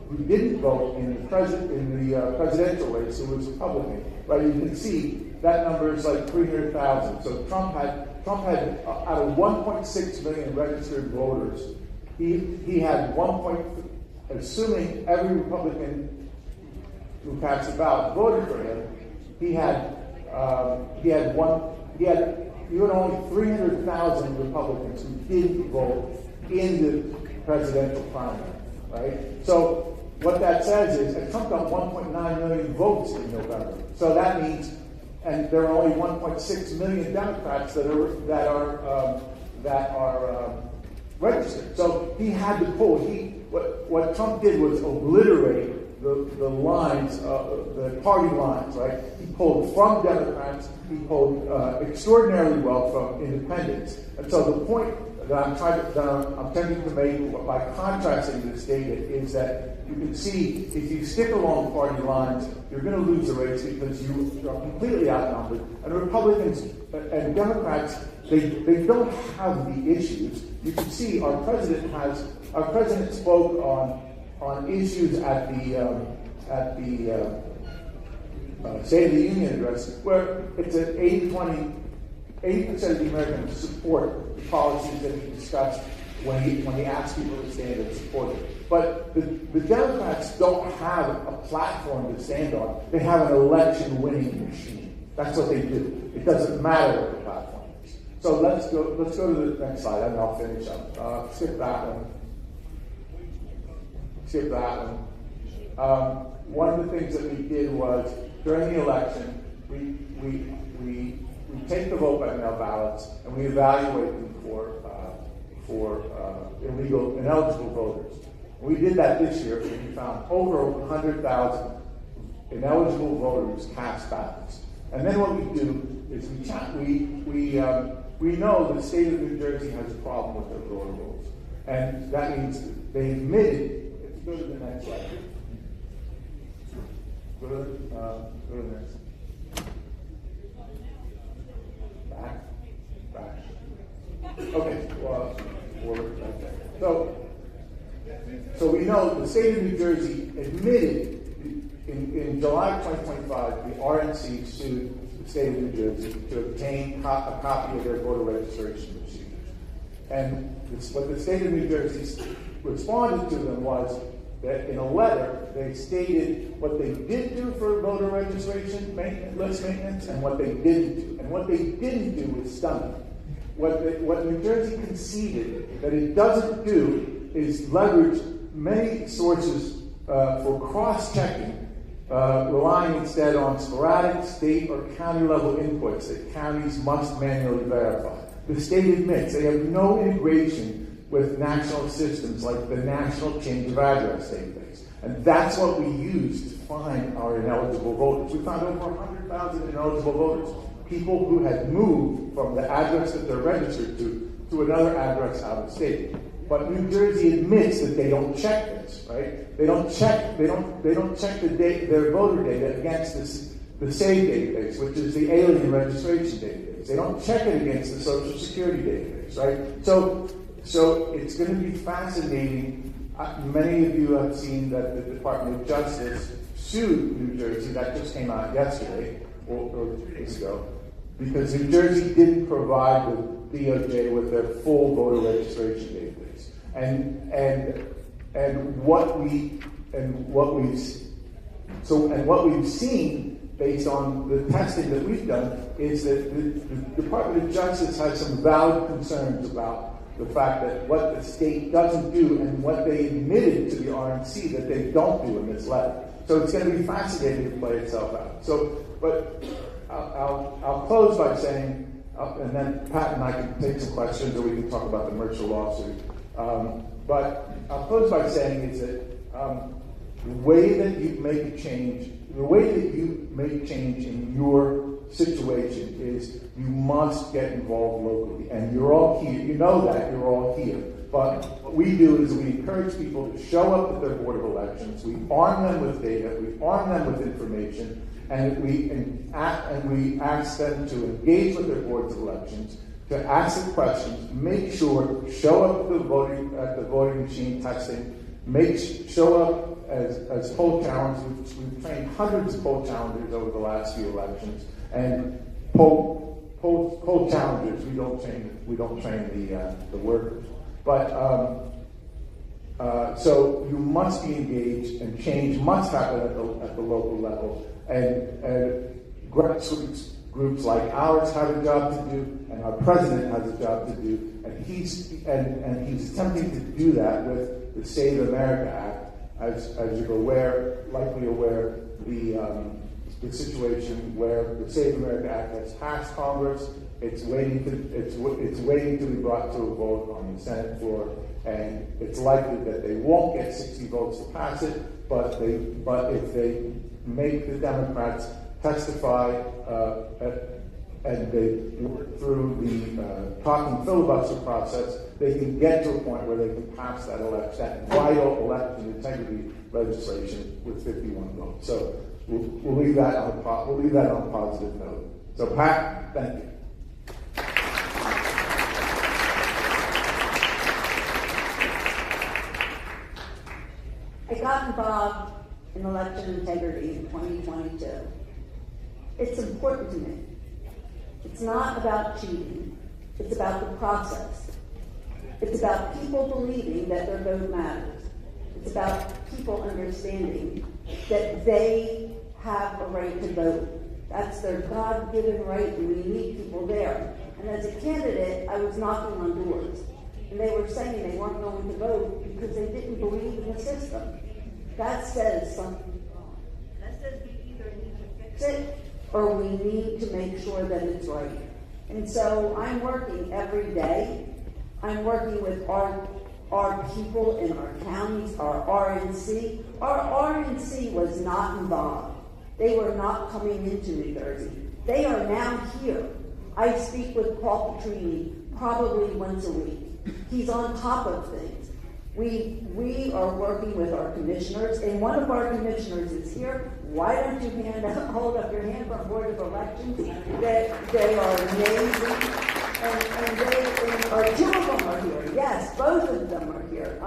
who didn't vote in the presidential race, who was Republican, right? You can see that number is like 300,000. So Trump had out of 1.6 million registered voters, he had assuming every Republican who cast a ballot voted for him, you had only 300,000 Republicans who didn't vote in the presidential primary, right? So what that says is, and Trump got 1.9 million votes in November. So that means, and there are only 1.6 million Democrats that are registered. So he had to pull. What Trump did was obliterate the lines, the party lines, right? He pulled from Democrats. He pulled extraordinarily well from independents. And so the point that I'm attempting to make by contrasting this data is that you can see if you stick along party lines, you're going to lose the race because you are completely outnumbered. And Republicans and Democrats, they don't have the issues. You can see our president spoke on issues at the State of the Union address, where it's an 80% of the Americans support the policies that he discussed when he asked people to stand and support it. But the Democrats don't have a platform to stand on. They have an election-winning machine. That's what they do. It doesn't matter what the platform is. So let's go to the next slide, and I'll finish up. Skip that one. One of the things that we did was during the election, we take the vote by mail ballots and we evaluate them for illegal, ineligible voters. We did that this year, and we found over 100,000 ineligible voters cast ballots. And then what we do is we know the state of New Jersey has a problem with their voter rolls, and that means they admitted. Go to the next slide. Go to the next. Back. Okay. Well, forward. Okay. So we know the state of New Jersey admitted in July 2025 the RNC sued the state of New Jersey to obtain a copy of their voter registration procedures. And what the state of New Jersey responded to them was that in a letter, they stated what they did do for voter registration list maintenance and what they didn't do. And what they didn't do was stunning. What New Jersey conceded that it doesn't do is leverage many sources for cross-checking, relying instead on sporadic state or county level inputs that counties must manually verify. The state admits they have no integration with national systems like the National Change of Address database. And that's what we use to find our ineligible voters. We found over 100,000 ineligible voters, people who had moved from the address that they're registered to another address out of state. But New Jersey admits that they don't check this, right? They don't check their voter data against the SAVE database, which is the alien registration database. They don't check it against the Social Security database, right? So it's going to be fascinating. Many of you have seen that the Department of Justice sued New Jersey. That just came out yesterday or 2 days ago, because New Jersey didn't provide the DOJ with their full voter registration database. And what we've seen based on the testing that we've done is that the Department of Justice has some valid concerns about the fact that what the state doesn't do and what they admitted to the RNC that they don't do in this letter. So it's going to be fascinating to play itself out. But I'll close by saying, and then Pat and I can take some questions, or we can talk about the Mercer lawsuit. But I'll close by saying is that the way that you make change in your situation is you must get involved locally. And you're all here. You know that. You're all here. But what we do is we encourage people to show up at their Board of Elections. We arm them with data. We arm them with information. And we ask them to engage with their boards of elections, to ask the questions, make sure, show up at the voting machine testing, show up as poll challengers. We've trained hundreds of poll challengers over the last few elections, and poll challengers. We don't train the workers. But so you must be engaged, and change must happen at the local level. And grassroots groups like ours have a job to do, and our president has a job to do, and he's attempting to do that with the Save America Act. As you're likely aware, the situation where the Save America Act has passed Congress. It's waiting to be brought to a vote on the Senate floor, and it's likely that they won't get 60 votes to pass it. But if they make the Democrats testify and they work through the talking filibuster process, they can get to a point where they can pass that vital election integrity legislation with 51 votes. So we'll leave that on a positive note. So Pat, thank you. I got involved in election integrity in 2022. It's important to me. It's not about cheating. It's about the process. It's about people believing that their vote matters. It's about people understanding that they have a right to vote. That's their God-given right, and we need people there. And as a candidate, I was knocking on doors. And they were saying they weren't going to vote because they didn't believe in the system. That says something wrong. That says we either need to fix it or we need to make sure that it's right. And so I'm working every day. I'm working with our people in our counties, our RNC. Our RNC was not involved. They were not coming into New Jersey. They are now here. I speak with Paul Petrini probably once a week. He's on top of things. We are working with our commissioners, and one of our commissioners is here. Why don't you hold up your hand from Board of Elections? They are amazing, and two of them are here. Yes, both of them are here.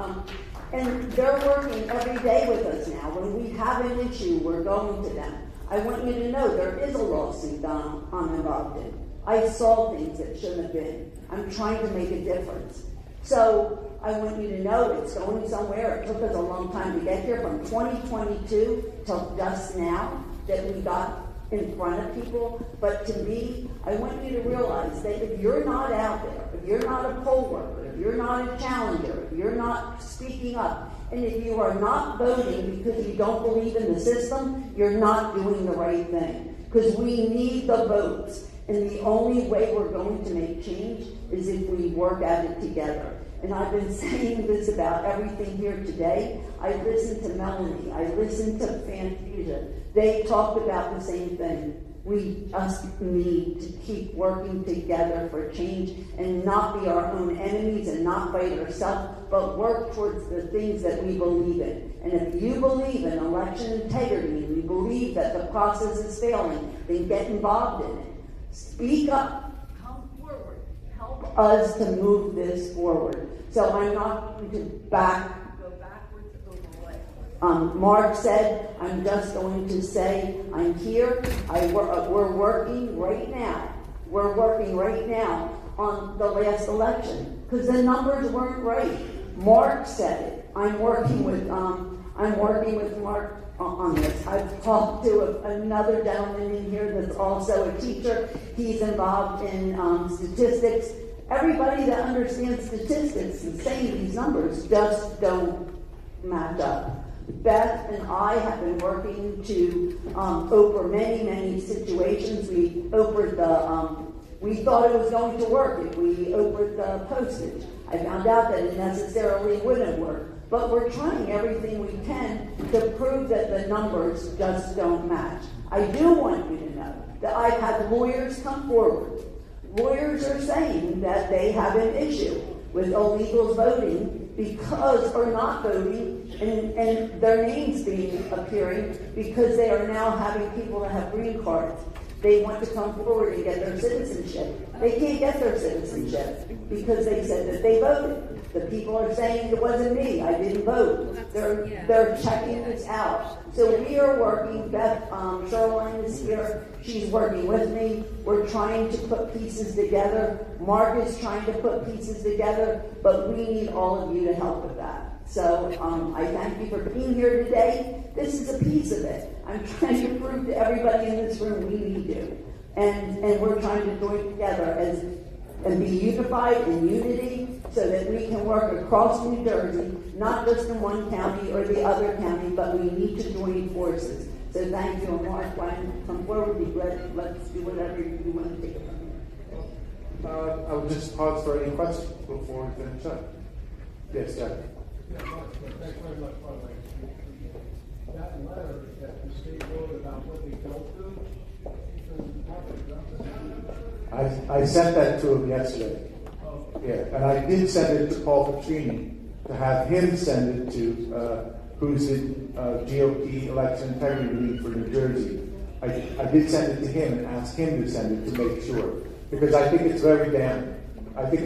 And they're working every day with us now. When we have an issue, we're going to them. I want you to know there is a lawsuit I'm involved in. I saw things that shouldn't have been. I'm trying to make a difference. So I want you to know it's going somewhere. It took us a long time to get here, from 2022 till just now that we got in front of people. But to me, I want you to realize that if you're not out there, if you're not a poll worker, if you're not a challenger, if you're not speaking up, and if you are not voting because you don't believe in the system, you're not doing the right thing. Because we need the votes. And the only way we're going to make change is if we work at it together. And I've been saying this about everything here today. I listened to Melanie. I listened to Fantasia. They talked about the same thing. We just need to keep working together for change and not be our own enemies and not fight ourselves, but work towards the things that we believe in. And if you believe in election integrity and you believe that the process is failing, then get involved in it. Speak up, come forward, help us to move this forward. So I'm not going to go backwards over what Mark said. I'm just going to say I'm here. We're working right now. We're working right now on the last election because the numbers weren't right. Mark said it. I'm working with Mark on this. I've talked to another gentleman in here that's also a teacher. He's involved in statistics. Everybody that understands statistics is saying these numbers just don't match up. Beth and I have been working to Oprah many situations. We Oprah'd we thought it was going to work if we Oprah'd the postage. I found out that it necessarily wouldn't work. But we're trying everything we can to prove that the numbers just don't match. I do want you to know that I've had lawyers come forward. Lawyers are saying that they have an issue with illegals voting because, or not voting, and their names appearing because they are now having people that have green cards. They want to come forward and get their citizenship. They can't get their citizenship because they said that they voted. The people are saying it wasn't me, I didn't vote. They're checking this out. So we are working, Beth, Shoreline is here, she's working with me. We're trying to put pieces together. Mark is trying to put pieces together, but we need all of you to help with that. So I thank you for being here today. This is a piece of it. I'm trying to prove to everybody in this room we need you. And we're trying to join together and be unified in unity so that we can work across New Jersey, not just in one county or the other county, but we need to join forces. So thank you, and Mark, come forward, let's do whatever you want to take it from here. I would just pause for any questions before we finish up. Yes, Jack. Thanks very much, by the way. That letter that the state wrote about what they don't do, I sent that to him yesterday. Yeah, and I did send it to Paul Petrini to have him send it to who's the GOP election integrity lead for New Jersey. I did send it to him and asked him to send it to make sure, because I think it's very damning. I think,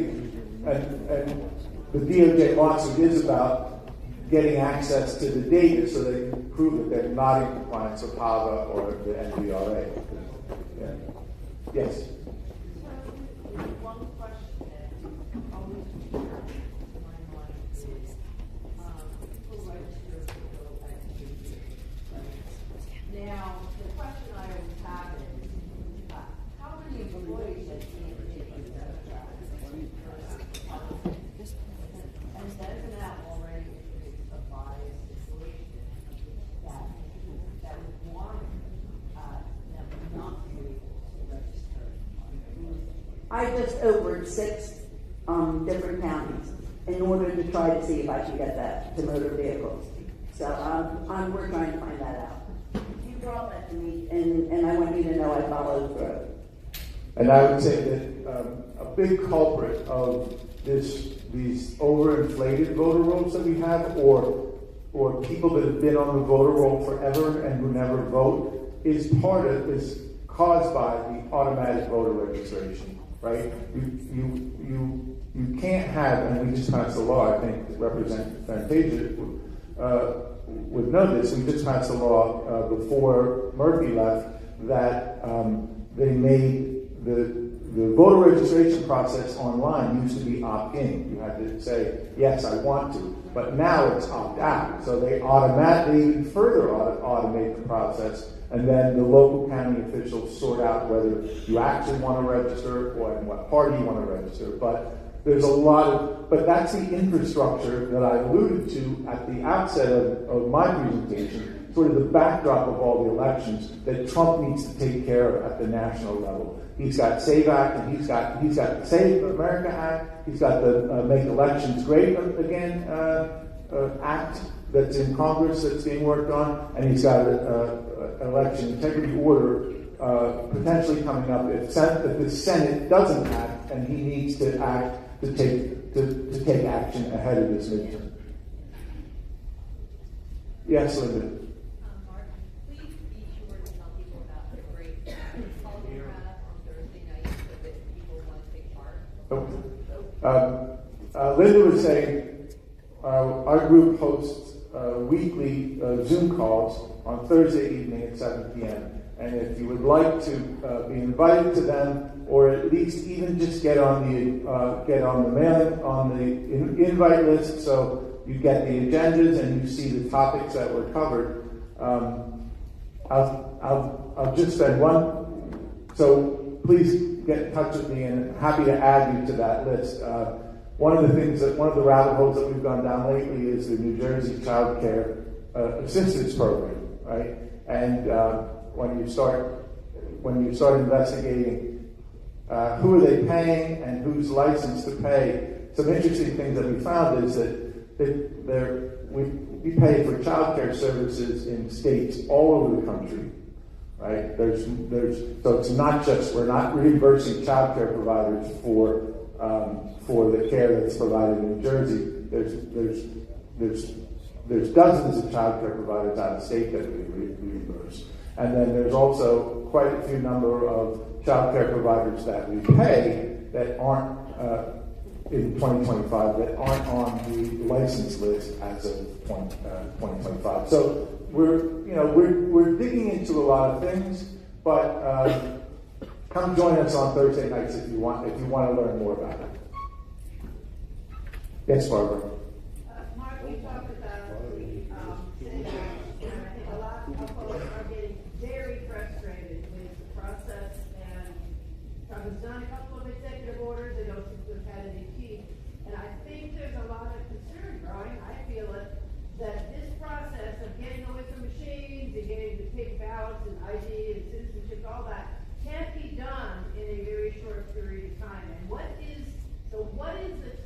and the DOJ lawsuit is about getting access to the data so they can prove that they're not in compliance with HAVA or the NVRA. Yeah. Yes. One question that always comes to my mind is people register to go back to the Now, the question I always have is, how many employees at TNT is that and doesn't that already introduce a bias situation that would want them not to be able to register? I just overed 6 different counties in order to try to see if I can get that to motor vehicles. So we're trying to find that out. You brought that to me, and I want you to know I followed through. And I would say that a big culprit of these overinflated voter rolls that we have, or people that have been on the voter roll forever and who never vote, is caused by the automatic voter registration, right? You can't have, and we just passed a law, I think Representative Fantasia would know this, we just passed a law before Murphy left that they made the voter registration process online used to be opt-in. You had to say, yes, I want to. But now it's opt-out. So they automatically further automate the process, and then the local county officials sort out whether you actually want to register or in what party you want to register. But there's but that's the infrastructure that I alluded to at the outset of my presentation, sort of the backdrop of all the elections that Trump needs to take care of at the national level. He's got SAVE Act, and he's got the Save America Act. He's got the Make Elections Great Again Act that's in Congress that's being worked on, and he's got an election integrity order potentially coming up if the Senate doesn't act, and he needs to act to take action ahead of this midterm. Yes, Linda. Mark, please be sure to tell people about the great call you have on Thursday night so that people want to take part. Linda was saying our group hosts weekly Zoom calls on Thursday evening at 7 p.m. And if you would like to be invited to them, or at least even just get on the invite list, so you get the agendas and you see the topics that were covered. I'll just spend one. So please get in touch with me, and I'm happy to add you to that list. One of the rabbit holes that we've gone down lately is the New Jersey Child Care Assistance Program, right? And when you start investigating who are they paying and who's licensed to pay, some interesting things that we found is that we pay for child care services in states all over the country, right? So it's not just, we're not reimbursing child care providers for the care that's provided in New Jersey. There's dozens of child care providers out of state that we reimburse. And then there's also quite a few number of child care providers that we pay that aren't in 2025 that aren't on the license list as of 2025. So we're digging into a lot of things, but come join us on Thursday nights if you want to learn more about it. Yes, Barbara. Mark, you talked about the city council, and I think a lot of folks are getting very frustrated with the process, and Trump has done a couple of executive orders. They don't seem to have had any teeth, and I think there's a lot of concern growing. I feel it that this process of getting away from machines and getting to take ballots and ID and citizenship, all that, can't be done in a very short period of time. And what is the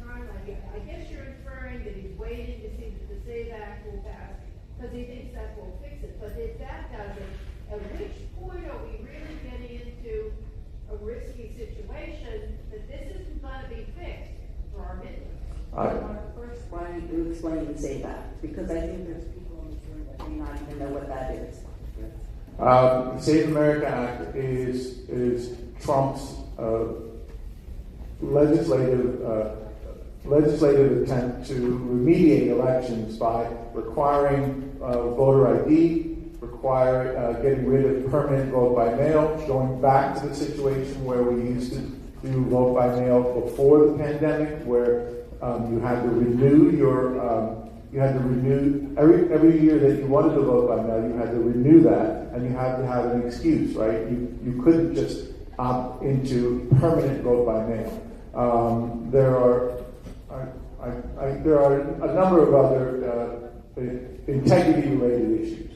timeline? I guess you're inferring that he's waiting to see that the SAVE Act will pass because he thinks that will fix it. But if that doesn't, at which point are we really getting into a risky situation that this isn't going to be fixed for our Midwest? First, why don't you explain the SAVE Act? Because I think there's people in this room that may not even know what that is. The Save America Act is Trump's legislative attempt to remediate elections by requiring voter ID, getting rid of permanent vote by mail, going back to the situation where we used to do vote by mail before the pandemic, where you had to renew every year that you wanted to vote by mail, you had to renew that, and you had to have an excuse, right? You couldn't just opt into permanent vote by mail. There are a number of other integrity-related issues.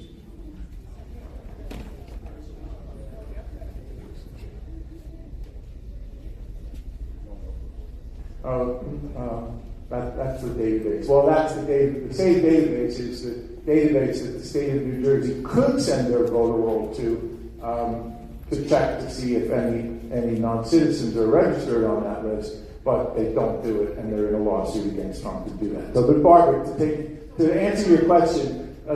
That's the database. Well, that's the SAVE database is the database that the state of New Jersey could send their voter roll to check to see if any non-citizens are registered on that list, but they don't do it, and they're in a lawsuit against Trump to do that. So, but Barbara, to answer your question, I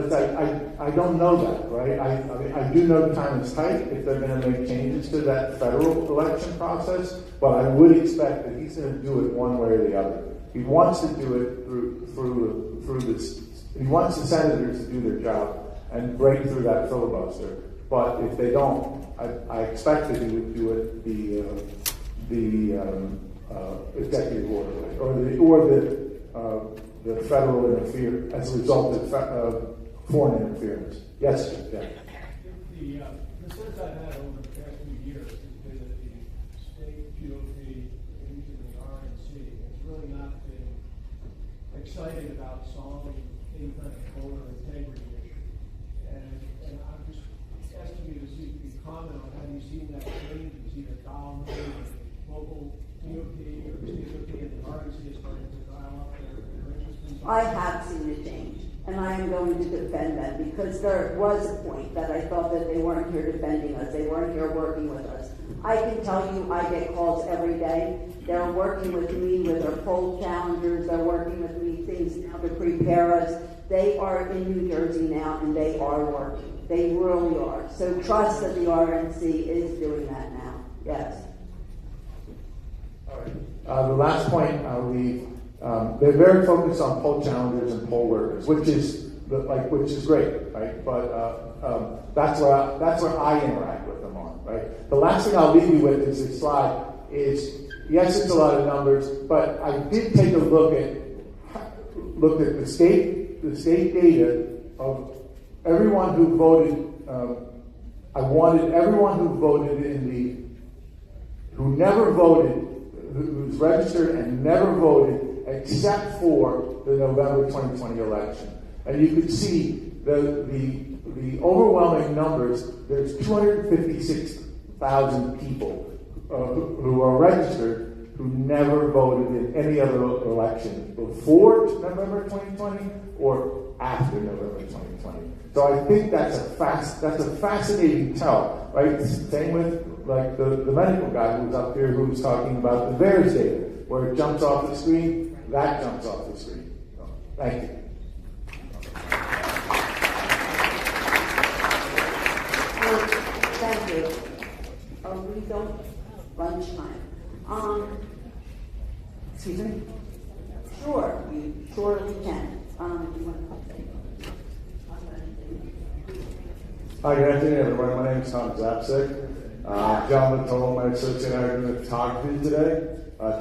don't know that, right? I do know time is tight if they're going to make changes to that federal election process, but I would expect that he's going to do it one way or the other. He wants to do it through this. He wants the senators to do their job and break through that filibuster. But if they don't, I expect that he would do it the executive order or the federal interference as a result of foreign interference. Yes, Jeff. The sense I've had over the past few years has been that the state GOP and even the RNC has really not been excited about solving any kind of voter integrity issue. And I'm just asking you to see if you can comment on how you've seen that change. Is either dominating local GOP or state GOP and the RNC is starting to dial up their interest in I have seen a change, and I am going to defend them because there was a point that I thought that they weren't here defending us. They weren't here working with us. I can tell you I get calls every day. They're working with me with their poll challengers. They're working with me things now to prepare us. They are in New Jersey now, and they are working. They really are. So trust that the RNC is doing that now. Yes. All right. The last point I'll leave. They're very focused on poll challengers and poll workers, which is great, right? But that's where I interact with them on, right? The last thing I'll leave you with is this slide. Yes, it's a lot of numbers, but I did take a look at the state data of everyone who voted. I wanted everyone who voted who never voted, who's registered and never voted, except for the November 2020 election. And you could see the overwhelming numbers. There's 256,000 people who are registered who never voted in any other election before November 2020 or after November 2020. So I think that's a fascinating tell, right? Same with like the medical guy who's up here who's talking about the VAERS data, where it jumps off the screen, that jumps off the screen. So, thank you. Thank you. Oh, we don't lunchtime. Excuse me? Sure, you surely can. Hi, good afternoon, everyone. My name is Tom Zapsik. Gentleman told my associate and I are doing photography today.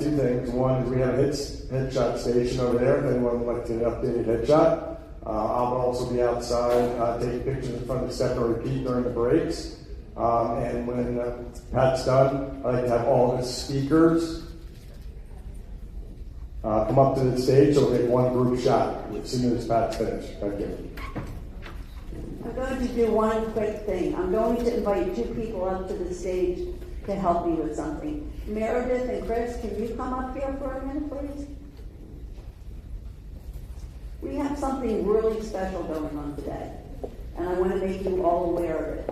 Two things. One is we have a headshot station over there. If anyone would like to get an updated headshot. I'll also be outside taking pictures in front of the step and repeat during the breaks. And when Pat's done, I'd like to have all the speakers come up to the stage so we'll take one group shot as soon as Pat's finished. Thank you. I'm going to do one quick thing. I'm going to invite two people up to the stage to help me with something. Meredith and Chris, can you come up here for a minute, please? We have something really special going on today, and I want to make you all aware of it.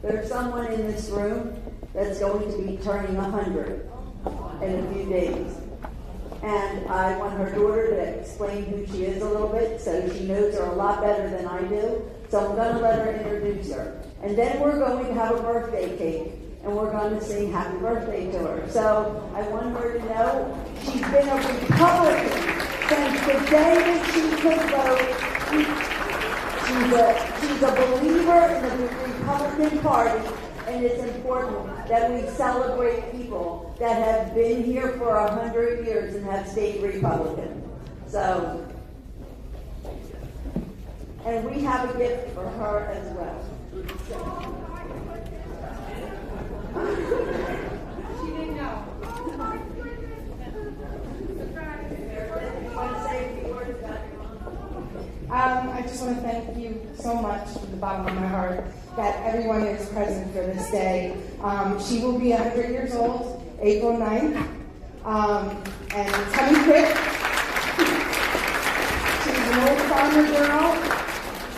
There's someone in this room that's going to be turning 100 in a few days. And I want her daughter to explain who she is a little bit so she knows her a lot better than I do. So I'm going to let her introduce her. And then we're going to have a birthday cake, and we're going to sing happy birthday to her. So I want her to know she's been a Republican since the day that she could vote. She's a believer in the Republican Party, and it's important that we celebrate people that have been here for 100 years and have stayed Republican. So, and we have a gift for her as well. She didn't know. I just want to thank you so much from the bottom of my heart that everyone is present for this day. She will be 100 years old, April 9th, and it's coming quick. She's an old farmer girl,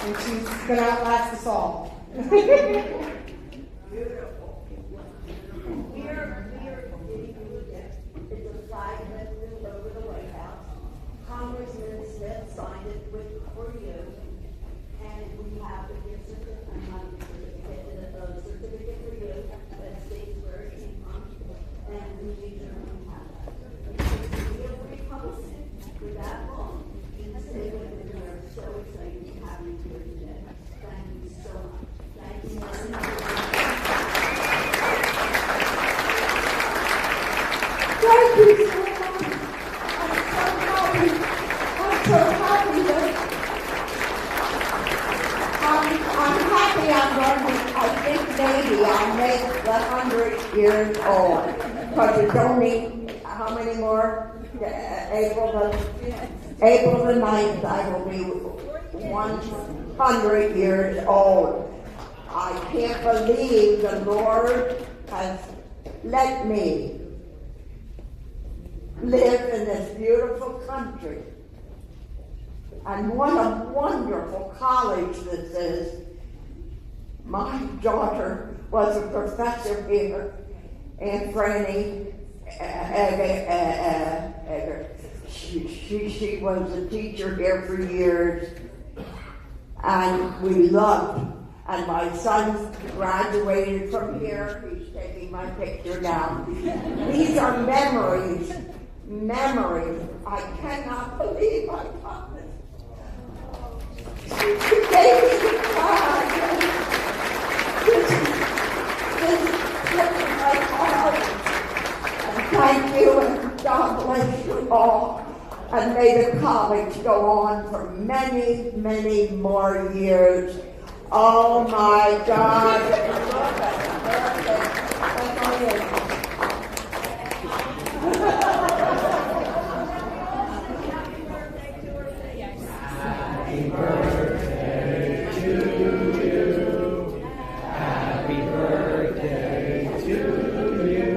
and she's going to outlast us all. Beautiful. We are giving you a gift. It's a flag that flew over the White House. Congressman Smith signed it for you. And we have a gift certificate for you that states where it came from. And we need your own have that. To be a Republican for that long, you stay with it. We are so excited to have you here today. Thank you so much. Thank you very much. Thank you so much. I'm so happy that I'm happy I think maybe I'll make the 100 years old. Because it's only, how many more? April the 9th, I will be 100 years old. I can't believe the Lord has let me live in this beautiful country. And what a wonderful college this is. My daughter was a professor here, and Franny Egger. She was a teacher here for years, and we loved. And my son graduated from here. He's taking my picture now. These are memories. I cannot believe I got this. She gave me the card. This is my heart. And thank you, and God bless you all. And may the college go on for many, many more years. Oh my God. Happy birthday to you. Happy birthday to you.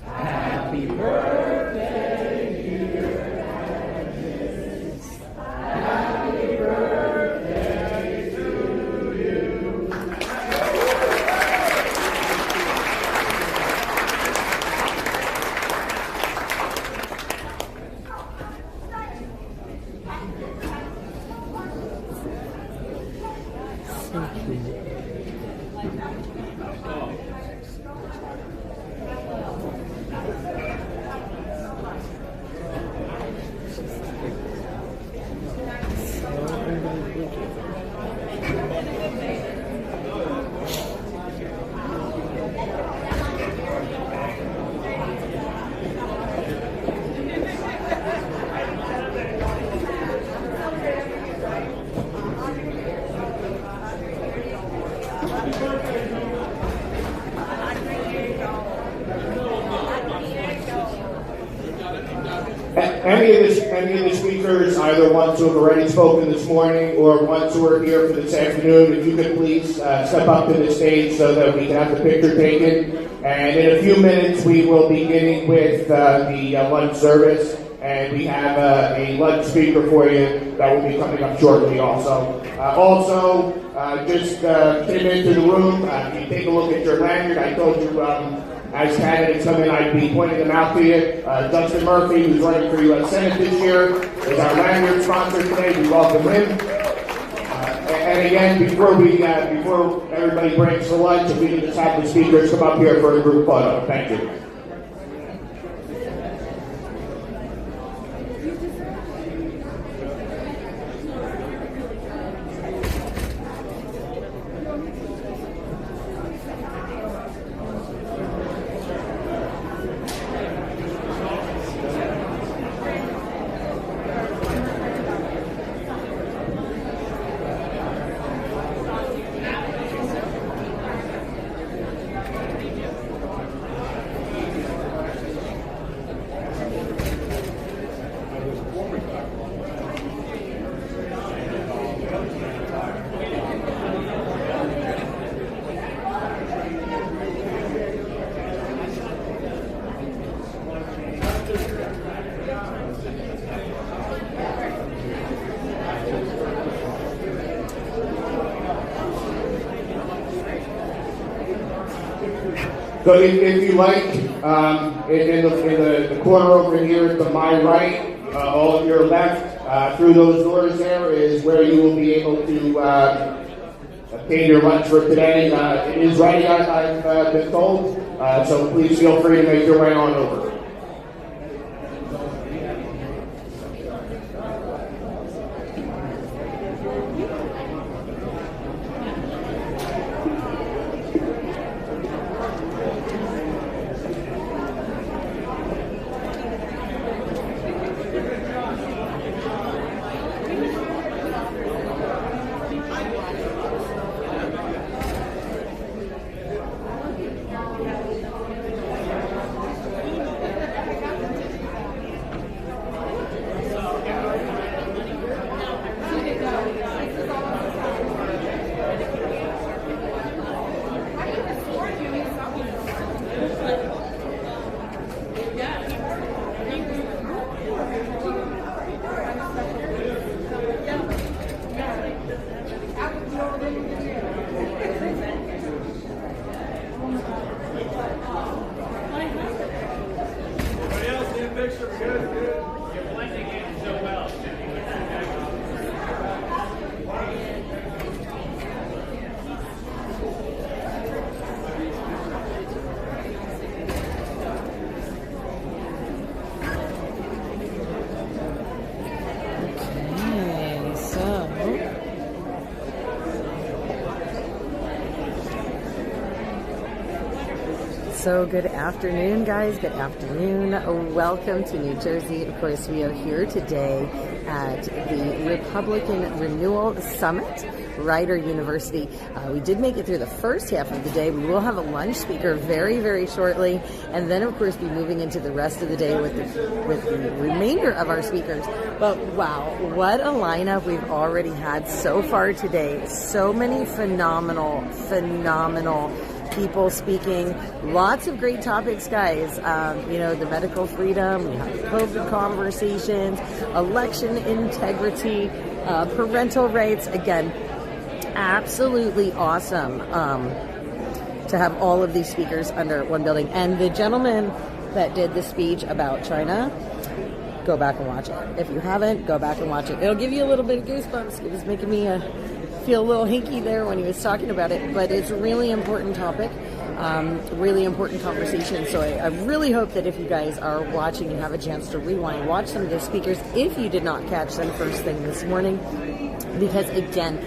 Happy birthday, dear Agnes. Happy birthday to you. Any of the speakers, either ones who have already spoken this morning or ones who are here for this afternoon, if you could please step up to the stage so that we can have the picture taken. And in a few minutes, we will be beginning with the lunch service. And we have a lunch speaker for you that will be coming up shortly also. Just came into the room. If you take a look at your lanyard, I told you as candidates come in, I'd be pointing them out to you. Justin Murphy, who's running for U.S. Senate this year, is our lanyard sponsor today. We welcome him. And again, before everybody breaks for lunch, if we can just have the speakers come up here for a group photo. Thank you. So if you like, in the corner over here to my right, all of your left, through those doors there is where you will be able to obtain your lunch for today. It is ready, I've been told, so please feel free to make your way on over. So good afternoon, guys. Good afternoon. Welcome to New Jersey. Of course, we are here today at the Republican Renewal Summit, Rider University. We did make it through the first half of the day. We will have a lunch speaker very, very shortly, and then, of course, be moving into the rest of the day with the remainder of our speakers. But wow, what a lineup we've already had so far today. So many phenomenal people speaking. Lots of great topics, guys. The medical freedom, we have COVID conversations, election integrity, parental rights. Again, absolutely awesome to have all of these speakers under one building. And the gentleman that did the speech about China, go back and watch it. If you haven't, go back and watch it. It'll give you a little bit of goosebumps. It was making me feel a little hinky there when he was talking about it, but it's a really important topic, really important conversation. So I really hope that if you guys are watching and have a chance to rewind, watch some of the speakers if you did not catch them first thing this morning, because again,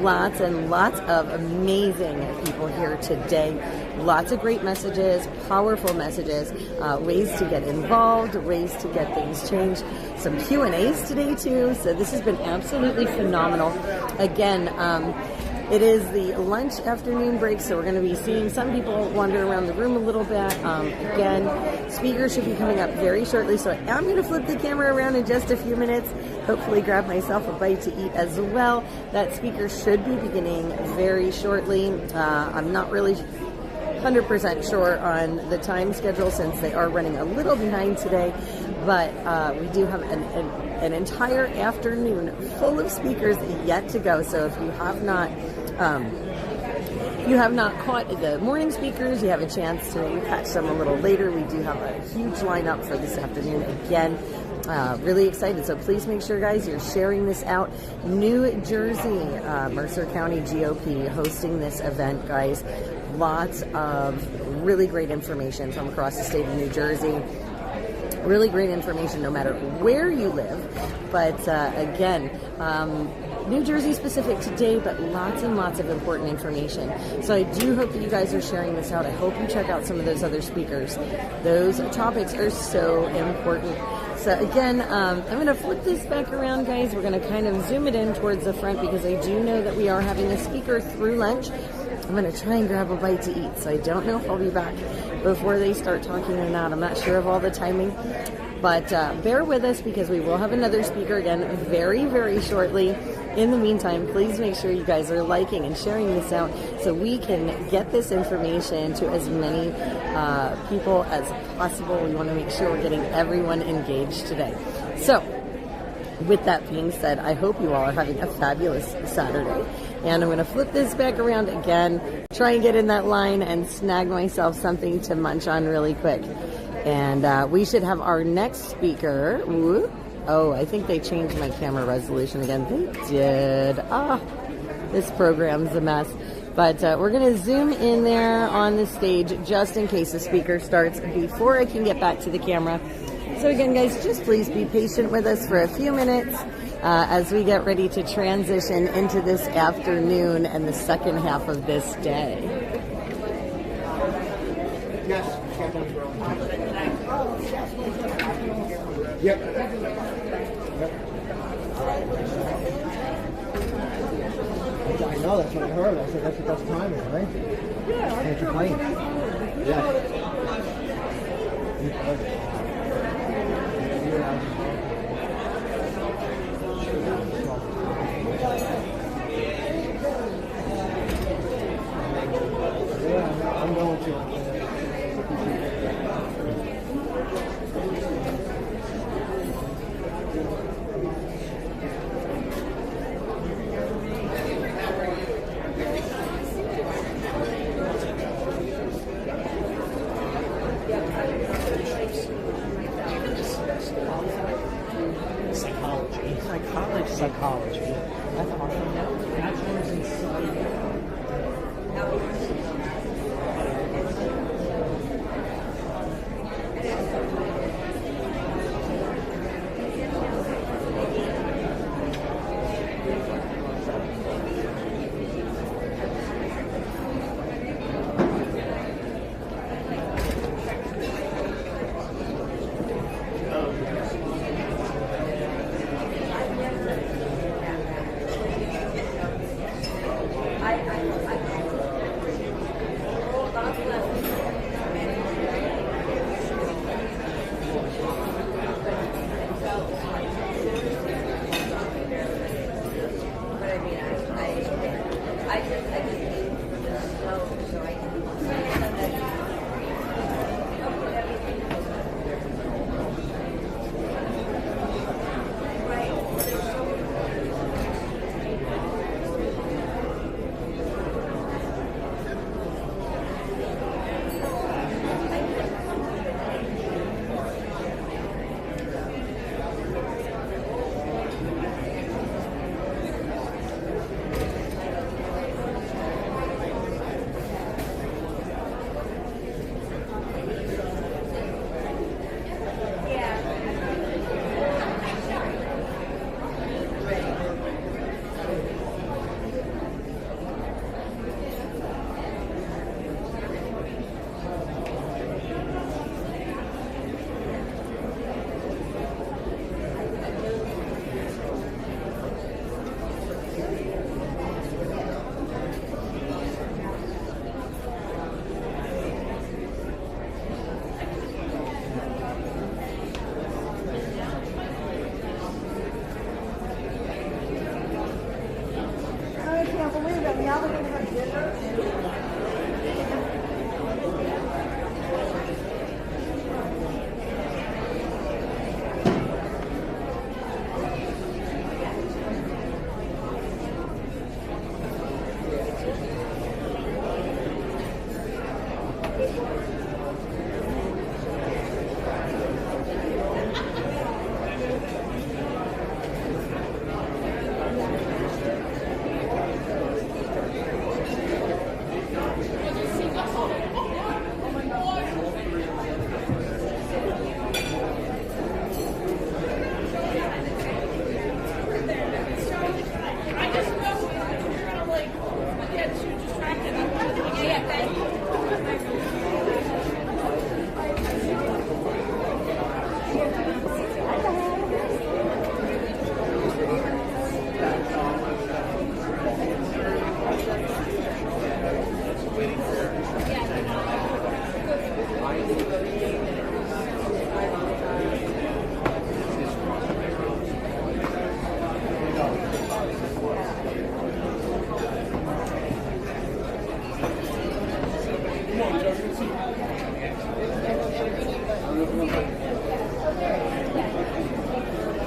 lots and lots of amazing people here today. Lots of great messages, powerful messages, ways to get involved, ways to get things changed. Some Q&As today too. So this has been absolutely phenomenal. Again, It is the lunch afternoon break, so we're going to be seeing some people wander around the room a little bit. Again, speakers should be coming up very shortly, so I'm going to flip the camera around in just a few minutes, hopefully grab myself a bite to eat as well. That speaker should be beginning very shortly. I'm not really 100% sure on the time schedule since they are running a little behind today, but we do have an entire afternoon full of speakers yet to go. So if you have not caught the morning speakers, you have a chance to catch them a little later. We do have a huge lineup for this afternoon again. Really excited, so please make sure, guys, you're sharing this out. New Jersey, Mercer County GOP hosting this event, guys. Lots of really great information from across the state of New Jersey. Really great information no matter where you live. But again, New Jersey specific today, but lots and lots of important information. So I do hope that you guys are sharing this out. I hope you check out some of those other speakers. Those topics are so important. So again, I'm going to flip this back around, guys. We're going to kind of zoom it in towards the front because I do know that we are having a speaker through lunch. I'm going to try and grab a bite to eat, so I don't know if I'll be back before they start talking or not. I'm not sure of all the timing, but bear with us because we will have another speaker again very, very shortly. In the meantime, please make sure you guys are liking and sharing this out so we can get this information to as many people as possible. We want to make sure we're getting everyone engaged today. So, with that being said, I hope you all are having a fabulous Saturday. And I'm going to flip this back around again, try and get in that line and snag myself something to munch on really quick. And we should have our next speaker. Oh, I think they changed my camera resolution again. They did. This program's a mess. But we're going to zoom in there on the stage just in case the speaker starts before I can get back to the camera. So again, guys, just please be patient with us for a few minutes as we get ready to transition into this afternoon and the second half of this day. Yes. Yep. I know, that's what I heard. I said that's the best timing, right? Yeah. Can't complain. Yeah. I'm going to. Psychology. That's awesome. Bachelor's in psychology. I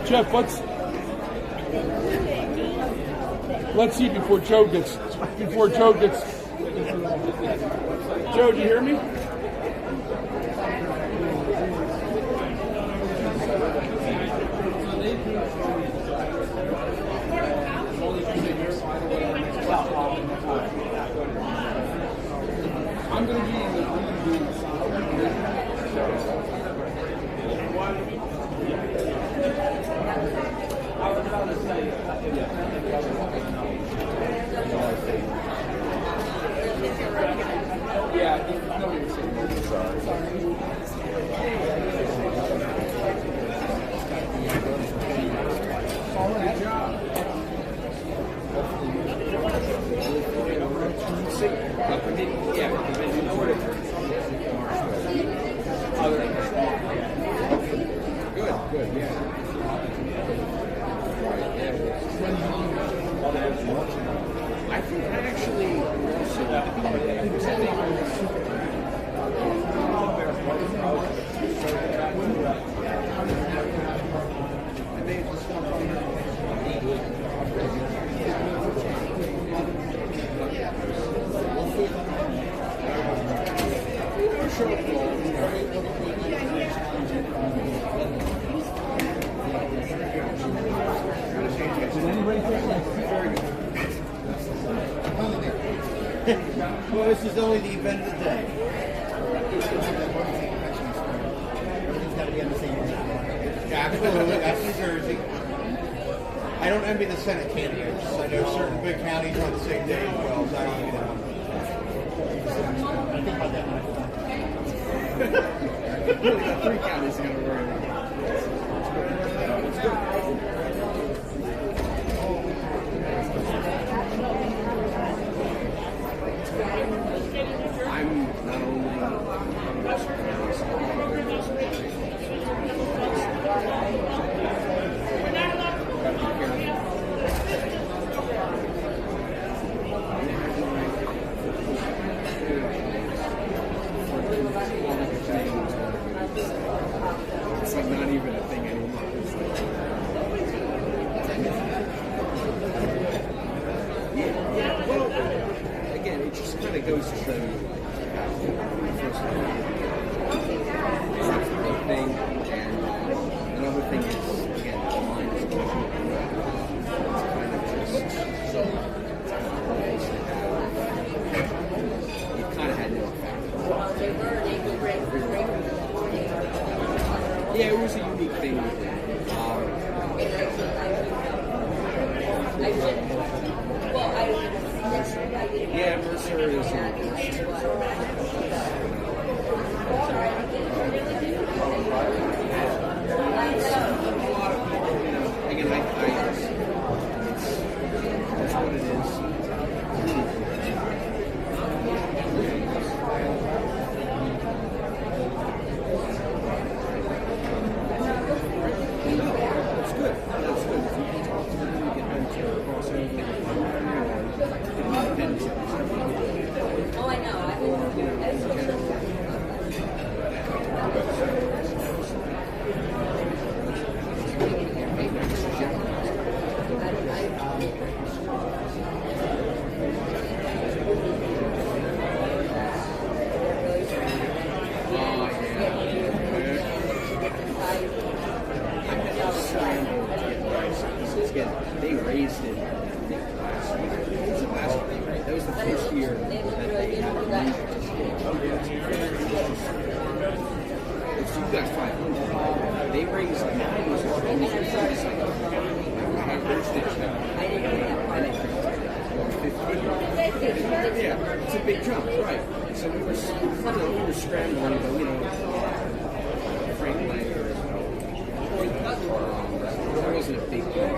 Jeff, let's see before Joe gets. Joe, do you hear me? I'm going to be Well, this is only the event of the day. Everything's got to be on the same page. Yeah, absolutely. That's New Jersey. I don't envy the Senate candidates. I know certain big counties on the same day as well, so I don't envy them. I think about that one. Really got 3 counties you're going to worry about. It's good. I'm not only again, they raised it. Last year. That was the first year that they had it's you got 500. They raised 9 was only I raised it yeah, it's a big jump, right? So we were scrambling, Frank Langer, that wasn't a big jump.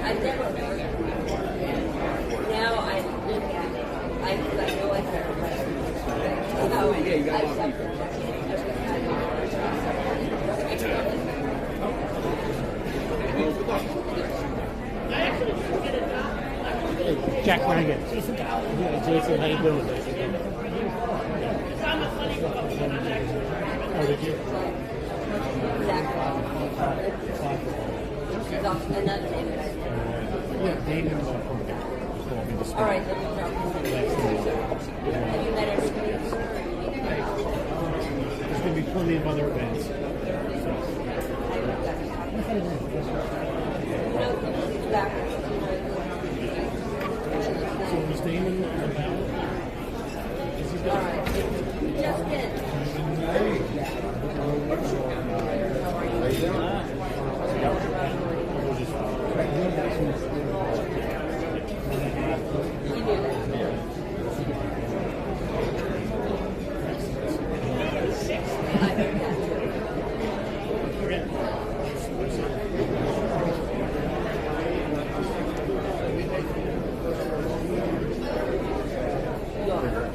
I've never heard of it. Now I look at it. I know I've never read it. Oh, yeah, you got a lot of people. Well, good luck. Jack Rangan. Yeah, Jason, how you doing? Oh, did you? Another name. Yeah, Damon. All right, let me drop Have you met everybody? There's going to be plenty of other events. So is Damon about? Is he all right. Just in.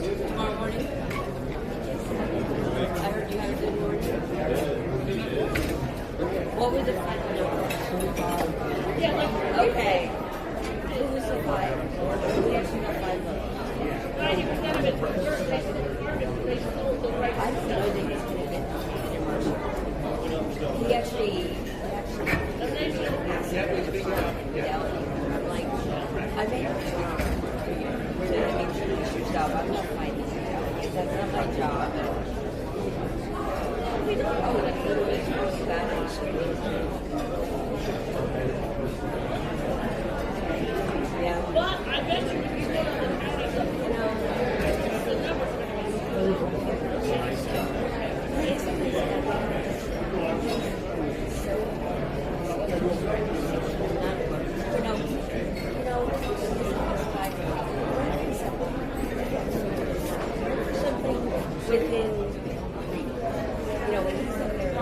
Tomorrow morning? I heard you had a good morning. What was the final number? Okay. Who was the 5? We actually got 5 votes. I don't think it's going to get he actually asked me I'm like, I made a job to introduce yourself. I'm not fighting you because that's not my job. Oh, that's literally supposed to that yeah. But I bet you something within, when he's up there,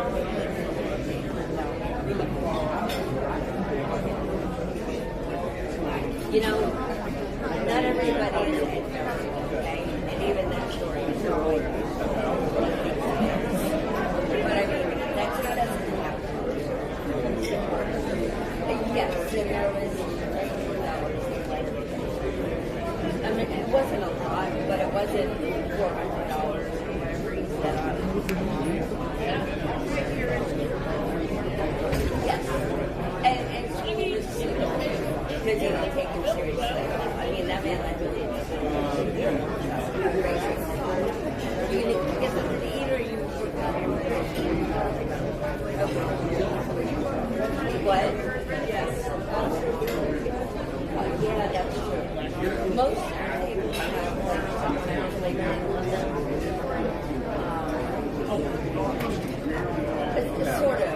not everybody is okay, and even that story is not like but I mean, that just doesn't happen. Yes, and there was I mean, it wasn't a lot, but it wasn't $400 or whatever he said on it. Yes. And he was because he would take him seriously. I mean, that man, I really you can get something to eat or you what? Yes. Yeah, that's true. Most people have like it's sort of.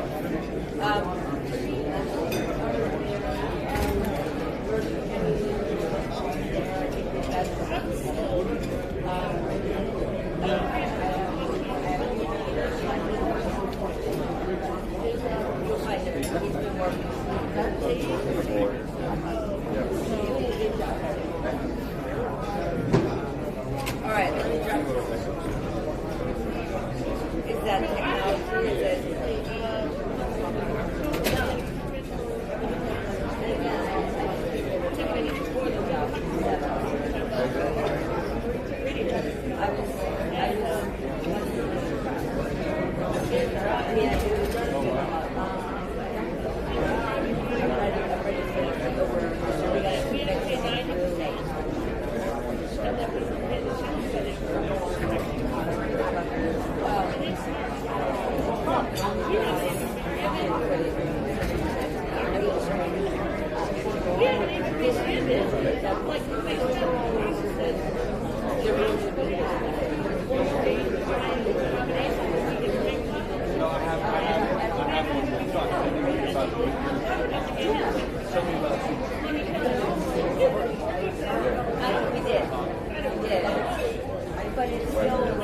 All right, let me drop it. Is that technology? Is it? We did. But it's still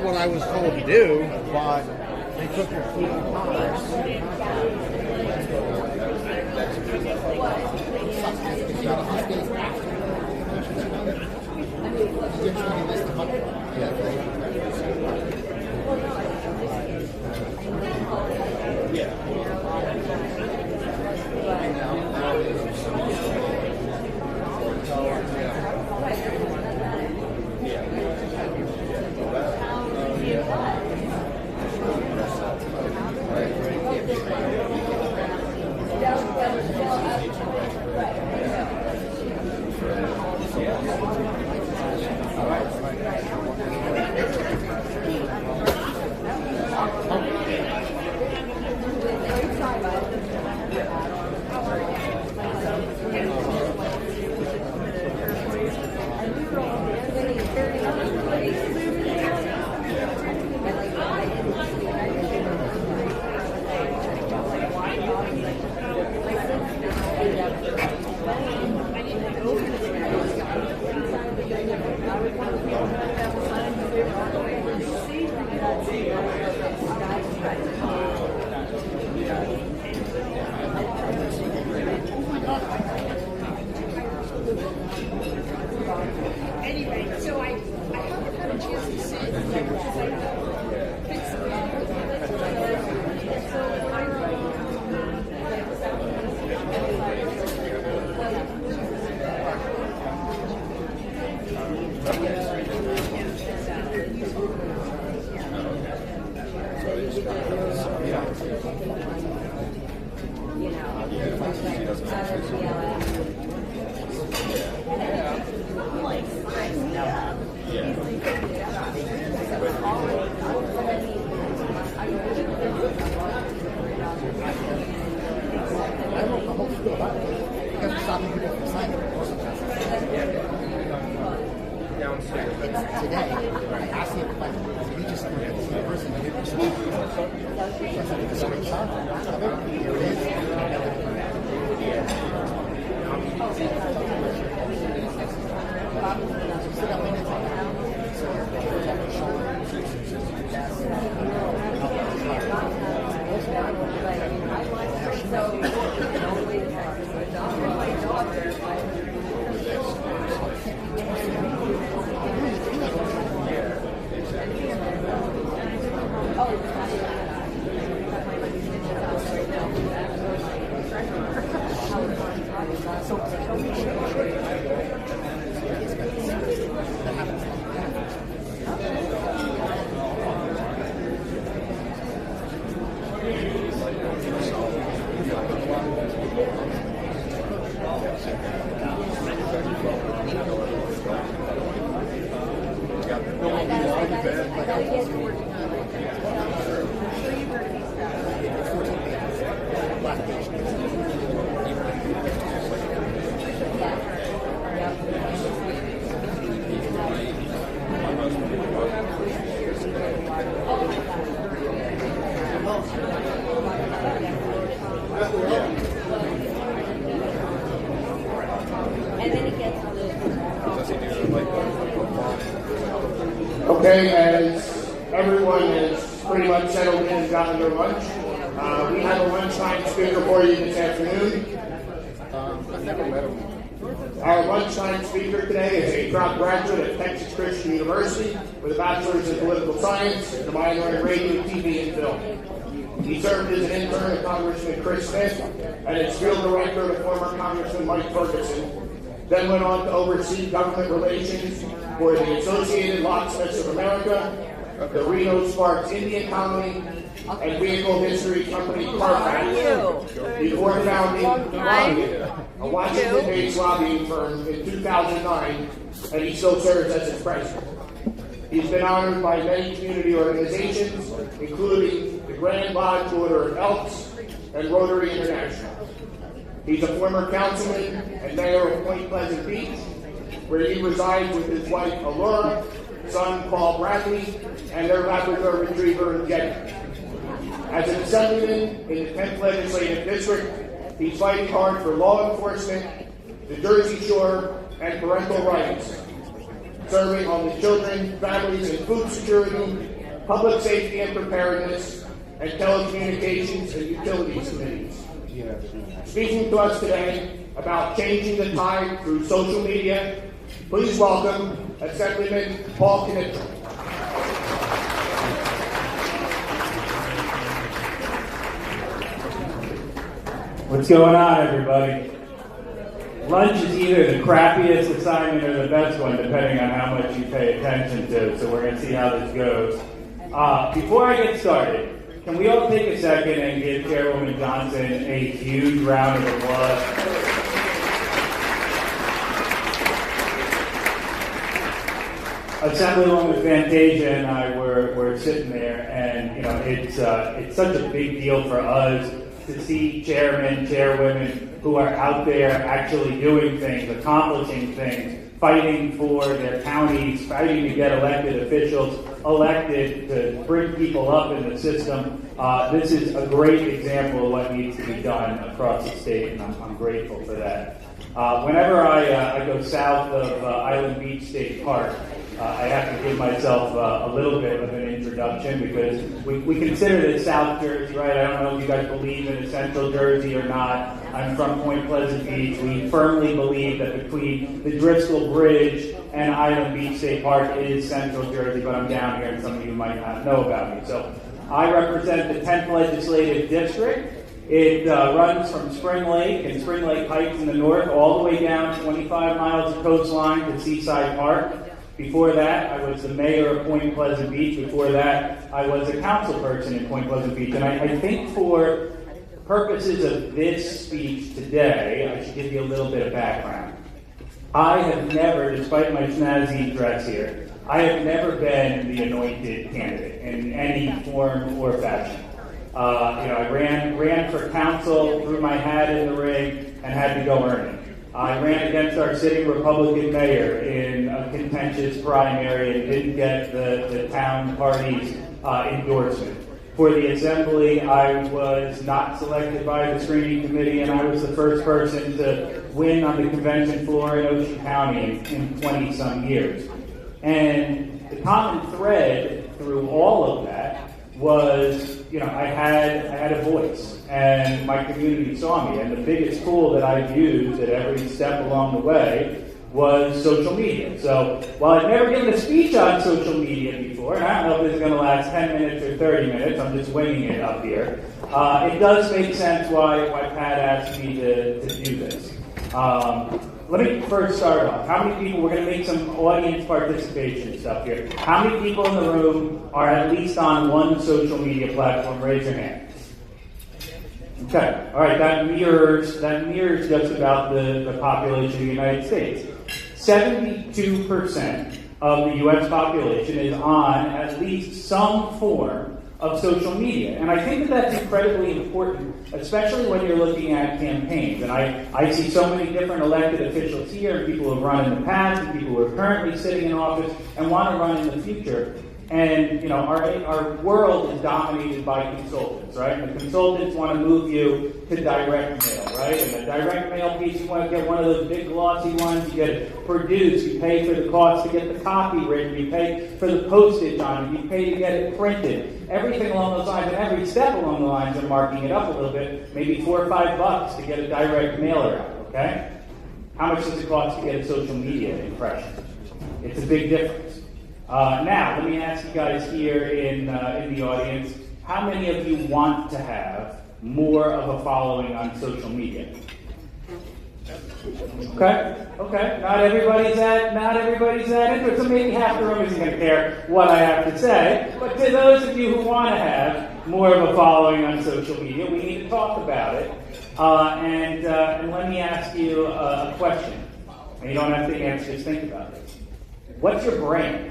What I was told to do, but they took their sweet Anyway, so I haven't had a chance to see it because I Sit up in the Okay, as everyone has pretty much settled in and gotten their lunch, we have a lunchtime speaker for you this afternoon. Our lunchtime speaker today is a proud graduate of Texas Christian University with a bachelor's in political science and a minor in radio, TV, and film. He served as an intern of Congressman Chris Smith and as field director to former Congressman Mike Ferguson, then went on to oversee government relations for the Associated Locksmiths of America, the Reno Swartz Indian Colony, and Vehicle History Company Carfax, before founding a Washington-based lobbying firm in 2009, and he still serves as its president. He's been honored by many community organizations, including the Grand Lodge Order of Elks and Rotary International. He's a former councilman and mayor of Point Pleasant Beach, where he resides with his wife Allura, son Paul Bradley, and their Labrador Retriever Jenny. As an assemblyman in the 10th Legislative District, he's fighting hard for law enforcement, the Jersey Shore, and parental rights, serving on the Children, Families, and Food Security, Public Safety and Preparedness, and Telecommunications and Utilities Committees. Speaking to us today about changing the tide through social media, please welcome Assemblyman Paul Kantra. What's going on, everybody? Lunch is either the crappiest assignment or the best one, depending on how much you pay attention to, so we're going to see how this goes. Before I get started, can we all take a second and give Chairwoman Johnson a huge round of applause? Assemblywoman Fantasia and I were sitting there, and it's such a big deal for us to see chairmen, chairwomen who are out there actually doing things, accomplishing things, fighting for their counties, fighting to get elected officials elected to bring people up in the system. This is a great example of what needs to be done across the state, and I'm grateful for that. Whenever I go south of Island Beach State Park, I have to give myself a little bit of an introduction because we consider this South Jersey, right? I don't know if you guys believe in a Central Jersey or not. I'm from Point Pleasant Beach. We firmly believe that between the Driscoll Bridge and Island Beach State Park is Central Jersey, but I'm down here and some of you might not know about me. So I represent the 10th Legislative District. It runs from Spring Lake and Spring Lake Heights in the north all the way down 25 miles of coastline to Seaside Park. Before that, I was the mayor of Point Pleasant Beach. Before that, I was a council person in Point Pleasant Beach. And I think for purposes of this speech today, I should give you a little bit of background. I have never, despite my snazzy dress here, I have never been the anointed candidate in any form or fashion. I ran for council, threw my hat in the ring, and had to go earn it. I ran against our sitting Republican mayor in a contentious primary and didn't get the town party's endorsement. For the assembly, I was not selected by the screening committee, and I was the first person to win on the convention floor in Ocean County in 20-some years. And the common thread through all of that was, I had a voice, and my community saw me, and the biggest tool that I've used at every step along the way was social media. So while I've never given a speech on social media before, and I don't know if this is going to last 10 minutes or 30 minutes, I'm just winging it up here, it does make sense why Pat asked me to do this. Let me first start off. How many people, we're going to make some audience participation stuff here. How many people in the room are at least on one social media platform? Raise your hand. Okay, all right, that mirrors just about the population of the United States. 72% of the U.S. population is on at least some form of social media. And I think that that's incredibly important, especially when you're looking at campaigns. And I see so many different elected officials here, and people who have run in the past, and people who are currently sitting in office and want to run in the future. And, you know, our world is dominated by consultants, right? And the consultants want to move you to direct mail, right? And the direct mail piece, you want to get one of those big glossy ones, you get it produced, you pay for the cost to get the copy written, you pay for the postage on it, you pay to get it printed, everything along those lines, and every step along the lines are marking it up a little bit, maybe $4 or $5 to get a direct mailer out, okay? How much does it cost to get a social media impression? It's a big difference. Now, let me ask you guys here in the audience, how many of you want to have more of a following on social media? Okay. Not everybody's that interested. So maybe half the room isn't going to care what I have to say. But to those of you who want to have more of a following on social media, we need to talk about it. And let me ask you a question. And you don't have to answer, just think about it. What's your brand?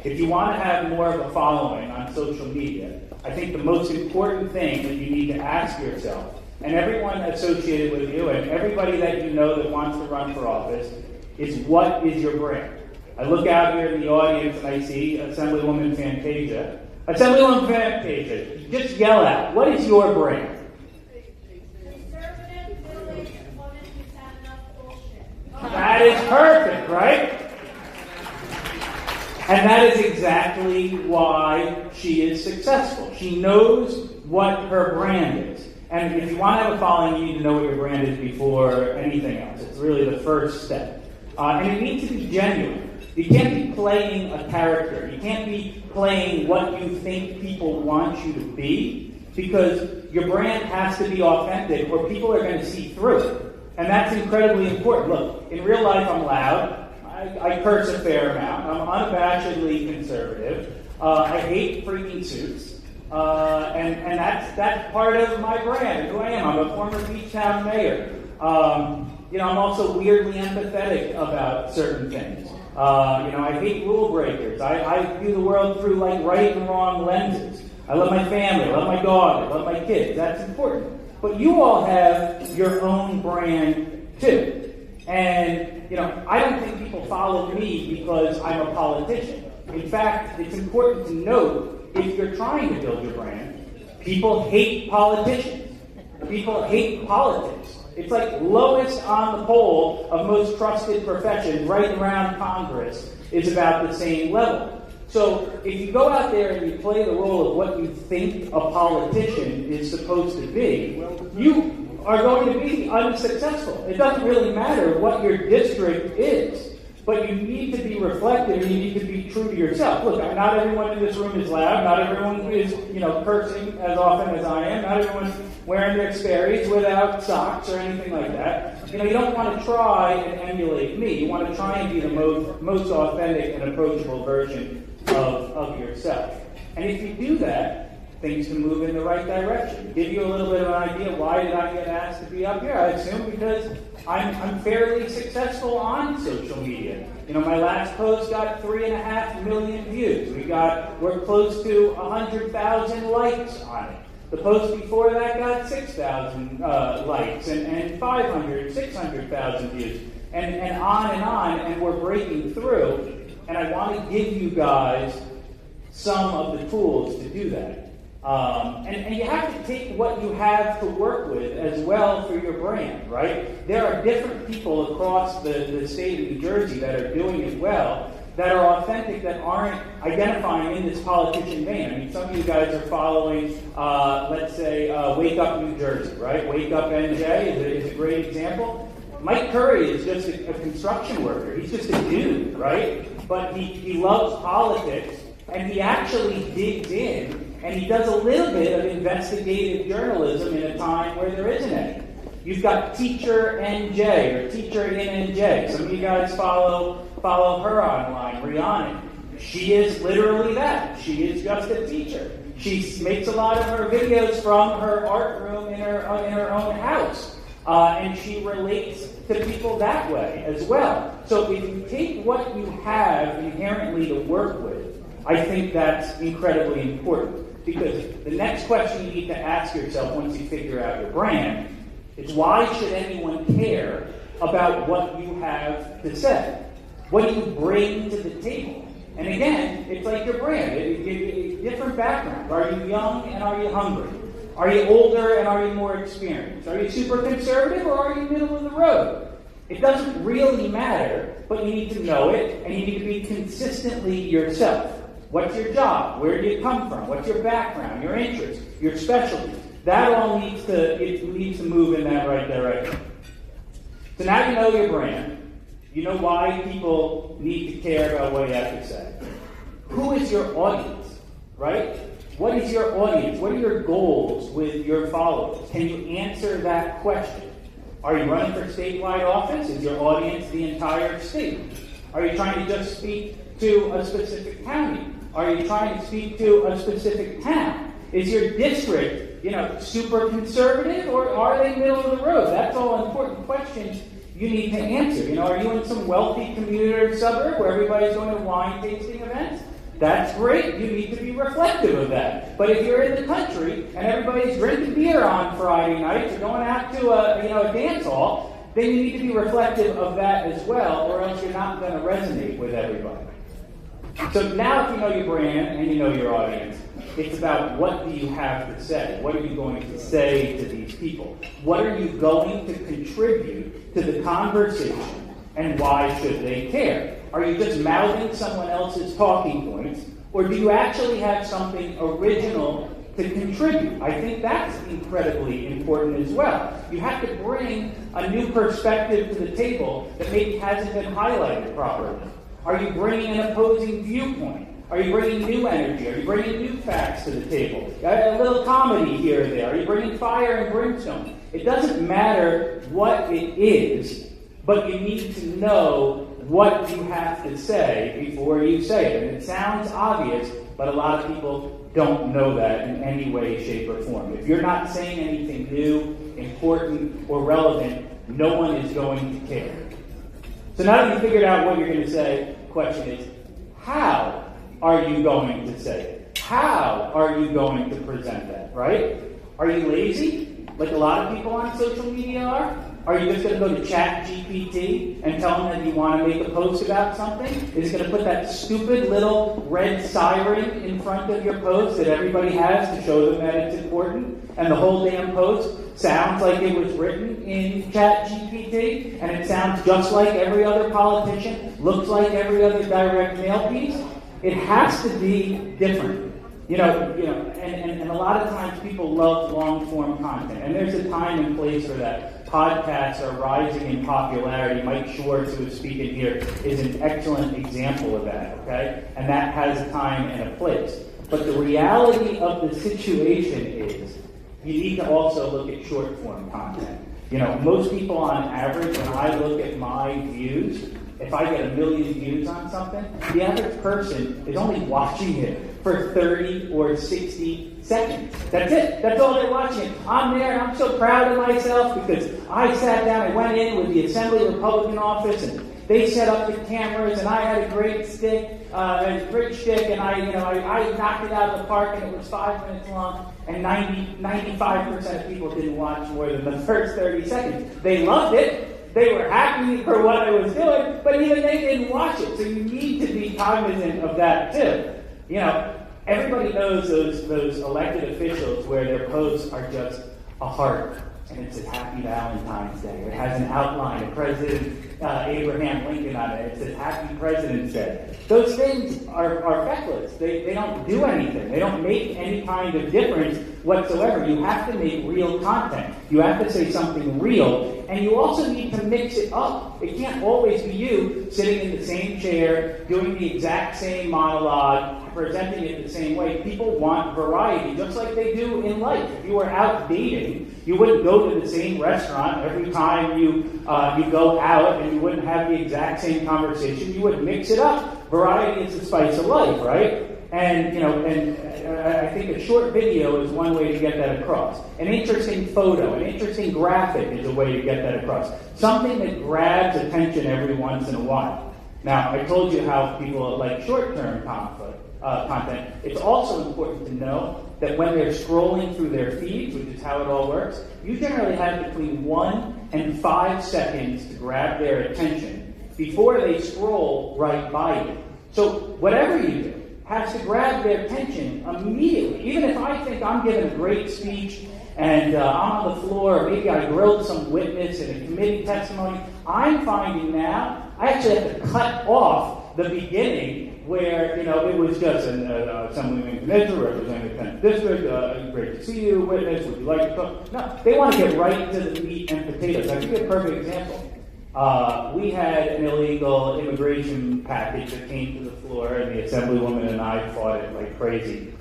If you want to have more of a following on social media, I think the most important thing that you need to ask yourself, and everyone associated with you and everybody that you know that wants to run for office, is what is your brand? I look out here in the audience and I see Assemblywoman Fantasia. Assemblywoman Fantasia, just yell out, what is your brand? Conservative, middle-aged woman who's had enough bullshit. That is perfect, right? And that is exactly why she is successful. She knows what her brand is. And if you want to have a following, you need to know what your brand is before anything else. It's really the first step. And it needs to be genuine. You can't be playing a character. You can't be playing what you think people want you to be, because your brand has to be authentic or people are going to see through it. And that's incredibly important. Look, in real life, I'm loud. I curse a fair amount. I'm unabashedly conservative. I hate freaking suits. And that's part of my brand, who I am. I'm a former beach town mayor. I'm also weirdly empathetic about certain things. I hate rule breakers. I view the world through like right and wrong lenses. I love my family. I love my dog. I love my kids. That's important. But you all have your own brand too. And, I don't think people follow me because I'm a politician. In fact, it's important to note, if you're trying to build your brand, people hate politicians. People hate politics. It's like lowest on the pole of most trusted professions, right around Congress, is about the same level. So if you go out there and you play the role of what you think a politician is supposed to be, you are going to be unsuccessful. It doesn't really matter what your district is, but you need to be reflective and you need to be true to yourself. Look, not everyone in this room is loud. Not everyone is, cursing as often as I am. Not everyone's wearing their Sperry's without socks or anything like that. You don't want to try and emulate me. You want to try and be the most authentic and approachable version of yourself. And if you do that, things can move in the right direction. Give you a little bit of an idea, why did I get asked to be up here? I assume because I'm fairly successful on social media. My last post got 3.5 million views. We're close to 100,000 likes on it. The post before that got 6,000 likes and 500, 600,000 views, and on, and we're breaking through. And I want to give you guys some of the tools to do that. And you have to take what you have to work with as well for your brand, right? There are different people across the state of New Jersey that are doing it well, that are authentic, that aren't identifying in this politician vein. I mean, some of you guys are following, let's say, Wake Up New Jersey, right? Wake Up NJ is a great example. Mike Curry is just a construction worker. He's just a dude, right? But he loves politics, and he actually digs in, and he does a little bit of investigative journalism in a time where there isn't any. You've got Teacher NJ or Teacher in NJ. Some of you guys follow her online, Rihanna. She is literally that. She is just a teacher. She makes a lot of her videos from her art room in her own house. And she relates to people that way as well. So if you take what you have inherently to work with, I think that's incredibly important. Because the next question you need to ask yourself once you figure out your brand is, why should anyone care about what you have to say? What do you bring to the table? And again, it's like your brand. Different backgrounds. Are you young and are you hungry? Are you older and are you more experienced? Are you super conservative or are you middle of the road? It doesn't really matter, but you need to know it and you need to be consistently yourself. What's your job? Where do you come from? What's your background, your interests, your specialties? That all needs to move in that right direction. So now you know your brand. You know why people need to care about what you have to say. Who is your audience, right? What is your audience? What are your goals with your followers? Can you answer that question? Are you running for statewide office? Is your audience the entire state? Are you trying to just speak to a specific county? Are you trying to speak to a specific town? Is your district, super conservative, or are they middle of the road? That's all important questions you need to answer. Are you in some wealthy commuter suburb where everybody's going to wine tasting events? That's great. You need to be reflective of that. But if you're in the country and everybody's drinking beer on Friday nights or going out to a dance hall, then you need to be reflective of that as well, or else you're not going to resonate with everybody. So now if you know your brand and you know your audience, it's about what do you have to say? What are you going to say to these people? What are you going to contribute to the conversation, and why should they care? Are you just mouthing someone else's talking points, or do you actually have something original to contribute? I think that's incredibly important as well. You have to bring a new perspective to the table that maybe hasn't been highlighted properly. Are you bringing an opposing viewpoint? Are you bringing new energy? Are you bringing new facts to the table? A little comedy here or there? Are you bringing fire and brimstone? It doesn't matter what it is, but you need to know what you have to say before you say it. And it sounds obvious, but a lot of people don't know that in any way, shape, or form. If you're not saying anything new, important, or relevant, no one is going to care. So now that you've figured out what you're going to say, the question is, how are you going to say it? How are you going to present that, right? Are you lazy, like a lot of people on social media are? Are you just going to go to ChatGPT and tell them that you want to make a post about something? Is it going to put that stupid little red siren in front of your post that everybody has to show them that it's important? And the whole damn post sounds like it was written in ChatGPT, and it sounds just like every other politician, looks like every other direct mail piece? It has to be different. And a lot of times people love long-form content, and there's a time and place for that. Podcasts are rising in popularity. Mike Schwartz, who is speaking here, is an excellent example of that, okay? And that has a time and a place. But the reality of the situation is you need to also look at short-form content. Most people on average, when I look at my views, if I get 1 million views on something, the average person is only watching it for 30 or 60 seconds. That's it. That's all they're watching. I'm there, and I'm so proud of myself because I sat down and went in with the Assembly Republican office, and they set up the cameras, and I had a great stick, and I knocked it out of the park, and it was 5 minutes long, and 95% of people didn't watch more than the first 30 seconds. They loved it. They were happy for what I was doing, but even they didn't watch it. So you need to be cognizant of that too. Everybody knows those elected officials where their posts are just a heart, and it says Happy Valentine's Day. It has an outline of President Abraham Lincoln on it. It says Happy President's Day. Those things are feckless. They don't do anything. They don't make any kind of difference whatsoever. You have to make real content. You have to say something real, and you also need to mix it up. It can't always be you sitting in the same chair, doing the exact same monologue, presenting it the same way. People want variety, just like they do in life. If you were out dating, you wouldn't go to the same restaurant every time you go out, and you wouldn't have the exact same conversation. You would mix it up. Variety is the spice of life, right? And, I think a short video is one way to get that across. An interesting photo, an interesting graphic is a way to get that across. Something that grabs attention every once in a while. Now, I told you how people like short-term content. It's also important to know that when they're scrolling through their feeds, which is how it all works, you generally have between 1 and 5 seconds to grab their attention before they scroll right by you. So whatever you do has to grab their attention immediately. Even if I think I'm giving a great speech and I'm on the floor, or maybe I grilled some witness in a committee testimony, I'm finding now I actually have to cut off the beginning where, it was just an Assemblywoman Commissioner representing the 10th District, great to see you, witness, would you like to talk? No, they want to get right to the meat and potatoes. I'll give you a perfect example. We had an illegal immigration package that came to the floor, and the Assemblywoman and I fought it like crazy.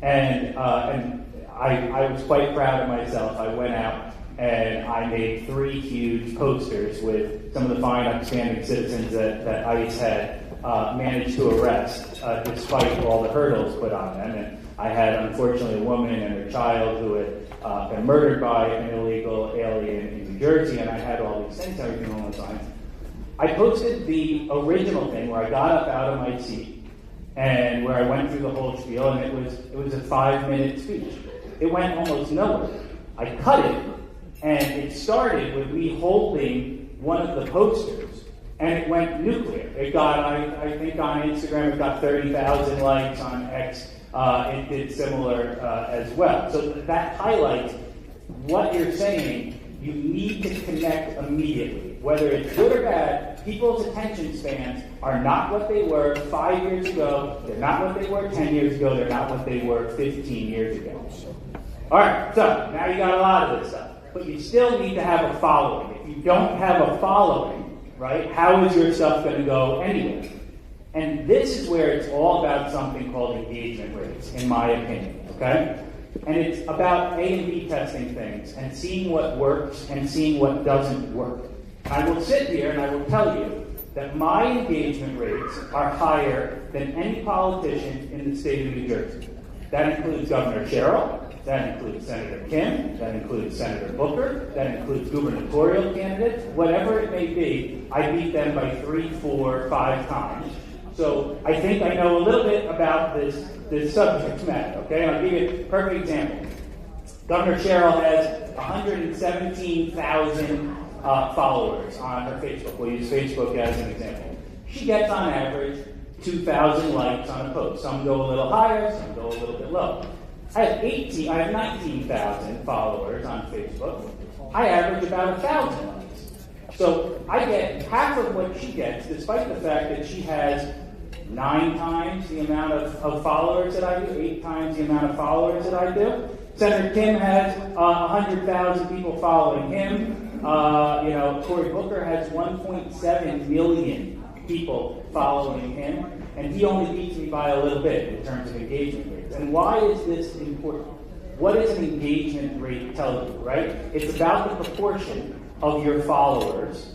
And I was quite proud of myself. I went out and I made 3 huge posters with some of the fine, upstanding citizens that ICE had managed to arrest, despite all the hurdles put on them. And I had, unfortunately, a woman and her child who had been murdered by an illegal alien in New Jersey, and I had all these things, everything along those lines. I posted the original thing where I got up out of my seat and where I went through the whole spiel, and it was a 5-minute speech. It went almost nowhere. I cut it, and it started with me holding one of the posters, and it went nuclear. It got, I think on Instagram, it got 30,000 likes. On X, it did similar as well. So that highlights what you're saying. You need to connect immediately. Whether it's good or bad, people's attention spans are not what they were 5 years ago. They're not what they were 10 years ago. They're not what they were 15 years ago. All right, so now you got a lot of this stuff. But you still need to have a following. If you don't have a following, right, how is your stuff going to go anyway? And this is where it's all about something called engagement rates, in my opinion, okay? And it's about A and B testing things and seeing what works and seeing what doesn't work. I will sit here and I will tell you that my engagement rates are higher than any politician in the state of New Jersey. That includes Governor Sherrill, that includes Senator Kim, that includes Senator Booker, that includes gubernatorial candidates, whatever it may be, I beat them by 3, 4, 5 times. So I think I know a little bit about this subject matter, okay? I'll give you a perfect example. Governor Sherrill has 117,000 followers on her Facebook. We'll use Facebook as an example. She gets on average 2,000 likes on a post. Some go a little higher, some go a little bit lower. I have 19,000 followers on Facebook. I average about 1,000 likes. So I get half of what she gets, despite the fact that she has 9 times the amount of followers that I do, 8 times the amount of followers that I do. Senator Kim has 100,000 people following him. Cory Booker has 1.7 million people following him, and he only beats me by a little bit in terms of engagement rates. And why is this important? What does an engagement rate tell you, right? It's about the proportion of your followers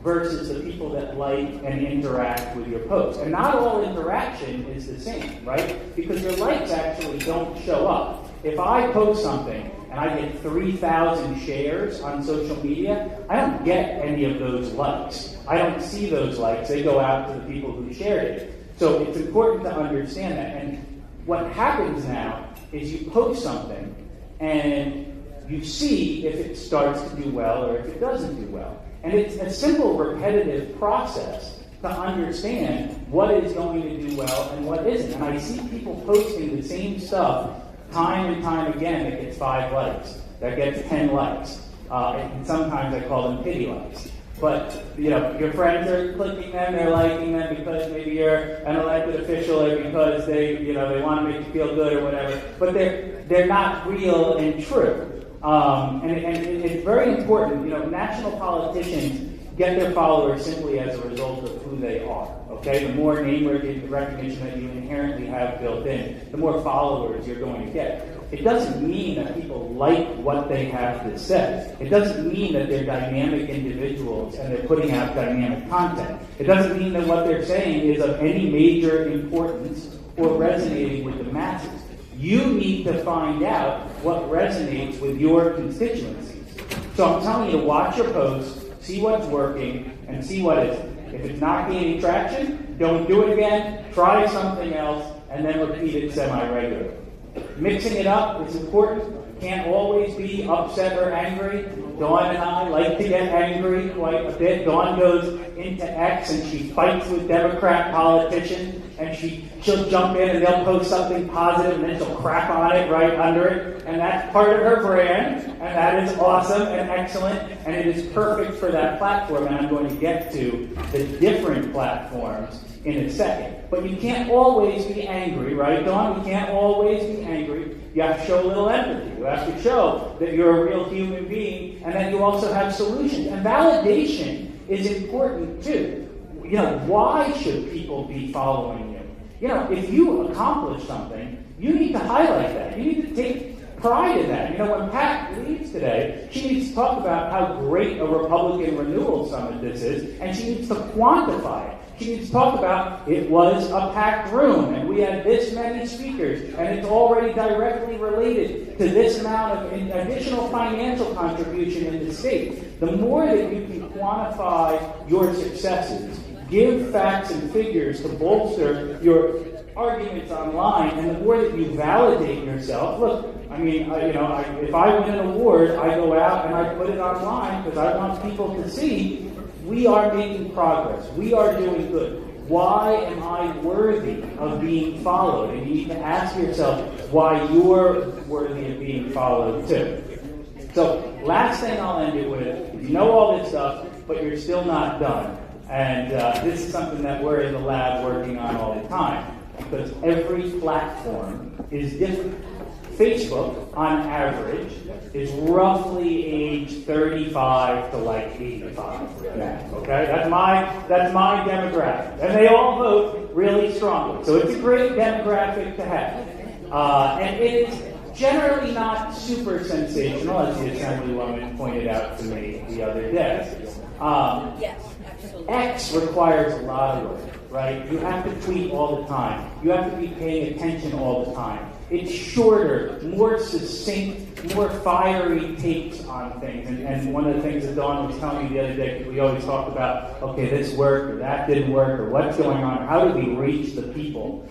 versus the people that like and interact with your posts. And not all interaction is the same, right? Because your likes actually don't show up. If I post something and I get 3,000 shares on social media, I don't get any of those likes. I don't see those likes. They go out to the people who shared it. So it's important to understand that. And what happens now is you post something and you see if it starts to do well or if it doesn't do well. And it's a simple, repetitive process to understand what is going to do well and what isn't. And I see people posting the same stuff time and time again that gets 5 likes, that gets 10 likes. And sometimes I call them pity likes. But, your friends are clicking them, they're liking them because maybe you're an elected official or because they want to make you feel good or whatever. But they're not real and true. And it's very important. National politicians get their followers simply as a result of who they are. Okay, the more name recognition that you inherently have built in, the more followers you're going to get. It doesn't mean that people like what they have to say. It doesn't mean that they're dynamic individuals and they're putting out dynamic content. It doesn't mean that what they're saying is of any major importance or resonating with the masses. You need to find out what resonates with your constituencies. So I'm telling you to watch your posts, see what's working, and see what isn't. If it's not gaining traction, don't do it again, try something else, and then repeat it semi-regularly. Mixing it up is important. Can't always be upset or angry. Dawn and I like to get angry quite a bit. Dawn goes into X and she fights with Democrat politicians, and she'll jump in and they'll post something positive and then she'll crap on it right under it. And that's part of her brand, and that is awesome and excellent, and it is perfect for that platform. And I'm going to get to the different platforms in a second. But you can't always be angry, right, Dawn? You can't always be angry. You have to show a little empathy. You have to show that you're a real human being and that you also have solutions. And validation is important too. You know, why should people be following you? You know, if you accomplish something, you need to highlight that. You need to take pride in that. You know, when Pat leaves today, she needs to talk about how great a Republican Renewal Summit this is, and she needs to quantify it. She needs to talk about it was a packed room, and we had this many speakers, and it's already directly related to this amount of additional financial contribution in the state. The more that you can quantify your successes, give facts and figures to bolster your arguments online, and the more that you validate yourself. Look, I mean, if I win an award, I go out and I put it online because I want people to see we are making progress. We are doing good. Why am I worthy of being followed? And you need to ask yourself why you're worthy of being followed too. So, last thing I'll end it with, you know all this stuff, but you're still not done. And this is something that we're in the lab working on all the time, because every platform is different. Facebook, on average, is roughly age 35 to like 85 now. Okay, that's my demographic, and they all vote really strongly. So it's a great demographic to have, and it is generally not super sensational, as the Assemblywoman pointed out to me the other day. Yes, absolutely. X requires a lot of work, right? You have to tweet all the time. You have to be paying attention all the time. It's shorter, more succinct, more fiery takes on things. And one of the things that Dawn was telling me the other day, we always talk about, okay, this worked, or that didn't work, or what's going on, how do we reach the people?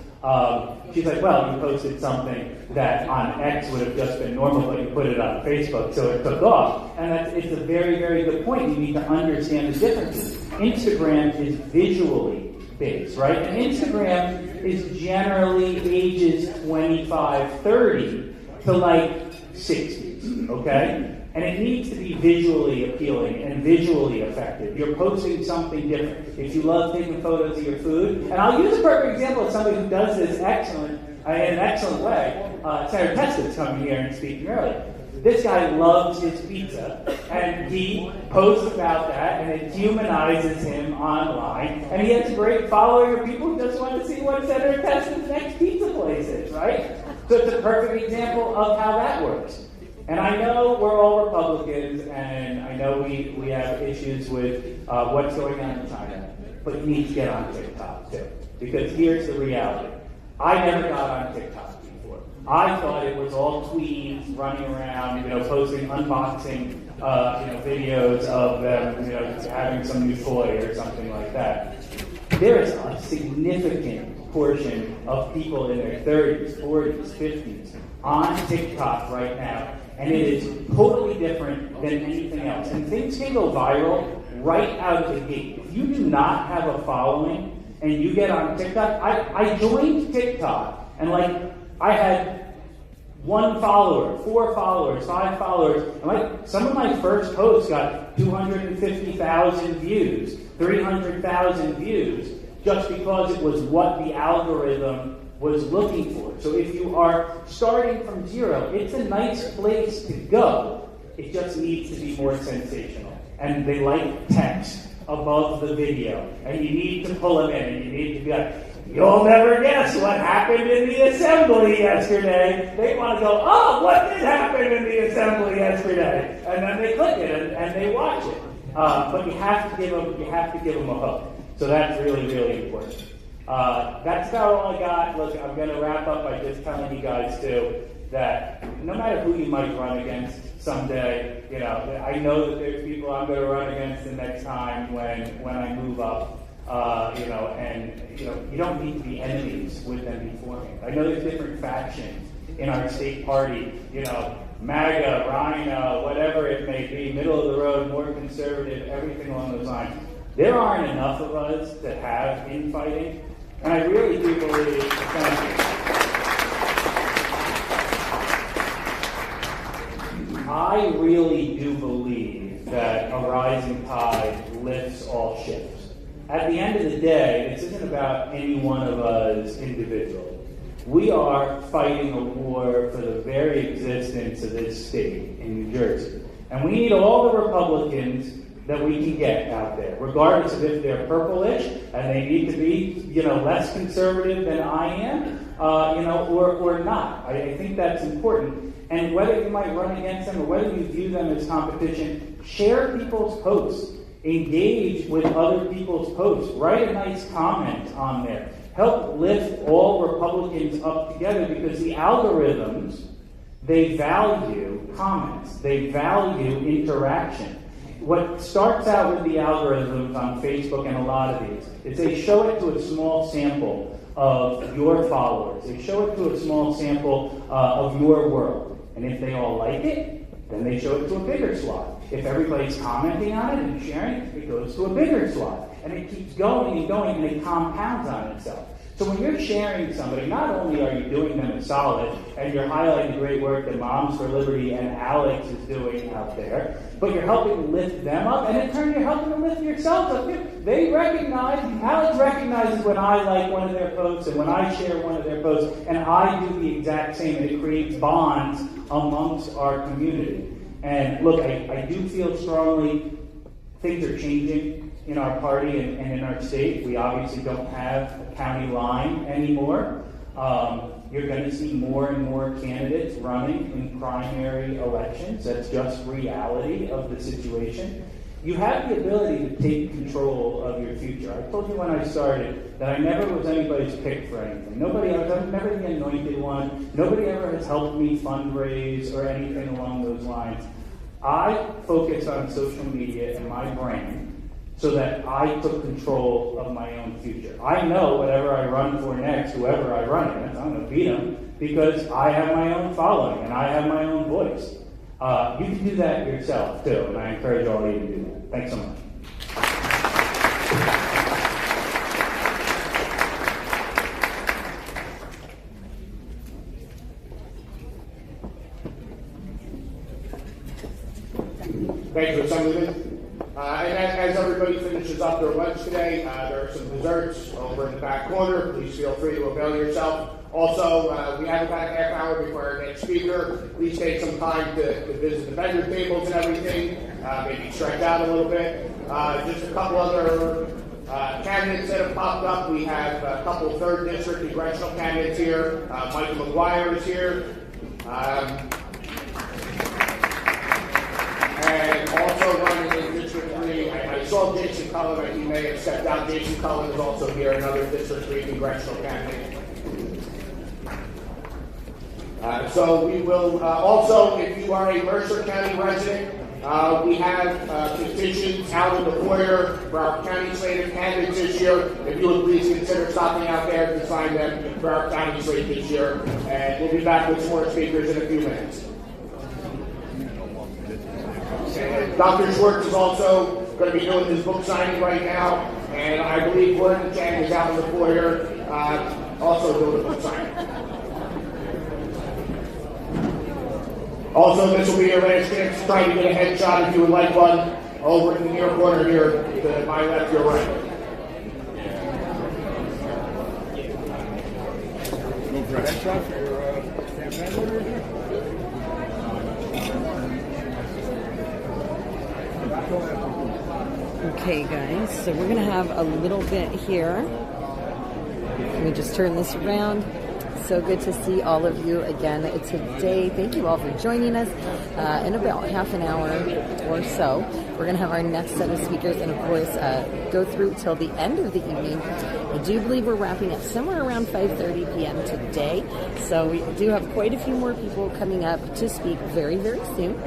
She's like, well, you posted something that on X would have just been normal, but you put it on Facebook, so it took off. And it's a very, very good point. You need to understand the differences. Instagram is visually based, right? And Instagram is generally ages 25, 30 to like 60s, okay? And it needs to be visually appealing and visually effective. You're posting something different. If you love taking photos of your food, and I'll use a perfect example of somebody who does this in an excellent way. Senator Testa is coming here and speaking earlier. This guy loves his pizza, and he posts about that, and it humanizes him online, and he has a great following of people who just want to see what Senator Testa's next pizza place is, right? So it's a perfect example of how that works. And I know we're all Republicans, and I know we have issues with what's going on in China, but you need to get on TikTok too, because here's the reality. I never got on TikTok before. I thought it was all tweens running around, posting unboxing, videos of them, having some new toy or something like that. There is a significant portion of people in their 30s, 40s, 50s on TikTok right now, and it is totally different than anything else. And things can go viral right out of the gate. If you do not have a following and you get on TikTok, I joined TikTok, and I had 1 follower, 4 followers, 5 followers, and some of my first posts got 250,000 views, 300,000 views, just because it was what the algorithm was looking for. So if you are starting from zero, it's a nice place to go. It just needs to be more sensational. And they like text above the video. And you need to pull them in, and you need to be like, you'll never guess what happened in the assembly yesterday. They want to go, oh, what did happen in the assembly yesterday? And then they click it and they watch it. But you have to give them a hook. So that's really, really important. That's about all I got. Look, I'm going to wrap up by just telling you guys, too, that no matter who you might run against someday, I know that there's people I'm going to run against the next time when I move up, you don't need to be enemies with them beforehand. I know there's different factions in our state party, MAGA, Rhino, whatever it may be, middle of the road, more conservative, everything along those lines. There aren't enough of us to have infighting, and I really do believe, I really do believe that a rising tide lifts all ships. At the end of the day, this isn't about any one of us individually. We are fighting a war for the very existence of this state in New Jersey. And we need all the Republicans that we can get out there, regardless of if they're purplish and they need to be, less conservative than I am, or not. I think that's important. And whether you might run against them or whether you view them as competition, share people's posts. Engage with other people's posts. Write a nice comment on there. Help lift all Republicans up together, because the algorithms, they value comments. They value interaction. What starts out with the algorithms on Facebook and a lot of these is they show it to a small sample of your followers. They show it to a small sample of your world. And if they all like it, then they show it to a bigger swath. If everybody's commenting on it and sharing it, it goes to a bigger swath. And it keeps going and going, and it compounds on itself. So when you're sharing somebody, not only are you doing them a solid, and you're highlighting the great work that Moms for Liberty and Alex is doing out there, but you're helping lift them up, and in turn you're helping to lift yourselves up too. They recognize, Alex recognizes when I like one of their posts and when I share one of their posts, and I do the exact same, and it creates bonds amongst our community. And look, I do feel strongly things are changing in our party and in our state. We obviously don't have a county line anymore. You're going to see more and more candidates running in primary elections. That's just reality of the situation. You have the ability to take control of your future. I told you when I started that I never was anybody's pick for anything. I was never the anointed one. Nobody ever has helped me fundraise or anything along those lines. I focus on social media and my brand so that I took control of my own future. I know whatever I run for next, whoever I run against, I'm going to beat them because I have my own following and I have my own voice. You can do that yourself too, and I encourage all of you to do that. Thanks so much. Thank you, Assemblywoman. And as everybody finishes up their lunch today, there are some desserts over in the back corner. Please feel free to avail yourself. Also, we have about a half hour before our next speaker. Please take some time to visit the vendor tables and everything, maybe stretch out a little bit. Just a couple other candidates that have popped up. We have a couple 3rd District congressional candidates here. Michael McGuire is here. And also running in District 3, I saw Jason Cullen, he may have stepped out. Jason Cullen is also here, another District 3 congressional candidate. So we will also, if you are a Mercer County resident, we have petitions out in the foyer for our county slate of candidates this year. If you would please consider stopping out there to sign them for our county slate this year. And we'll be back with some more speakers in a few minutes. And Dr. Swartz is also going to be doing his book signing right now. And I believe Gordon Chang is out in the foyer also doing a book signing. Also, this will be your last chance to try to get a headshot if you would like one over in the near corner here to my left, your right. Going for a headshot for your campaign leader here? Okay, guys, so we're going to have a little bit here. Let me just turn this around. So good to see all of you again today. Thank you all for joining us. In about half an hour or so, we're going to have our next set of speakers and, of course, go through till the end of the evening. I do believe we're wrapping up somewhere around 5:30 p.m. today. So we do have quite a few more people coming up to speak very, very soon.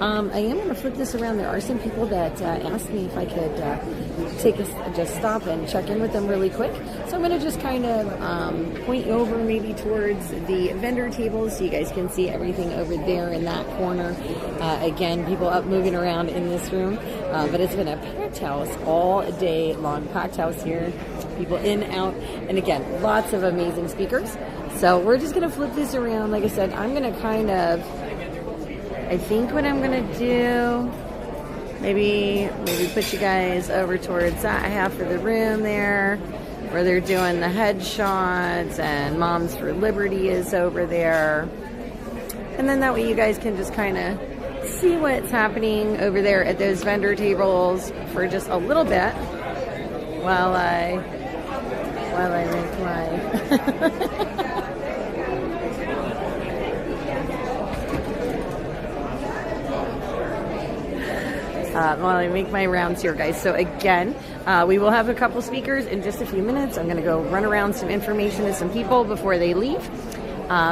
I am going to flip this around. There are some people that asked me if I could just stop and check in with them really quick. So I'm going to just kind of point you over maybe towards the vendor tables so you guys can see everything over there in that corner. Again, people up moving around in this room. But it's been a packed house all day long. Packed house here. People in, out. And again, lots of amazing speakers. So we're just going to flip this around. Like I said, I'm going to I think what I'm going to do, maybe put you guys over towards that half of the room there where they're doing the headshots, and Moms for Liberty is over there. And then that way you guys can just kind of see what's happening over there at those vendor tables for just a little bit while I make my... while I make my rounds here, guys. So again, we will have a couple speakers in just a few minutes. I'm going to go run around some information to some people before they leave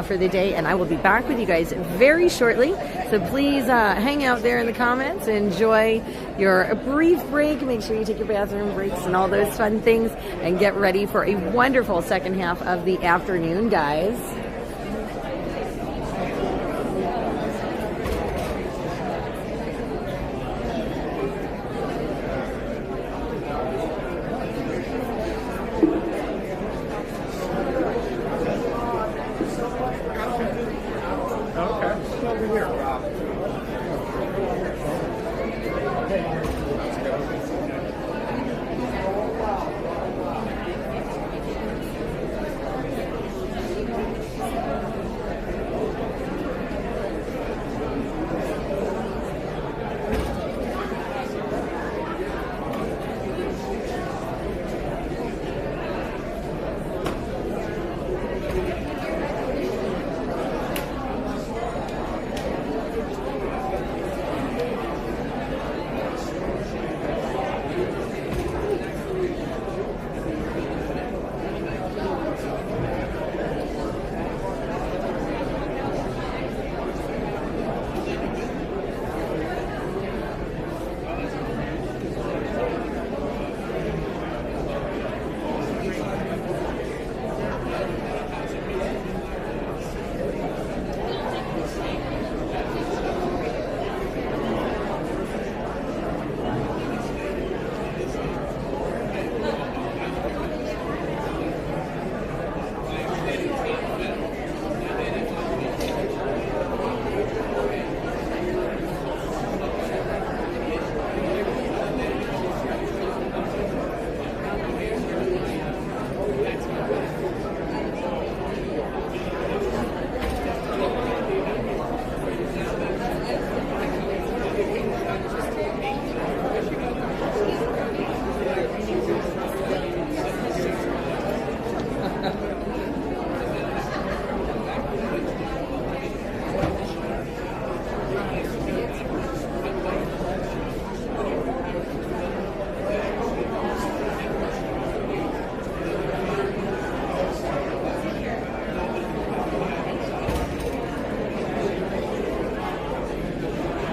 for the day, and I will be back with you guys very shortly. So please hang out there in the comments, enjoy your brief break, make sure you take your bathroom breaks and all those fun things, and get ready for a wonderful second half of the afternoon, guys.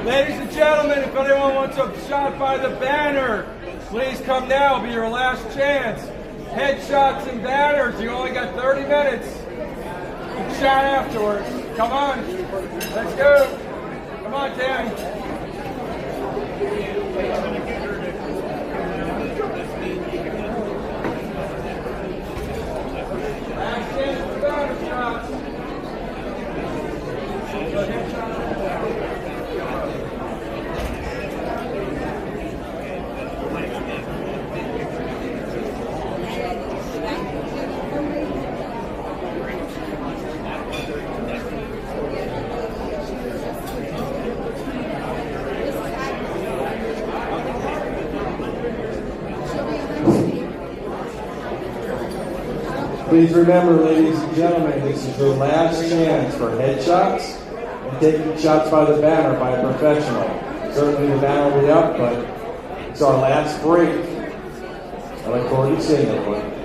Ladies and gentlemen, if anyone wants a shot by the banner, please come now. It'll be your last chance. Headshots and banners. You only got 30 minutes. Shot afterwards. Come on. Let's go. Come on, Tammy. Last chance for banner shots. Please remember, ladies and gentlemen, this is your last chance for headshots and taking shots by the banner by a professional. Certainly the banner will be up, but it's our last break. I look forward to seeing everyone.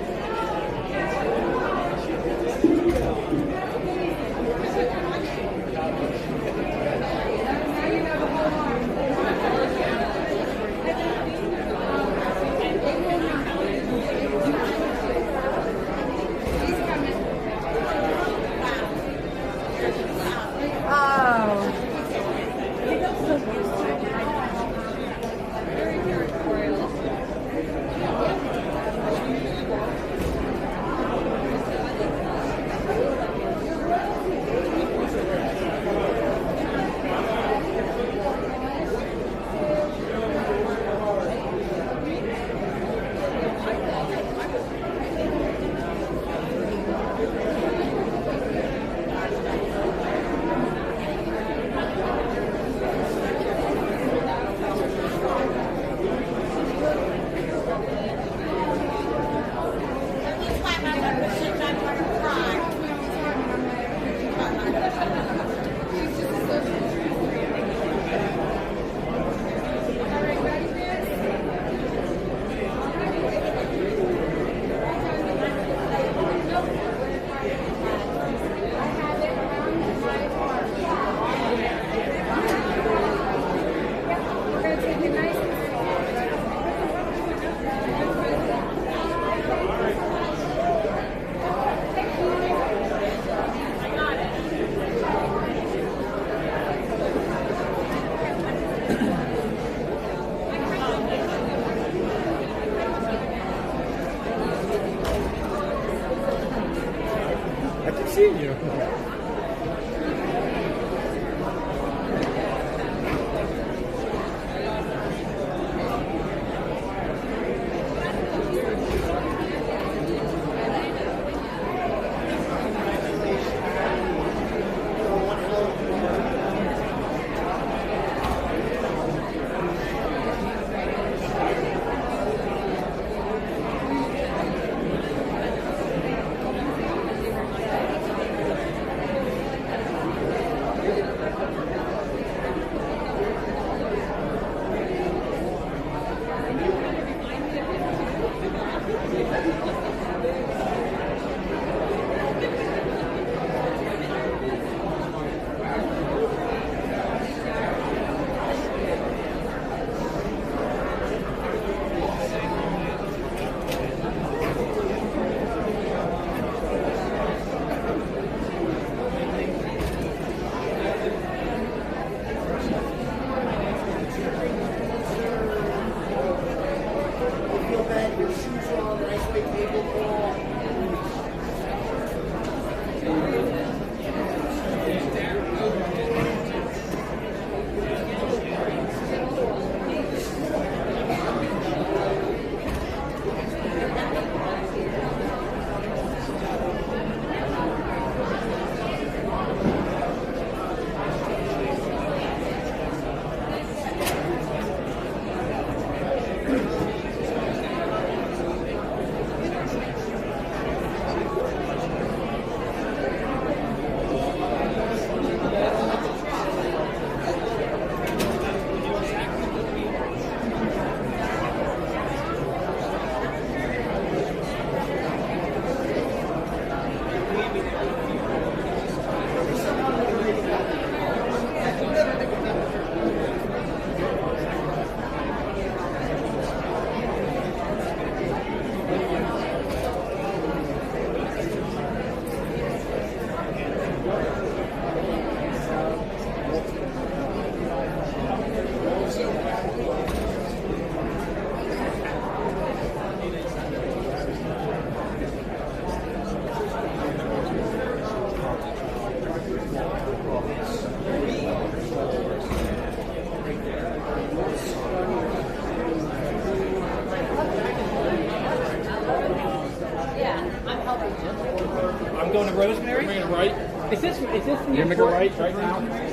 going to Rosemary? We're going to right. Is this You're going to go right now?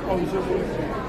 Oh, he's over there.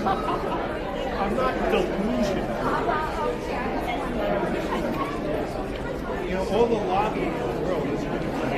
I'm not delusional. You know, all the lobbying in the world is good for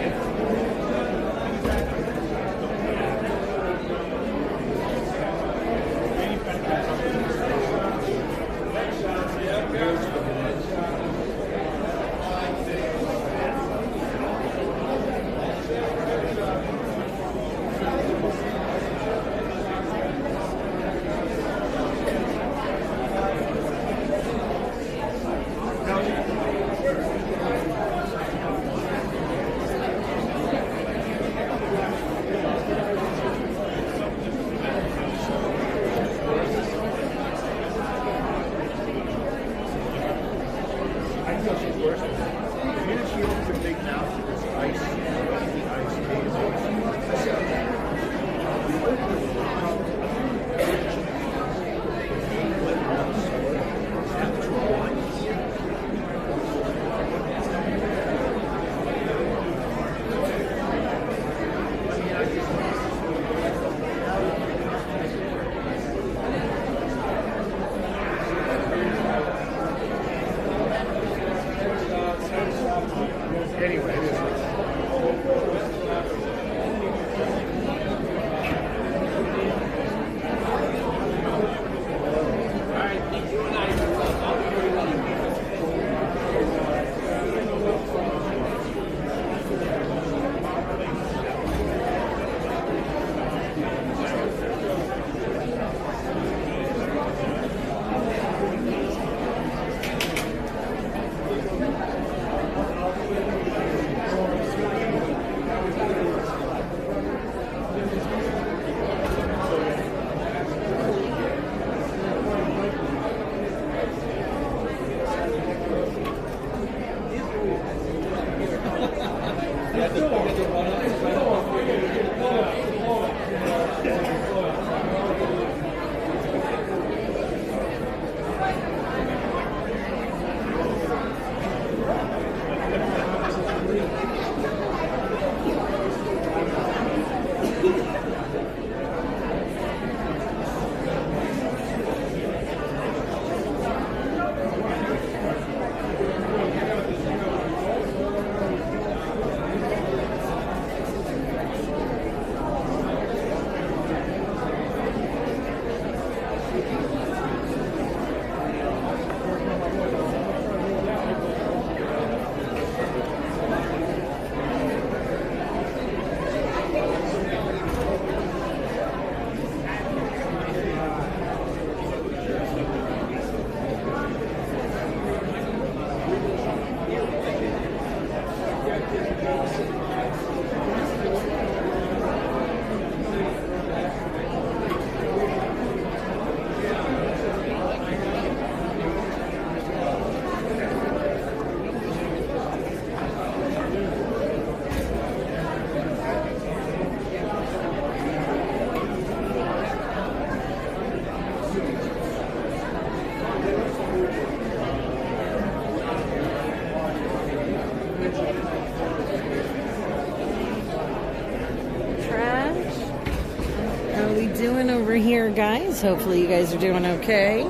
doing over here, guys? Hopefully you guys are doing okay.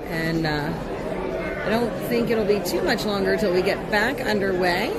And I don't think it'll be too much longer till we get back underway.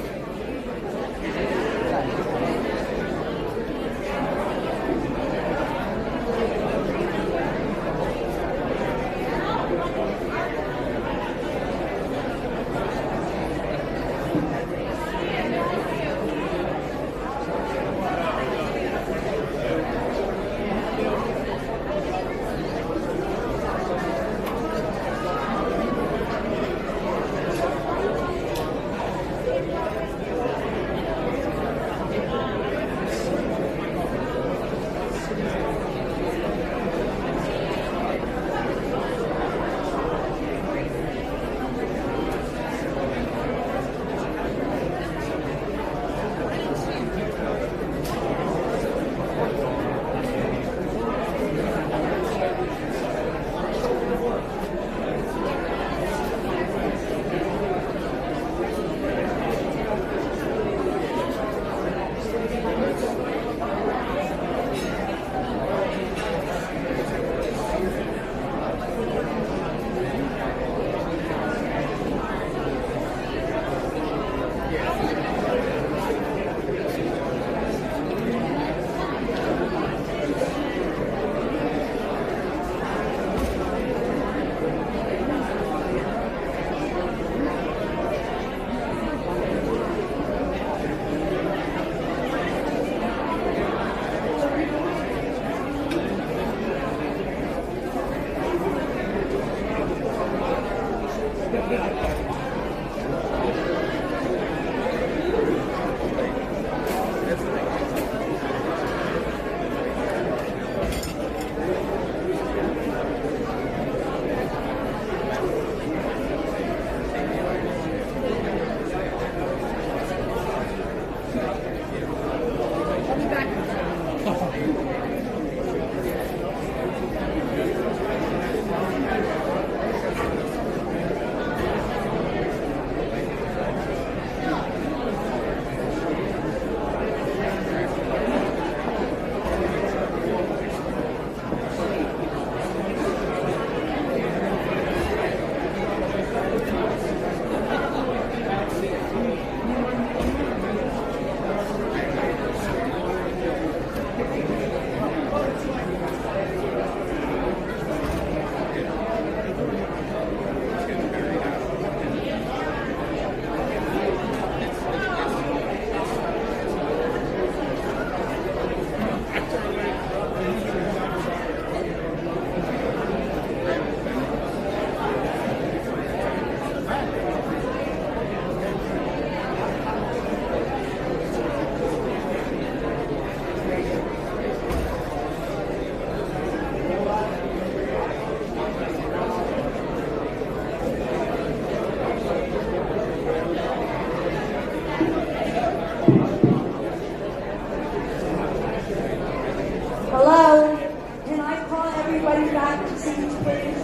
Hello? Can I call everybody back to seats, please?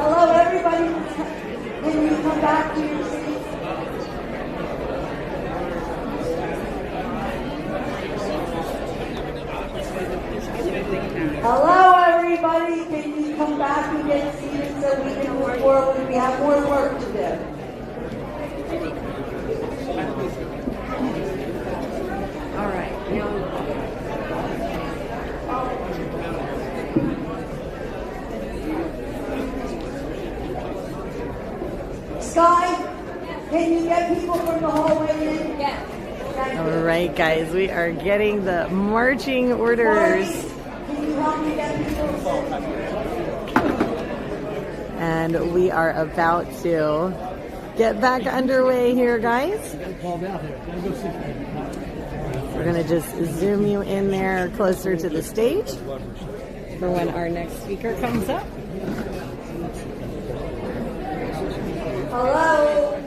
Hello, everybody? Can you come back to your seats? Hello, everybody. Can you come back and get seated so we can move forward? We have more work to do. All right. Sky, can you get people from the hallway in? Yes. All right, guys, we are getting the marching orders. Can you help me get people? And we are about to get back underway here, guys. We're going to just zoom you in there closer to the stage for when our next speaker comes up. Hello?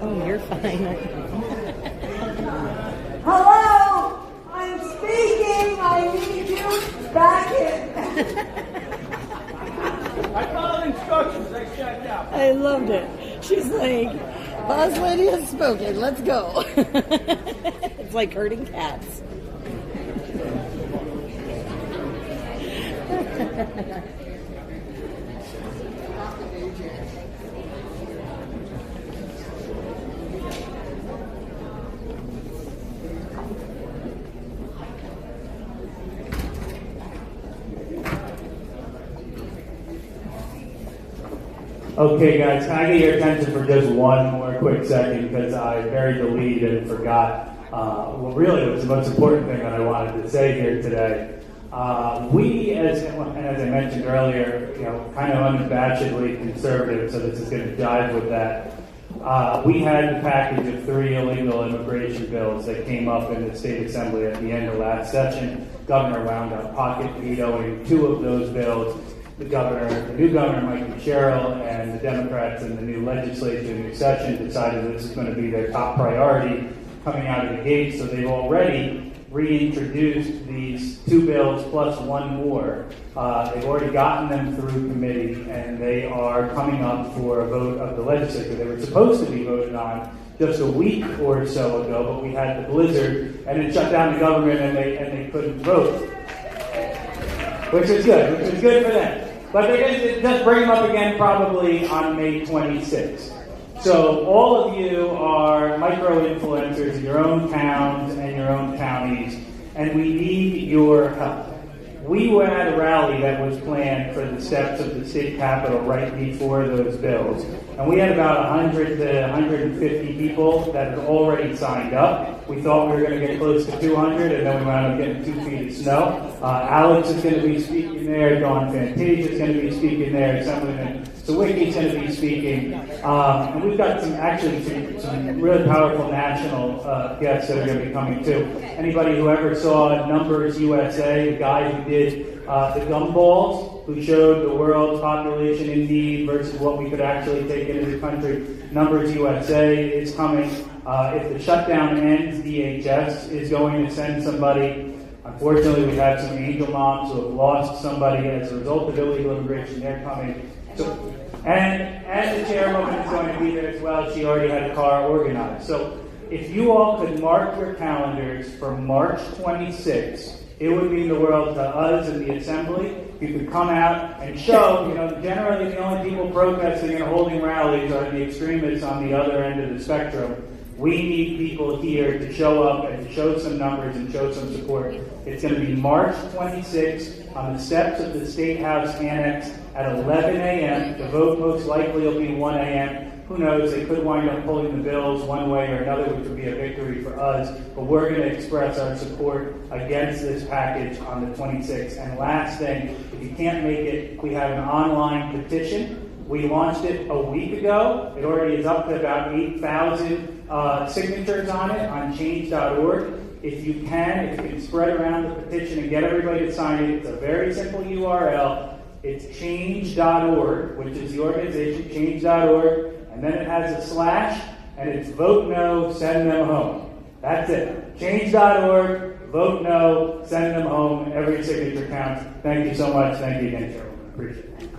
Oh, you're fine. Hello? I'm speaking. I need you back in. I followed instructions. I checked out. I loved it. She's like, boss lady has spoken. Let's go. It's like herding cats. Okay, guys, can I get your attention for just one more quick second because I buried the lead and forgot what really was the most important thing that I wanted to say here today. We, as I mentioned earlier, kind of unabashedly conservative, so this is going to jive with that. We had the package of 3 illegal immigration bills that came up in the state assembly at the end of last session. Governor wound up pocket vetoing 2 of those bills. The new governor, Mike Fitzgerald, and the Democrats in the new legislature, new session, decided this is going to be their top priority coming out of the gate. So they've already reintroduced these 2 bills plus 1 more. They've already gotten them through committee, and they are coming up for a vote of the legislature. They were supposed to be voted on just a week or so ago, but we had the blizzard, and it shut down the government, and they couldn't vote. Which is good for them. But they're going to just bring them up again probably on May 26th. So all of you are micro-influencers in your own towns and your own counties, and we need your help. We were at a rally that was planned for the steps of the state capitol right before those bills, and we had about 100 to 150 people that had already signed up. We thought we were going to get close to 200, and then we wound up getting 2 feet of snow. Alex is going to be speaking there. Dawn Fantasia is going to be speaking there. Assemblywoman Sawicki is going to be speaking. And we've got some really powerful national guests that are going to be coming too. Anybody who ever saw Numbers USA, the guy who did the gumballs, who showed the world's population in need versus what we could actually take into the country, Numbers USA is coming. If the shutdown ends, DHS is going to send somebody. Unfortunately, we have some angel moms who have lost somebody as a result of illegal immigration. They're coming. And the chairwoman is going to be there as well. She already had a car organized. So if you all could mark your calendars for March 26th, it would mean the world to us in the assembly. You could come out and show, generally the only people protesting and holding rallies are the extremists on the other end of the spectrum. We need people here to show up and to show some numbers and show some support. It's going to be March 26th on the steps of the State House Annex at 11 a.m. The vote most likely will be 1 a.m. Who knows? They could wind up pulling the bills one way or another, which would be a victory for us. But we're going to express our support against this package on the 26th. And last thing, if you can't make it, we have an online petition. We launched it a week ago. It already is up to about 8,000 signatures on it on change.org. If you can spread around the petition and get everybody to sign it, it's a very simple URL. It's change.org, which is the organization, change.org, and then it has a slash, and it's vote no, send them home. That's it. Change.org, vote no, send them home. Every signature counts. Thank you so much. Thank you again, Chairwoman. Appreciate it.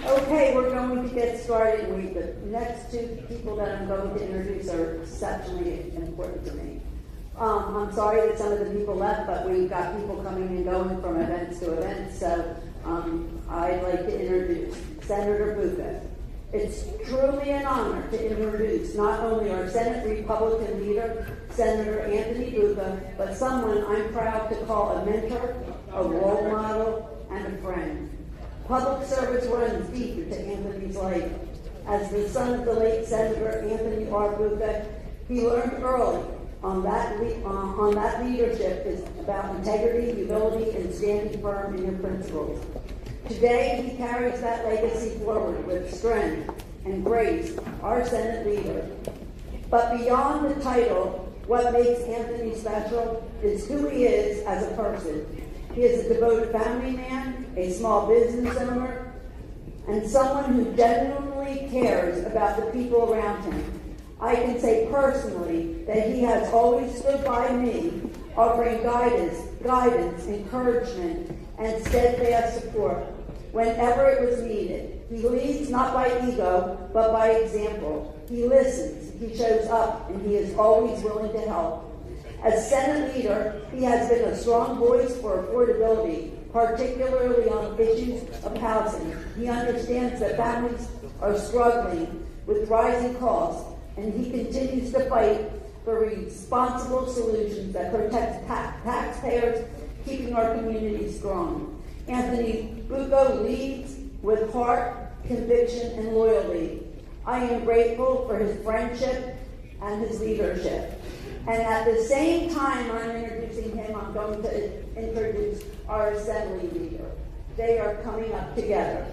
Okay, we're going to get started. The next two people that I'm going to introduce are exceptionally important to me. I'm sorry that some of the people left, but we've got people coming and going from events to events, so I'd like to introduce Senator Bucco. It's truly an honor to introduce not only our Senate Republican leader, Senator Anthony Bucco, but someone I'm proud to call a mentor, a role model, and a friend. Public service runs deep into Anthony's life. As the son of the late Senator Anthony R. Bucco, he learned early on that leadership is about integrity, humility, and standing firm in your principles. Today, he carries that legacy forward with strength and grace, our Senate leader. But beyond the title, what makes Anthony special is who he is as a person. He is a devoted family man, a small business owner, and someone who genuinely cares about the people around him. I can say personally that he has always stood by me, offering guidance, encouragement, and steadfast support whenever it was needed. He leads not by ego, but by example. He listens, he shows up, and he is always willing to help. As Senate leader, he has been a strong voice for affordability, particularly on issues of housing. He understands that families are struggling with rising costs, and he continues to fight for responsible solutions that protect taxpayers, keeping our community strong. Anthony Bucco leads with heart, conviction, and loyalty. I am grateful for his friendship and his leadership. And at the same time I'm introducing him, I'm going to introduce our Assembly leader. They are coming up together.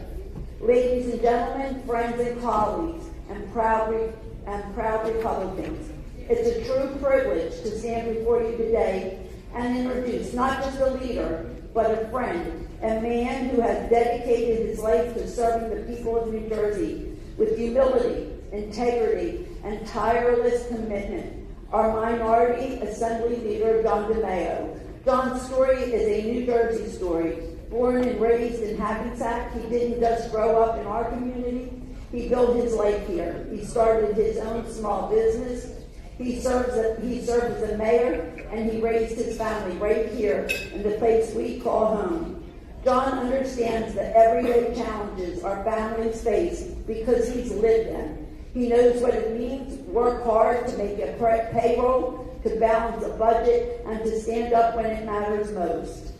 Ladies and gentlemen, friends and colleagues, and proud Republicans, it's a true privilege to stand before you today and introduce not just a leader, but a friend, a man who has dedicated his life to serving the people of New Jersey with humility, integrity, and tireless commitment. Our minority Assembly leader, John DeMeo. John's story is a New Jersey story. Born and raised in Hackensack, he didn't just grow up in our community, he built his life here. He started his own small business. He served as a mayor, and he raised his family right here in the place we call home. John understands the everyday challenges our families face because he's lived them. He knows what it means to work hard, to make a payroll, to balance a budget, and to stand up when it matters most.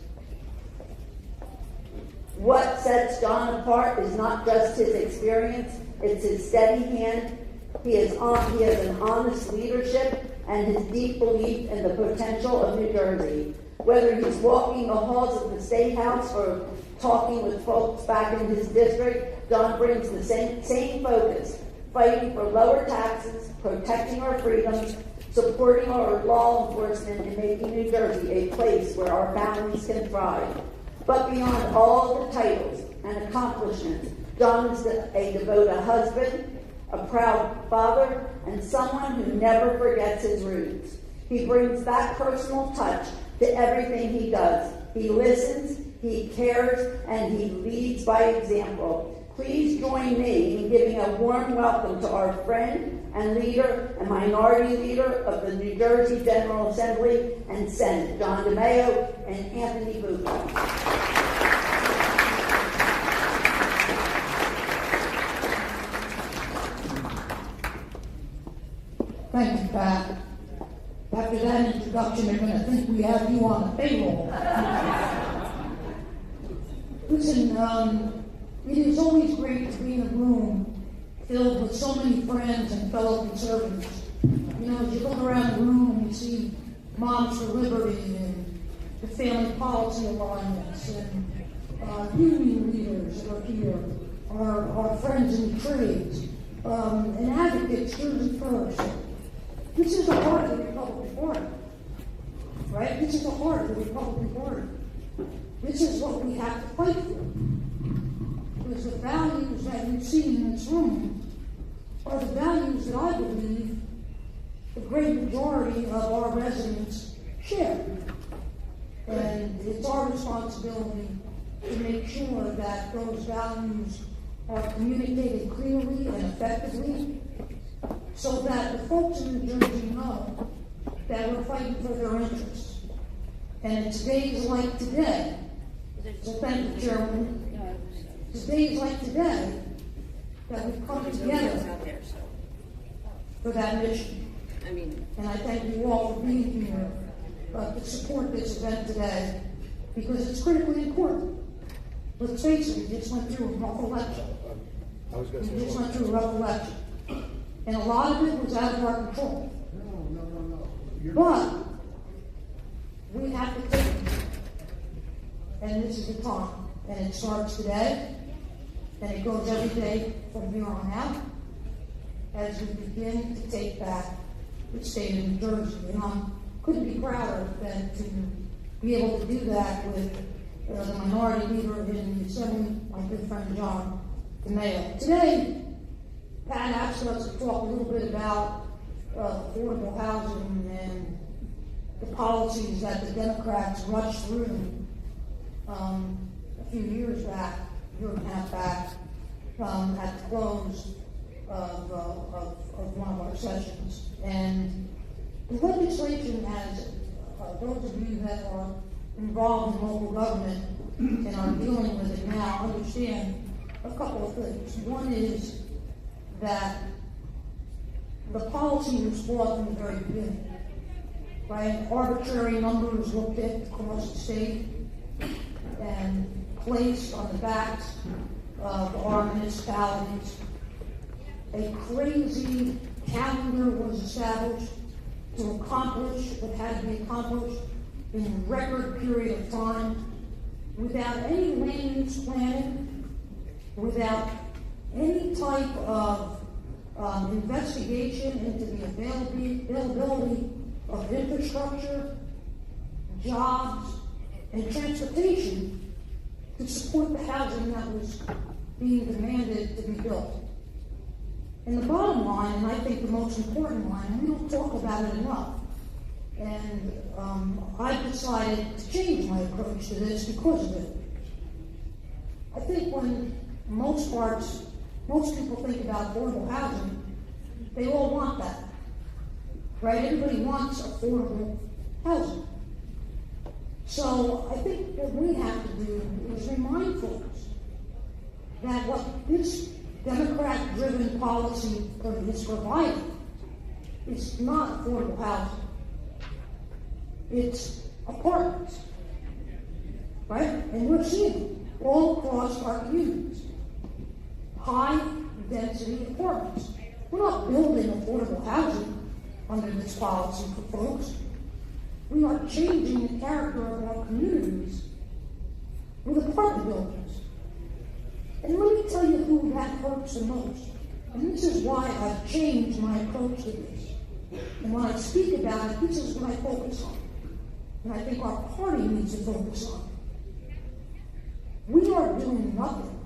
What sets John apart is not just his experience, it's his steady hand. He has an honest leadership and his deep belief in the potential of New Jersey. Whether he's walking the halls of the State House or talking with folks back in his district, John brings the same focus, fighting for lower taxes, protecting our freedoms, supporting our law enforcement, and making New Jersey a place where our families can thrive. But beyond all the titles and accomplishments, John is a devoted husband, a proud father, and someone who never forgets his roots. He brings that personal touch to everything he does. He listens, he cares, and he leads by example. Please join me in giving a warm welcome to our friend and leader and minority leader of the New Jersey General Assembly and Senate, John DeMeo and Anthony Bucco. Thank you, Pat. After that introduction, they're going to think we have you on the payroll. Listen, it is always great to be in a room filled with so many friends and fellow conservatives. You know, as you look around the room and you see Moms for Liberty and the Family Policy Alliance and union leaders that are here, our friends in the trades, and advocates, Jersey First. This is the heart of the Republican Party, right? This is the heart of the Republican Party. this is what we have to fight for. Because the values that you see in this room are the values that I believe the great majority of our residents share. And it's our responsibility to make sure that those values are communicated clearly and effectively so that the folks in New Jersey know that we're fighting for their interests. And it's days like today, so thank you, Chairman. It's days like today that we've come together for that mission. And I thank you all for being here to support this event today because it's critically important. Let's face it, we just went through a rough election. We just went through a rough election. And a lot of it was out of our control. But we have to take it. And this is the time. And it starts today. And it goes every day from here on out as we begin to take back the state of New Jersey. And I couldn't be prouder than to be able to do that with the minority leader in the Assembly, my good friend John DeMeo. Today, Pat asked us to talk a little bit about affordable housing and the policies that the Democrats rushed through a few years back, a year and a half back, at the close of one of our sessions. And the legislation has, those of you that are involved in local government and are dealing with it now understand a couple of things. One is that the policy was flawed from the very beginning, right? Arbitrary numbers were picked across the state and placed on the backs of our municipalities. A crazy calendar was established to accomplish what had to be accomplished in a record period of time without any land use planning, without any type of investigation into the availability of infrastructure, jobs, and transportation to support the housing that was being demanded to be built. And the bottom line, and I think the most important line, and we don't talk about it enough, and I've decided to change my approach to this because of it. I think when most people think about affordable housing, they all want that, right? Everybody wants affordable housing. So I think what we have to do is remind folks that what this Democrat-driven policy is providing is not affordable housing. It's apartments, right? And we're seeing it all across our communities. High-density apartments. We're not building affordable housing under this policy for folks. We are changing the character of our communities with apartment buildings. And let me tell you who that hurts the most. And this is why I've changed my approach to this. And when I speak about it, this is what I focus on. And I think our party needs to focus on. We are doing nothing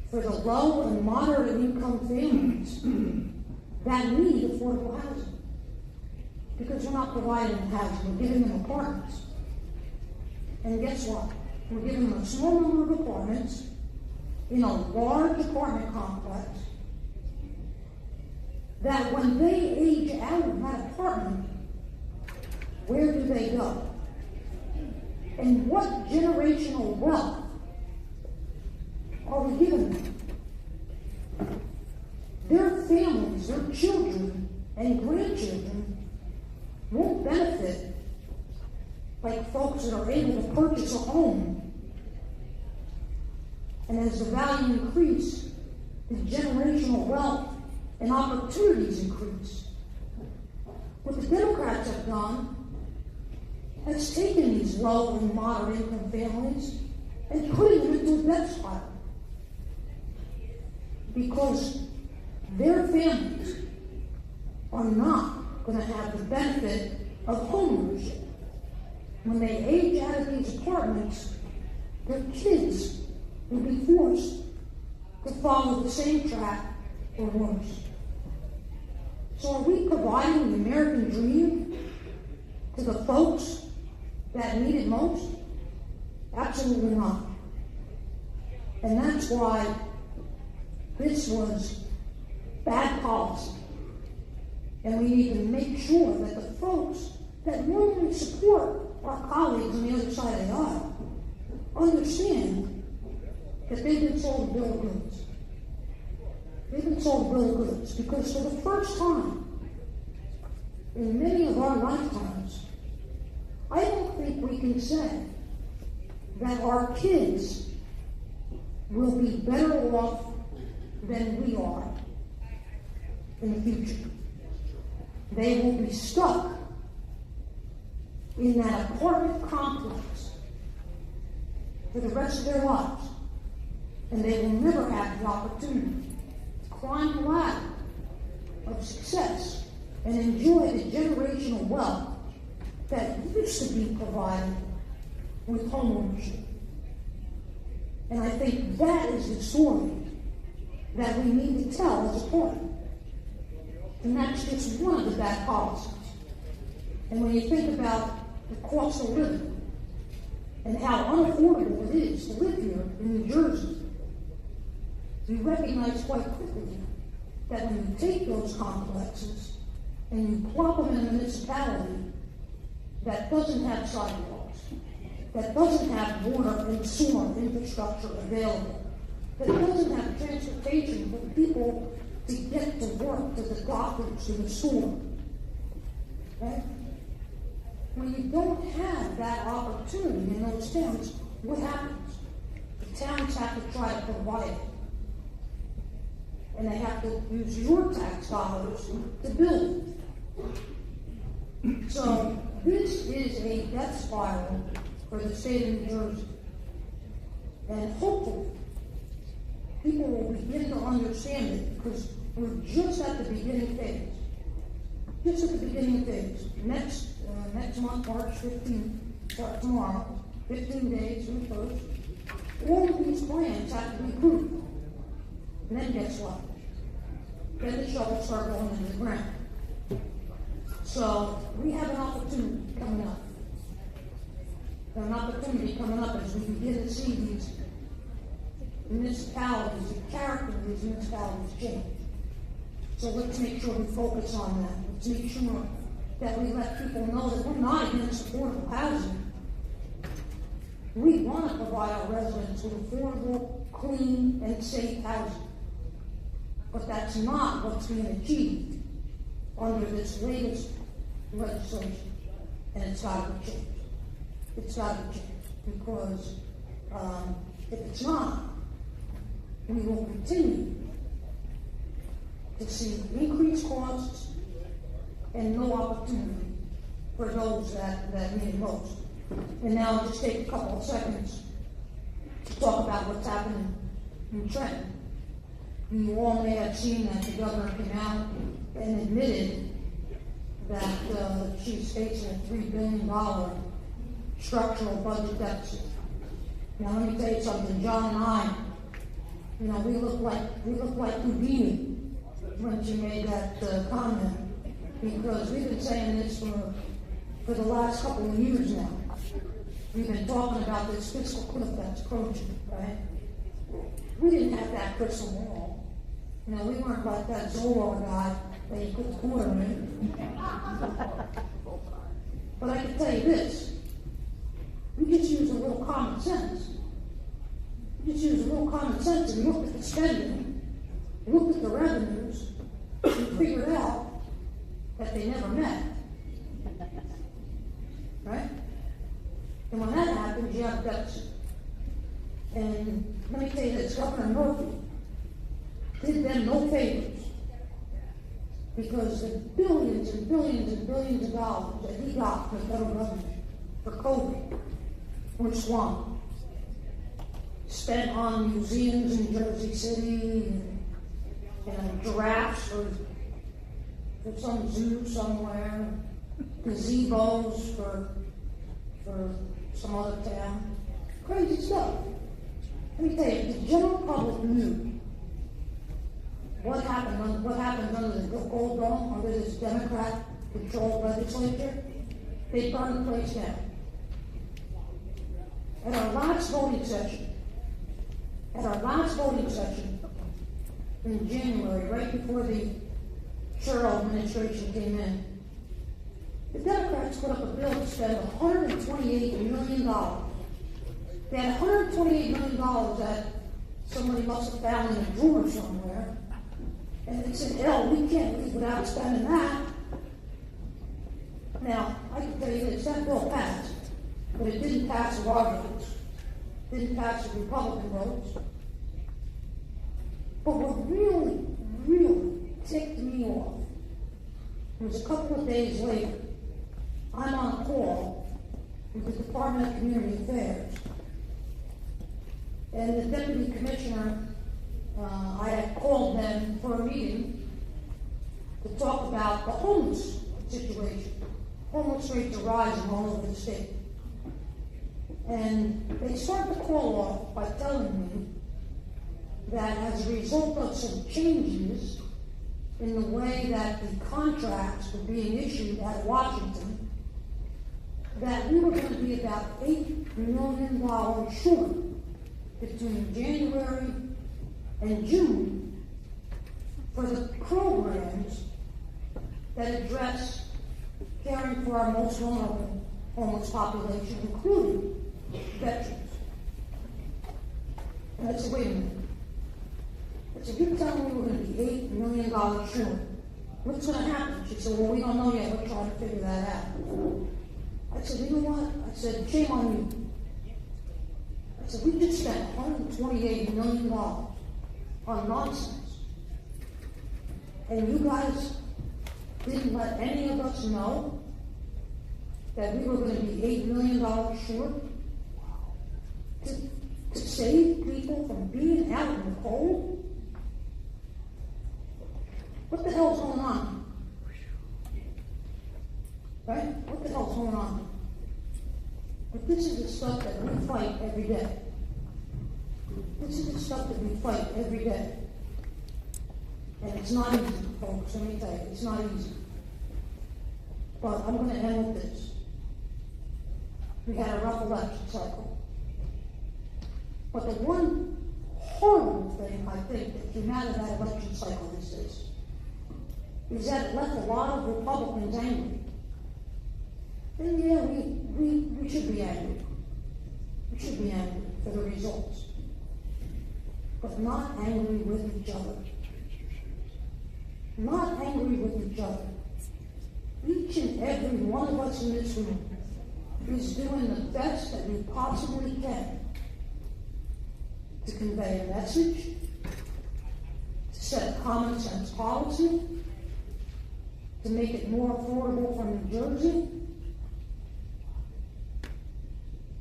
for the low and moderate income families that need affordable housing. Because we're not providing them housing, we're giving them apartments. And guess what? We're giving them a small number of apartments in a large apartment complex that when they age out of that apartment, where do they go? And what generational wealth are we giving them? Their families, their children, and grandchildren won't benefit like folks that are able to purchase a home. And as the value increases, the generational wealth and opportunities increase. What the Democrats have done has taken these low and moderate income families and putting them into a debt spiral. Because their families are not going to have the benefit of homeownership. when they age out of these apartments, their kids will be forced to follow the same track or worse. So are we providing the American dream to the folks that need it most? Absolutely not. And that's why this was bad policy. And we need to make sure that the folks that normally support our colleagues on the other side of the aisle understand that they've been sold a bill of goods. They've been sold a bill of goods because for the first time in many of our lifetimes, I don't think we can say that our kids will be better off than we are in the future. They will be stuck in that apartment complex for the rest of their lives, and they will never have the opportunity to climb the ladder of success and enjoy the generational wealth that used to be provided with homeownership. And I think that is the story that we need to tell as a party. And that's just one of the bad policies. And when you think about the cost of living and how unaffordable it is to live here in New Jersey, you recognize quite quickly that when you take those complexes and you plop them in a municipality that doesn't have sidewalks, that doesn't have water and sewer infrastructure available, that doesn't have transportation for people to get to work, to the doctors, to the store. Okay? When you don't have that opportunity in those towns, what happens? The towns have to try to provide it. And they have to use your tax dollars to build it. So this is a death spiral for the state of New Jersey. And hopefully, people will begin to understand it because we're just at the beginning phase. Just at the beginning phase. Next month, March 15th, start tomorrow, 15 days from the first. All of these plans have to be approved. And then guess what? Then the shovels start going into the ground. So we have an opportunity coming up. An opportunity coming up as we begin to see these municipalities, the character of these municipalities change. So let's make sure we focus on that. Let's make sure that we let people know that we're not against affordable housing. We want to provide our residents with affordable, clean, and safe housing. But that's not what's being achieved under this latest legislation. And it's got to be changed. It's got to be changed because if it's not, we will continue to see increased costs and no opportunity for those that need it most. And now I'll just take a couple of seconds to talk about what's happening in Trenton. You all may have seen that the governor came out and admitted that she's facing a $3 billion structural budget deficit. Now let me tell you something, John and I, we look like Houdini when she made that comment, because we've been saying this for the last couple of years now. We've been talking about this fiscal cliff that's approaching, right? We didn't have that crystal ball. We weren't like that Zollar guy that you put the quarter in. But I can tell you this, we just use a little common sense. We just use a little common sense and looked at the spending, looked at the revenues, and figured out that they never met. Right? And when that happens, you have a deficit. And let me tell you this, Governor Murphy did them no favors because the billions and billions and billions of dollars that he got from the federal government for COVID were swamped. Spent on museums in Jersey City and giraffes for some zoo somewhere, gazebos for for some other town. Crazy stuff. Let me tell you, the general public knew what happened under the Gold Dome, under this Democrat-controlled legislature. They burned the place down. At our last voting session in January, right before the Sherrill administration came in, the Democrats put up a bill to spend $128 million. They had $128 million that somebody must have found in a drawer somewhere. And they said, hell, we can't leave without spending that. Now, I can tell you this, that bill passed, but it didn't pass the our votes. It didn't pass the Republican votes. But what really, really ticked me off was a couple of days later, I'm on call with the Department of Community Affairs. And the Deputy Commissioner, I had called them for a meeting to talk about the homeless situation. Homeless rates are rising all over the state. And they started the call off by telling me that as a result of some changes in the way that the contracts were being issued at Washington, that we were going to be about $8 million short between January and June for the programs that address caring for our most vulnerable homeless population, including veterans. And I said, wait a minute. I said, you're telling me we're going to be $8 million short. What's going to happen? She said, well, we don't know yet. We're trying to figure that out. I said, you know what? I said, shame on you. I said, we just spent $128 million on nonsense. And you guys didn't let any of us know that we were going to be $8 million short to save people from being out in the cold? What the hell's going on? Right? What the hell's going on? But this is the stuff that we fight every day. This is the stuff that we fight every day. And it's not easy, folks, let me tell you, it's not easy. But I'm going to end with this. We had a rough election cycle. But the one horrible thing I think that came out of that election cycle is this, is that it left a lot of Republicans angry. And yeah, we should be angry. We should be angry for the results. But not angry with each other. Not angry with each other. Each and every one of us in this room is doing the best that we possibly can to convey a message, to set a common sense policy, to make it more affordable for New Jersey,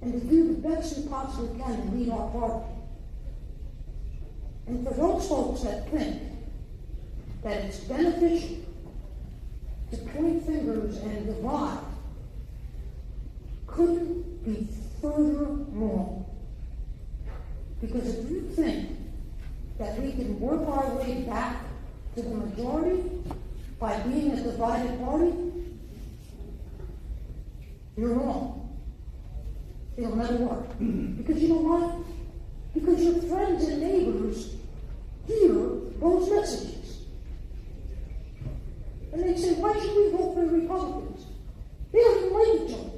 and to do the best we possibly can to lead our party. And for those folks that think that it's beneficial to point fingers and divide, couldn't be further wrong. Because if you think that we can work our way back to the majority by being a divided party, you're wrong. It'll never work. Because you know what? Because your friends and neighbors hear those messages. And they say, why should we vote for the Republicans? They don't even like each other.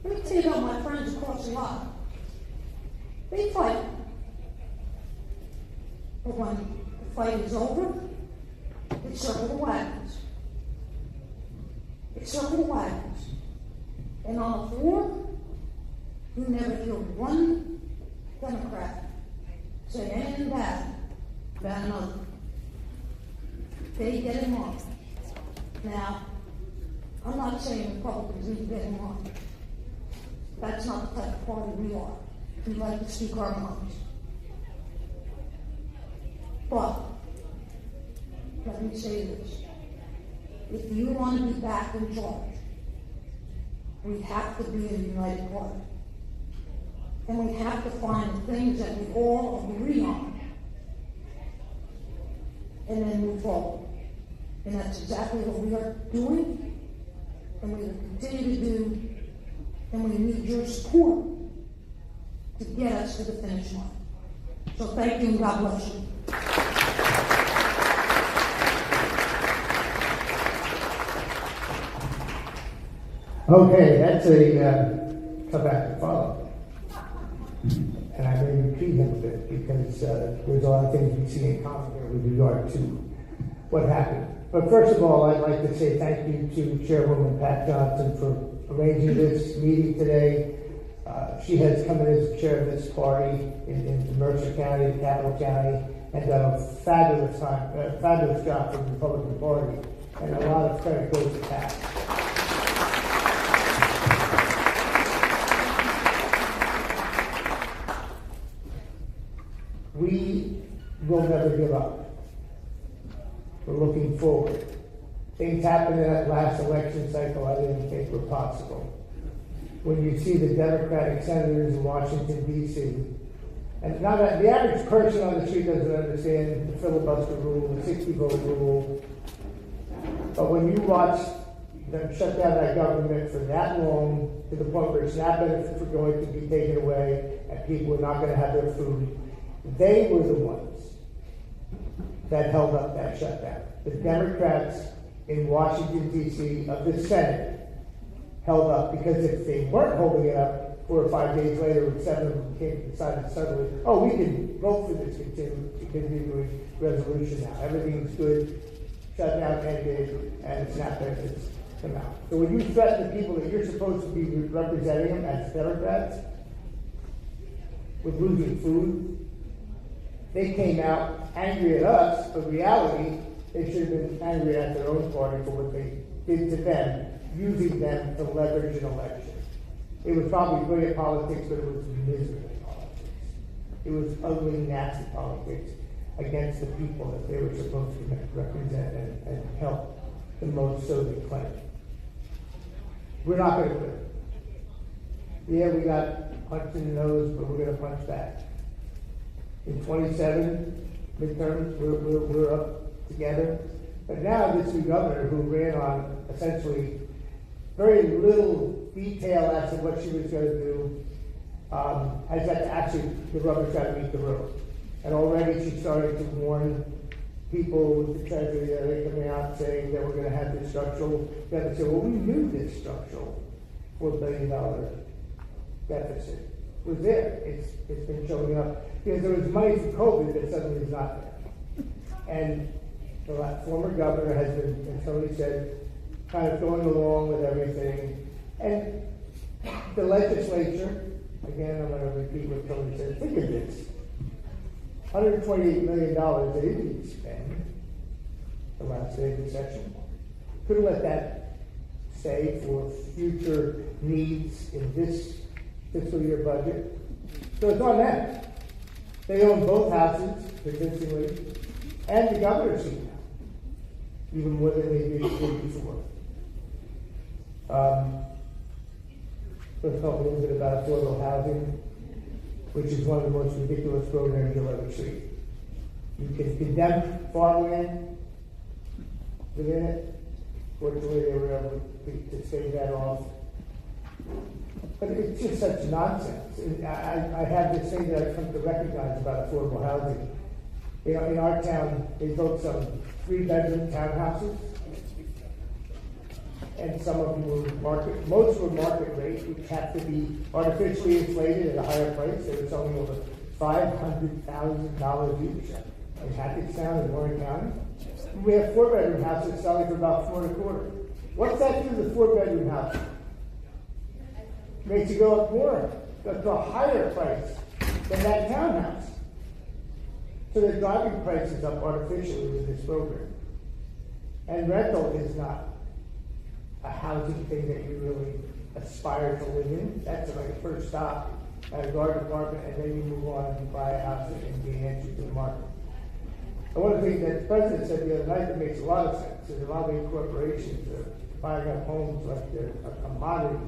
Let me tell you about my friends across the aisle. They fight. But when the fight is over, they circle the wagons. They circle the wagons. And on the floor, you never hear one Democrat say anything bad about another. They get him on. Now, I'm not saying Republicans need to get him on. That's not the type of party we are. We like to speak our minds. But, let me say this. If you want to be back in charge, We have to be a united party. And we have to find the things that we all agree on and then move forward. And that's exactly what we are doing and we will continue to do, and we need your support to get us to the finish line. So thank you and God bless you. Okay, that's a tough act to follow. And I may repeat him a bit because there's a lot of things we see in common here with regard to what happened. But first of all, I'd like to say thank you to Chairwoman Pat Johnson for arranging this meeting today. She has come in as the chair of this party in Mercer County, the capital county, and done a fabulous job for the Republican Party. And a lot of credit goes to Pat. We will never give up. We're looking forward. Things happened in that last election cycle I didn't think were possible. When you see the Democratic senators in Washington, D.C., and now that the average person on the street doesn't understand the filibuster rule, the 60-vote rule, but when you watch them shut down that government for that long, to the point where SNAP benefits were going to be taken away and people were not going to have their food, they were the ones that held up that shutdown. The Democrats in Washington, D.C. of the Senate held up, because if they weren't holding it up 4 or 5 days later, when 7 of them decided suddenly, oh, we can vote for this continuing resolution now. Everything's good. Shutdown ended, and SNAP benefits come out. So when you threaten the people that you're supposed to be representing them as Democrats with losing food, they came out angry at us, but in reality, they should have been angry at their own party for what they did to them, using them to leverage an election. It was probably brilliant politics, but it was miserable politics. It was ugly, nasty politics against the people that they were supposed to represent and help the most, so they claim. We're not going to quit. Yeah, we got punched in the nose, but we're going to punch back. In 27 midterms, we're up together. But now this new governor, who ran on essentially very little detail as to what she was going to do, has got to actually, the rubber's got to meet the road. And already she started to warn people with the Treasury that are coming out saying that we're going to have this structural deficit. Well, we knew this structural $4 billion deficit was there. It's been showing up because there was money for COVID that suddenly is not there. And the former governor has been, as Tony said, kind of going along with everything. And the legislature, again, I'm going to repeat what Tony said, think of this. $128 million they didn't spend the last day of the session. Could have let that stay for future needs in this fiscal year budget. So it's on them. They own both houses, convincingly, and the governor's seat now, even more than they did before. Let's talk a little bit about affordable housing, which is one of the most ridiculous programs you'll ever see. You can condemn farmland within it. Fortunately, they were able to stave that off. But it's just such nonsense. I have this thing that I've come to recognize about affordable housing. You know, in our town, they built some 3-bedroom townhouses, and some of them were most were market rate, which have to be artificially inflated at a higher price. They were selling over $500,000 each in Hackettstown and Warren County. We have 4-bedroom houses selling for about $4.25. What's that do to the 4-bedroom house? Makes you go up more, go to a higher price than that townhouse. So they're driving prices up artificially with this program. And rental is not a housing thing that you really aspire to live in. That's like a first stop at a garden apartment, and then you move on and buy a house and gain entry to the market. And one of the things that the president said the other night that makes a lot of sense is a lot of these corporations are buying up homes like they're a commodity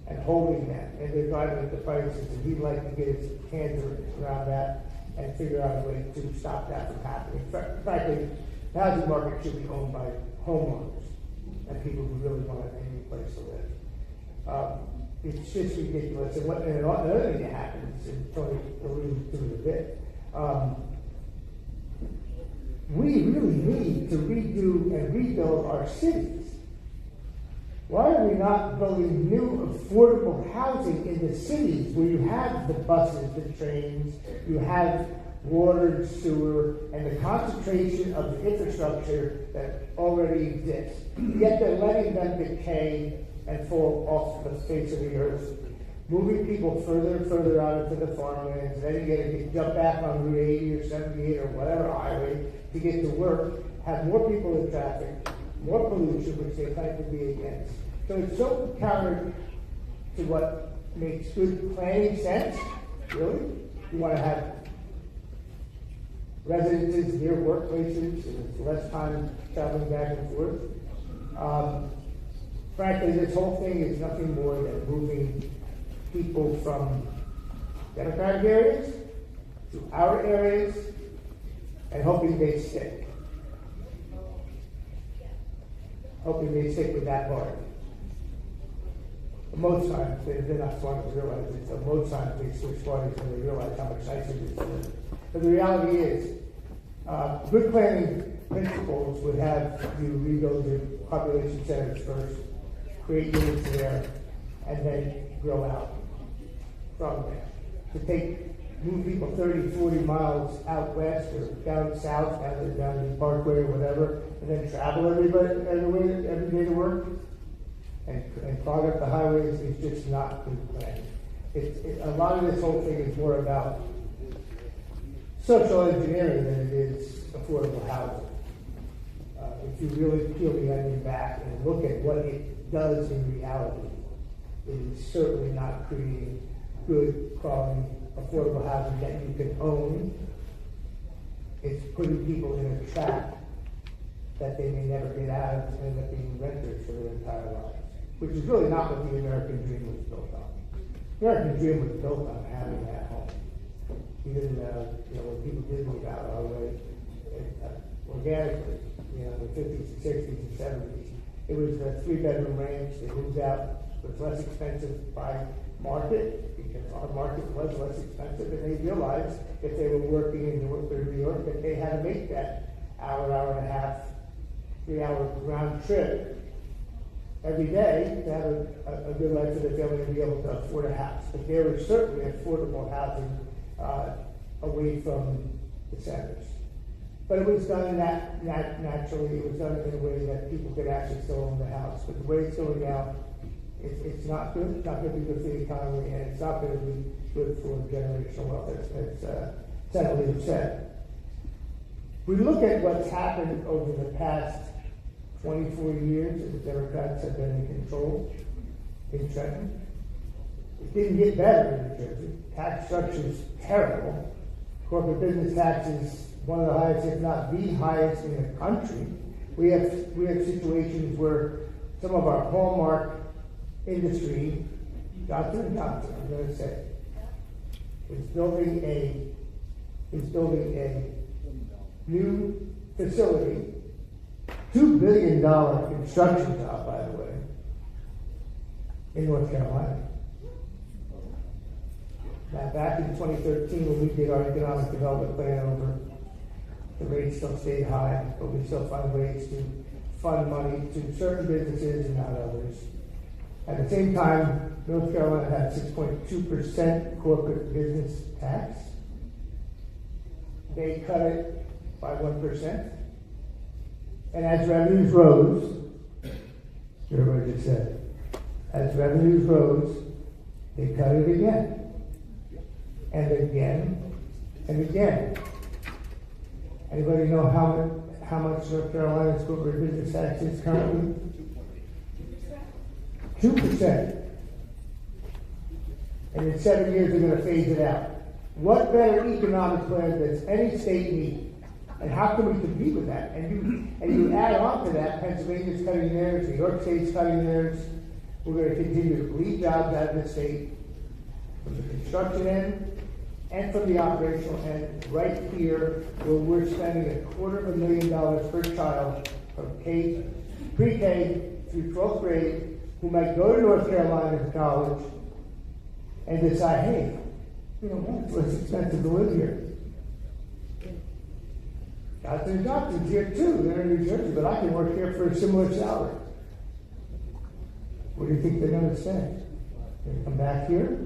and holding them, and they're driving up the prices, and he'd like to get his hands around that and figure out a way to stop that from happening. Frankly, the housing market should be owned by homeowners and people who really want any place to live. It's just ridiculous. And another thing that happens, and Tony alluded to it a bit, we really need to redo and rebuild our cities. Why are we not building new affordable housing in the cities where you have the buses, the trains, you have water, sewer, and the concentration of the infrastructure that already exists? Yet they're letting them decay and fall off the face of the earth, moving people further and further out into the farmlands. Then you get to jump back on Route 80 or 78 or whatever highway to get to work, have more people in traffic, more pollution, which they claim to be against. So it's so counter to what makes good planning sense, really. You want to have residences near workplaces, and it's less time traveling back and forth. Frankly, this whole thing is nothing more than moving people from Democratic areas to our areas and hoping they stick. Hoping they stick with that party. Most times, they're not smart to realize it, so most times they switch parties when they realize how much nicer it is for them. But the reality is, good planning principles would have you rebuild your population centers first, create units there, and then grow out from there. To move people 30, 40 miles out west or down south, down the Parkway or whatever, and then travel every day to work, and clog up the highways is just not good planning. A lot of this whole thing is more about social engineering than it is affordable housing. If you really peel the onion back and look at what it does in reality, it is certainly not creating good quality affordable housing that you can own. It's putting people in a trap that they may never get out of and end up being renters for their entire lives, which is really not what the American dream was built on. The American dream was built on having that home. Even when people did move out our way organically, in the 50s and 60s and 70s, it was a 3-bedroom ranch. They moved out. It was less expensive by market because our market was less expensive, and they realized if they were working in Newark or New York that they had to make that hour and a half, 3-hour round trip every day to have a good life for their family and be able to afford a house. But there was certainly affordable housing away from the centers. But it was done naturally. It was done in a way that people could actually still own the house. But the way it's going now, it's not good. It's not going to be good for the economy, and it's not going to be good for generational wealth, as Senator said. We look at what's happened over the past 24 years as the Democrats have been in control in Trenton. It didn't get better in New Jersey. Tax structure is terrible. Corporate business taxes, one of the highest, if not the highest in the country. We have situations where some of our hallmark industry, Johnson & Johnson, I'm going to say, is building a new facility, $2 billion construction job, by the way, in North Carolina. Now, back in 2013, when we did our economic development plan over, the rates still stayed high, but we still found ways to fund money to certain businesses and not others. At the same time, North Carolina had 6.2% corporate business tax. They cut it by 1%. And as revenues rose, everybody just said, as revenues rose, they cut it again. And again, and again. Anybody know how much North Carolina's corporate business tax is currently? 2%. And in 7 years, they're going to phase it out. What better economic plan does any state need? And how can we compete with that? And you add on to that, Pennsylvania's cutting theirs, New York State's cutting theirs, We're going to continue to bleed jobs out of the state from the construction end and from the operational end right here where we're spending $250,000 per child from pre-K through 12th grade who might go to North Carolina to college and decide, hey, you know what, it's less expensive to live here. Johnson & Johnson's here too, they're in New Jersey, but I can work here for a similar salary. What do you think they're going to say? They're going to come back here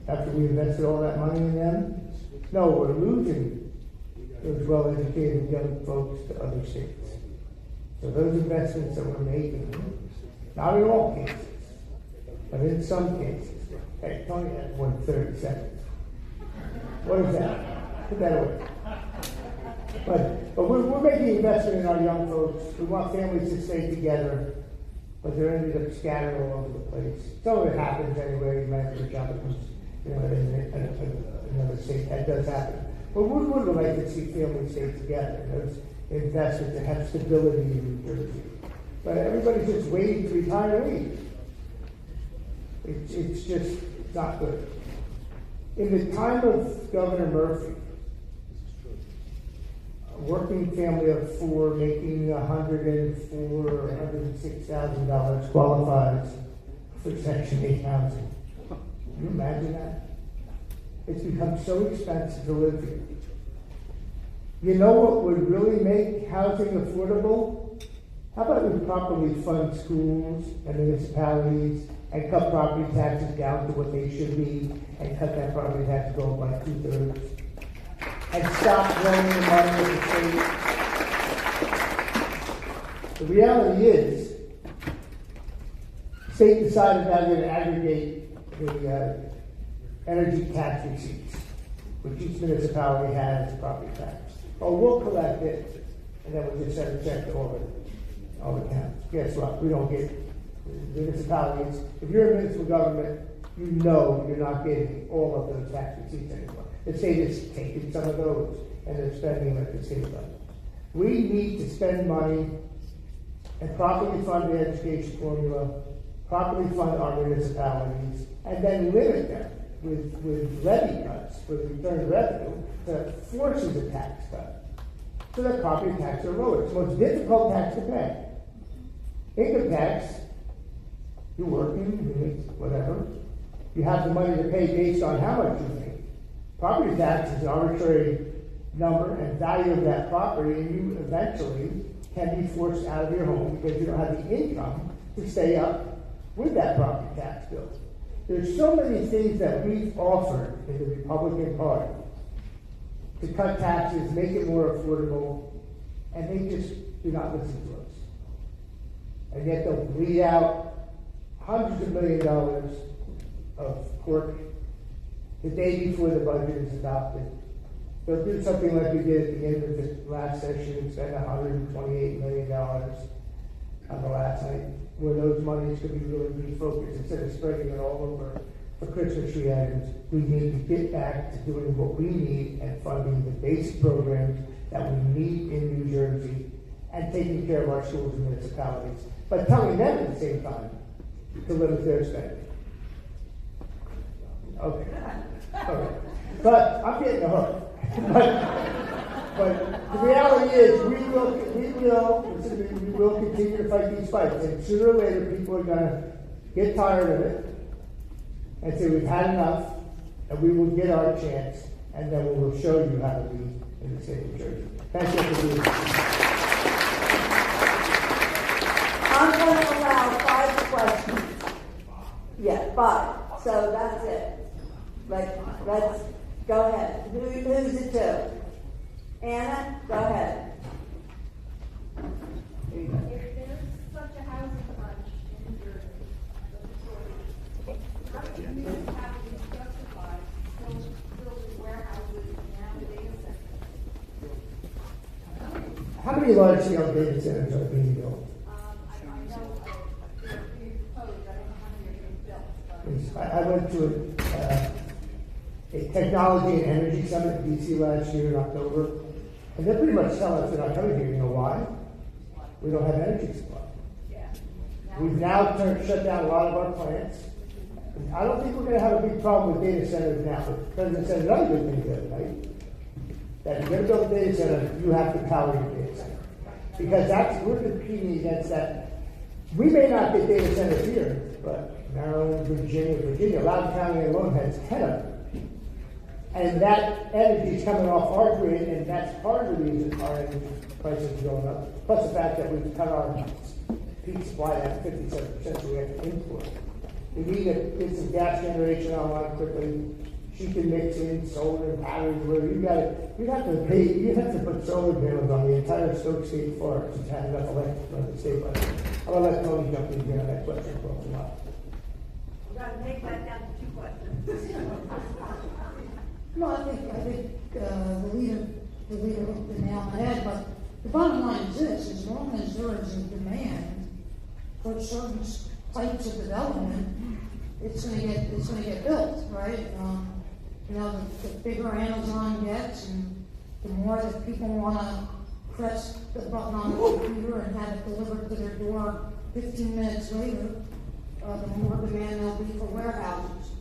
after we invested all that money in them? No, we're losing those well-educated young folks to other states. So those investments that we're making, not in all cases, but in some cases. Hey, Tony had 1:30 seconds. What is that? Put that away. But we're making investment in our young folks. We want families to stay together, but they're ended up scattered all over the place. Some of it happens anyway. You might have a job becomes, in another state. That does happen. But we would like to see families stay together. Those investments that have stability in New Jersey. But everybody's just waiting to retire and leave. It's just not good. In the time of Governor Murphy, a working family of four making $104,000 or $106,000 qualifies for Section 8 housing. Can you imagine that? It's become so expensive to live here. You know what would really make housing affordable? How about we properly fund schools and municipalities and cut property taxes down to what they should be and cut that property tax bill by 2/3 and stop loaning the money to the state? The reality is, the state decided now they're going to aggregate the energy tax receipts, which each municipality has property tax. Oh, we'll collect it, and then we'll just send a check to all the counties. Guess what? We don't get municipalities. If you're a municipal government, you know you're not getting all of those tax receipts anymore. The state is taking some of those, and they're spending them at the state level. We need to spend money and properly fund the education formula, properly fund our municipalities, and then limit them with levy cuts for the return of revenue that forces a tax cut so that property taxes are lower. It's the most difficult tax to pay. Income tax, you're working, you make whatever. You have the money to pay based on how much you make. Property tax is an arbitrary number and value of that property, and you eventually can be forced out of your home because you don't have the income to stay up with that property tax bill. There's so many things that we've offered in the Republican Party to cut taxes, make it more affordable, and they just do not listen to us. And yet they'll bleed out hundreds of $millions of pork the day before the budget is adopted. They'll do something like we did at the end of the last session and spend $128 million on the last night, where those monies could be really refocused instead of spreading it all over for Christmas tree items. We need to get back to doing what we need and funding the basic programs that we need in New Jersey and taking care of our schools and municipalities, but telling them at the same time to limit their spending. Okay. But I'm getting the hook. But the reality is, we will continue to fight these fights, and sooner or later, people are going to get tired of it and say we've had enough, and we will get our chance, and then we will show you how to lead in the state of New Jersey. Thank you for being here. I'm going to allow 5 questions. Yeah, 5. So that's it. Let's go ahead. Who's it to? Anna, go ahead. If there's such a housing crunch in New Jersey, how do municipalities justify still building warehouses and data centers? How many large-scale data centers are being built? I know they're being proposed. I don't know how many are being built. I went to a technology and energy summit in D.C. last year in October, and they're pretty much telling us they're not coming here. You know why? We don't have energy supply. Yeah. We've now shut down a lot of our plants. I don't think we're going to have a big problem with data centers now. But the President said another good thing the other night, that if you're going to build a data center, you have to power your data center. Because we're competing against that. We may not get data centers here, but Maryland, Virginia, Loudoun County alone has 10 of them. And that energy is coming off our grid, and that's part of the reason our energy prices are going up. Plus the fact that we've cut our peak supply down 57%, so we have to import. We need to get some gas generation online quickly. She can mix in solar and batteries, whatever. You have to put solar panels on the entire Stoke State Forest to have enough electric from the state budget. I'm going to let Tony jump in here on that question for a while. We're going to take that down to 2 questions. No, I think the leader hit the nail on the head, but the bottom line is this: as long as there is a demand for certain types of development, it's going to get built, right? The bigger Amazon gets, and the more that people want to press the button on the computer and have it delivered to their door 15 minutes later, the more demand there'll be for warehouses.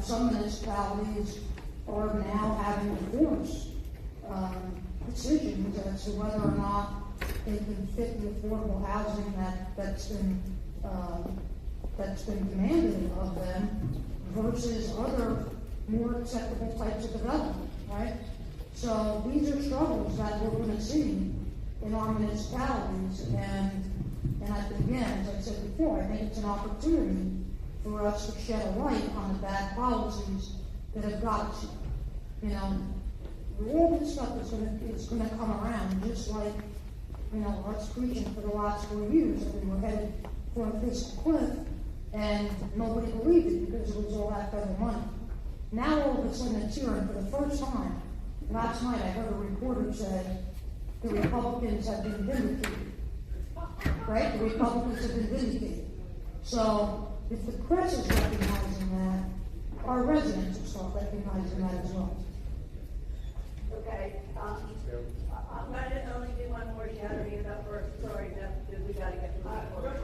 Some municipalities are now having to force decisions as to whether or not they can fit the affordable housing that's been demanded of them versus other more acceptable types of development, right? So these are struggles that we're going to see in our municipalities, and I think, again, as I said before, I think it's an opportunity for us to shed a light on the bad policies that have got us here. All this stuff is going to come around, just like, us preaching for the last 4 years that we were headed for a fiscal cliff, and nobody believed it because it was all that federal money. Now all of a sudden it's here, and for the first time, last night I heard a reporter say the Republicans have been vindicated. Right? The Republicans have been vindicated. So if the press is recognizing that, our residents will start recognizing that as well. Okay. I'm going to only do one more gathering about first. Sorry, Jeff, because we got to get to the report.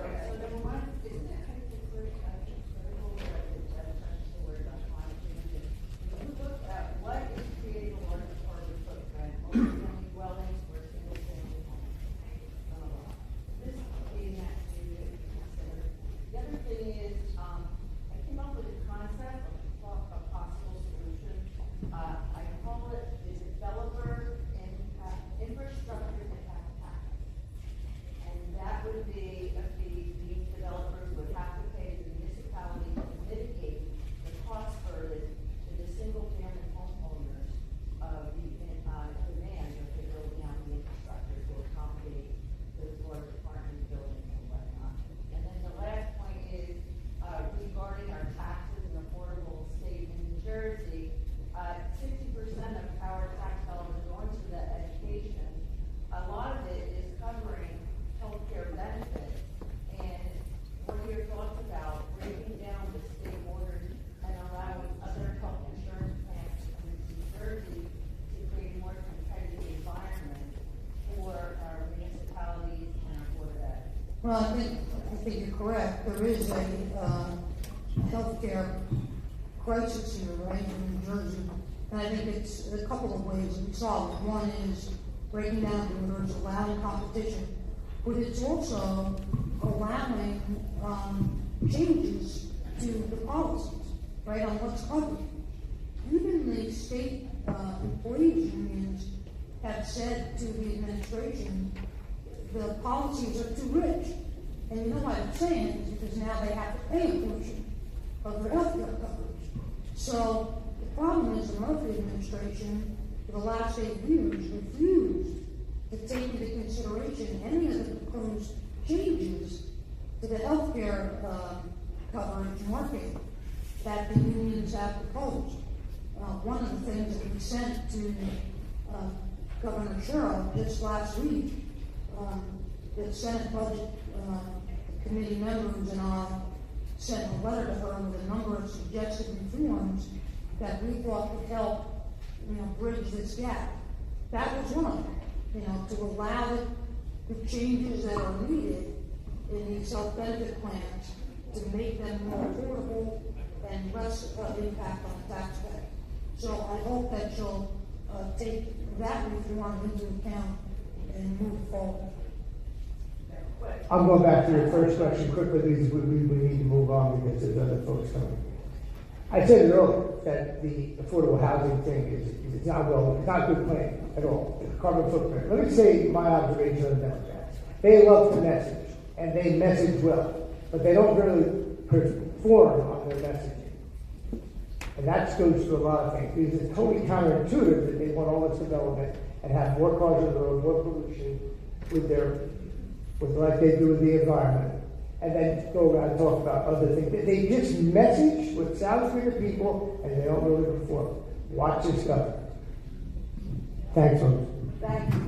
What is creating a larger carbon footprint on family dwellings or single family homes? This is being that to consider. The other thing is, I came up with a concept of a possible solution. I call it the developer infrastructure impact tax. And that would be a fee these developers would have to pay the municipality to mitigate the cost burden to the single family homeowners of the demand of the building out the infrastructure to accommodate those large apartment buildings and whatnot. And then the last point is regarding our taxes and affordable state in New Jersey, 60% of our tax dollars are going to the education. A lot of it is covering healthcare benefits. And what are your thoughts about breaking down the state borders and allowing other health insurance plans in New Jersey to create a more competitive environment for our municipalities and our board of ed? Well, I think you're correct. There is a healthcare crisis here, right, in New Jersey. And I think it's a couple of ways we solve it. One is breaking down borders, allowing competition, but it's also allowing changes to the policies, right, on what's covered. Even the state employees unions have said to the administration, the policies are too rich. And you know why I'm saying it is because now they have to pay a portion of their health care coverage. So the problem is the Murphy administration, for the last 8 years, refused to take into consideration any of the proposed changes to the health care coverage market that the unions have proposed. One of the things that we sent to Governor Sherrill just last week, the Senate Budget Committee members and I sent a letter to her with a number of suggested reforms that we thought would help, bridge this gap. That was one of them, to allow the changes that are needed in these health benefit plans to make them more affordable and less impact on the taxpayer. So I hope that you'll take that reform into account and move forward. I'm going back to your first question quickly because we need to move on because there's other folks coming. I said it earlier that the affordable housing thing is not well, it's not a good plan at all. It's a carbon footprint. Let me say my observation on the Democrats. They love to message, and they message well, but they don't really perform on their messaging. And that goes to a lot of things because it's totally counterintuitive that they want all this development and have more cars on the road, more pollution like they do with the environment, and then go around and talk about other things. They just message what sounds good to people, and they don't really perform. Watch this stuff. Thanks, folks. Thank you.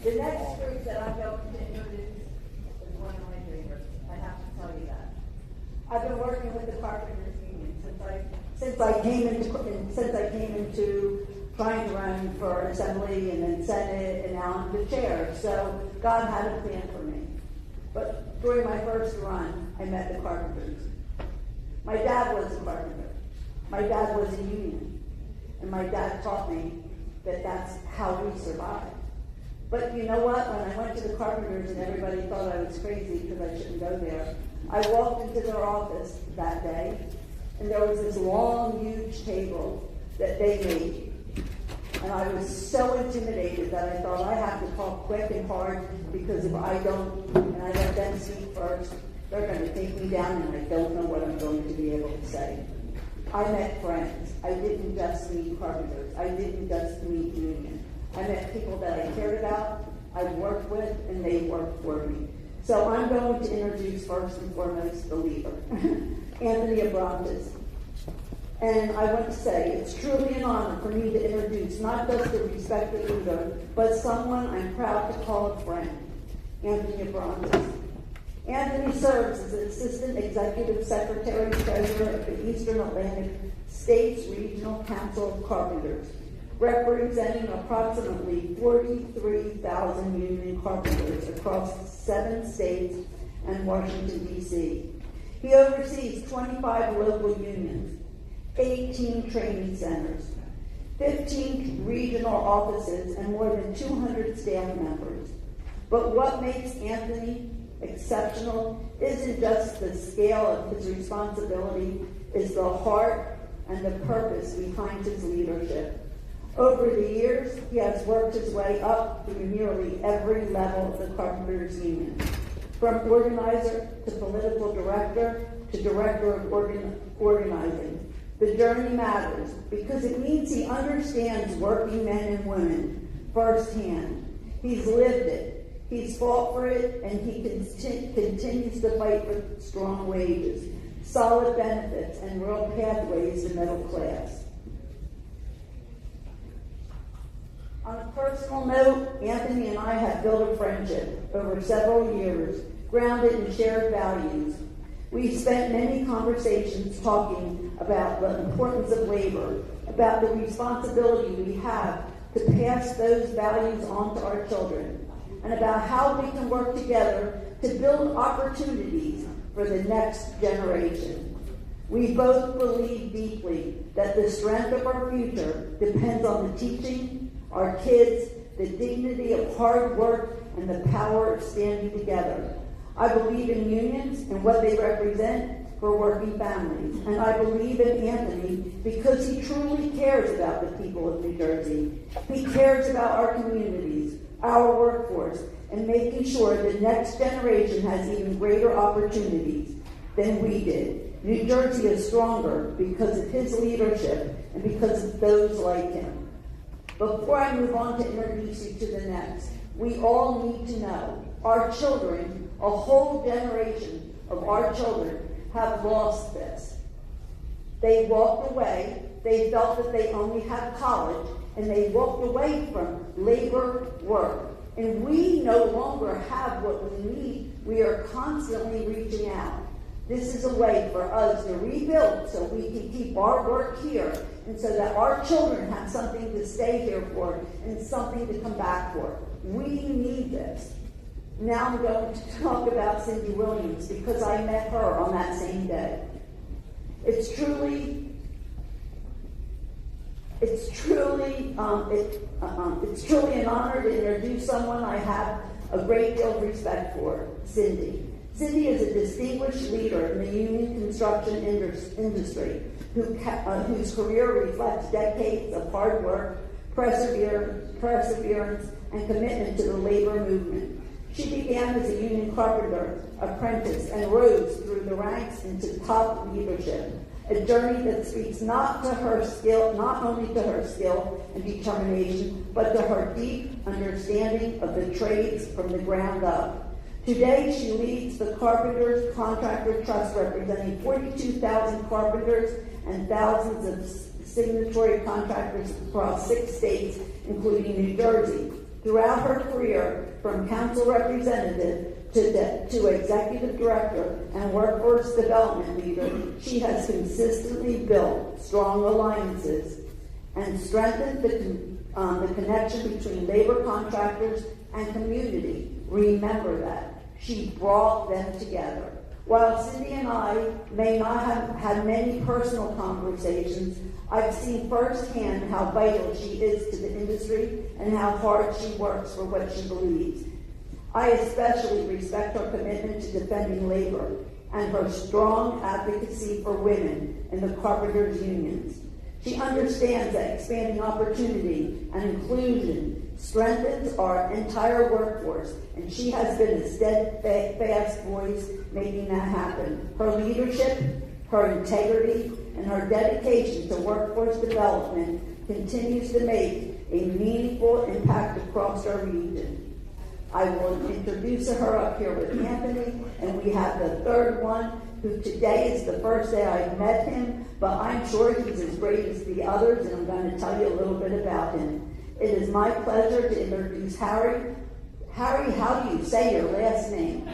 The next group that I'm going to introduce is one of my favorites. I have to tell you that. I've been working with the Carpenters Union since I came into trying to run for Assembly and then Senate and now I'm the chair. So God had a plan for me. But during my first run, I met the Carpenters. My dad was a carpenter. My dad was a union. And my dad taught me that that's how we survive. But you know what? When I went to the Carpenters and everybody thought I was crazy because I shouldn't go there, I walked into their office that day and there was this long, huge table that they made. And I was so intimidated that I thought I have to talk quick and hard because if I don't, and I let them speak first, they're going to take me down and I don't know what I'm going to be able to say. I met friends. I didn't just meet carpenters. I didn't just meet union. I met people that I cared about, I worked with, and they worked for me. So I'm going to introduce first and foremost the leader, Anthony Abrantes. And I want to say it's truly an honor for me to introduce not just a respected leader, but someone I'm proud to call a friend, Anthony Abrantes. Anthony serves as an Assistant Executive Secretary Treasurer of the Eastern Atlantic States Regional Council of Carpenters, representing approximately 43,000 union carpenters across 7 states and Washington, D.C. He oversees 25 local unions, 18 training centers, 15 regional offices, and more than 200 staff members. But what makes Anthony exceptional isn't just the scale of his responsibility, it's the heart and the purpose behind his leadership. Over the years, he has worked his way up through nearly every level of the Carpenters Union, from organizer to political director to director of organizing. The journey matters because it means he understands working men and women firsthand. He's lived it, he's fought for it, and he continues to fight for strong wages, solid benefits, and real pathways to middle class. On a personal note, Anthony and I have built a friendship over several years, grounded in shared values. We've spent many conversations talking about the importance of labor, about the responsibility we have to pass those values on to our children, and about how we can work together to build opportunities for the next generation. We both believe deeply that the strength of our future depends on the teaching, our kids, the dignity of hard work, and the power of standing together. I believe in unions and what they represent for working families. And I believe in Anthony because he truly cares about the people of New Jersey. He cares about our communities, our workforce, and making sure the next generation has even greater opportunities than we did. New Jersey is stronger because of his leadership and because of those like him. Before I move on to introduce you to the next, we all need to know our children, a whole generation of our children, have lost this. They walked away, they felt that they only had college, and they walked away from labor work. And we no longer have what we need. We are constantly reaching out. This is a way for us to rebuild so we can keep our work here and so that our children have something to stay here for and something to come back for. We need this. Now I'm going to talk about Cyndie Williams because I met her on that same day. It's truly an honor to introduce someone I have a great deal of respect for, Cyndie. Cyndie is a distinguished leader in the union construction industry whose career reflects decades of hard work, perseverance, and commitment to the labor movement. She began as a union carpenter apprentice and rose through the ranks into top leadership, a journey that speaks not only to her skill and determination, but to her deep understanding of the trades from the ground up. Today, she leads the Carpenters Contractor Trust, representing 42,000 carpenters and thousands of signatory contractors across 6 states, including New Jersey. Throughout her career, from council representative to executive director and workforce development leader, she has consistently built strong alliances and strengthened the connection between labor contractors and community. Remember that. She brought them together. While Cyndie and I may not have had many personal conversations, I've seen firsthand how vital she is to the industry and how hard she works for what she believes. I especially respect her commitment to defending labor and her strong advocacy for women in the carpenters' unions. She understands that expanding opportunity and inclusion strengthens our entire workforce, and she has been a steadfast voice making that happen. Her leadership, her integrity, and her dedication to workforce development continues to make a meaningful impact across our region. I will introduce her up here with Anthony, and we have the third one, who today is the first day I've met him, but I'm sure he's as great as the others, and I'm going to tell you a little bit about him. It is my pleasure to introduce Harry. Harry, how do you say your last name?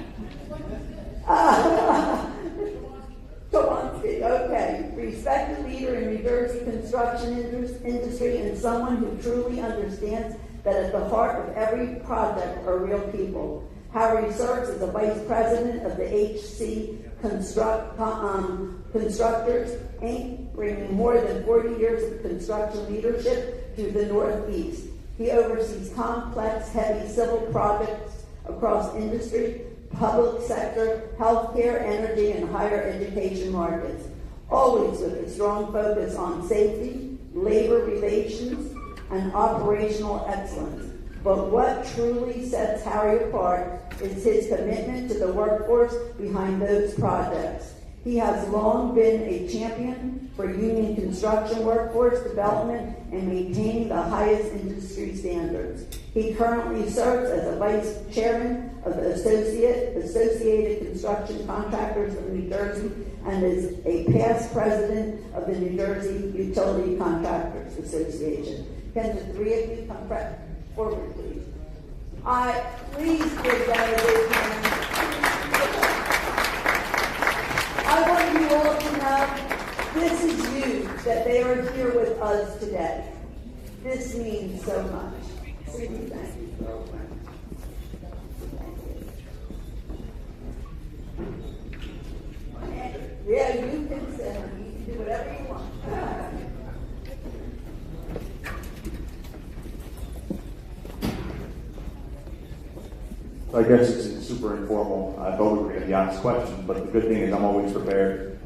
Chowansky, okay. Respected leader in New Jersey construction industry and someone who truly understands that at the heart of every project are real people. Harry serves as the vice president of the HC Constructors, Inc., bringing more than 40 years of construction leadership to the Northeast. He oversees complex, heavy civil projects across industry, public sector, healthcare, energy, and higher education markets, always with a strong focus on safety, labor relations, and operational excellence. But what truly sets Harry apart is his commitment to the workforce behind those projects. He has long been a champion for union construction workforce development and maintaining the highest industry standards. He currently serves as a vice chairman of the Associated Construction Contractors of New Jersey and is a past president of the New Jersey Utility Contractors Association. Can the three of you come forward, please? Please give them a big hand. I want you all to know this is you, that they are here with us today. This means so much. Thank you so much. Yeah, you can sit. You can do whatever you want. I guess it's super informal. I thought we were going to be asked questions, but the good thing is I'm always prepared.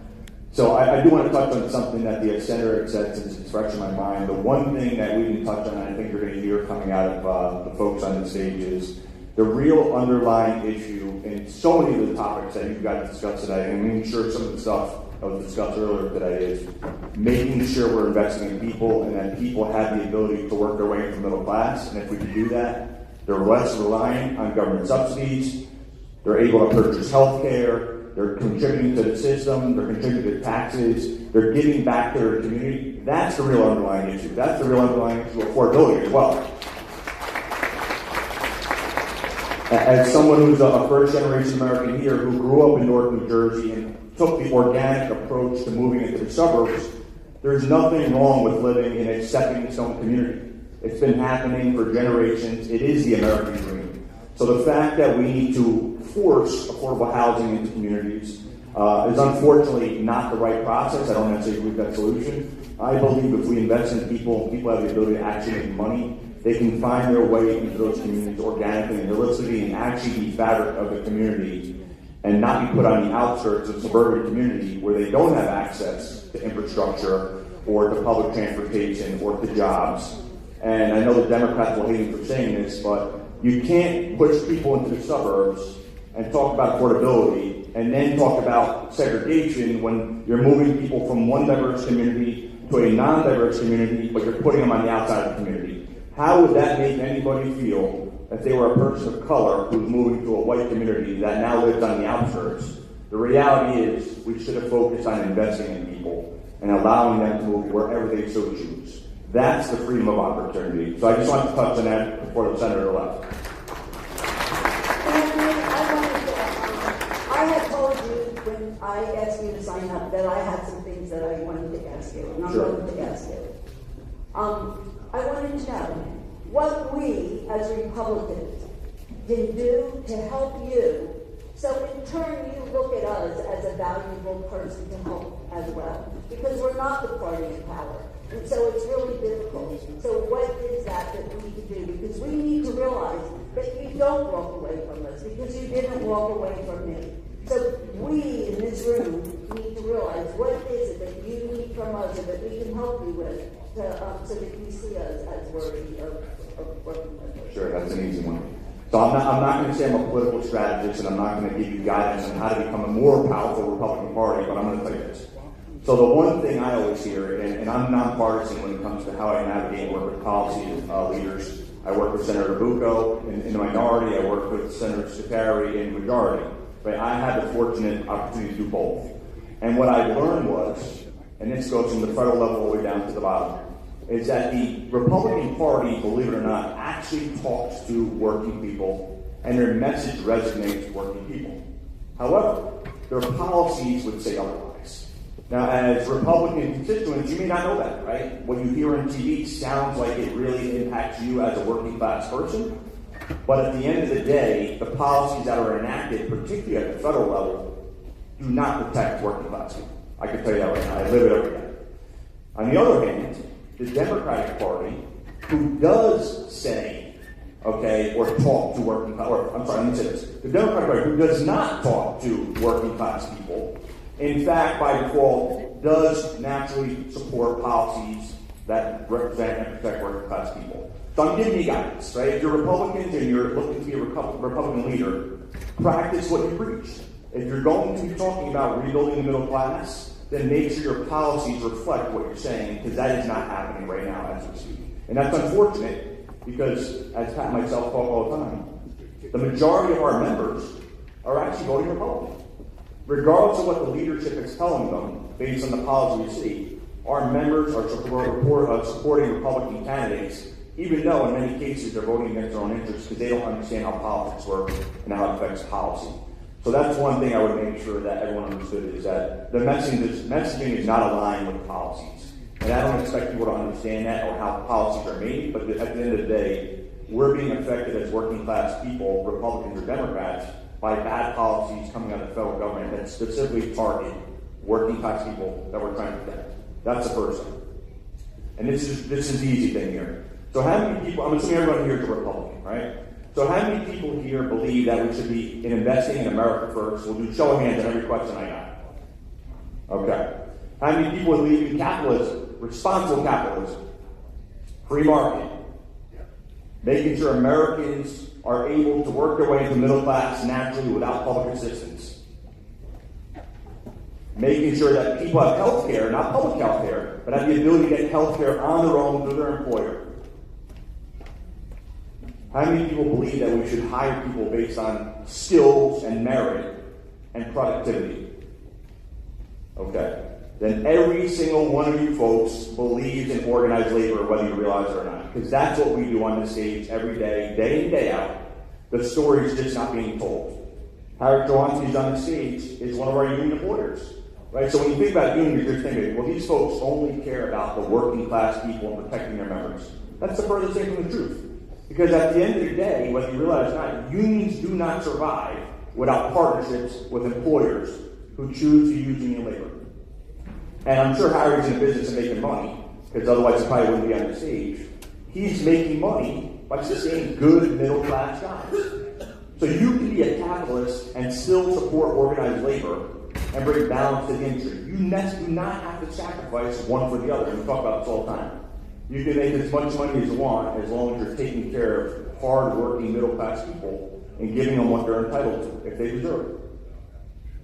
So I do want to touch on something that the Senator said since it's fresh in my mind. The one thing that we didn't touch on, and I think you're going to hear coming out of the folks on the stage, is The real underlying issue in so many of the topics that you guys discussed today, and I'm sure some of the stuff that was discussed earlier today, is making sure we're investing in people and that people have the ability to work their way into the middle class. And if we can do that, they're less reliant on government subsidies. They're able to purchase health care. They're contributing to the system. They're contributing to taxes. They're giving back to their community. That's the real underlying issue. That's the real underlying issue of affordability as well. As someone who's a first-generation American here who grew up in North New Jersey and took the organic approach to moving into the suburbs, there's nothing wrong with living in a stepping-stone community. It's been happening for generations. It is the American dream. So the fact that we need to force affordable housing into communities is unfortunately not the right process. I don't necessarily believe that solution. I believe if we invest in people, people have the ability to actually make money. They can find their way into those communities organically and holistically and actually be fabric of the community and not be put on the outskirts of suburban community where they don't have access to infrastructure or to public transportation or to jobs. And I know the Democrats will hate me for saying this, but you can't push people into the suburbs and talk about affordability and then talk about segregation when you're moving people from one diverse community to a non-diverse community, but you're putting them on the outside of the community. How would that make anybody feel if they were a person of color who's moving to a white community that now lives on the outskirts? The reality is we should have focused on investing in people and allowing them to move wherever they so choose. That's the freedom of opportunity. So I just wanted to touch on that before the senator left. I had told you when I asked you to sign up that I had some things that I wanted to ask you, and I'm going to ask you. I wanted to know what we as Republicans can do to help you, so in turn you look at us as a valuable person to help as well, because we're not the party in power, and so it's really difficult. So what is that we can do? Because we need to realize that you don't walk away from us, because you didn't walk away from me. So we in this room need to realize what is it that you need from us and that we can help you with so that you see us as worthy of working with us. Sure, that's an easy one. So I'm not going to say I'm a political strategist and I'm not going to give you guidance on how to become a more powerful Republican Party, but I'm going to tell you this. So the one thing I always hear, and I'm nonpartisan when it comes to how I navigate and work with policy leaders. I work with Senator Bucco in the minority. I work with Senator Scutari in the majority. But I had the fortunate opportunity to do both. And what I learned was, and this goes from the federal level all the way down to the bottom, is that the Republican Party, believe it or not, actually talks to working people, and their message resonates with working people. However, their policies would say otherwise. Now, as Republican constituents, you may not know that, right? What you hear on TV sounds like it really impacts you as a working class person. But at the end of the day, the policies that are enacted, particularly at the federal level, do not protect working class people. I can tell you that right now. I live it every day. On the other hand, the Democratic Party, who does say, okay, or talk to working class, or I'm sorry, let me say this. The Democratic Party, who does not talk to working class people, in fact, by default, does naturally support policies that represent and protect working class people. So I'm giving you guidance, right? If you're Republicans and you're looking to be a Republican leader, practice what you preach. If you're going to be talking about rebuilding the middle class, then make sure your policies reflect what you're saying, because that is not happening right now as we speak. And that's unfortunate, because as Pat and myself talk all the time, the majority of our members are actually voting Republican. Regardless of what the leadership is telling them, based on the policy we see, our members are supporting Republican candidates, even though in many cases they're voting against their own interests because they don't understand how politics work and how it affects policy. So that's one thing I would make sure that everyone understood, is that the messaging is not aligned with policies. And I don't expect people to understand that or how policies are made, but at the end of the day, we're being affected as working class people, Republicans or Democrats, by bad policies coming out of the federal government that specifically target working class people that we're trying to protect. That's the first thing. And this is the easy thing here. So how many people, I'm assuming everyone here is a Republican, right? So how many people here believe that we should be investing in America first? We'll do show of hands on every question I got. Okay. How many people believe in capitalism, responsible capitalism, free market? making sure Americans are able to work their way into the middle class naturally without public assistance, making sure that people have health care, not public health care, but have the ability to get health care on their own through their employer. How many people believe that we should hire people based on skills and merit and productivity? Okay. Then every single one of you folks believes in organized labor, whether you realize it or not. Because that's what we do on the stage every day, day in, day out. The story is just not being told. Harry Chowansky on the stage is one of our union employers. Right? So when you think about unions, you're thinking, well, these folks only care about the working class people and protecting their members. That's the furthest thing from the truth. Because at the end of the day, whether you realize it or not, unions do not survive without partnerships with employers who choose to use union labor. And I'm sure Harry's in the business of making money, because otherwise he probably wouldn't be on the stage. He's making money by sustaining good middle-class jobs. So you can be a capitalist and still support organized labor and bring balance to the industry. You do not have to sacrifice one for the other. And we talk about this all the time. You can make as much money as you want as long as you're taking care of hard-working middle-class people and giving them what they're entitled to if they deserve it.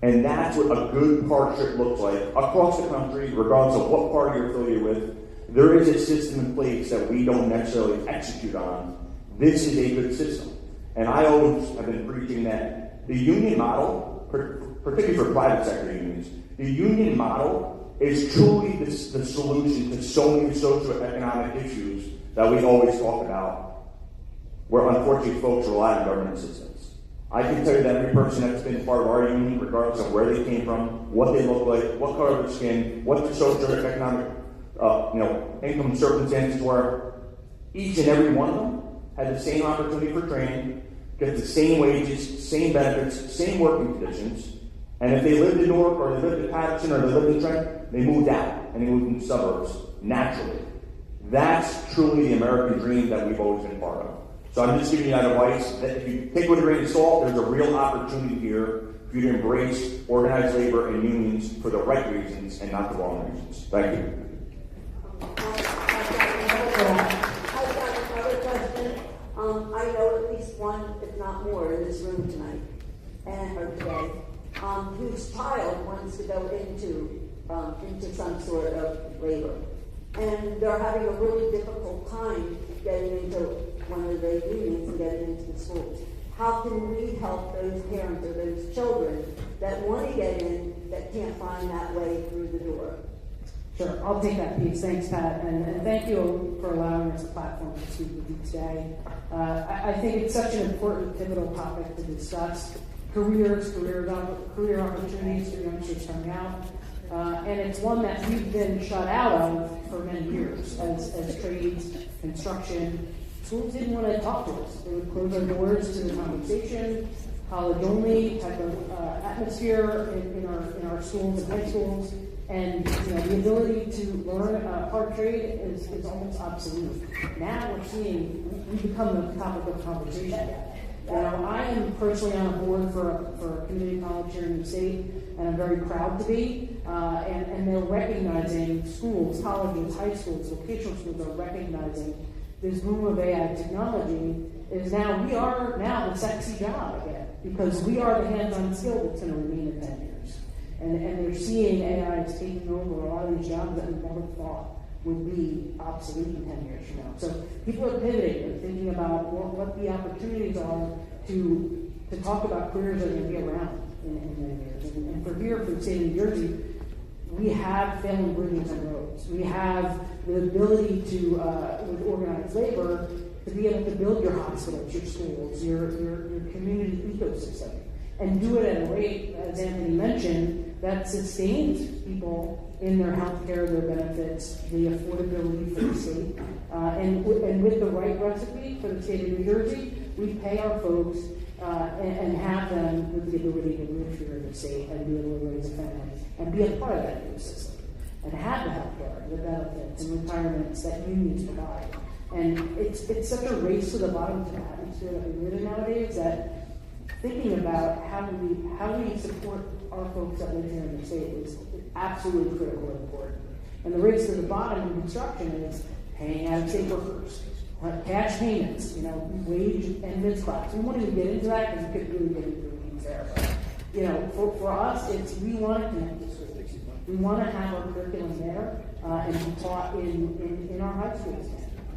And that's what a good partnership looks like across the country, regardless of what party you're affiliated with. There is a system in place that we don't necessarily execute on. This is a good system. And I always have been preaching that the union model, particularly for private sector unions, the union model is truly the solution to so many socioeconomic issues that we always talk about, where unfortunately folks rely on government assistance. I can tell you that every person that's been part of our union, regardless of where they came from, what they look like, what color of their skin, what their socioeconomic income circumstances were, each and every one of them had the same opportunity for training, get the same wages, same benefits, same working conditions. And if they lived in Newark or they lived in Patterson or they lived in Trent, they moved out and they moved into suburbs naturally. That's truly the American dream that we've always been part of. So I'm just giving you that advice that if you take with a grain of salt, there's a real opportunity here for you to embrace organized labor and unions for the right reasons and not the wrong reasons. Thank you. I've got another question. I know at least one, if not more, in this room tonight or today, whose child wants to go into some sort of labor, and they're having a really difficult time getting into one of the unions and getting into the schools. How can we help those parents or those children that want to get in that can't find that way through the door? Sure, I'll take that piece. Thanks, Pat, and thank you for allowing us a platform to speak with you today. I think it's such an important, pivotal topic to discuss. Career opportunities for youngsters coming out. And it's one that we've been shut out of for many years as trades, construction. Schools didn't want to talk to us. They would close their doors to the conversation, college-only type of atmosphere in our schools and high schools. And the ability to learn a hard trade is almost obsolete. Now we're seeing we become the topic of conversation. I am personally on a board for a community college here in the state, and I'm very proud to be. And they're recognizing schools, colleges, high schools, vocational schools are recognizing this boom of AI technology is we are now the sexy job again, because we are the hands-on skill that's going to remain in 10 years. And they're seeing AI is taking over a lot of these jobs that we never thought would be obsolete in 10 years from now. So people are pivoting and thinking about what the opportunities are to talk about careers that are going to be around in many years. And for the state of New Jersey, we have failing bridges and roads. We have the ability to, with organized labor, to be able to build your hospitals, your schools, your community ecosystem, and do it at a rate, as Anthony mentioned, that sustains people in their health care, their benefits, the affordability for the state. And with the right recipe for the state of New Jersey, we pay our folks and have them with the ability to live here in the state and be able to raise a family and be a part of that ecosystem and have the health care, the benefits, and retirements that unions provide. And it's such a race to the bottom to the atmosphere that we live in nowadays that thinking about how we support our folks that live here in the state is absolutely critical and important. And the race to the bottom in construction is paying out-of-state workers, cash payments, wage and mid-class. We won't even get into that because we could really get into the weeds there. But, for us, we want to connect the schools. We want to have our curriculum there and be taught in our high schools.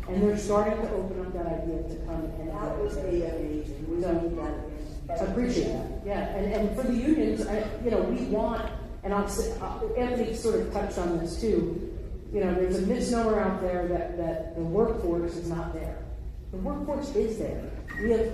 And they're starting to open up that idea to come and that would be amazing. We need that. I appreciate that. Yeah, and for the unions, we want, and Anthony sort of touched on this too. There's a misnomer out there that the workforce is not there. The workforce is there. We have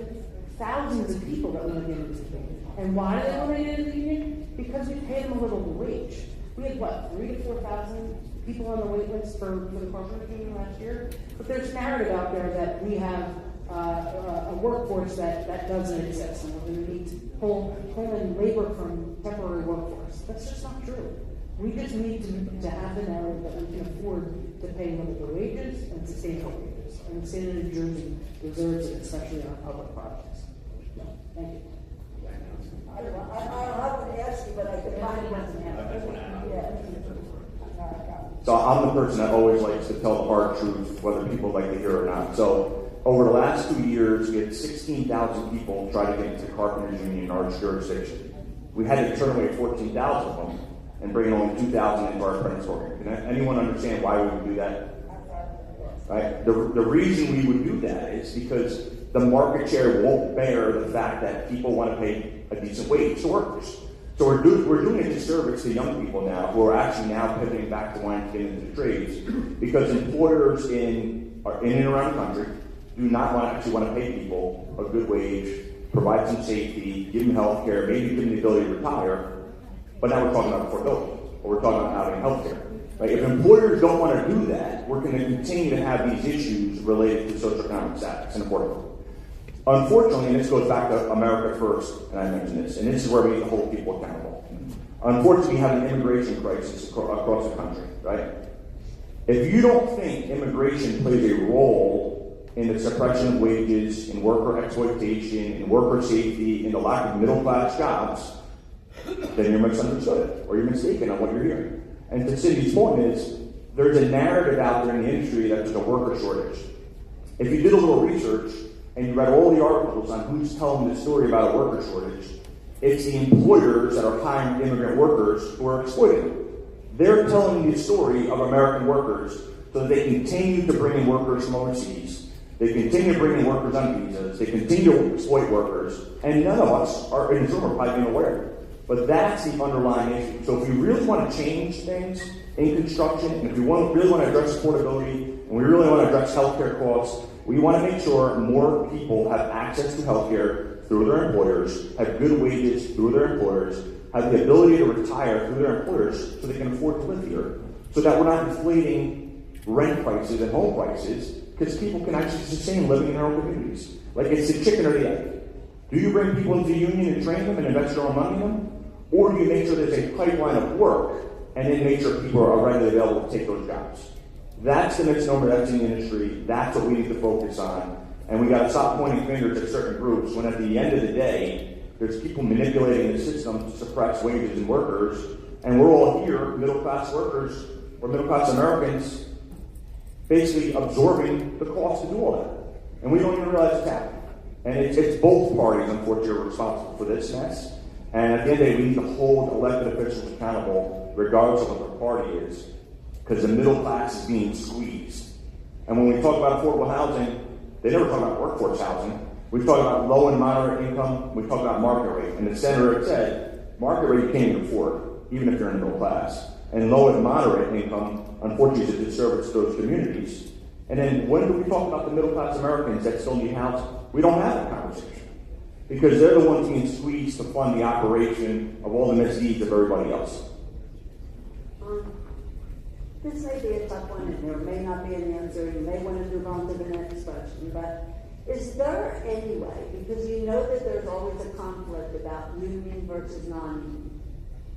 thousands of people that want to get into the union. And why do they want to get into the union? Because we pay them a little wage. We had 3,000 to 4,000 people on the wait list for the corporate union last year. But there's narrative out there that we have a workforce that doesn't exist, and we're going to need to pull in labor from temporary workforce. That's just not true. We just need to have the narrative that we can afford to pay livable wages and sustainable wages. And the state of New Jersey deserves it, especially on public projects. Thank you. I would ask you, but I could find one. So I'm the person that always likes to tell the hard truth, whether people like to hear it or not. So over the last 2 years, we had 16,000 people try to get into the carpenters union in our jurisdiction. We had to turn away 14,000 of them and bring only 2,000 into our apprentice program. Can anyone understand why we would do that? Right? The reason we would do that is because the market share won't bear the fact that people want to pay a decent wage to workers. So we're doing a disservice to young people now who are actually now pivoting back to wanting to get into the trades because employers in and around the country do not actually want to pay people a good wage, provide some safety, give them health care, maybe give them the ability to retire. But now we're talking about affordability, or we're talking about having health care. Right? If employers don't want to do that, we're going to continue to have these issues related to socioeconomic status and affordability. Unfortunately, and this goes back to America First, and I mentioned this, and this is where we need to hold people accountable. Unfortunately, we have an immigration crisis across the country, right? If you don't think immigration plays a role in the suppression of wages, in worker exploitation, in worker safety, in the lack of middle-class jobs, then you're misunderstood, or you're mistaken on what you're hearing. And to Cyndie's point is, there's a narrative out there in the industry that there's a worker shortage. If you did a little research, and you read all the articles on who's telling the story about a worker shortage, it's the employers that are hiring immigrant workers who are exploiting them. They're telling the story of American workers so that they continue to bring in workers from overseas. They continue to bring in workers on visas. They continue to exploit workers. And none of us are in the room are probably being aware. But that's the underlying issue. So if we really want to change things in construction, and if we really want to address affordability, and we really want to address healthcare costs, we want to make sure more people have access to health care through their employers, have good wages through their employers, have the ability to retire through their employers so they can afford to live here, so that we're not inflating rent prices and home prices, because people can actually sustain living in their own communities. Like it's the chicken or the egg. Do you bring people into the union and train them and invest your own money in them? Or do you make sure there's a pipeline of work and then make sure people are readily available to take those jobs? That's the misnomer that's in the industry. That's what we need to focus on. And we got to stop pointing fingers at certain groups when at the end of the day, there's people manipulating the system to suppress wages and workers. And we're all here, middle-class workers or middle-class Americans, basically absorbing the cost to do all that. And we don't even realize it's happening. And it's both parties, unfortunately, are responsible for this mess. And at the end of the day, we need to hold elected officials accountable, regardless of what their party is, because the middle class is being squeezed. And when we talk about affordable housing, they never talk about workforce housing. We talk about low and moderate income. We talk about market rate. And the senator said, market rate you can't even afford, even if you're in the middle class. And low and moderate income, unfortunately, is a disservice to those communities. And then when do we talk about the middle class Americans that still need housing? We don't have that conversation. Because they're the ones being squeezed to fund the operation of all the misdeeds of everybody else. This may be a tough one, and there may not be an answer. You may want to move on to the next question. But is there any way, because you know that there's always a conflict about union versus non-union,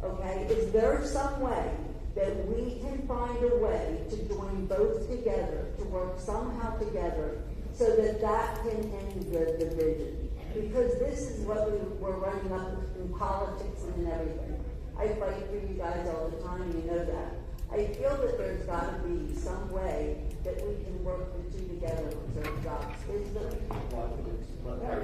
okay? Is there some way that we can find a way to join both together, to work somehow together, so that that can end the division? Because this is what we're running up in politics and in everything. I fight for you guys all the time, you know that. I feel that there's got to be some way that we can work the two together. So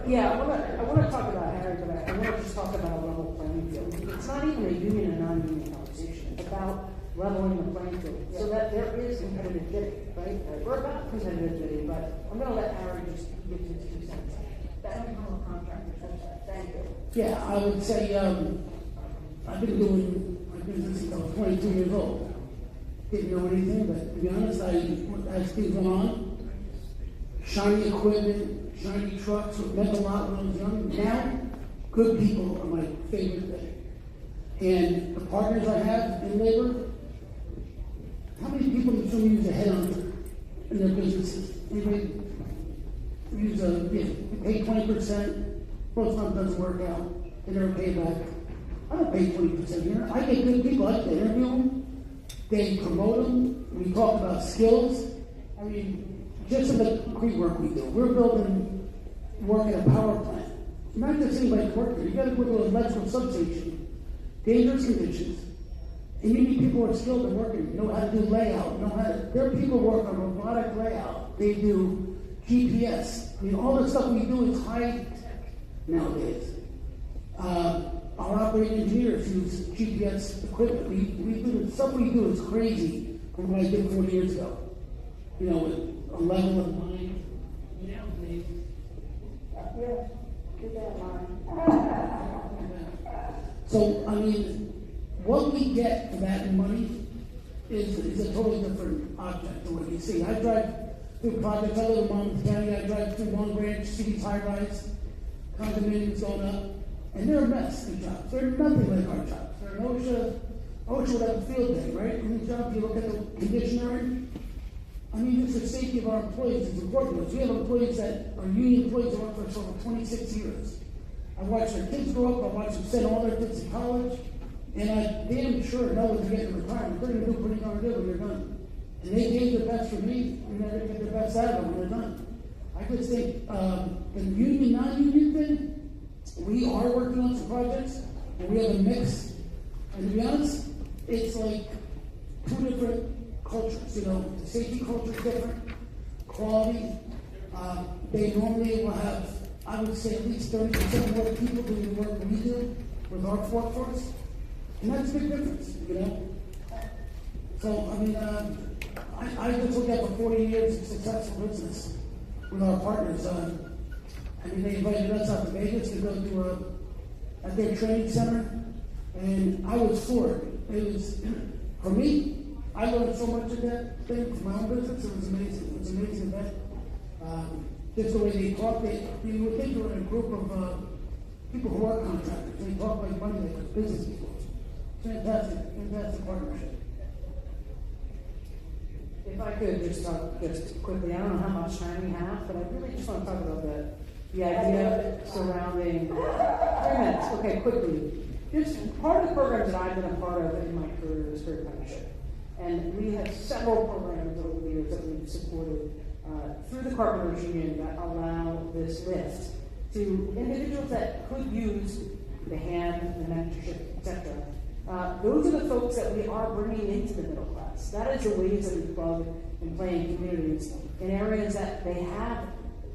Yeah, I want to talk about Harry, but I want to just talk about a level playing field. It's not even a union and non-union conversation. It's about leveling the playing field so that there is competitive bidding, right? We're about competitive bidding, but I'm going to let Harry just give his 2 cents. That's become a contractor. Thank you. Yeah, I would say I've been doing my business since I was 22 years old. Didn't know anything, but to be honest, as things went on, shiny equipment, shiny trucks, meant a lot when I was young. Now, good people are my favorite thing. And the partners I have in labor, how many people in some use a headhunter in their businesses? Anybody use pay 20%, most times doesn't work out, they never pay back. I don't pay 20% here. I get good people, I like to interview them, they promote them, we talk about skills. I mean, just in the concrete work we do, we're building work at a power plant. Not just anybody work there, you gotta go to an electrical substation, dangerous conditions, and you need people who are skilled at working, know how to do layout, there are people who work on robotic layout, they do GPS. I mean, all the stuff we do is high nowadays. Our operating engineers use GPS equipment. We do the stuff we do is crazy from what I did 40 years ago. You know, with a level of mind. Yeah, keep that in mind. So, I mean, what we get for that money is a totally different object than what you see. I drive through projects, I live in Monmouth County, I drive through Long Branch, cities high-rise, condominiums going up, and they're a mess, the jobs. They're nothing like our jobs. They're an OSHA would have a field day, right? In the job, you look at the condition area. I mean, it's the safety of our employees is important. We have employees that are union employees that work for us over 26 years. I watch their kids grow up, I watch them send all their kids to college, and I damn sure know when they get in retirement, they're going to do pretty darn good when they're done. And they gave their best for me, and they're going to get their best out of them when they're done. I just think the union, non-union thing, we are working on some projects, and we have a mix. And to be honest, it's like 2 different cultures. You know, the safety culture is different, quality. They normally will have, I would say, at least 30% more people doing the work we do with our workforce. And that's a big difference, you know? So, I mean, I just looked at for 40 years of successful business with our partners. I mean, they invited us out to Vegas to go to at their training center, and I was floored. It was, for me, I learned so much of that thing from my own business. It was amazing. It was an amazing event. Just the way they talk, you would think you were in a group of people who are contractors. They talk like money, like business people. Fantastic partnership. If I could just talk just quickly, I don't know how much time we have, but I really just want to talk about the idea surrounding 3 minutes. Okay, quickly. Just part of the programs that I've been a part of in my career is career partnership. And we have several programs over the years that we've supported through the Carpenters Union that allow this lift to individuals that could use the hand, the mentorship, etc. Those are the folks that we are bringing into the middle class. That is the ways that we plug and play in communities in areas that they have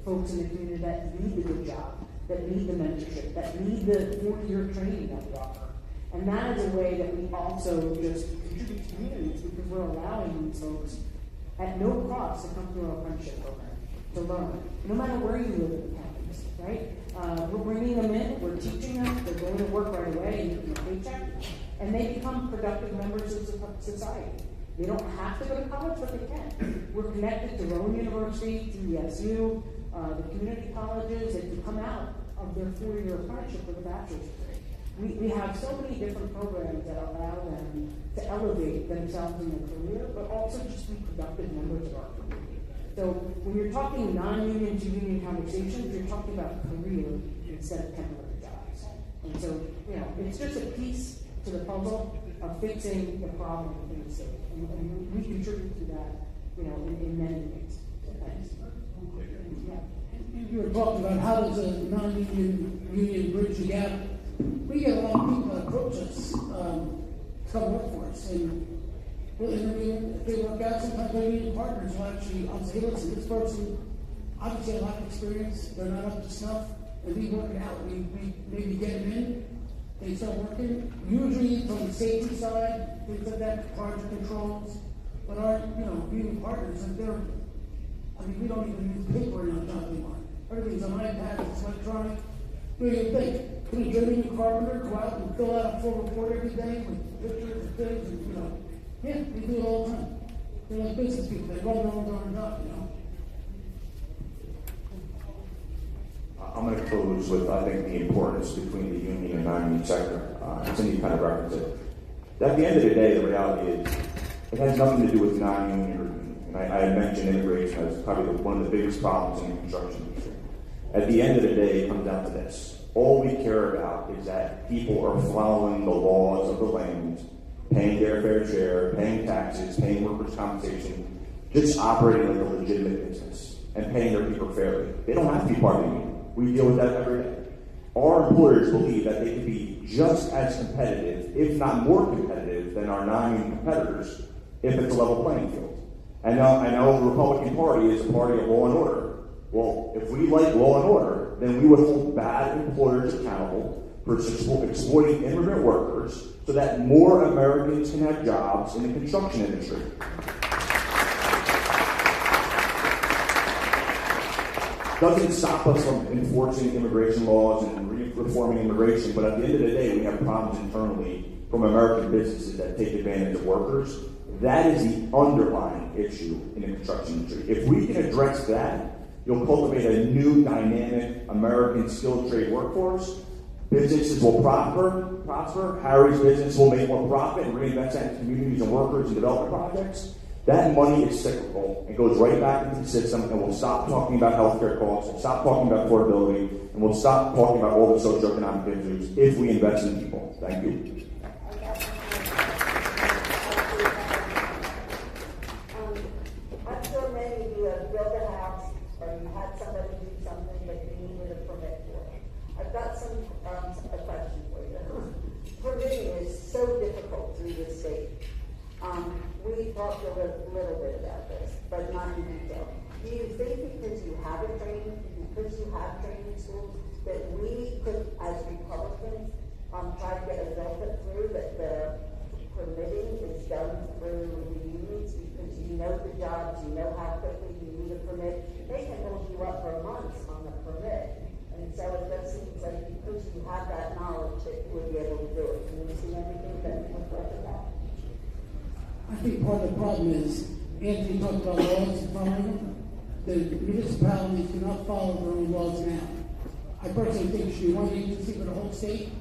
folks in the community that need the good job, that need the mentorship, that need the 4-year training that we offer. And that is a way that we also just contribute to communities because we're allowing these folks at no cost to come through our apprenticeship program to learn, no matter where you live in the counties, right? We're bringing them in, we're teaching them, they're going to work right away and getting a paycheck, and they become productive members of society. They don't have to go to college, but they can. We're connected to Rowan University, to ESU, the community colleges, that can come out of their 4-year apprenticeship with a bachelor's degree. We have so many different programs that allow them to elevate themselves in their career, but also just be productive members of our community. So when you're talking non-union to union conversations, you're talking about career instead of temporary jobs. And so, you know, it's just a piece to the puzzle of fixing the problem in the state. And we contribute to that, you know, in many ways. So thanks. Yeah. You were talking about how does a non-union union bridge the gap. We get a lot of people that approach us to come work for us. And we'll interview, if they work out, sometimes their union partners will actually, I'll say, listen, this person obviously has a lot of experience, they're not up to snuff, and we work it out. We maybe get them in, they start working. Usually from the safety side, things like that, project controls. But our, being partners, and we don't even use paper in our job anymore. Everything's on iPads, it's electronic. What do you think? Can a journeyman carpenter go out and fill out a full report every day with pictures and things, and, yeah, we do it all the time. They're like business people, they run their own darn job, I'm going to close with, I think, the importance between the union and non-union sector. Cyndie kind of referenced it. At the end of the day, the reality is, it has nothing to do with non-union or union. And I had mentioned immigration as probably one of the biggest problems in the construction industry. At the end of the day, it comes down to this. All we care about is that people are following the laws of the land, paying their fair share, paying taxes, paying workers' compensation, just operating like a legitimate business and paying their people fairly. They don't have to be part of the union. We deal with that every day. Our employers believe that they can be just as competitive, if not more competitive, than our non-union competitors if it's a level playing field. And I know the Republican Party is a party of law and order. Well, if we like law and order, then we would hold bad employers accountable for exploiting immigrant workers so that more Americans can have jobs in the construction industry. Doesn't stop us from enforcing immigration laws and reforming immigration, but at the end of the day, we have problems internally from American businesses that take advantage of workers. That is the underlying issue in the construction industry. If we can address that, you'll cultivate a new, dynamic, American skilled trade workforce. Businesses will prosper. Harry's business will make more profit and reinvest that in communities and workers and development projects. That money is cyclical. It goes right back into the system, and we'll stop talking about healthcare costs, we'll stop talking about affordability, and we'll stop talking about all the socioeconomic issues if we invest in people. Thank you. I'm sure many of you have built a house or you had somebody do something that you needed a permit for. I've got a question for you. Permitting is so difficult through the state. We talked a little bit about this, but not in detail. Do you think because you have training schools, that we could, as Republicans, try to get a bill put through that the permitting is done through the unions because you know the jobs, you know how quickly you need a permit. They can hold you up for months on the permit. And so it does seem like because you have that knowledge that you would be able to do it. Can you see anything that you would talk about? I think part of the problem is, Anthony talked about laws and following them. The municipalities do not follow their own laws now. I personally think it should be one agency for the whole state.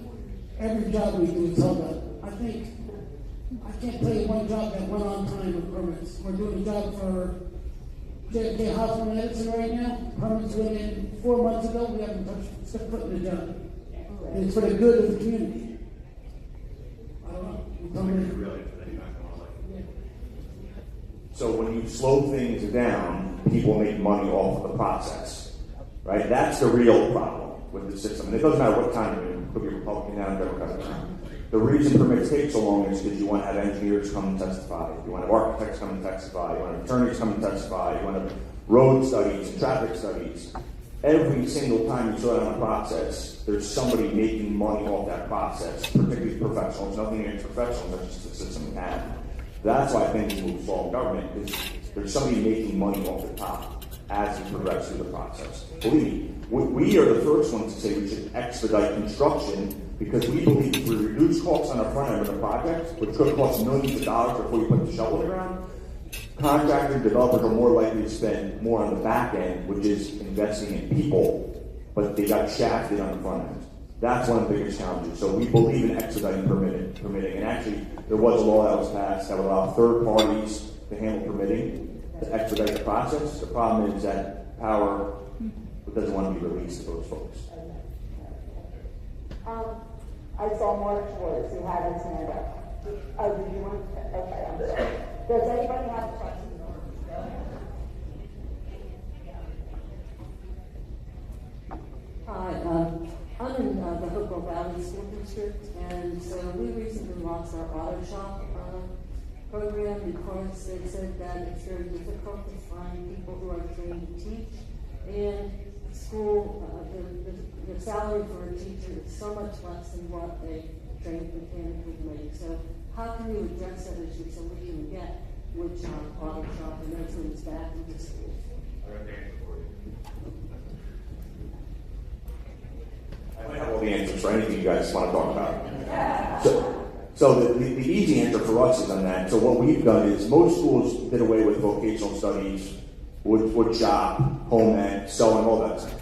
Every job we do is held up. I can't tell you one job that went on time with permits. We're doing a job for JFK Hospital in Edison right now. Permits went in 4 months ago. We haven't touched step foot in the job. And it's for the good of the community. I don't know. So when you slow things down, people make money off of the process, right? That's the real problem with the system. And it doesn't matter what time you're in. It could be Republican now, Democratic now. The reason permits take so long is because you want to have engineers come and testify. You want to have architects come and testify. You want to have attorneys come and testify. You want to have road studies and traffic studies. Every single time you slow down a process, there's somebody making money off that process, particularly professionals. Nothing against professionals, that's just the system we have. That's why I think we move forward government, is there's somebody making money off the top as we progress through the process. Believe me, we are the first ones to say we should expedite construction because we believe if we reduce costs on the front end of the project, which could cost millions of dollars before you put the shovel in the ground, contractors and developers are more likely to spend more on the back end, which is investing in people, but they got shafted on the front end. That's one of the biggest challenges. So we believe in expediting permitting. And actually, there was a law that was passed that would allow third parties to handle permitting, to expedite the process. The problem is that power doesn't want to be released to those folks. I saw Mark Schwartz, who had his hand up. Oh, did you want to? Okay, I'm sorry. Does anybody have a question? Hi, I'm in the Hopewell Valley School District, and so we recently lost our auto shop program because they said that it's very difficult to find people who are trained to teach. And school, the salary for a teacher is so much less than what a trained mechanic would make. So how can you address that issue so we can get wood shop, auto shop, and those things back into schools? I have all the answers for anything you guys want to talk about. So the easy answer for us is on that. So what we've done is most schools did away with vocational studies, wood shop, home ec, sewing, all that stuff.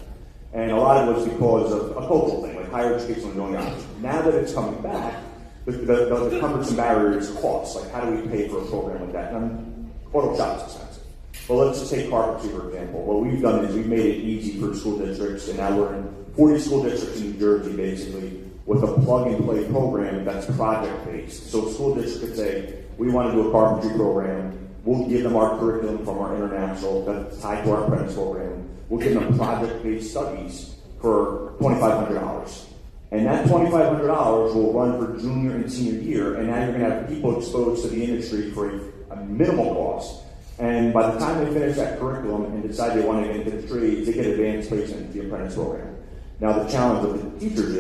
And a lot of it was because of a cultural thing, like higher education was going on. Now that it's coming back, the cumbersome barriers are cost. Like how do we pay for a program like that? And auto shop's expensive. But let's just take carpentry, for example. What we've done is we've made it easy for school districts, and now we're in 40 school districts in New Jersey, basically, with a plug-and-play program that's project-based. So a school district could say, we want to do a carpentry program. We'll give them our curriculum from our international that's tied to our apprentice program. We'll give them project-based studies for $2,500. And that $2,500 will run for junior and senior year, and now you're going to have people exposed to the industry for a minimal cost. And by the time they finish that curriculum and decide they want to get into the trades, they get advanced placement into the apprentice program. Now the challenge of the teachers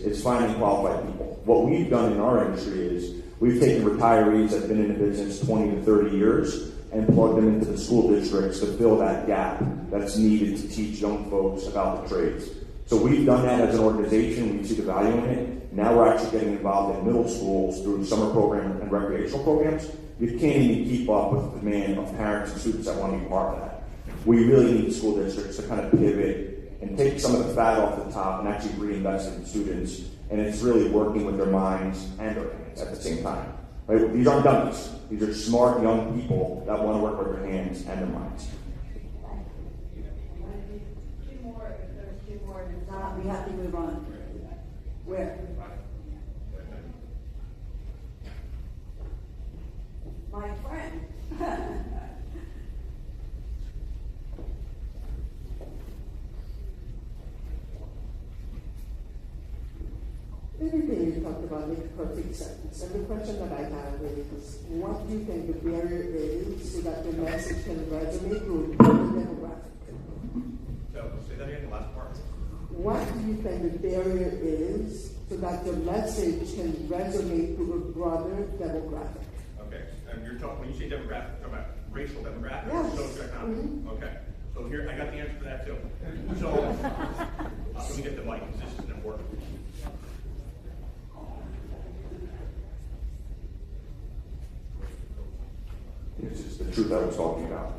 is finding qualified people. What we've done in our industry is we've taken retirees that have been in the business 20 to 30 years and plugged them into the school districts to fill that gap that's needed to teach young folks about the trades. So we've done that as an organization. We see the value in it. Now we're actually getting involved in middle schools through summer program and recreational programs. You can't even keep up with the demand of parents and students that want to be part of that. We really need school districts to kind of pivot and take some of the fat off the top and actually reinvest in students. And it's really working with their minds and their hands at the same time. Right? These aren't dummies. These are smart young people that want to work with their hands and their minds. Two more, if there's two more, if not, we have to move on. Where? My friend. Everything you talked about makes perfect sense. And the question that I have is, what do you think the barrier is so that the message can resonate to a broader demographic? So, say that again, the last part. What do you think the barrier is so that the message can resonate to a broader demographic? Okay, and you're talking, when you say demographic, you're talking about racial demographic Yes. or socioeconomic? Mm-hmm. Okay, so here, I got the answer for that too. So, let me get the mic, because this is important. This is the truth I was talking about.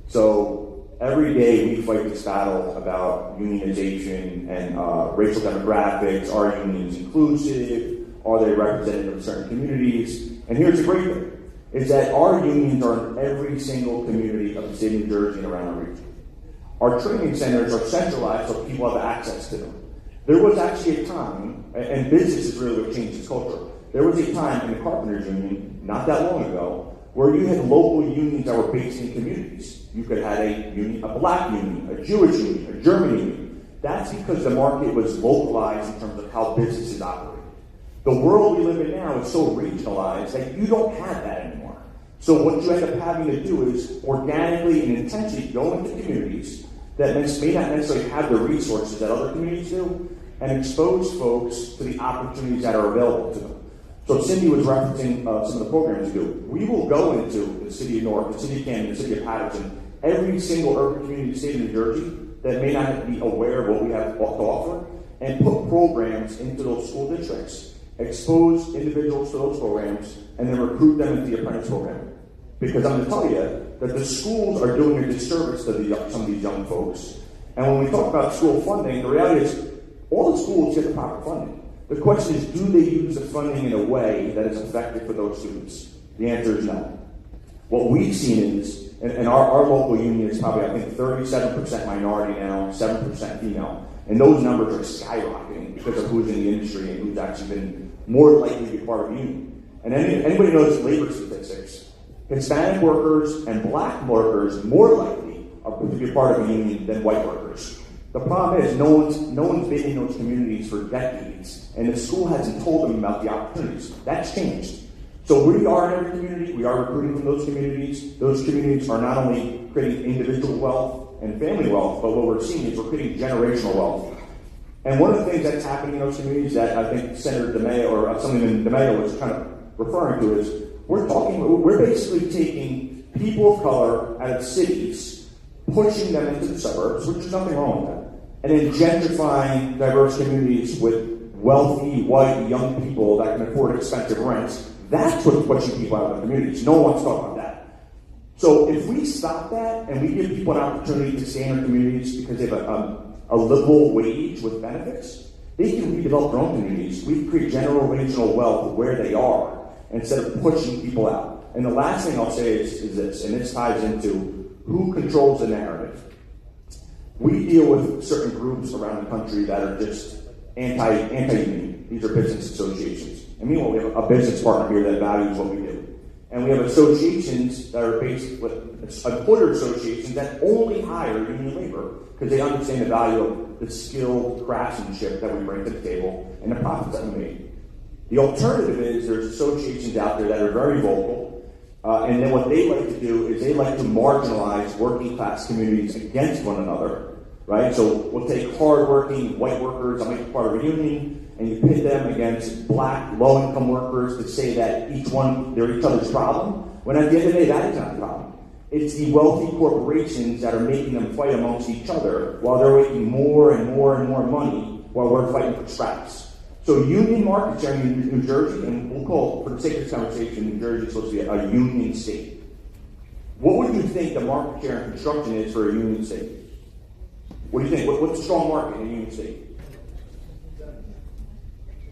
So every day we fight this battle about unionization and racial demographics. Are unions inclusive? Are they representative of certain communities? And here's the great thing, is that our unions are in every single community of the state of New Jersey and around the region. Our training centers are centralized so people have access to them. There was actually a time, and business is really what changed this culture. There was a time in the Carpenters Union, not that long ago, where you had local unions that were based in communities. You could have a union, a black union, a Jewish union, a German union. That's because the market was localized in terms of how businesses operate. The world we live in now is so regionalized that you don't have that anymore. So what you end up having to do is organically and intentionally go into communities that may not necessarily have the resources that other communities do and expose folks to the opportunities that are available to them. So Cyndie was referencing some of the programs we do. We will go into the city of Newark, the city of Camden, the city of Patterson, every single urban community in the state of New Jersey that may not be aware of what we have to offer, and put programs into those school districts, expose individuals to those programs, and then recruit them into the apprentice program. Because I'm going to tell you that the schools are doing a disservice to some of these young folks. And when we talk about school funding, the reality is all the schools get the proper funding. The question is, do they use the funding in a way that is effective for those students? The answer is no. What we've seen is, and our local union is probably, I think, 37% minority now, 7% female. And those numbers are skyrocketing because of who's in the industry and who's actually been more likely to be part of a union. And anybody knows labor statistics. Hispanic workers and black workers more likely are to be part of a union than white workers. The problem is no one's been in those communities for decades, and the school hasn't told them about the opportunities. That's changed. So we are in every community. We are recruiting from those communities. Those communities are not only creating individual wealth and family wealth, but what we're seeing is we're creating generational wealth. And one of the things that's happening in those communities that I think Senator DeMaio or Assemblyman DeMaio was kind of referring to is we're basically taking people of color out of cities, pushing them into the suburbs, which is nothing wrong with that, and then gentrifying diverse communities with wealthy, white, young people that can afford expensive rents. That's what's pushing people out of the communities. No one's talking about that. So if we stop that and we give people an opportunity to stay in our communities because they have a livable wage with benefits, they can redevelop their own communities. We create generational wealth where they are instead of pushing people out. And the last thing I'll say is this, and this ties into who controls the narrative. We deal with certain groups around the country that are just anti-union. These are business associations. And meanwhile, we have a business partner here that values what we do. And we have associations that are based with employer associations that only hire union labor because they understand the value of the skilled craftsmanship that we bring to the table and the profits that we make. The alternative is there's associations out there that are very vocal, and then what they like to do is they like to marginalize working class communities against one another, right? So we'll take hardworking white workers, I might be part of a union, and you pit them against black low-income workers to say that they're each other's problem, when at the end of the day, that is not the problem. It's the wealthy corporations that are making them fight amongst each other while they're making more and more and more money while we're fighting for scraps. So union market share in New Jersey, and we'll call, for the sake of this conversation, New Jersey is supposed to be a union state. What would you think the market share in construction is for a union state? What do you think? What's a strong market in a union state?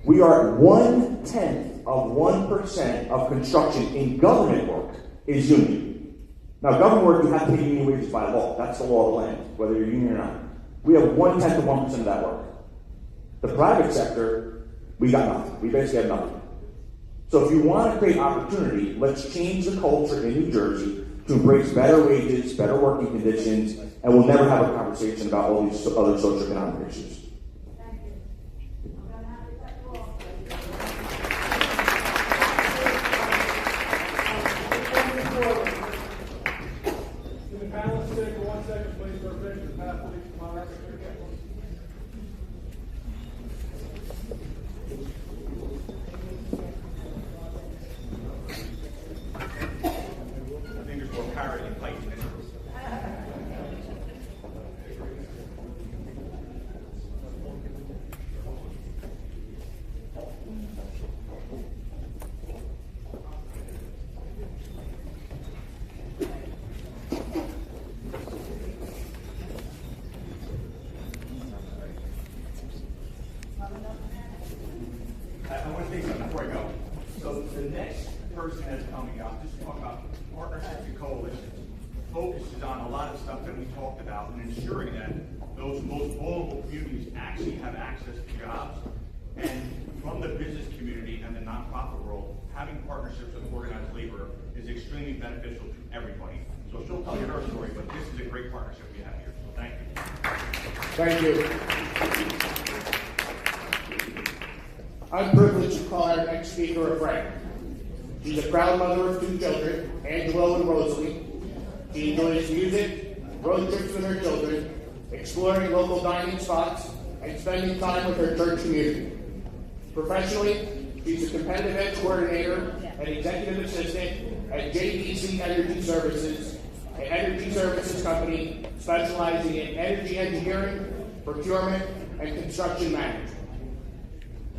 We are 0.1% of construction in government work is union. Now, government work, you have to pay union wages by law. That's the law of the land, whether you're union or not. We have 0.1% of that work. The private sector, we got nothing. We basically have nothing. So if you want to create opportunity, let's change the culture in New Jersey to embrace better wages, better working conditions, and we'll never have a conversation about all these other socioeconomic issues. Partnerships with organized labor is extremely beneficial to everybody. So she'll tell you her story, but this is a great partnership we have here. So thank you. Thank you. I'm privileged to call our next speaker a friend. She's a proud mother of 2 children, Angelo and Rosalie. She enjoys music, road trips with her children, exploring local dining spots, and spending time with her church community. Professionally, she's a competitive edge coordinator and executive assistant at JDC Energy Services, an energy services company specializing in energy engineering, procurement, and construction management.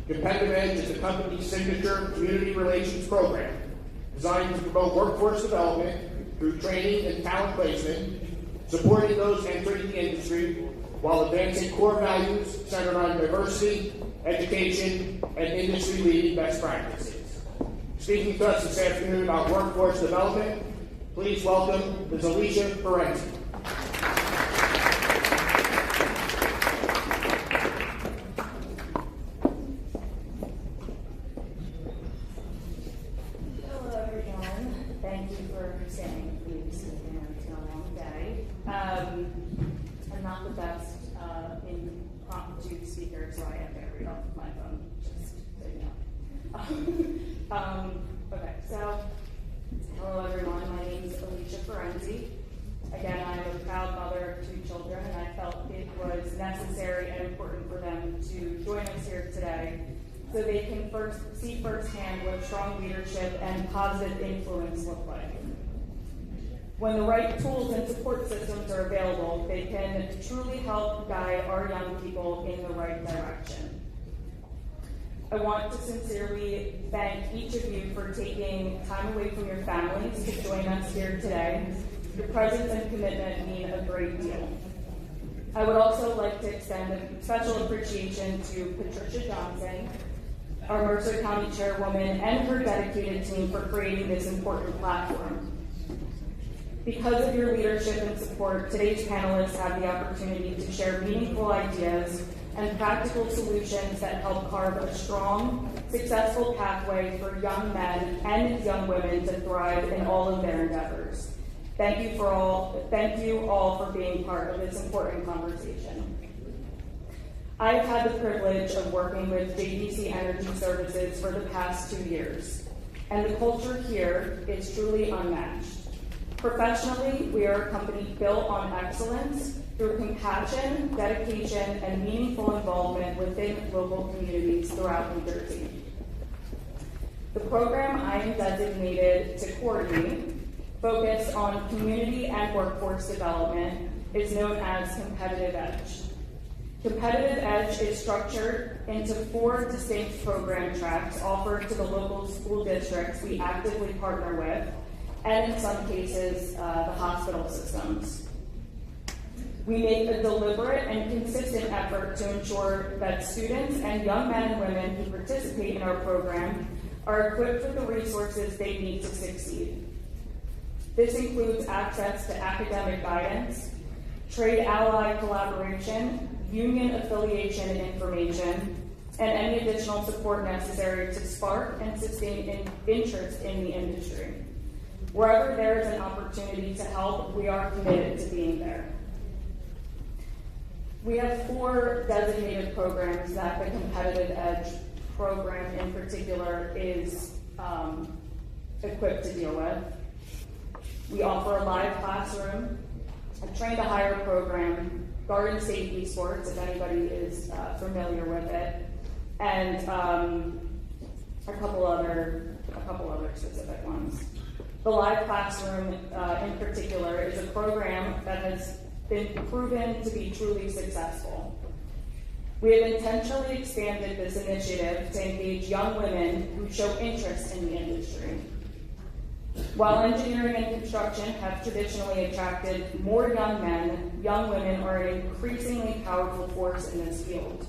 Competitive Edge is the company's signature community relations program designed to promote workforce development through training and talent placement, supporting those entering the industry while advancing core values centered on diversity, education, and industry-leading best practices. Speaking to us this afternoon about workforce development, please welcome Ms. Alisha Frenczi. Hello, everyone. Thank you for staying. It's been a long day. I'm not the best impromptu speaker, so I have to read off my phone, just so you know. Okay, so hello everyone, my name is Alisha Frenczi. Again, I'm a proud mother of 2 was necessary and important for them to join us here today so they can see firsthand what strong leadership and positive influence look like. When the right tools and support systems are available, they can truly help guide our young people in the right direction. I want to sincerely thank each of you for taking time away from your families to join us here today. Your presence and commitment mean a great deal. I would also like to extend a special appreciation to Patricia Johnson, our Mercer County Chairwoman, and her dedicated team for creating this important platform. Because of your leadership and support, today's panelists have the opportunity to share meaningful ideas and practical solutions that help carve a strong, successful pathway for young men and young women to thrive in all of their endeavors. Thank you all for being part of this important conversation. I've had the privilege of working with JDC Energy Services for the past 2 years, and the culture here is truly unmatched. Professionally, we are a company built on excellence through compassion, dedication, and meaningful involvement within local communities throughout New Jersey. The program I am designated to coordinate, focused on community and workforce development, is known as Competitive Edge. Competitive Edge is structured into 4 distinct program tracks offered to the local school districts we actively partner with, and in some cases, the hospital systems. We make a deliberate and consistent effort to ensure that students and young men and women who participate in our program are equipped with the resources they need to succeed. This includes access to academic guidance, trade ally collaboration, union affiliation and information, and any additional support necessary to spark and sustain interest in the industry. Wherever there is an opportunity to help, we are committed to being there. We have 4 designated programs that the Competitive Edge program in particular is equipped to deal with. We offer a live classroom, a train to hire program, garden safety sports, if anybody is familiar with it, and a couple other specific ones. The live classroom in particular is a program that has been proven to be truly successful. We have intentionally expanded this initiative to engage young women who show interest in the industry. While engineering and construction have traditionally attracted more young men, young women are an increasingly powerful force in this field.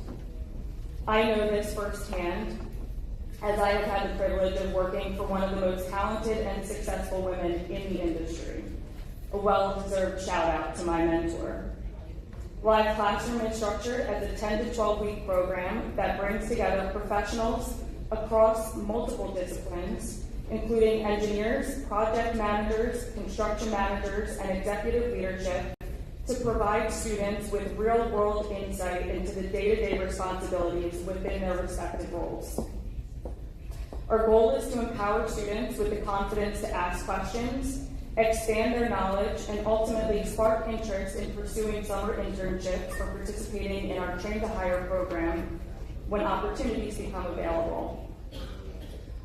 I know this firsthand, as I have had the privilege of working for one of the most talented and successful women in the industry. A well-deserved shout out to my mentor. Live Classroom is structured as a 10 to 12-week program that brings together professionals across multiple disciplines, including engineers, project managers, construction managers, and executive leadership, to provide students with real-world insight into the day-to-day responsibilities within their respective roles. Our goal is to empower students with the confidence to ask questions, expand their knowledge, and ultimately spark interest in pursuing summer internships or participating in our Train to Hire program when opportunities become available.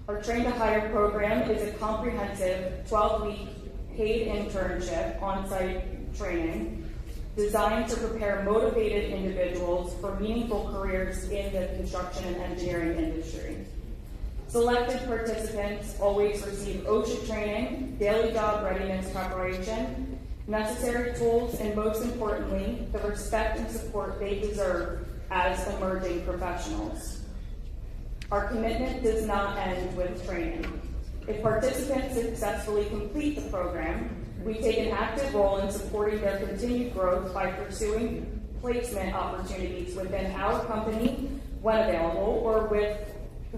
Our Train to Hire program is a comprehensive 12-week paid internship on-site training designed to prepare motivated individuals for meaningful careers in the construction and engineering industry. Selected participants always receive OSHA training, daily job readiness preparation, necessary tools, and most importantly, the respect and support they deserve as emerging professionals. Our commitment does not end with training. If participants successfully complete the program, we take an active role in supporting their continued growth by pursuing placement opportunities within our company when available, or with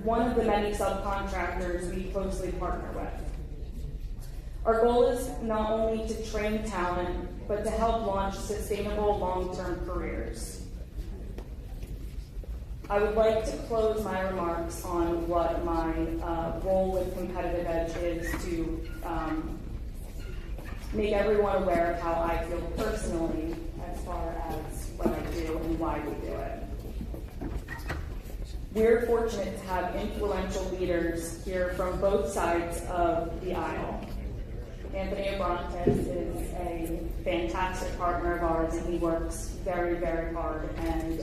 one of the many subcontractors we closely partner with. Our goal is not only to train talent, but to help launch sustainable long-term careers. I would like to close my remarks on what my role with Competitive Edge is to make everyone aware of how I feel personally as far as what I do and why we do it. We're fortunate to have influential leaders here from both sides of the aisle. Anthony Abrantes is a fantastic partner of ours, and he works very, very hard. And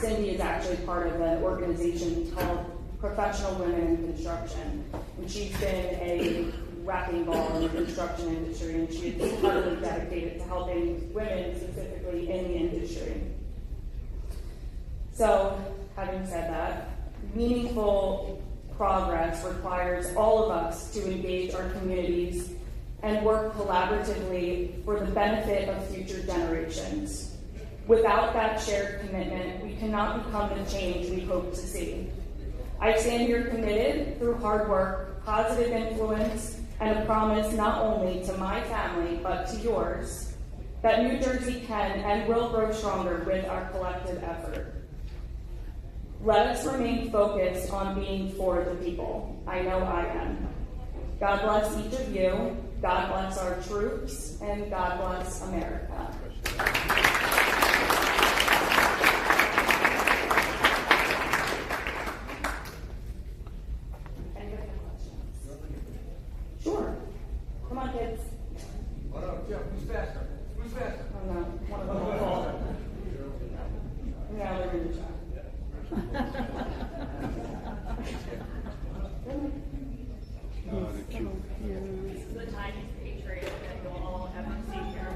Cyndie is actually part of an organization called Professional Women in Construction. And she's been a wrecking ball in the construction industry, and she is utterly dedicated to helping women specifically in the industry. So, having said that, meaningful progress requires all of us to engage our communities and work collaboratively for the benefit of future generations. Without that shared commitment, we cannot become the change we hope to see. I stand here committed through hard work, positive influence, and a promise not only to my family, but to yours, that New Jersey can and will grow stronger with our collective effort. Let us remain focused on being for the people. I know I am. God bless each of you. God bless our troops, and God bless America. Anybody have questions? Sure. Come on, kids. What up, Jeff? Who's faster? Who's faster? Oh, no. One of them will fall. No, they're in the chat. The Chinese patriot that you'll all ever see here.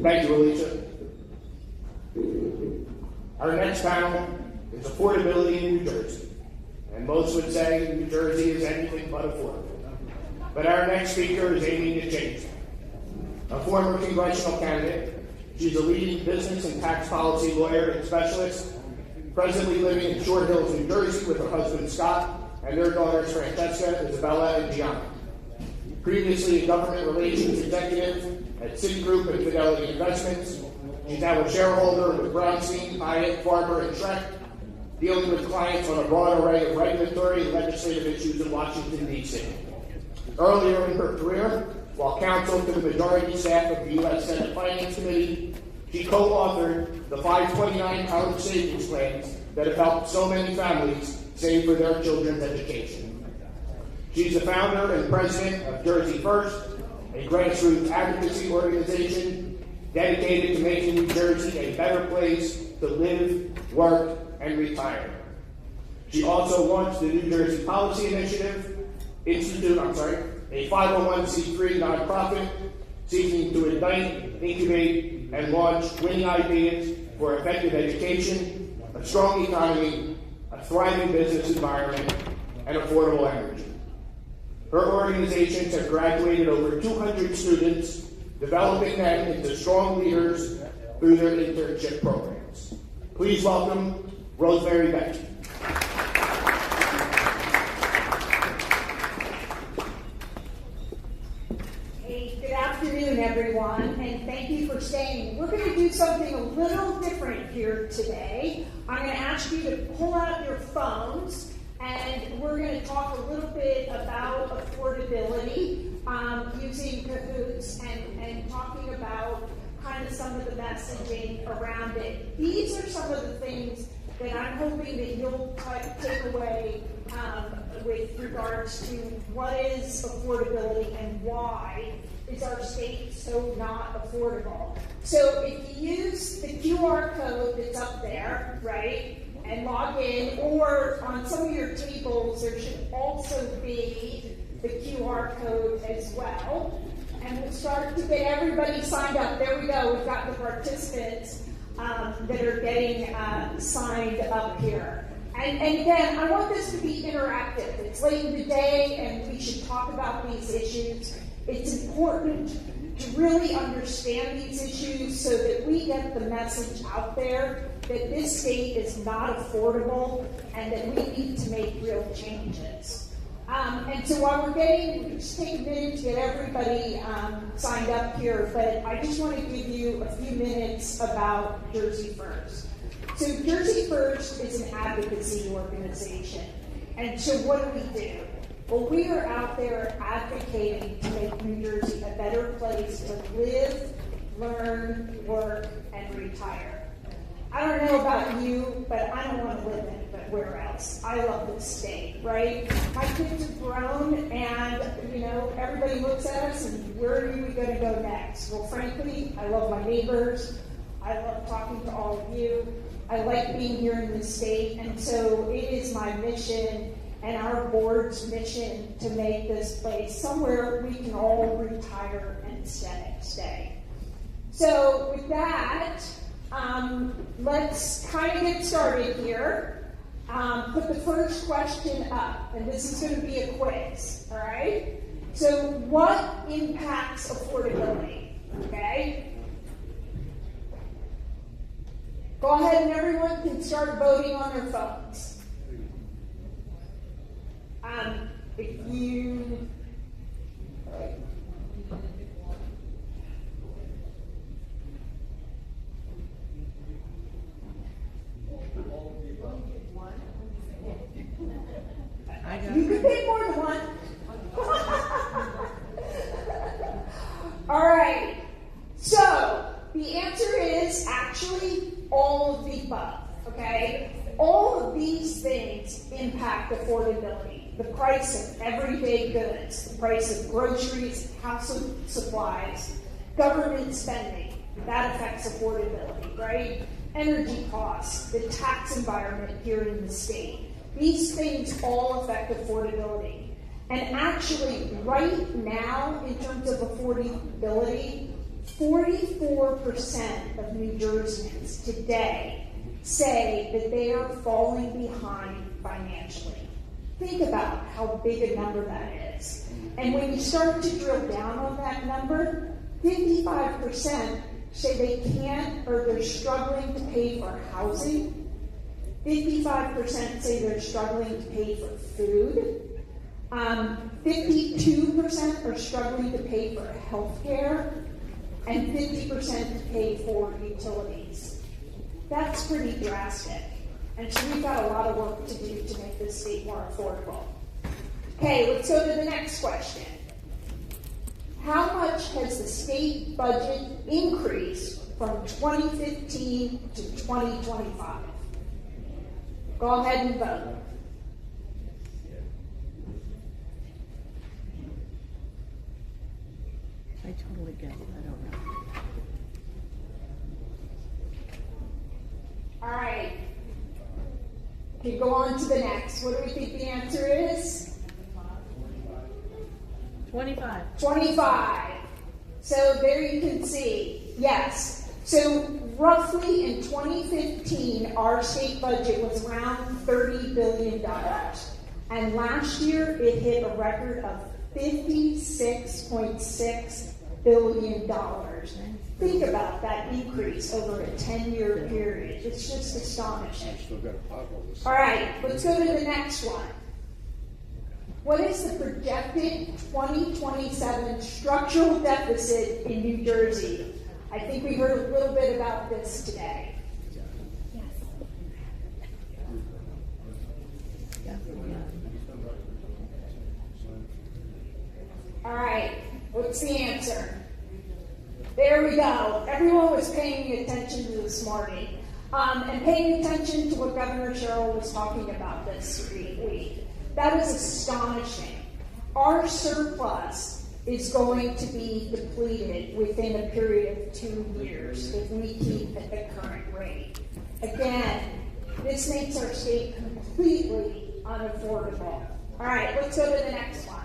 Thank you, Alisha. Our next panel is affordability in New Jersey. And most would say New Jersey is anything but affordable. But our next speaker is aiming to change that. A former congressional candidate, she's a leading business and tax policy lawyer and specialist, presently living in Short Hills, New Jersey with her husband Scott and their daughters Fantasia, Isabella, and Giordano. Previously a government relations executive at Citigroup and Fidelity Investments. She's now a shareholder with Brownstein, Hyatt, Farber, and Shrek, dealing with clients on a broad array of regulatory and legislative issues in Washington, D.C. Earlier in her career, while counsel to the majority staff of the U.S. Senate Finance Committee, she co-authored the 529 college savings plans that have helped so many families save for their children's education. She's the founder and president of Jersey First, a grassroots advocacy organization dedicated to making New Jersey a better place to live, work, and retire. She also launched the New Jersey Policy Initiative, a 501c3 nonprofit seeking to ignite, incubate, and launch winning ideas for effective education, a strong economy, a thriving business environment, and affordable energy. Her organizations have graduated over 200 students, developing them into strong leaders through their internship programs. Please welcome Rosemary Bechhi. Hey, good afternoon, everyone, and thank you for staying. We're going to do something a little different here today. I'm going to ask you to pull out your phones, and we're going to talk a little bit about affordability using Cahoots and talking about kind of some of the messaging around it. These are some of the things that I'm hoping that you'll take away with regards to what is affordability and why is our state so not affordable. So if you use the QR code that's up there, right, and log in, or on some of your tables there should also be the QR code as well. And we'll start to get everybody signed up. There we go. We've got the participants that are getting signed up here. And again, I want this to be interactive. It's late in the day and we should talk about these issues. It's important to really understand these issues so that we get the message out there that this state is not affordable and that we need to make real changes. And so while we'll just take a minute to get everybody signed up here, but I just want to give you a few minutes about Jersey First. So Jersey First is an advocacy organization. And so what do? Well, we are out there advocating to make New Jersey a better place to live, learn, work, and retire. I don't know about you, but I don't want to live anywhere else. I love this state, right? My kids are grown, and everybody looks at us, and where are we going to go next? Well, frankly, I love my neighbors. I love talking to all of you. I like being here in the state, and so it is my mission and our board's mission to make this place somewhere we can all retire and stay. So with that, let's kind of get started here. Put the first question up, and this is going to be a quiz, all right? So what impacts affordability, okay? Go ahead and everyone can start voting on their phones. If you... You could pick more than one. All right. So the answer is actually all of the above. Okay. All of these things impact affordability. The price of everyday goods, the price of groceries, household supplies, government spending, that affects affordability, right? Energy costs, the tax environment here in the state. These things all affect affordability. And actually, right now, in terms of affordability, 44% of New Jerseyans today say that they are falling behind financially. Think about how big a number that is. And when you start to drill down on that number, 55% say they can't or they're struggling to pay for housing. 55% say they're struggling to pay for food. 52% are struggling to pay for health care. And 50% to pay for utilities. That's pretty drastic. And so we've got a lot of work to do to make this state more affordable. Okay, let's go to the next question. How much has the state budget increased from 2015 to 2025? Go ahead and vote. I totally get it. I don't know. All right. Okay, go on to the next. What do we think the answer is? 25. 25. So there you can see. Yes. So roughly in 2015, our state budget was around $30 billion. And last year, it hit a record of $56.6 billion. Think about that increase over a 10-year period. It's just astonishing. All right, let's go to the next one. What is the projected 2027 structural deficit in New Jersey? I think we heard a little bit about this today. All right, what's the answer? There we go. Everyone was paying attention to this morning and paying attention to what Governor Sherrill was talking about this week. That is astonishing. Our surplus is going to be depleted within a period of 2 years if we keep at the current rate. Again, this makes our state completely unaffordable. All right, let's go to the next one.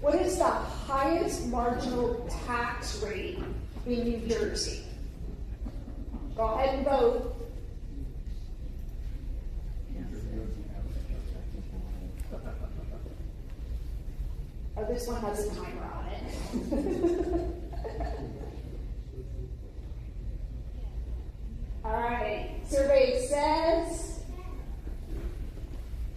What is the highest marginal tax rate in New Jersey? Go ahead and vote. Oh, this one has a timer on it. All right, survey says,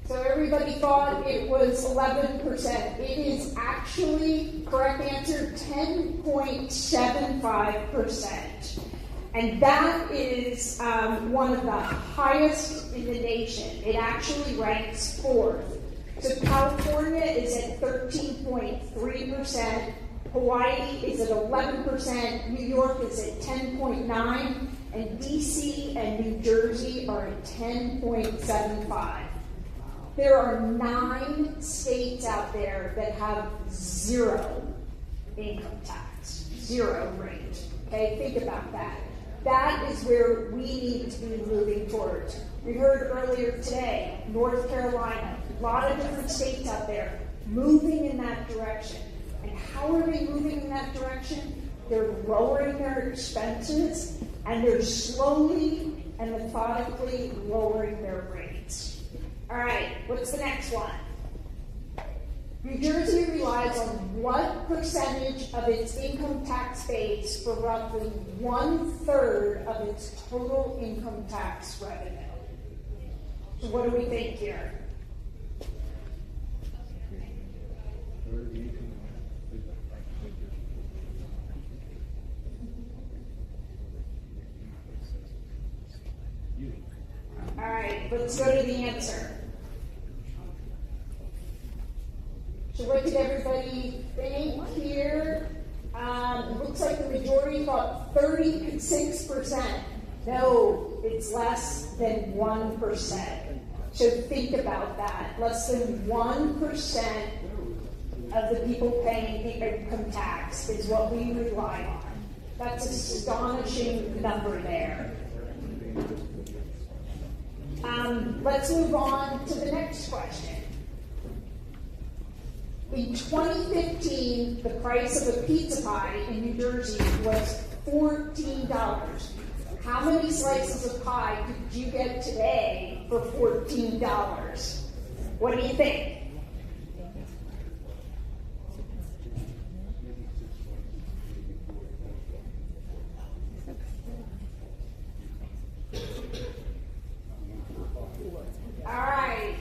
so everybody thought it was 11%. It is actually, correct answer, 10.75%. And that is one of the highest in the nation. It actually ranks fourth. So California is at 13.3%, Hawaii is at 11%, New York is at 10.9%, and DC and New Jersey are at 10.75%. There are 9 states out there that have zero income tax, zero rate. Okay, think about that. That is where we need to be moving towards. We heard earlier today, North Carolina, a lot of different states out there moving in that direction. And how are they moving in that direction? They're lowering their expenses, and they're slowly and methodically lowering their rates. All right, what's the next one? New Jersey relies on what percentage of its income tax base for roughly 1/3 of its total income tax revenue? So what do we think here? All right, let's go to the answer. So what did everybody think here? It looks like the majority thought 36%. No, it's less than 1%. So think about that. Less than 1% of the people paying income tax is what we rely on. That's an astonishing number there. Let's move on to the next question. In 2015, the price of a pizza pie in New Jersey was $14. How many slices of pie could you get today for $14? What do you think? All right,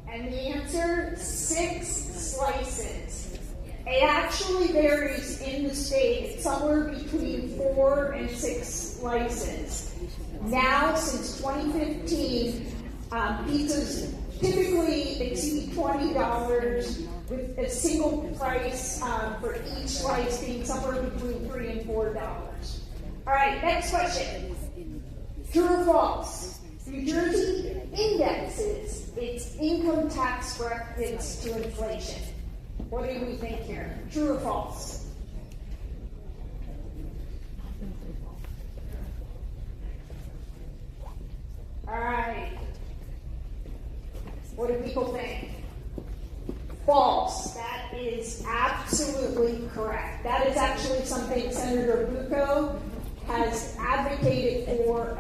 and the answer, 6 slices. It actually varies in the state. It's somewhere between 4 and 6 slices. Now, since 2015, pizzas typically exceed $20 with a single price for each slice being somewhere between $3 and $4. All right, next question. True or false? New Jersey indexes its income tax brackets to inflation. What do we think here? True or false? All right. What do people think? False. That is absolutely correct. That is actually something Senator Bucco has advocated for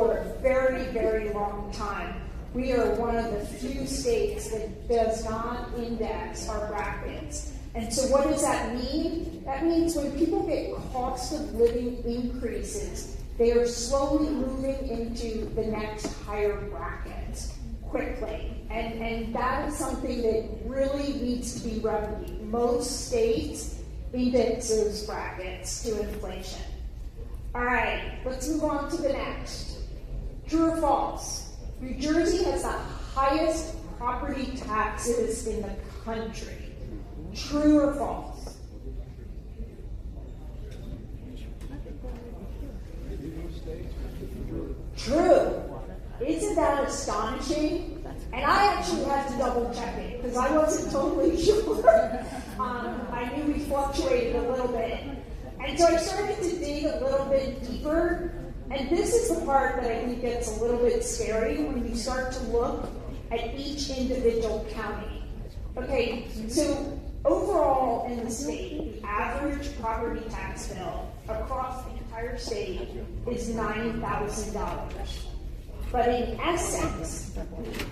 a very, very long time. We are one of the few states that does not index our brackets. And so what does that mean? That means when people get cost of living increases, they are slowly moving into the next higher bracket quickly. And that is something that really needs to be remedied. Most states index those brackets to inflation. All right, let's move on to the next. True or false? New Jersey has the highest property taxes in the country. True or false? True. Isn't that astonishing? And I actually had to double check it because I wasn't totally sure. I knew we fluctuated a little bit. And so I started to dig a little bit deeper. And this is the part that I think gets a little bit scary when you start to look at each individual county. Okay, so overall in the state, the average property tax bill across the entire state is $9,000. But in Essex, the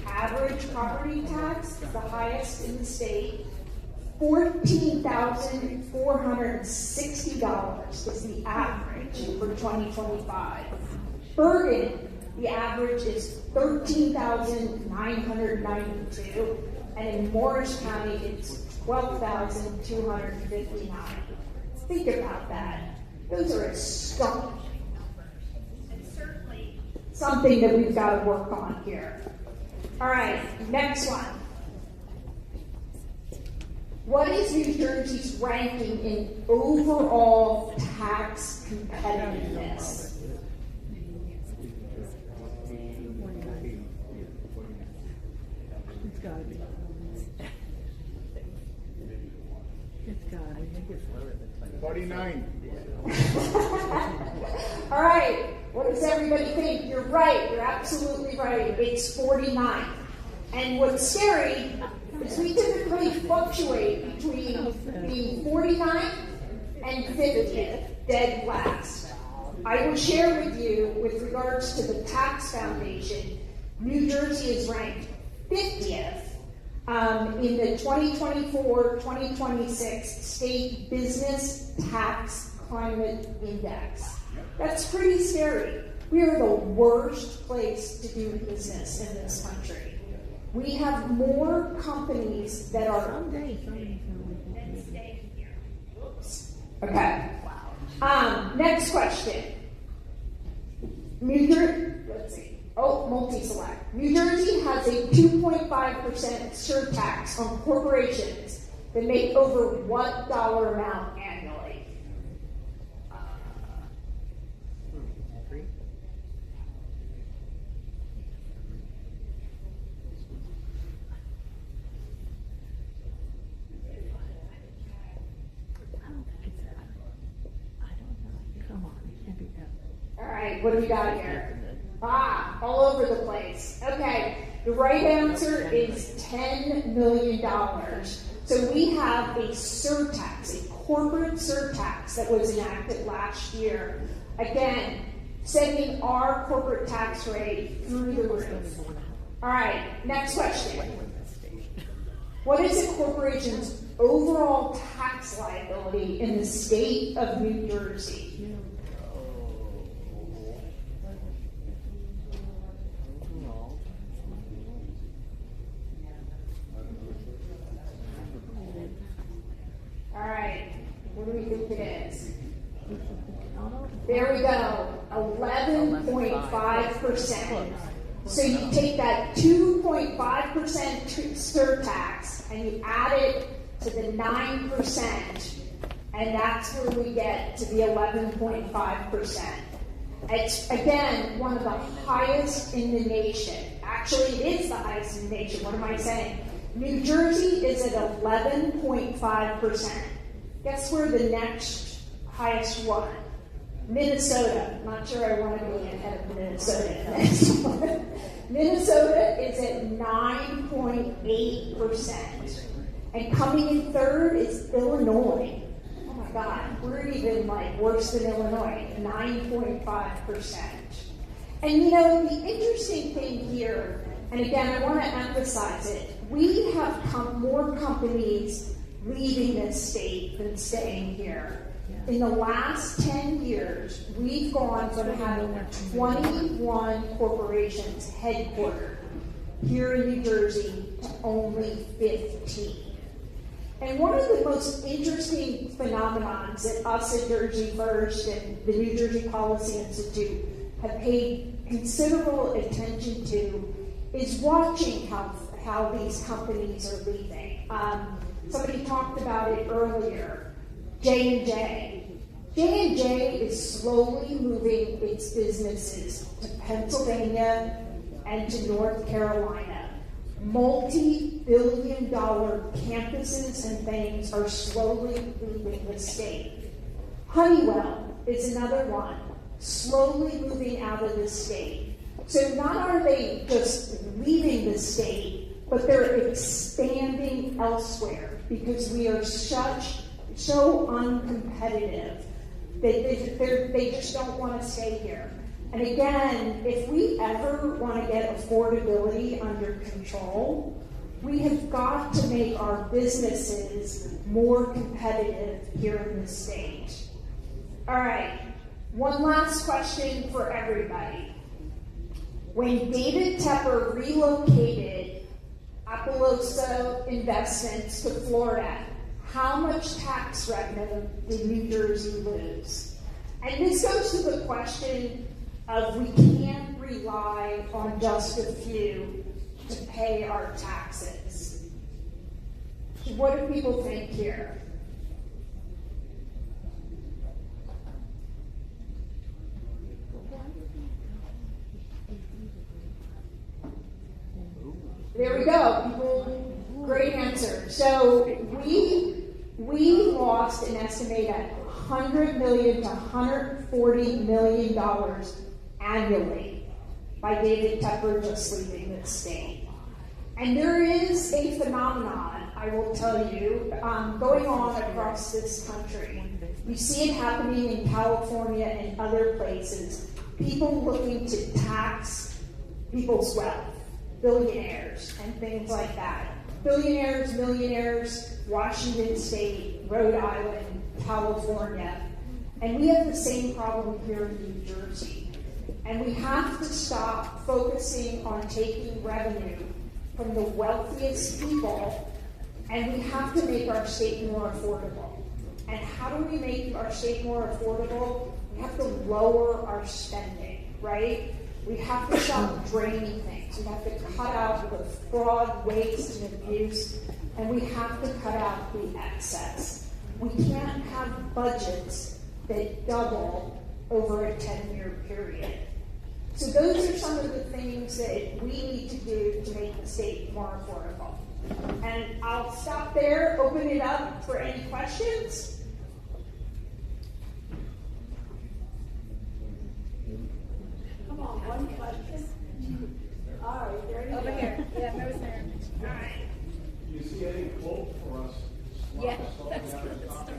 average property tax, the highest in the state, $14,460 is the average for 2025. Bergen, the average is $13,992, and in Morris County, it's $12,259. Think about that. Those are astonishing numbers, and certainly something that we've got to work on here. All right, next one. What is New Jersey's ranking in overall tax competitiveness? It's got to be. It's got to be. 49. All right, what does everybody think? You're right, you're absolutely right. It's 49. And what's scary is we typically fluctuate between being 49th and 50th, dead last. I will share with you, with regards to the Tax Foundation, New Jersey is ranked 50th in the 2024-2026 State Business Tax Climate Index. That's pretty scary. We are the worst place to do business in this country. We have more companies that are than staying here. Whoops. Okay. Next question. New Jersey, let's see. Oh, multi-select. New Jersey has a 2.5% surtax on corporations that make over what dollar amount annually? All right, what do we got here? All over the place. Okay, the right answer is $10 million. So we have a surtax, a corporate surtax that was enacted last year. Again, sending our corporate tax rate through the roof. All right, next question. What is a corporation's overall tax liability in the state of New Jersey? All right, what do we think it is? There we go, 11.5%. So you take that 2.5% surtax and you add it to the 9%, and that's where we get to the 11.5%. It's, again, one of the highest in the nation. Actually, it is the highest in the nation. What am I saying? New Jersey is at 11.5%. Guess where the next highest one? Minnesota. Not sure I want to be ahead of Minnesota. Minnesota is at 9.8%. And coming in third is Illinois. Oh my God, we're even worse than Illinois, 9.5%. And you know, the interesting thing here, and again, I want to emphasize it, we have more companies leaving this state than staying here. In the last 10 years, we've gone from having 21 corporations headquartered here in New Jersey to only 15. And one of the most interesting phenomenons that us at Jersey First and the New Jersey Policy Institute have paid considerable attention to is watching how these companies are leaving. Somebody talked about it earlier. J&J. J&J is slowly moving its businesses to Pennsylvania and to North Carolina. Multi-billion-dollar campuses and things are slowly leaving the state. Honeywell is another one, slowly moving out of the state. So not are they just leaving the state, but they're expanding elsewhere because we are so uncompetitive. They just don't want to stay here. And again, if we ever want to get affordability under control, we have got to make our businesses more competitive here in the state. All right, one last question for everybody. When David Tepper relocated Appaloosa Investments to Florida, how much tax revenue did New Jersey lose? And this goes to the question of we can't rely on just a few to pay our taxes. What do people think here? There we go. People, great answer. So we lost an estimated $100 million to $140 million annually by David Tepper just leaving the state. And there is a phenomenon, I will tell you, going on across this country. You see it happening in California and other places. People looking to tax people's wealth, billionaires and things like that. Billionaires, millionaires, Washington State, Rhode Island, California. And we have the same problem here in New Jersey. And we have to stop focusing on taking revenue from the wealthiest people, and we have to make our state more affordable. And how do we make our state more affordable? We have to lower our spending, right? We have to stop draining things. We have to cut out the fraud, waste, and abuse, and we have to cut out the excess. We can't have budgets that double over a 10-year period. So those are some of the things that we need to do to make the state more affordable. And I'll stop there, open it up for any questions. Come on, one question. All right, there you go. Over here. Yeah, Rosemary. All right. Do you see any quote for us? Yeah, that's good. Positive.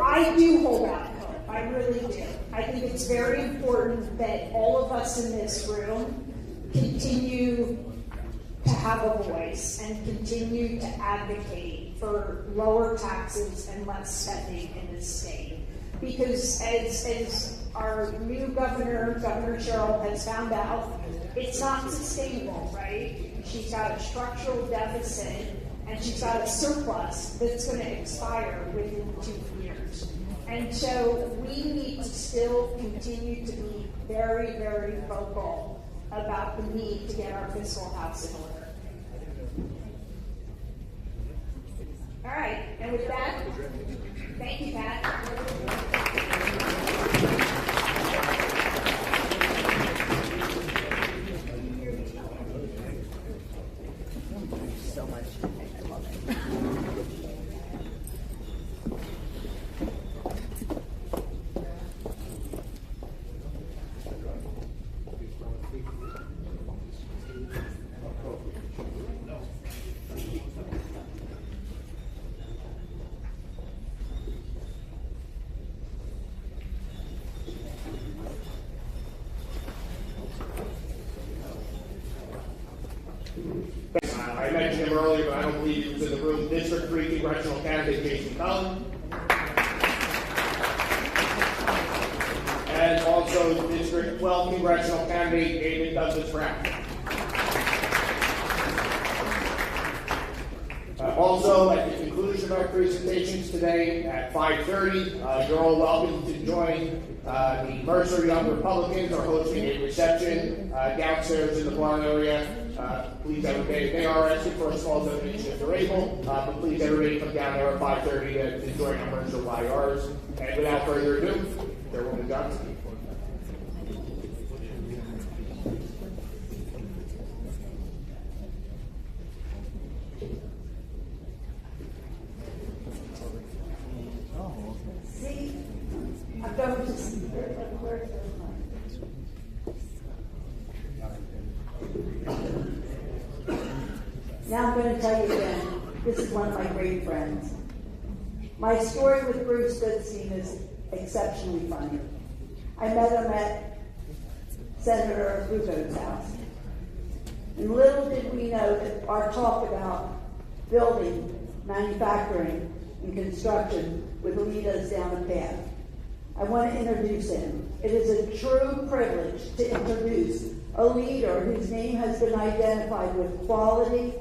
I do hold out hope. I really do. I think it's very important that all of us in this room continue to have a voice and continue to advocate for lower taxes and less spending in this state. Because as our new governor, Governor Cheryl, has found out, it's not sustainable, right? She's got a structural deficit and she's got a surplus that's going to expire within 2 years. And so we need to still continue to be very, very vocal about the need to get our fiscal house in order. All right, and with that, thank you, Pat. So much. I love it. I mentioned him earlier, but I don't believe he was in the room. District 3 congressional candidate Jason Cullen. And also District 12 congressional candidate David Douglas Brown. Also, at the conclusion of our presentations today at 5:30, you're all welcome to join the Mercer Young Republicans are hosting a reception downstairs in the bar area. Please, everybody, they are asking for a small donation if they're able, but please, everybody, come down there at 5:30 to join our Mercer YRs. And without further ado, Chairwoman Johnson. See, I'm going to. Now I'm going to tell you again, this is one of my great friends. My story with Bruce Goodstein is exceptionally funny. I met him at Senator Bucco's house. And little did we know that our talk about building, manufacturing, and construction would lead us down a path. I want to introduce him. It is a true privilege to introduce a leader whose name has been identified with quality,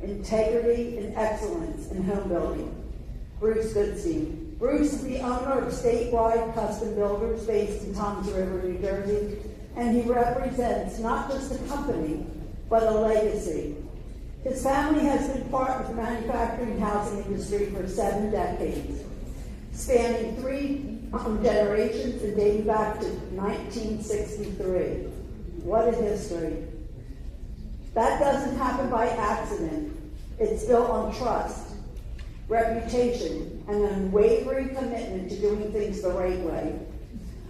integrity, and excellence in home building. Bruce Goodstein. Bruce is the owner of Statewide Custom Builders based in Toms River, New Jersey, and he represents not just a company, but a legacy. His family has been part of the manufacturing housing industry for 7 decades, spanning 3 generations and dating back to 1963. What a history. That doesn't happen by accident. It's built on trust, reputation, and an unwavering commitment to doing things the right way.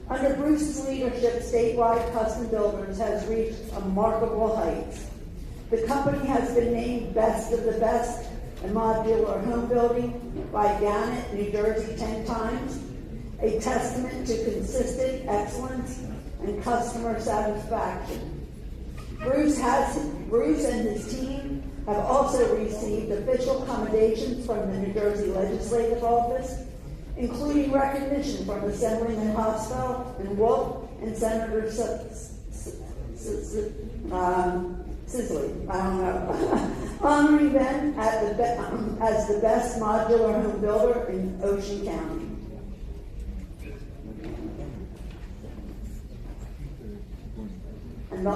Under Bruce's leadership, Statewide Custom Builders has reached remarkable heights. The company has been named Best of the Best in Modular Home Building by Gannett, New Jersey 10 times, a testament to consistent excellence and customer satisfaction. Bruce and his team have also received official commendations from the New Jersey Legislative Office, including recognition from Assemblyman Hospital and Wolf and Senator Sisley, I don't know, honoring them as the best modular home builder in Ocean County. And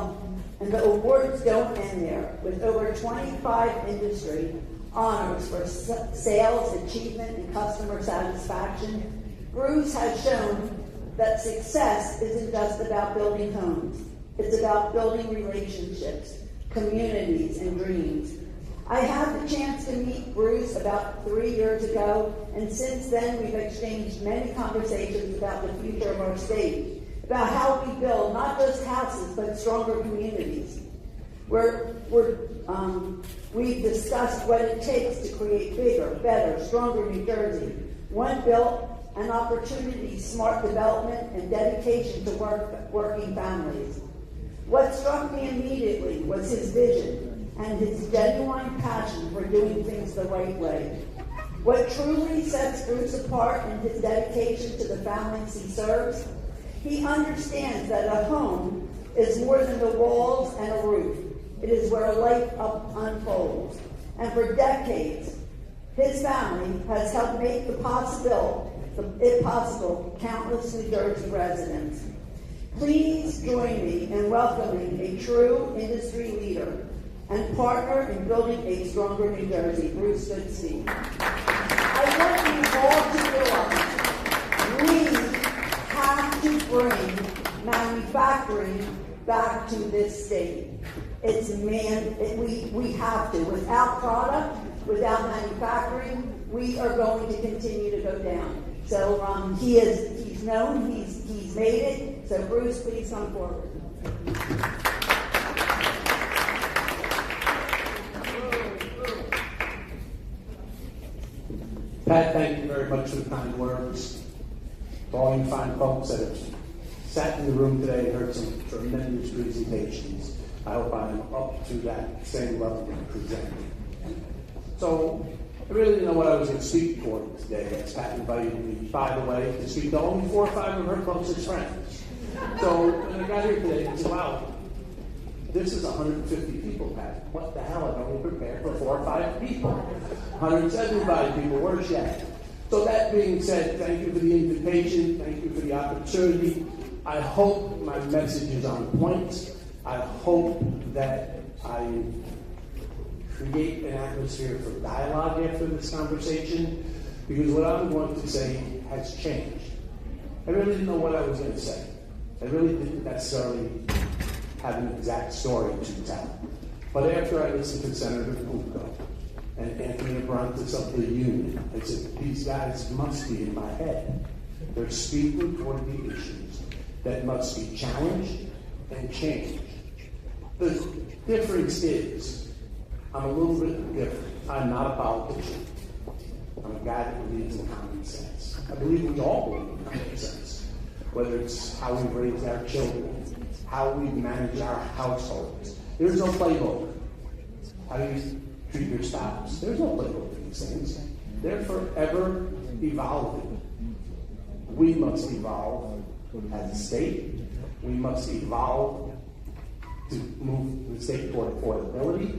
the awards don't end there. With over 25 industry honors for sales, achievement, and customer satisfaction, Bruce has shown that success isn't just about building homes. It's about building relationships, communities, and dreams. I had the chance to meet Bruce about 3 years ago, and since then we've exchanged many conversations about the future of our state, about how we build not just houses, but stronger communities. We've discussed what it takes to create bigger, better, stronger New Jersey, one built an opportunity, smart development, and dedication to working families. What struck me immediately was his vision and his genuine passion for doing things the right way. What truly sets Bruce apart in his dedication to the families he serves, he understands that a home is more than the walls and a roof. It is where life unfolds. And for decades, his family has helped make it possible countless New Jersey residents. Please join me in welcoming a true industry leader and partner in building a stronger New Jersey, Bruce Goodstein. I want you all to realize we have to bring manufacturing back to this state. We have to. Without product, without manufacturing, we are going to continue to go down. So he's known, he's made it. So Bruce, please come forward. Pat, thank you very much for the kind words. To all you fine folks that have sat in the room today and heard some tremendous presentations. I hope I'm up to that same level of presenting. So, I really didn't know what I was going to speak for today. As Pat invited me, by the way, to speak to only 4 or 5 of her closest friends. So, when I got here today, I said, wow, this is 150 people, Pat. What the hell? I've only prepared for 4 or 5 people. 175 people, where's yet? So that being said, thank you for the invitation. Thank you for the opportunity. I hope my message is on point. I hope that I create an atmosphere for dialogue after this conversation, because what I'm going to say has changed. I really didn't know what I was going to say. I really didn't necessarily have an exact story to tell. But after I listened to Senator Bucco and Anthony Abrantes of the Union, I said, these guys must be in my head. They're speaking toward the issues that must be challenged and changed. The difference is, I'm a little bit different. I'm not a politician. I'm a guy that believes in common sense. I believe we all believe in common sense, whether it's how we raise our children, how we manage our households. There's no playbook. How do you treat your spouse? There's no playbook for these things. They're forever evolving. We must evolve as a state. We must evolve to move the state toward affordability.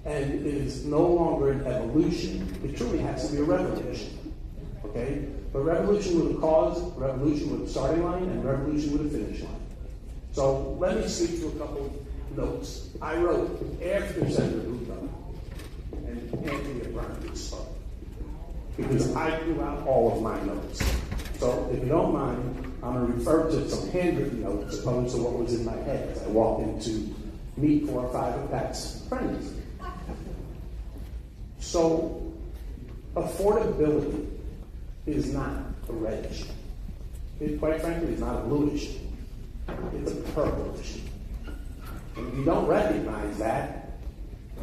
And it is no longer an evolution. It truly has to be a revolution. Okay? But revolution with a cause, revolution with a starting line, and revolution with a finish line. So let me speak to a couple notes I wrote after Senator Bucco and Anthony Abrantes spoke, because I threw out all of my notes. So if you don't mind, I'm going to refer to some handwritten notes opposed to what was in my head as I walked in to meet 4 or 5 of Pat's friends. So affordability is not a red issue. It, quite frankly, is not a blue issue. It's a purple issue. And if you don't recognize that,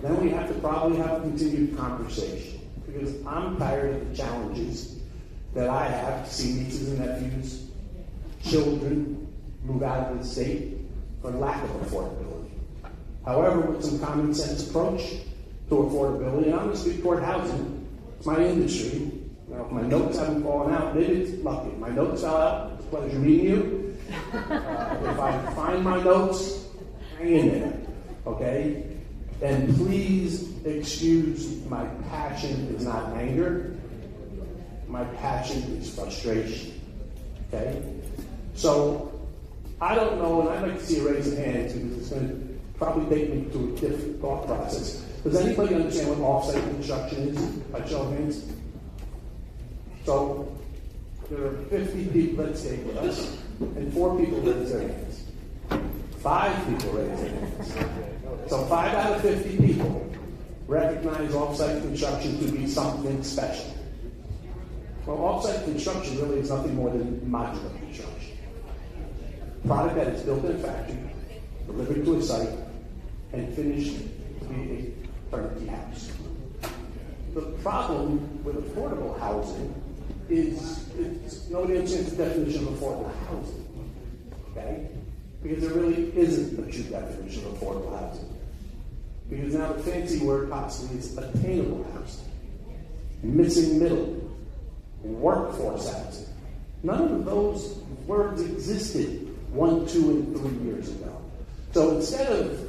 then we have to probably have a continued conversation. Because I'm tired of the challenges that I have to see nieces and nephews, children move out of the state for lack of affordability. However, with some common sense approach to affordability, and I'm going to speak toward housing. It's my industry. Now, if my notes haven't fallen out, maybe it's lucky. If my notes fell out, it's a pleasure meeting you. If I find my notes, hang in there, okay? And please excuse my passion is not anger. My passion is frustration, okay? So, I don't know, and I'd like to see a raise of hands because it's going to probably take me to a different thought process. Does anybody understand what off-site construction is? By show of hands. So, there are 50 people that stayed with us, and 4 people raised their hands. 5 people raised their hands. So 5 out of 50 people recognize off-site construction to be something special. Well, off-site construction really is nothing more than modular construction. Product that is built in a factory, delivered to a site, and finished to be a turnkey house. The problem with affordable housing is nobody understands the definition of affordable housing. Okay? Because there really isn't a true definition of affordable housing. Because now the fancy word possibly is attainable housing, missing middle, workforce housing. None of those words existed 1, 2, and 3 years ago. So instead of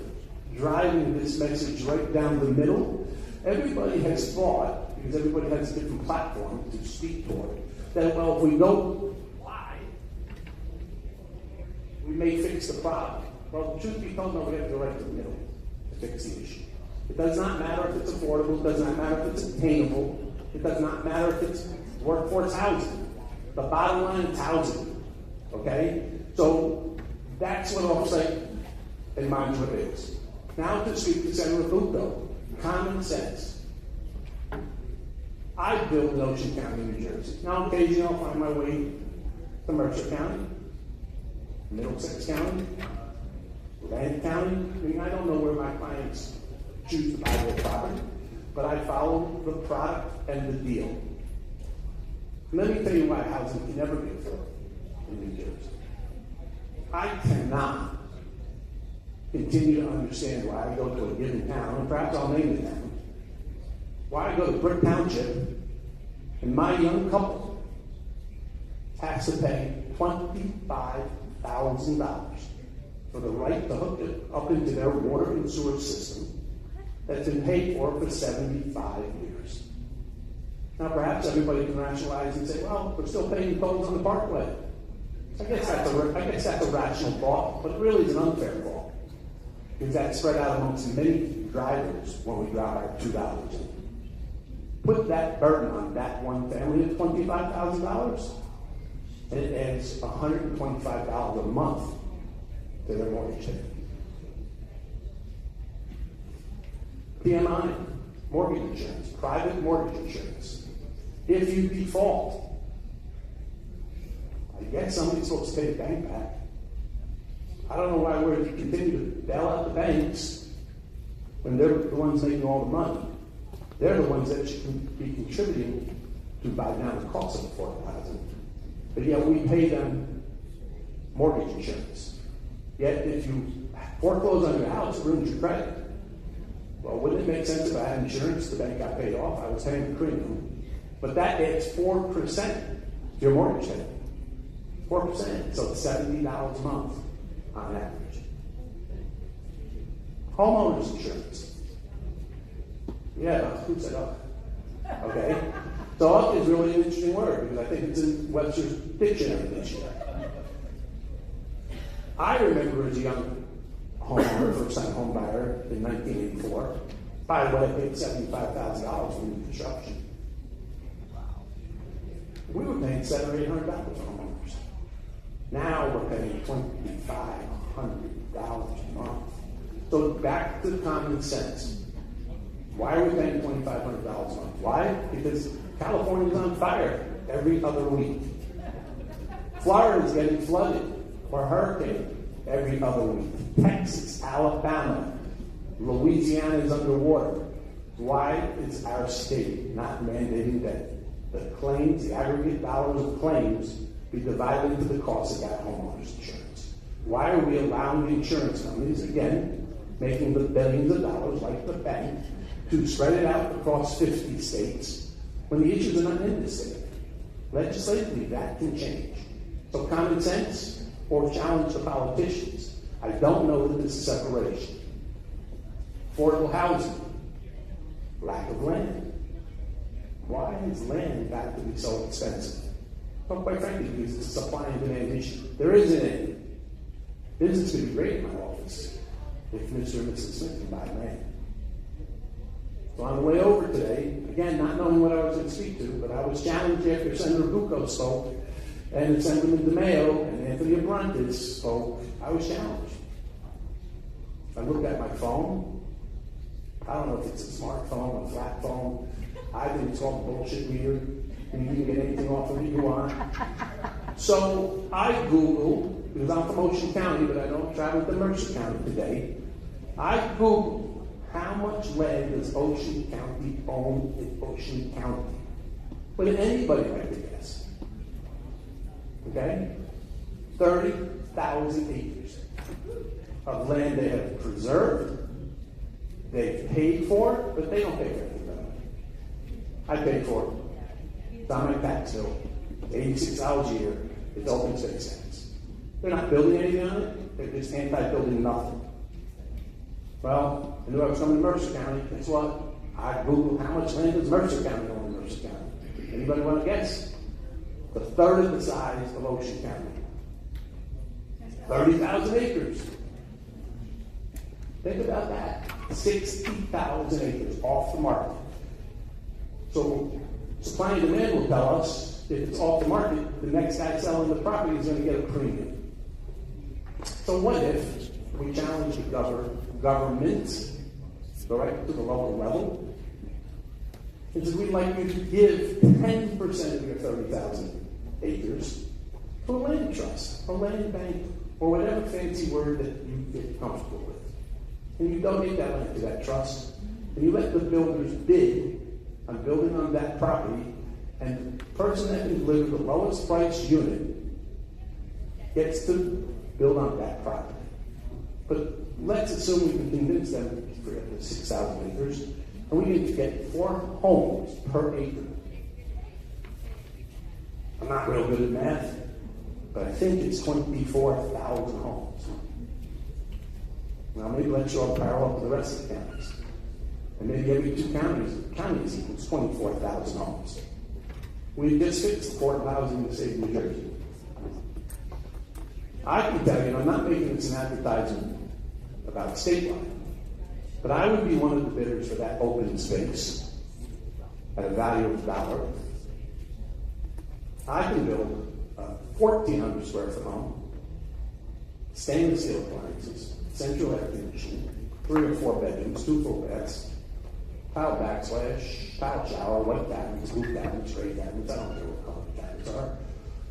driving this message right down the middle, everybody has thought, because everybody has a different platform to speak toward, that, well, if we go wide, we may fix the problem. Well, truth be told, no, we have to go right to the middle to fix the issue. It does not matter if it's affordable, it does not matter if it's attainable, it does not matter if it's workforce housing. The bottom line is housing. Okay? So that's what off-site and modular is. Now to speak to Senator Bucco, common sense. I built in Ocean County, New Jersey. Now occasionally I'll find my way to Mercer County, Middlesex County, Atlantic County. I mean, I don't know where my clients choose to buy their property, but I follow the product and the deal. Let me tell you why housing can never be affordable in New Jersey. I cannot continue to understand why I go to a given town, and perhaps I'll name the town, why I go to Brick Township, and my young couple has to pay $25,000 for the right to hook it up into their water and sewer system that's been paid for 75 years. Now, perhaps everybody can rationalize and say, well, we're still paying tolls on the parkway. I guess that's a rational thought, but it really is an unfair thought. Because that's spread out amongst many drivers when we drive our $2 in. Put that burden on that one family of $25,000, and it adds $125 a month to their mortgage payment. PMI, mortgage insurance, private mortgage insurance. If you default, I guess somebody's supposed to pay the bank back. I don't know why we're continuing to bail out the banks when they're the ones making all the money. They're the ones that should be contributing to buy down the cost of affordable housing. But yet we pay them mortgage insurance. Yet if you foreclose on your house, it ruins your credit. Well, wouldn't it make sense if I had insurance, the bank got paid off, I was paying the premium, but that adds 4% to your mortgage payment. 4%, so it's $70 a month on average. Homeowners insurance. Yeah, who said up? Okay. So up is really an interesting word because I think it's in Webster's dictionary this year. I remember as a young homeowner, first-time home buyer in 1984. By the way, I paid $75,000 for new construction. We were paying $700 or $800 for homeowners. Now we're paying $2,500 a month. So back to common sense. Why are we paying $2,500 a month? Why? Because California's on fire every other week. Florida's getting flooded or hurricane every other week. Texas, Alabama, Louisiana is underwater. Why is our state not mandating that the claims, the aggregate dollars of claims, be divided into the cost of that homeowner's insurance? Why are we allowing the insurance companies, again, making the billions of dollars like the bank, to spread it out across 50 states when the issues are not in this state? Legislatively, that can change. So common sense or challenge the politicians. I don't know that this is separation. Affordable housing, lack of land. Why has land got to be so expensive? Well, quite frankly, because it's a supply and demand issue. There isn't any. Business could be great in my office if Mr. and Mrs. Smith can buy land. So on the way over today, again, not knowing what I was going to speak to, but I was challenged after Senator Bucco spoke and Assemblyman DeMayo and Anthony Abrantes spoke. I was challenged. I looked at my phone. I don't know if it's a smartphone, a flat phone. I think it's called a bullshit meter. And you can get anything off of it you want. So I Googled, because I'm from Ocean County, but I don't travel to Mercer County today. I Googled how much land does Ocean County own in Ocean County? Would anybody like to guess? Okay? 30,000 acres of land they have preserved. They've paid for, but they don't pay for anything. I paid for it. It's on my tax bill. $86 a year. It's open space tax. They're not building anything on it. They're just anti-building nothing. Well, I knew I was coming to Mercer County. Guess what? I Googled how much land does Mercer County own in Mercer County. Anybody want to guess? A third of the size of Ocean County. 30,000 acres. Think about that. 60,000 acres off the market. So supply and demand will tell us if it's off the market, the next guy selling the property is going to get a premium. So what if we challenge the government, go right to the local level, and said we'd like you to give 10% of your 30,000 acres to a land trust, a land bank, or whatever fancy word that you get comfortable with. And you donate that land to that trust, and you let the builders bid on building on that property, and the person that can deliver the lowest priced unit gets to build on that property. But let's assume we can convince them for up to 6,000 acres, and we need to get 4 homes per acre. I'm not real good at math, but I think it's 24,000 homes. Now maybe let's draw a parallel to the rest of the counties. And maybe every 2 counties equals 24,000 homes. We just fixed affordable housing in the state of New Jersey. I can tell you, and I'm not making this an advertisement about statewide, but I would be one of the bidders for that open space at a value of $1. I can build a 1,400 square foot home, stainless steel appliances, central air conditioning, 3 or 4 bedrooms, 2 full beds, tile backsplash, tile shower, white cabinets, blue cabinets, gray cabinets, I don't know what color cabinets are.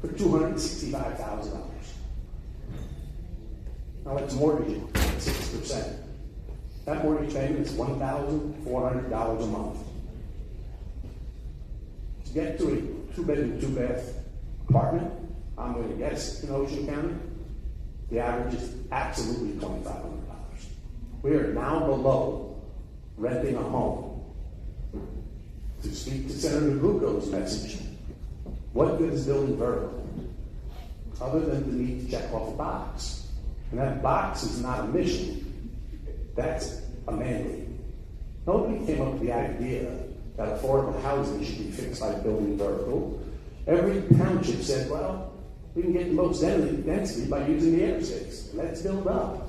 for $265,000. Now let's mortgage it at 6%. That mortgage payment is $1,400 a month. To get to a 2-bedroom, 2-bath apartment, I'm going to guess in Ocean County, the average is absolutely $2,500. We are now below renting a home. To speak to Senator Bucco's message, what good is building vertical other than the need to check off a box? And that box is not a mission, that's a mandate. Nobody came up with the idea that affordable housing should be fixed by building vertical. Every township said, well, we can get the most density by using the airspace. Let's build up.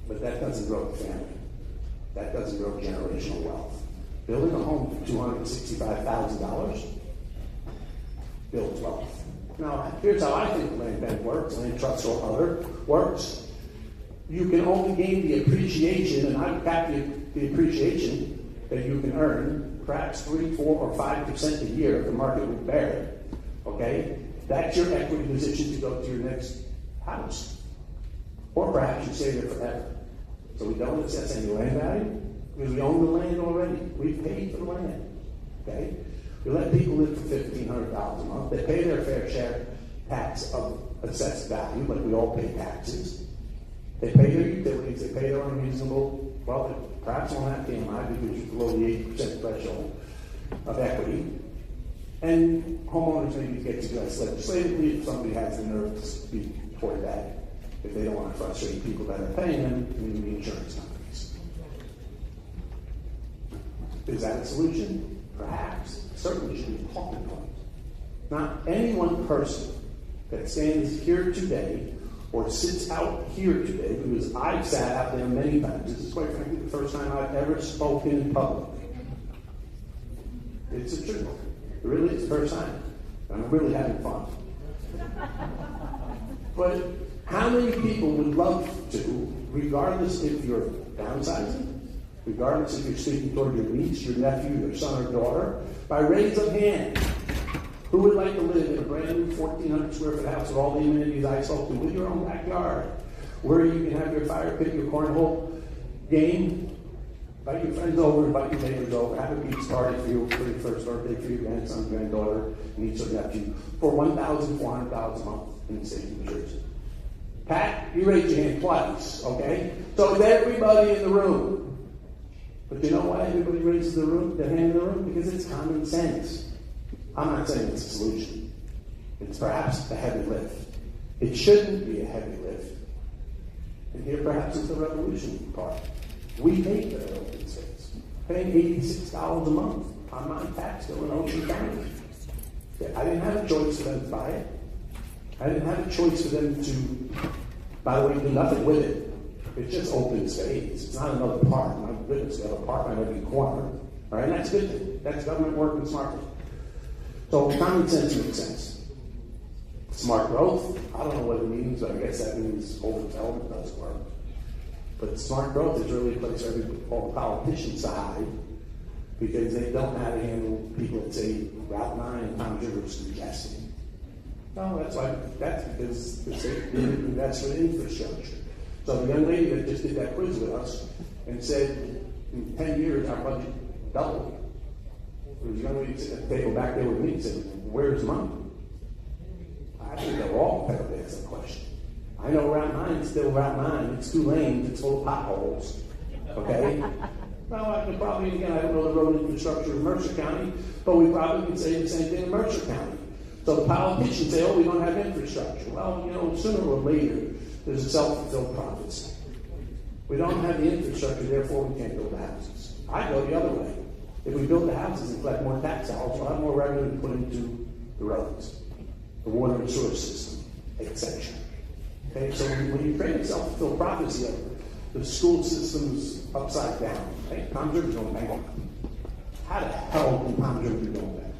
But that doesn't grow a family. That doesn't grow generational wealth. Building a home for $265,000 builds wealth. Now, here's how I think land bank works, land trust or other works. You can only gain the appreciation, and I've got the appreciation that you can earn, perhaps 3, 4, or 5% a year if the market would bear it. Okay? That's your equity position to go to your next house. Or perhaps you stay there forever. So we don't assess any land value because we own the land already. We've paid for the land. Okay? We let people live for $1,500 a month. They pay their fair share tax of assessed value, like we all pay taxes. They pay their utilities. They pay their unreasonable, well, perhaps on that TMI because you're below the 80% threshold of equity. And homeowners maybe get to address legislatively if somebody has the nerve to speak toward that. If they don't want to frustrate people that are paying them, maybe the insurance companies. Is that a solution? Perhaps. It certainly should be a talking point. Not any one person that stands here today or sits out here today, because I've sat out there many times. This is quite frankly the first time I've ever spoken in public. It's the truth. It really is the first time. I'm really having fun. But how many people would love to, regardless if you're downsizing, regardless if you're speaking toward your niece, your nephew, your son or daughter, by raise of hand, who would like to live in a brand new 1,400 square foot house with all the amenities I spoke to, with your own backyard, where you can have your fire pit, your cornhole game, invite your friends over, invite your neighbors over, have a pizza party for your first birthday, for your grandson, granddaughter, niece or nephew, for $1,400 a month in the state of New Jersey. Pat, you raised your hand twice, okay? So it's everybody in the room. But you know why everybody raises their hand in the room? Because it's common sense. I'm not saying it's a solution. It's perhaps a heavy lift. It shouldn't be a heavy lift. And here perhaps is the revolution part. We pay for that open space. Paying $86 a month on my tax bill in Ocean County. I didn't have a choice for them to buy it. I didn't have a choice for them to, by the way, do nothing with it. It's just open space. It's not another park. My goodness, we have a park on every corner. All right, that's a good thing. That's government working smartly. So common sense makes sense. Smart growth, I don't know what it means, but I guess that means overdevelopment doesn't work. But smart growth is really a place for all the politicians to hide because they don't know how to handle people that say Route 9 and Tom River is congested. No, that's because the state didn't invest in infrastructure. So the young lady that just did that quiz with us and said in 10 years our budget doubled. There was a young lady sitting at the table back there with me and said, where's money? I think they're all prepared to answer that question. I know Route 9 is still Route 9. It's 2 lanes. It's full of potholes. Okay? Well, I could probably, again, I don't know the road infrastructure in Mercer County, but we probably could say the same thing in Mercer County. So the politicians say, oh, we don't have infrastructure. Well, you know, sooner or later, there's a self-fulfilled prophecy. We don't have the infrastructure, therefore we can't build the houses. I go the other way. If we build the houses and collect more tax dollars, we'll have more revenue to put into the roads, the water and sewer system, etc. Okay, so when you create a self-fulfilled prophecy of the school system's upside down, right? Tom River's going bankrupt. How the hell can Tom River be going bankrupt?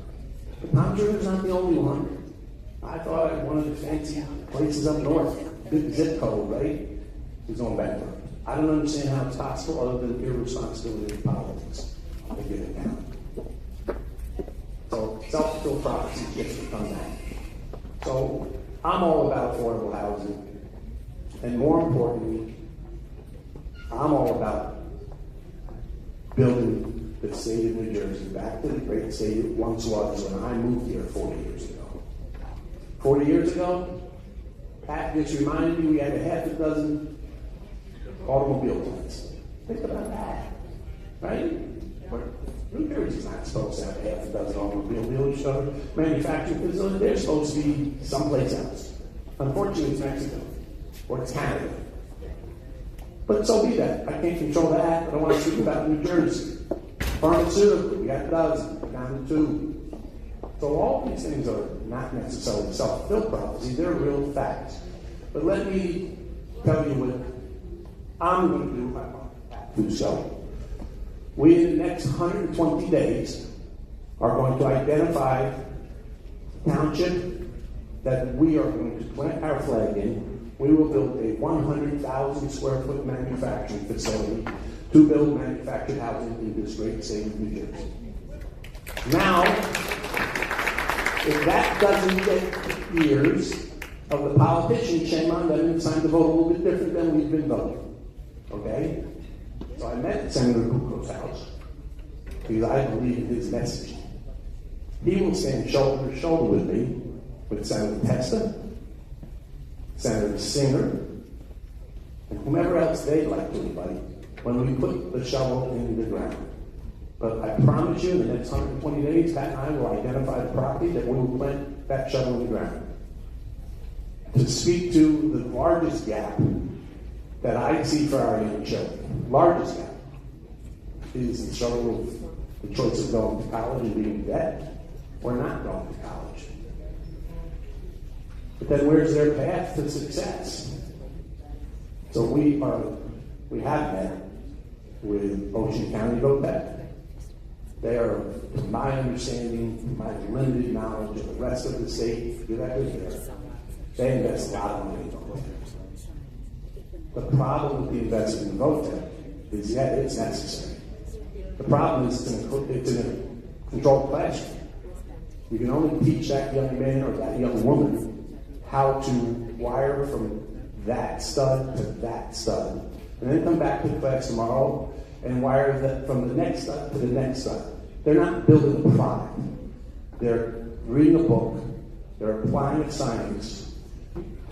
But Tom River's not the only one. I thought one of the fancy places up north, big zip code, right, is going bankrupt. I don't understand how it's possible other than irresponsibility of politics. They get it down. So self-fulfilled prophecies get to come down. So I'm all about affordable housing. And more importantly, I'm all about building the state of New Jersey back to the great state it once was when I moved here 40 years ago. 40 years ago, Pat just reminded me we had a half a dozen automobile plants. Think about that, right? But New Jersey's not supposed to have half a dozen automobile dealers or manufacturing facilities. They're supposed to be someplace else. Unfortunately, it's Mexico or it's Canada. But so be that. I can't control that. I don't want to speak about New Jersey. Pharmaceutical, we got a dozen, we're down to 2. So all these things are not necessarily self-fulfilled prophecies. They're real facts. But let me tell you what I'm going to do if I want to do so. We, in the next 120 days, are going to identify a township that we are going to plant our flag in. We will build a 100,000 square foot manufacturing facility to build manufactured housing in this great state of New Jersey. Now, if that doesn't get the ears of the politicians, shame on them, it's time to vote a little bit different than we've been voting. Okay? So I met Senator Bucco's house because I believe in his message. He will stand shoulder to shoulder with me, with Senator Testa, Senator Singer, and whomever else they'd like to invite when we put the shovel in the ground. But I promise you, in the next 120 days, Pat and I will identify the property that we will plant that shovel in the ground. To speak to the largest gap that I see for our young children, largest gap, is the struggle of the choice of going to college and being in debt or not going to college. But then where's their path to success? So we have met with Ocean County GOP. They are, to my understanding, my limited knowledge of the rest of the state, you're that good there. They invest a lot of money in GOP. The problem with the investment in GOP is, yeah, it's necessary. The problem is it's in a controlled classroom. You can only teach that young man or that young woman how to wire from that stud to that stud, and then come back to class tomorrow and wire that from the next stud to the next stud. They're not building a product. They're reading a book. They're applying science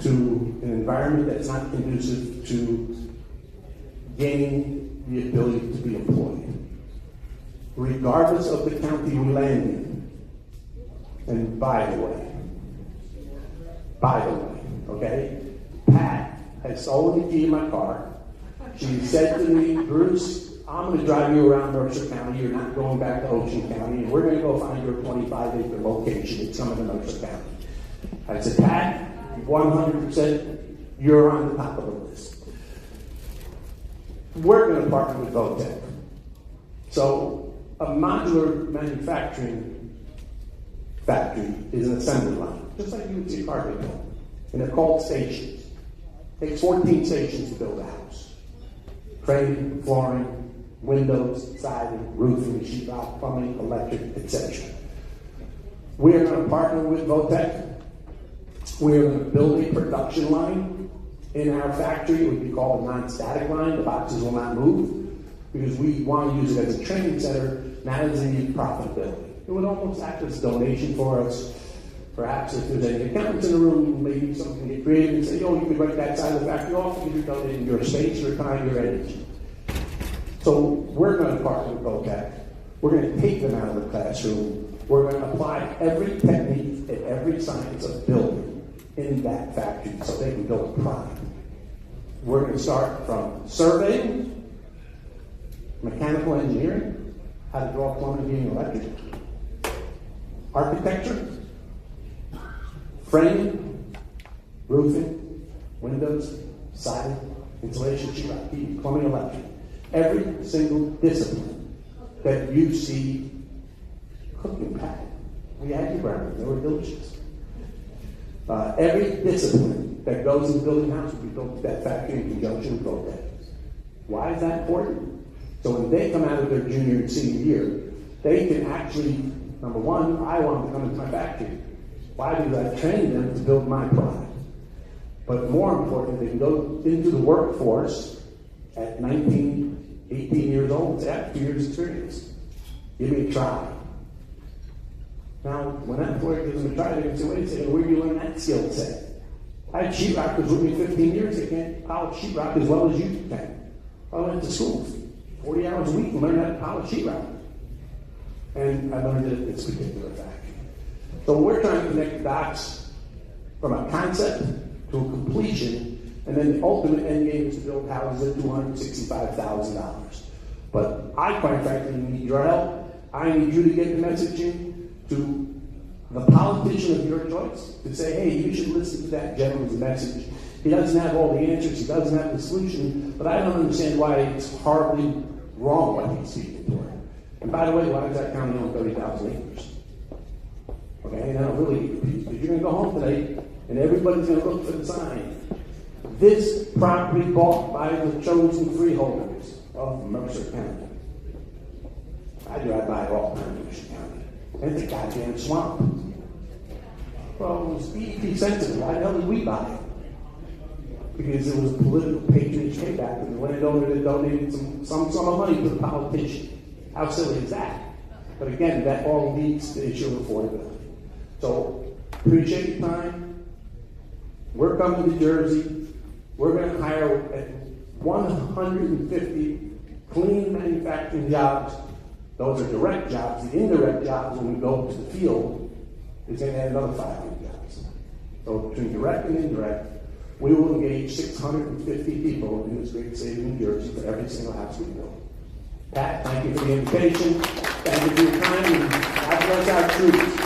to an environment that's not conducive to gaining the ability to be employed, regardless of the county we land in. And by the way, okay, Pat has stolen the key in my car. She said to me, Bruce, I'm going to drive you around Mercer County. You're not going back to Ocean County, and we're going to go find your 25-acre location at some of the Mercer County. I said, Pat, 100%, you're on the top of the list. We're going to partner with VOTEC. So a modular manufacturing factory is an assembly line, just like you would see a car get built. And they're called stations. It takes 14 stations to build a house. Framing, flooring, windows, siding, roofing, sheetrock, plumbing, electric, etc. We are going to partner with VOTEC. We are going to build a production line in our factory. It would be called a non-static line. The boxes will not move because we want to use it as a training center, not as a profitability. It would almost act as a donation for us. Perhaps if there's any accountants in the room, maybe someone can get creative and say, oh, you can write that side of the factory off and you're donating your space, your time, your energy. So we're going to partner with VOTEC. We're going to take them out of the classroom. We're going to apply every technique and every science of building in that factory so they can build a product. We're going to start from surveying, mechanical engineering, how to draw plumbing, heating, electric, architecture, framing, roofing, windows, siding, insulation, sheetrock, heating, plumbing, electric. Every single discipline that you see cooking Pat. We had your brownies, they were delicious. Every discipline that goes in the building house will be built at that factory in conjunction with VOTEC. Why is that important? So when they come out of their junior and senior year, they can actually, number one, I want them to come into my factory. Why? Because I've trained them to build my product. But more importantly, they can go into the workforce at 19, 18 years old and say, I have 2 years experience. Give me a try. Now, when that employer gives them a try, they're going to say, wait a second, where do you learn that skill set? I had sheetrockers with me 15 years. They can't polish sheetrock as well as you can. I went to school 40 hours a week and learned how to polish sheetrock. And I learned it at this particular factory. So we're trying to connect the dots from a concept to a completion, and then the ultimate end game is to build houses at $265,000. But I, quite frankly, need your help. I need you to get the messaging to the politician of your choice to say, hey, you should listen to that gentleman's message. He doesn't have all the answers, he doesn't have the solution, but I don't understand why it's horribly wrong what he's speaking for. And by the way, why does that county own 30,000 acres? Okay, now really, because you're going to go home today, and everybody's going to look for the sign. This property bought by the chosen freeholders of Mercer County. I drive by it all the time in Mercer County. And it's a goddamn swamp. Well, it was DEP sensitive. Why the hell did we buy it? Because it was a political patronage payback to the landowner that donated some sum of money to the politician. How silly is that? But again, that all leads to the issue of affordability. So, appreciate your time. We're coming to Jersey. We're going to hire 150 clean manufacturing jobs. Those are direct jobs. The indirect jobs, when we go to the field, is going to add another 500 jobs. So between direct and indirect, we will engage 650 people in this great state of New Jersey for every single house we build. Pat, thank you for the invitation. Thank you for your time, and God bless our troops.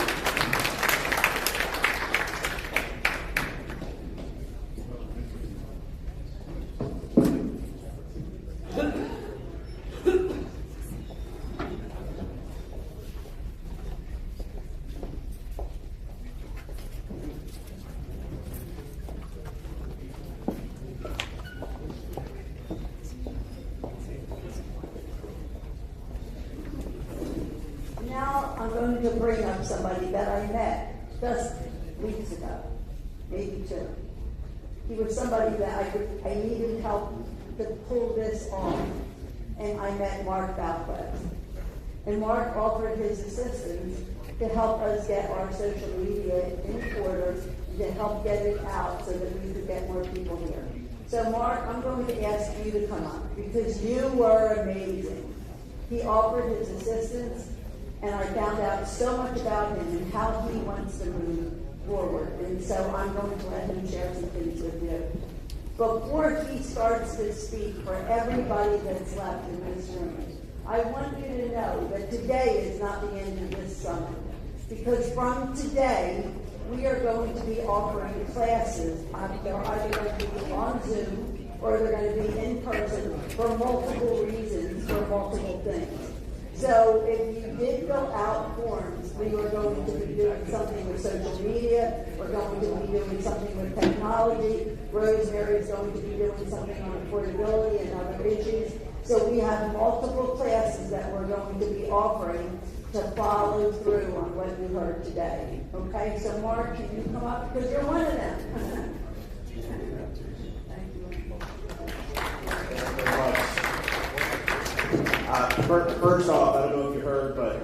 To bring up somebody that I met just weeks ago, maybe 2. He was somebody that I needed help to pull this off, and I met Mark Valquez. And Mark offered his assistance to help us get our social media in order, to help get it out so that we could get more people here. So Mark, I'm going to ask you to come up because you were amazing. He offered his assistance, and I found out so much about him and how he wants to move forward. And so I'm going to let him share some things with you. Before he starts to speak for everybody that's left in this room, I want you to know that today is not the end of this summit. Because from today, we are going to be offering classes. They're either going to be on Zoom or they're going to be in person for multiple reasons, for multiple things. So if you did fill out forms, we are going to be doing something with social media. We're going to be doing something with technology. Rosemary is going to be doing something on affordability and other issues. So we have multiple classes that we're going to be offering to follow through on what you heard today. Okay, so Mark, can you come up? Because you're one of them. First off, I don't know if you heard, but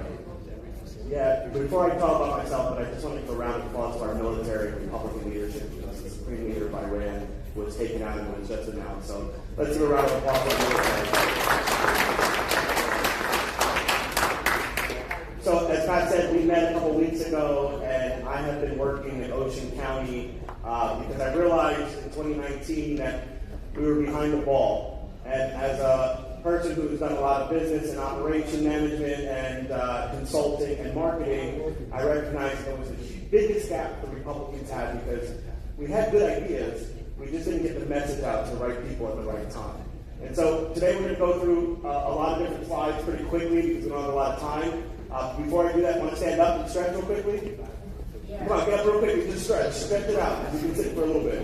yeah, before I talk about myself, but I just want to give a round of applause to our military and Republican leadership because the Supreme Leader of Iran was taken out and was just announced. So let's give a round of applause to our military. So as Pat said, we met a couple weeks ago, and I have been working in Ocean County because I realized in 2019 that we were behind the ball. And as a person who's done a lot of business and operation management and consulting and marketing, I recognized there was the biggest gap the Republicans had because we had good ideas, we just didn't get the message out to the right people at the right time. And so today we're going to go through a lot of different slides pretty quickly because we don't have a lot of time. Before I do that, I want to stand up and stretch real quickly. Come on, get up real quickly, just stretch it out. You can sit for a little bit.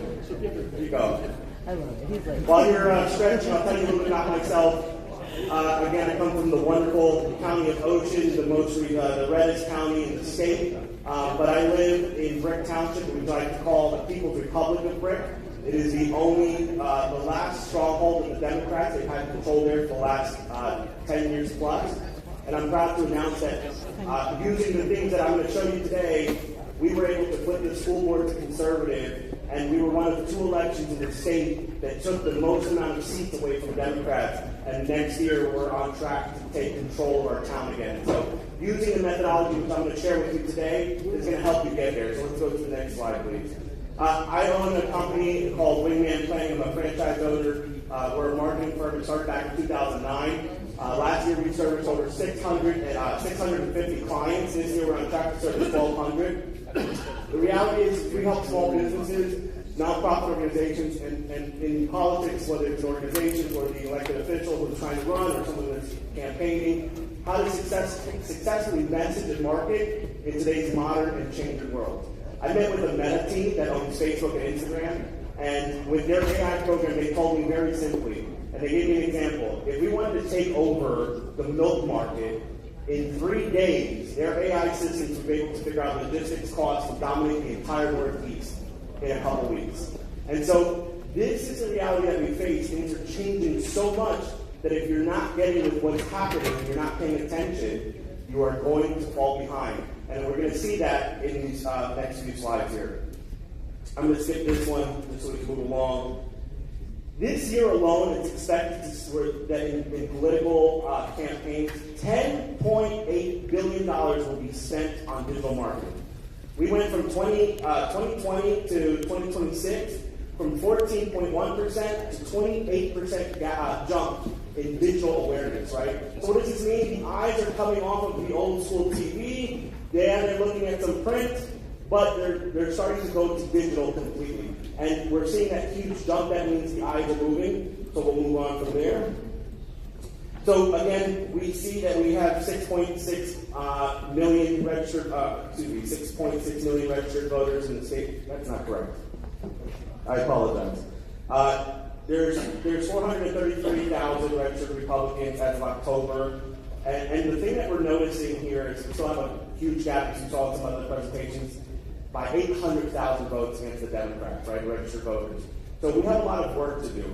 There you go. I love it. He's like, while you're stretching, I'll tell you a little bit about myself. Again, I come from the wonderful county of Ocean, the reddest county in the state. but I live in Brick Township, which we like to call the People's Republic of Brick. It is the last stronghold of the Democrats. They've had control there for the last 10 years plus. And I'm proud to announce that using the things that I'm going to show you today, we were able to flip the school board to conservative, and we were one of the 2 elections in the state that took the most amount of seats away from Democrats. And next year, we're on track to take control of our town again. So using the methodology which I'm going to share with you today is going to help you get there. So let's go to the next slide, please. I own a company called Wingman Planning. I'm a franchise owner. We're a marketing firm that started back in 2009. Last year, we serviced over 650 clients. This year, we're on track to service 1,200. The reality is we help small businesses, nonprofit organizations, and in politics, whether it's organizations or the elected official who's trying to run or someone that's campaigning, how to successfully message and market in today's modern and changing world. I met with a Meta team that owns Facebook and Instagram, and with their AI program, they told me very simply, and they gave me an example. If we wanted to take over the milk market, in 3 days, their AI systems would be able to figure out logistics costs and dominate the entire Northeast in a couple weeks. And so this is the reality that we face. Things are changing so much that if you're not getting with what's happening, if you're not paying attention, you are going to fall behind. And we're going to see that in these next few slides here. I'm going to skip this one just so we can move along. This year alone, it's expected that in political campaigns, $10.8 billion will be spent on digital marketing. We went from 2020 to 2026 from 14.1% to 28% jump in digital awareness, right? So what does this mean? The eyes are coming off of the old school TV. They're looking at some print, but they're starting to go to digital completely. And we're seeing that huge jump. That means the eyes are moving. So we'll move on from there. So again, we see that we have 6.6 million registered, 6.6 million registered voters in the state. That's not correct. I apologize. There's 433,000 registered Republicans as of October. And the thing that we're noticing here is we still have a huge gap, as you saw in some other presentations, by 800,000 votes against the Democrats, right, registered voters. So we have a lot of work to do.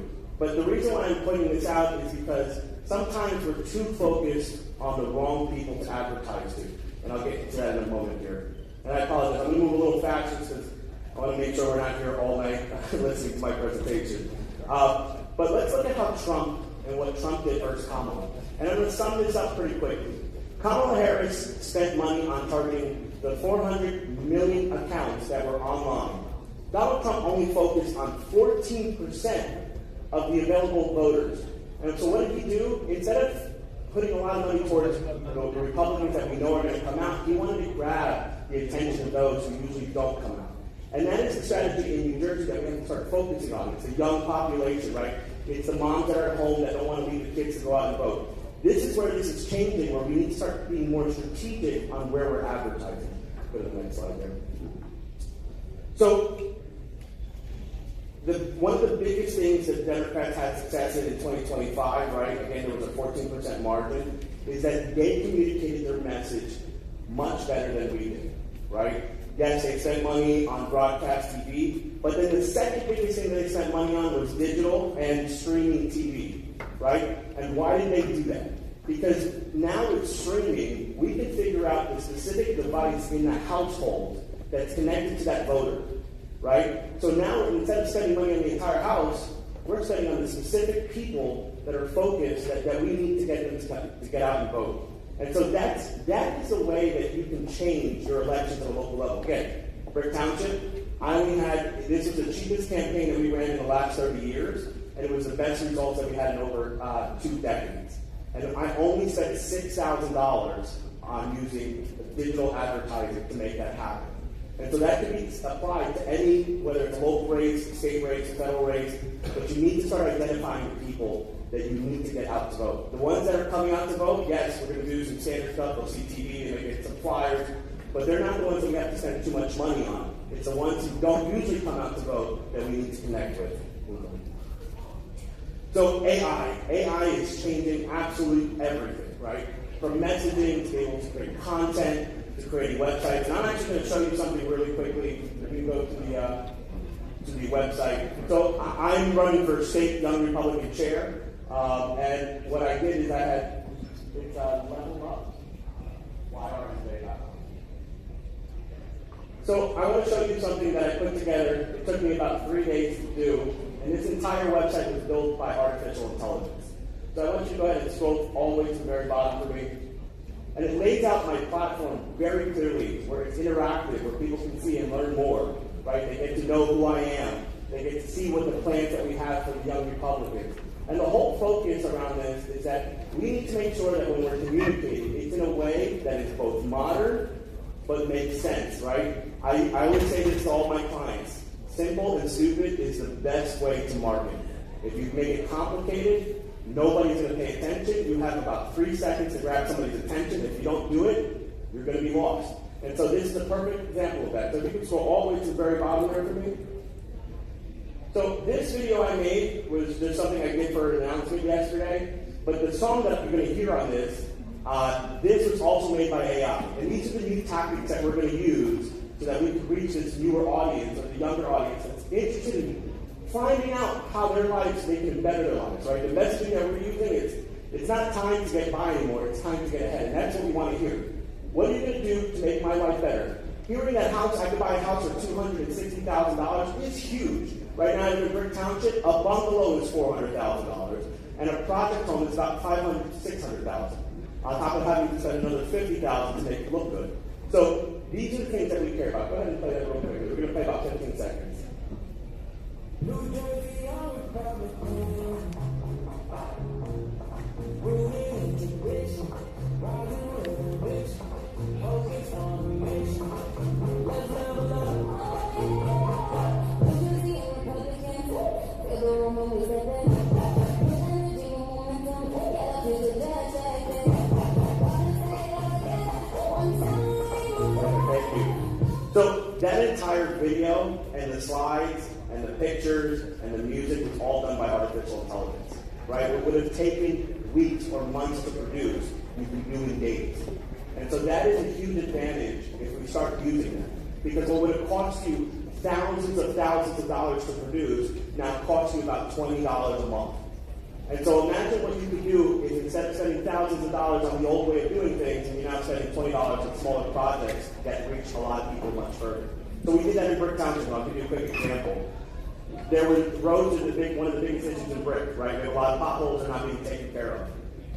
But the reason why I'm pointing this out is because sometimes we're too focused on the wrong people to advertise to. And I'll get to that in a moment here. And I apologize. I'm going to move a little faster because I want to make sure we're not here all night listening to my presentation. But let's look at how Trump and what Trump did versus Kamala. And I'm going to sum this up pretty quickly. Kamala Harris spent money on targeting the 400 million accounts that were online. Donald Trump only focused on 14% of the available voters. And so what did he do? Instead of putting a lot of money towards the Republicans that we know are going to come out, he wanted to grab the attention of those who usually don't come out. And that is the strategy in New Jersey that we have to start focusing on. It's a young population, right? It's the moms that are at home that don't want to leave the kids to go out and vote. This is where this is changing, where we need to start being more strategic on where we're advertising. Go to the next slide there. So, one of the biggest things that Democrats had success in 2025, right, again, there was a 14% margin, is that they communicated their message much better than we did, right? Yes, they spent money on broadcast TV, but then the second biggest thing they spent money on was digital and streaming TV, right? And why did they do that? Because now with streaming, we can figure out the specific device in the household that's connected to that voter, right? So now instead of spending money on the entire house, we're spending on the specific people that are focused that we need to get them to get out and vote. And so that is the way that you can change your elections at a local level. Again, Brick Township, this was the cheapest campaign that we ran in the last 30 years, and it was the best results that we had in over 2 decades. And I only spent $6,000 on using digital advertising to make that happen. And so that can be applied to any, whether it's a local race, state race, federal race, but you need to start identifying the people that you need to get out to vote. The ones that are coming out to vote, yes, we're going to do some standard stuff. They'll see TV and they get some flyers, but they're not the ones that we have to spend too much money on. It's the ones who don't usually come out to vote that we need to connect with. So AI is changing absolutely everything, right? From messaging to be able to create content, to creating websites. And I'm actually going to show you something really quickly. If you go to the website. So I'm running for state Young Republican chair, and what I did is I had it's level up. Why aren't they up? So I want to show you something that I put together. It took me about 3 days to do, and this entire website was built by artificial intelligence. So I want you to go ahead and scroll all the way to the very bottom for me. And it lays out my platform very clearly, where it's interactive, where people can see and learn more, right? They get to know who I am. They get to see what the plans that we have for the Young Republicans. And the whole focus around this is that we need to make sure that when we're communicating, it's in a way that is both modern, but makes sense, right? I always say this to all my clients. Simple and stupid is the best way to market. If you make it complicated, nobody's going to pay attention. You have about 3 seconds to grab somebody's attention. If you don't do it, you're going to be lost. And so this is the perfect example of that. So if you can scroll all the way to the very bottom there for me. So this video I made was just something I did for an announcement yesterday. But the song that you're going to hear on this was also made by AI. And these are the new tactics that we're going to use so that we can reach this newer audience, or the younger audience that's interested in finding out how their lives, they can better their lives, right? The messaging that we're using is, it's not time to get by anymore, it's time to get ahead. And that's what we want to hear. What are you going to do to make my life better? Hearing that house, I could buy a house for $260,000 is huge. Right now in Brick Township, a bungalow is $400,000, and a project home is about $500,000 to $600,000. On top of having to spend another $50,000 to make it look good. So these are the things that we care about. Go ahead and play that real quick. We're going to play about 15 seconds. New Jersey, our Republic. Integration, rising renovation, focus on nation. Let's level up. New Jersey, our Republican. Feel the room when we step in. Energy, momentum, get up to the dead, Thank you. So that entire video and the slides and the pictures and the music was all done by artificial intelligence, right? It would have taken weeks or months to produce. We'd be doing days. And so that is a huge advantage if we start using that. Because what would have cost you thousands of dollars to produce now costs you about $20 a month. And so imagine what you could do is instead of spending thousands of dollars on the old way of doing things, and you're now spending $20 on smaller projects that reach a lot of people much further. So we did that in Brick Township, and I'll give you a quick example. There were roads are one of the biggest issues in Brick, right? We have a lot of potholes that are not being taken care of.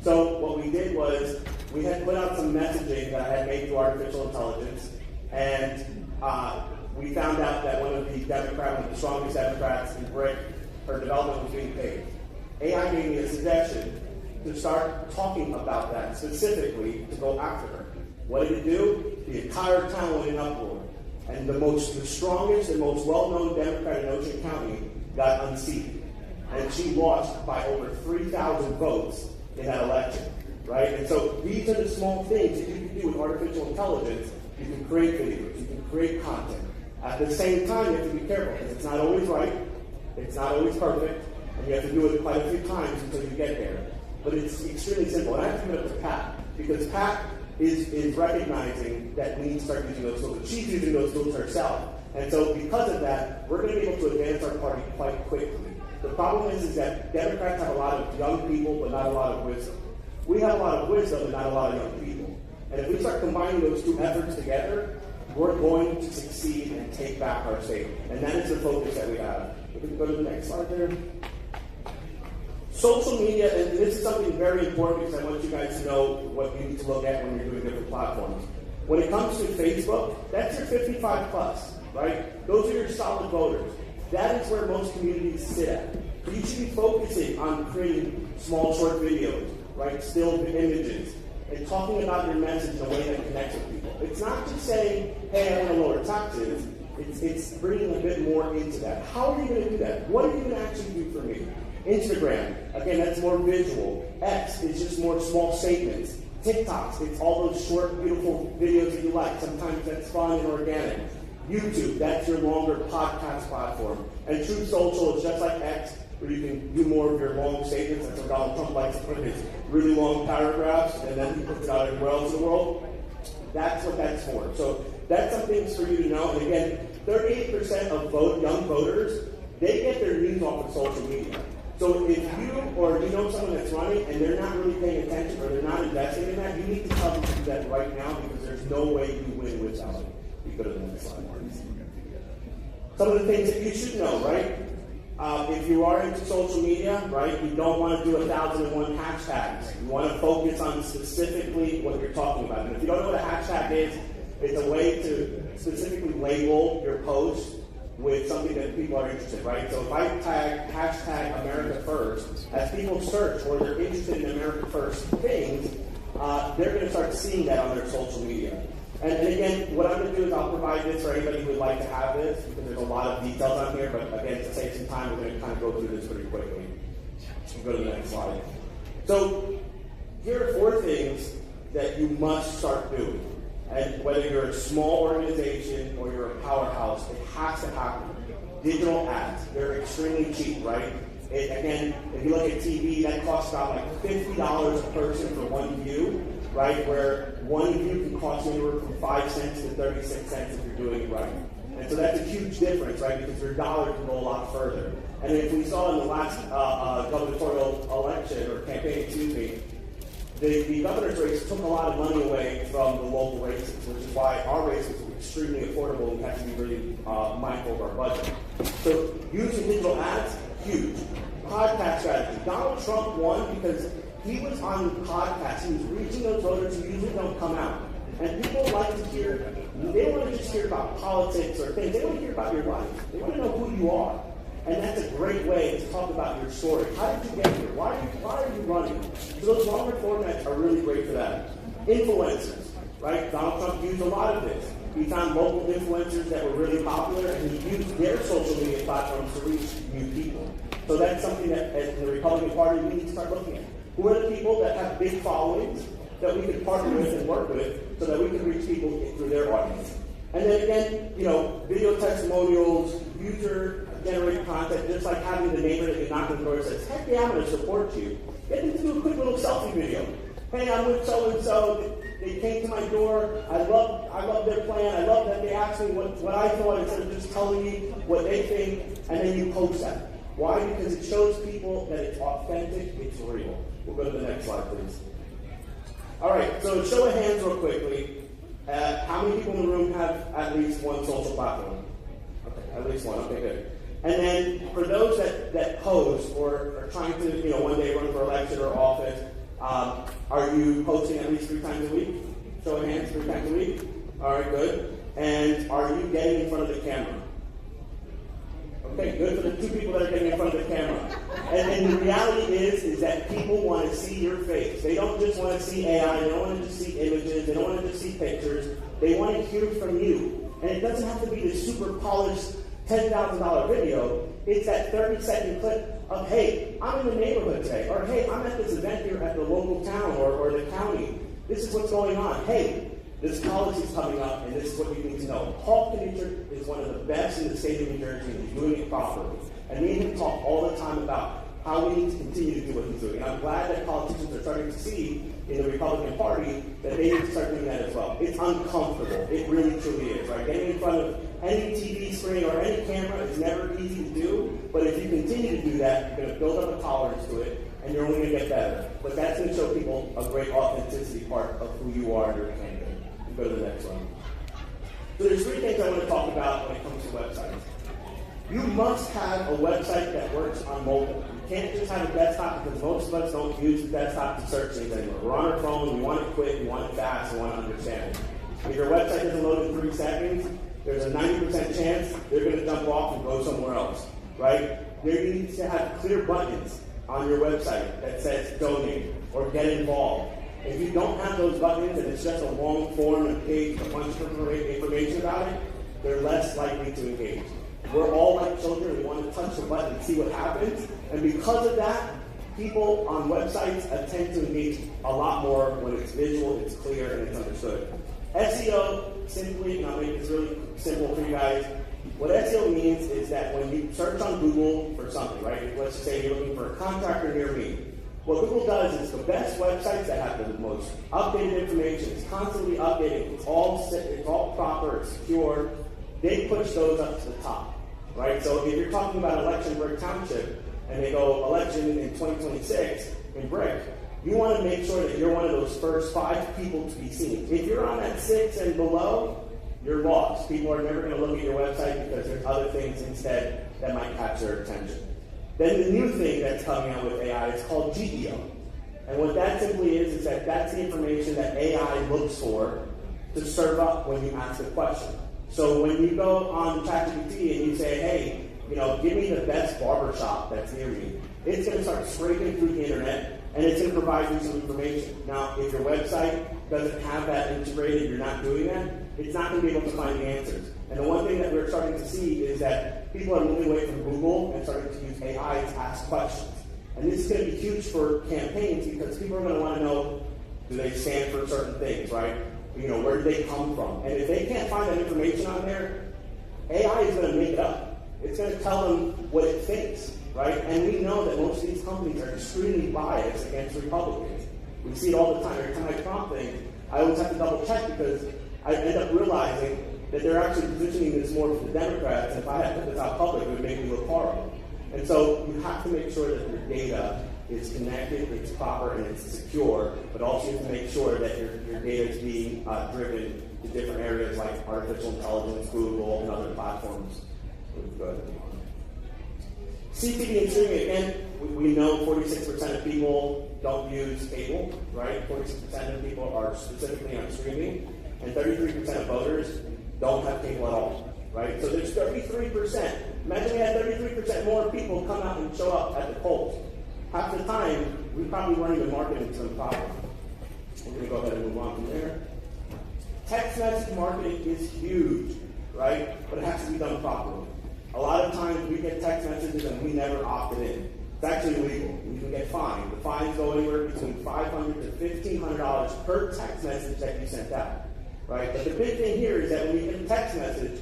So what we did was we had put out some messaging that I had made through artificial intelligence, and we found out that one of the strongest Democrats in Brick, her development was being paid. AI gave me a suggestion to start talking about that specifically to go after her. What did it do? The entire town went in uproar. And the strongest and most well-known Democrat in Ocean County got unseated. And she lost by over 3,000 votes in that election, right? And so these are the small things that you can do with artificial intelligence. You can create videos, you can create content. At the same time, you have to be careful because it's not always right, it's not always perfect, and you have to do it quite a few times until you get there. But it's extremely simple. And I have to give it up to Pat, because Pat is recognizing that we need to start using those tools. She's using those tools herself. And so because of that, we're going to be able to advance our party quite quickly. The problem is that Democrats have a lot of young people, but not a lot of wisdom. We have a lot of wisdom, but not a lot of young people. And if we start combining those two efforts together, we're going to succeed and take back our state. And that is the focus that we have. If we can go to the next slide there. Social media, and this is something very important because I want you guys to know what you need to look at when you're doing different platforms. When it comes to Facebook, that's your 55 plus, right? Those are your solid voters. That is where most communities sit at. So you should be focusing on creating small, short videos, right? Still images, and talking about your message in a way that connects with people. It's not just saying, hey, I want to lower taxes. It's bringing a bit more into that. How are you going to do that? What are you going to actually do for me? Instagram, again, that's more visual. X is just more small statements. TikToks, it's all those short, beautiful videos that you like. Sometimes that's fun and organic. YouTube, that's your longer podcast platform. And Truth Social is just like X, where you can do more of your long statements. That's what Donald Trump likes to put his really long paragraphs, and then he puts it out everywhere else in the world. That's what that's for. So that's some things for you to know. And again, 38% of young voters, they get their news off of social media. So if you or you know someone that's running and they're not really paying attention or they're not investing in that, you need to tell them to do that right now because there's no way you win without it. You go to the next slide. Some of the things that you should know, right? If you are into social media, right, you don't want to do 1,001 hashtags. You want to focus on specifically what you're talking about. And if you don't know what a hashtag is, it's a way to specifically label your post with something that people are interested in, right? So if I tag hashtag America First, as people search or they're interested in America First things, they're going to start seeing that on their social media. And again, what I'm going to do is I'll provide this for anybody who would like to have this, because there's a lot of details on here, but again, to save some time, we're going to kind of go through this pretty quickly. We'll go to the next slide. So here are 4 things that you must start doing. And whether you're a small organization or you're a powerhouse, it has to happen. Digital ads, they're extremely cheap, right? Again, if you look at TV, that costs about like $50 a person for one view, right? Where one view can cost you anywhere from 5 cents to 36 cents if you're doing it right. And so that's a huge difference, right? Because your dollar can go a lot further. And if we saw in the last gubernatorial election, or campaign, excuse me, the governor's race took a lot of money away from the local races, which is why our race was extremely affordable and we have to be really mindful of our budget. So using digital ads, huge. Podcast strategy. Donald Trump won because he was on podcasts. He was reaching those voters who usually don't come out. And people like to hear, they don't want to just hear about politics or things. They want to hear about your life. They want to know who you are. And that's a great way to talk about your story. How did you get here? Why are you running? So those longer formats are really great for that. Influencers, right? Donald Trump used a lot of this. He found local influencers that were really popular, and he used their social media platforms to reach new people. So that's something that, as the Republican Party, we need to start looking at. Who are the people that have big followings that we can partner with and work with so that we can reach people through their audience? And then again, video testimonials, user-generated content, just like having the neighbor that you knock on the door and says, heck yeah, I'm going to support you. Get them to do a quick little selfie video. Hey, I'm with so-and-so. They came to my door. I love their plan. I love that they asked me what I thought instead of just telling me what they think, and then you post that. Why? Because it shows people that it's authentic, it's real. We'll go to the next slide, please. All right, so show of hands real quickly. How many people in the room have at least one social platform? Okay, at least one. Okay, good. And then for those that post or are trying to, one day run for election or office, are you posting at least 3 times a week? Show of hands, 3 times a week. All right, good. And are you getting in front of the camera? Okay, good for the 2 people that are getting in front of the camera. And the reality is that people want to see your face. They don't just want to see AI. They don't want to just see images. They don't want to just see pictures. They want to hear from you. And it doesn't have to be this super polished $10,000 video. It's that 30-second clip of, hey, I'm in the neighborhood today. Or, hey, I'm at this event here at the local town or the county. This is what's going on. Hey, this policy is coming up, and this is what you need to know. Paul Knitcher is one of the best in the state of New Jersey, and he's doing it properly. And me and him talk all the time about how we need to continue to do what he's doing. And I'm glad that politicians are starting to see in the Republican Party that they need to start doing that as well. It's uncomfortable. It really, truly is. Right? Getting in front of any TV screen or any camera is never easy to do, but if you continue to do that, you're going to build up a tolerance to it, and you're only going to get better. But that's going to show people a great authenticity part of who you are and your campaign. Go to the next one. So there's 3 things I want to talk about when it comes to websites. You must have a website that works on mobile. You can't just have a desktop because most of us don't use the desktop to search things anymore. We're on our phone, we want it quick, we want it fast, we want to understand it. If your website doesn't load in 3 seconds, there's a 90% chance they're going to jump off and go somewhere else, right? There needs to have clear buttons on your website that says donate or get involved. If you don't have those buttons and it's just a long form and page with a bunch of information about it, they're less likely to engage. We're all like children. We want to touch the button and see what happens. And because of that, people on websites tend to engage a lot more when it's visual, it's clear, and it's understood. SEO, simply, and I'll make this really simple for you guys, what SEO means is that when you search on Google for something, right? Let's say you're looking for a contractor near me. What Google does is the best websites that have the most updated information, it's constantly updated, it's all proper, it's secure, they push those up to the top, right? So if you're talking about election in Brick Township, and they go election in 2026 in Brick, you want to make sure that you're one of those first 5 people to be seen. If you're on that 6 and below, you're lost. People are never going to look at your website because there's other things instead that might catch their attention. Then the new thing that's coming out with AI is called GEO. And what that simply is that that's the information that AI looks for to serve up when you ask a question. So when you go on ChatGPT and you say, hey, give me the best barbershop that's near me, it's going to start scraping through the internet and it's going to provide you some information. Now, if your website doesn't have that integrated, you're not doing that, it's not going to be able to find the answers. And the one thing that we're starting to see is that people are moving away from Google and starting to use AI to ask questions. And this is going to be huge for campaigns because people are going to want to know, do they stand for certain things, right? Where do they come from? And if they can't find that information on there, AI is going to make it up. It's going to tell them what it thinks, right? And we know that most of these companies are extremely biased against Republicans. We see it all the time. Every time I prompt things, I always have to double check because I end up realizing that they're actually positioning this more for the Democrats, and if I had to put this out public, it would make me look horrible. And so you have to make sure that your data is connected, it's proper, and it's secure, but also you have to make sure that your data is being driven to different areas like artificial intelligence, Google, and other platforms. CTV and streaming, again, we know 46% of people don't use cable, right? 46% of people are specifically on streaming, and 33% of voters don't have cable at all, right? So there's 33%. Imagine we had 33% more people come out and show up at the polls. Half the time, we probably weren't even marketing to them properly. We're going to go ahead and move on from there. Text message marketing is huge, right? But it has to be done properly. A lot of times we get text messages and we never opted in. It's actually illegal. You can get fined. The fines go anywhere between $500 to $1,500 per text message that you sent out, right? But the big thing here is that when you get a text message,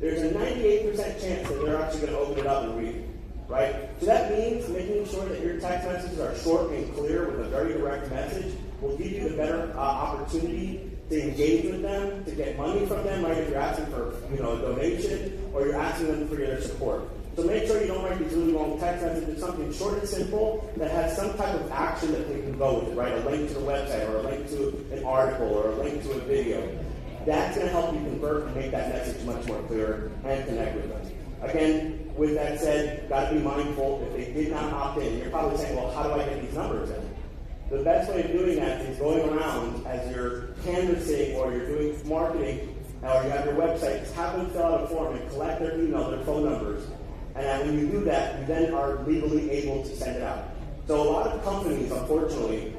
there's a 98% chance that they're actually going to open it up and read it, right? So that means making sure that your text messages are short and clear with a very direct message will give you the better opportunity to engage with them, to get money from them, right? If you're asking for a donation or you're asking them for their support. So make sure you don't write these really long text messages, something short and simple that has some type of action that they can go with it, right? A link to the website or a link to an article or a link to a video. That's going to help you convert and make that message much more clear and connect with them. Again, with that said, got to be mindful if they did not opt in. You're probably saying, well, how do I get these numbers in? The best way of doing that is going around as you're canvassing or you're doing marketing or you have your website, just have them fill out a form and collect their email, their phone numbers. And when you do that, you then are legally able to send it out. So a lot of companies, unfortunately,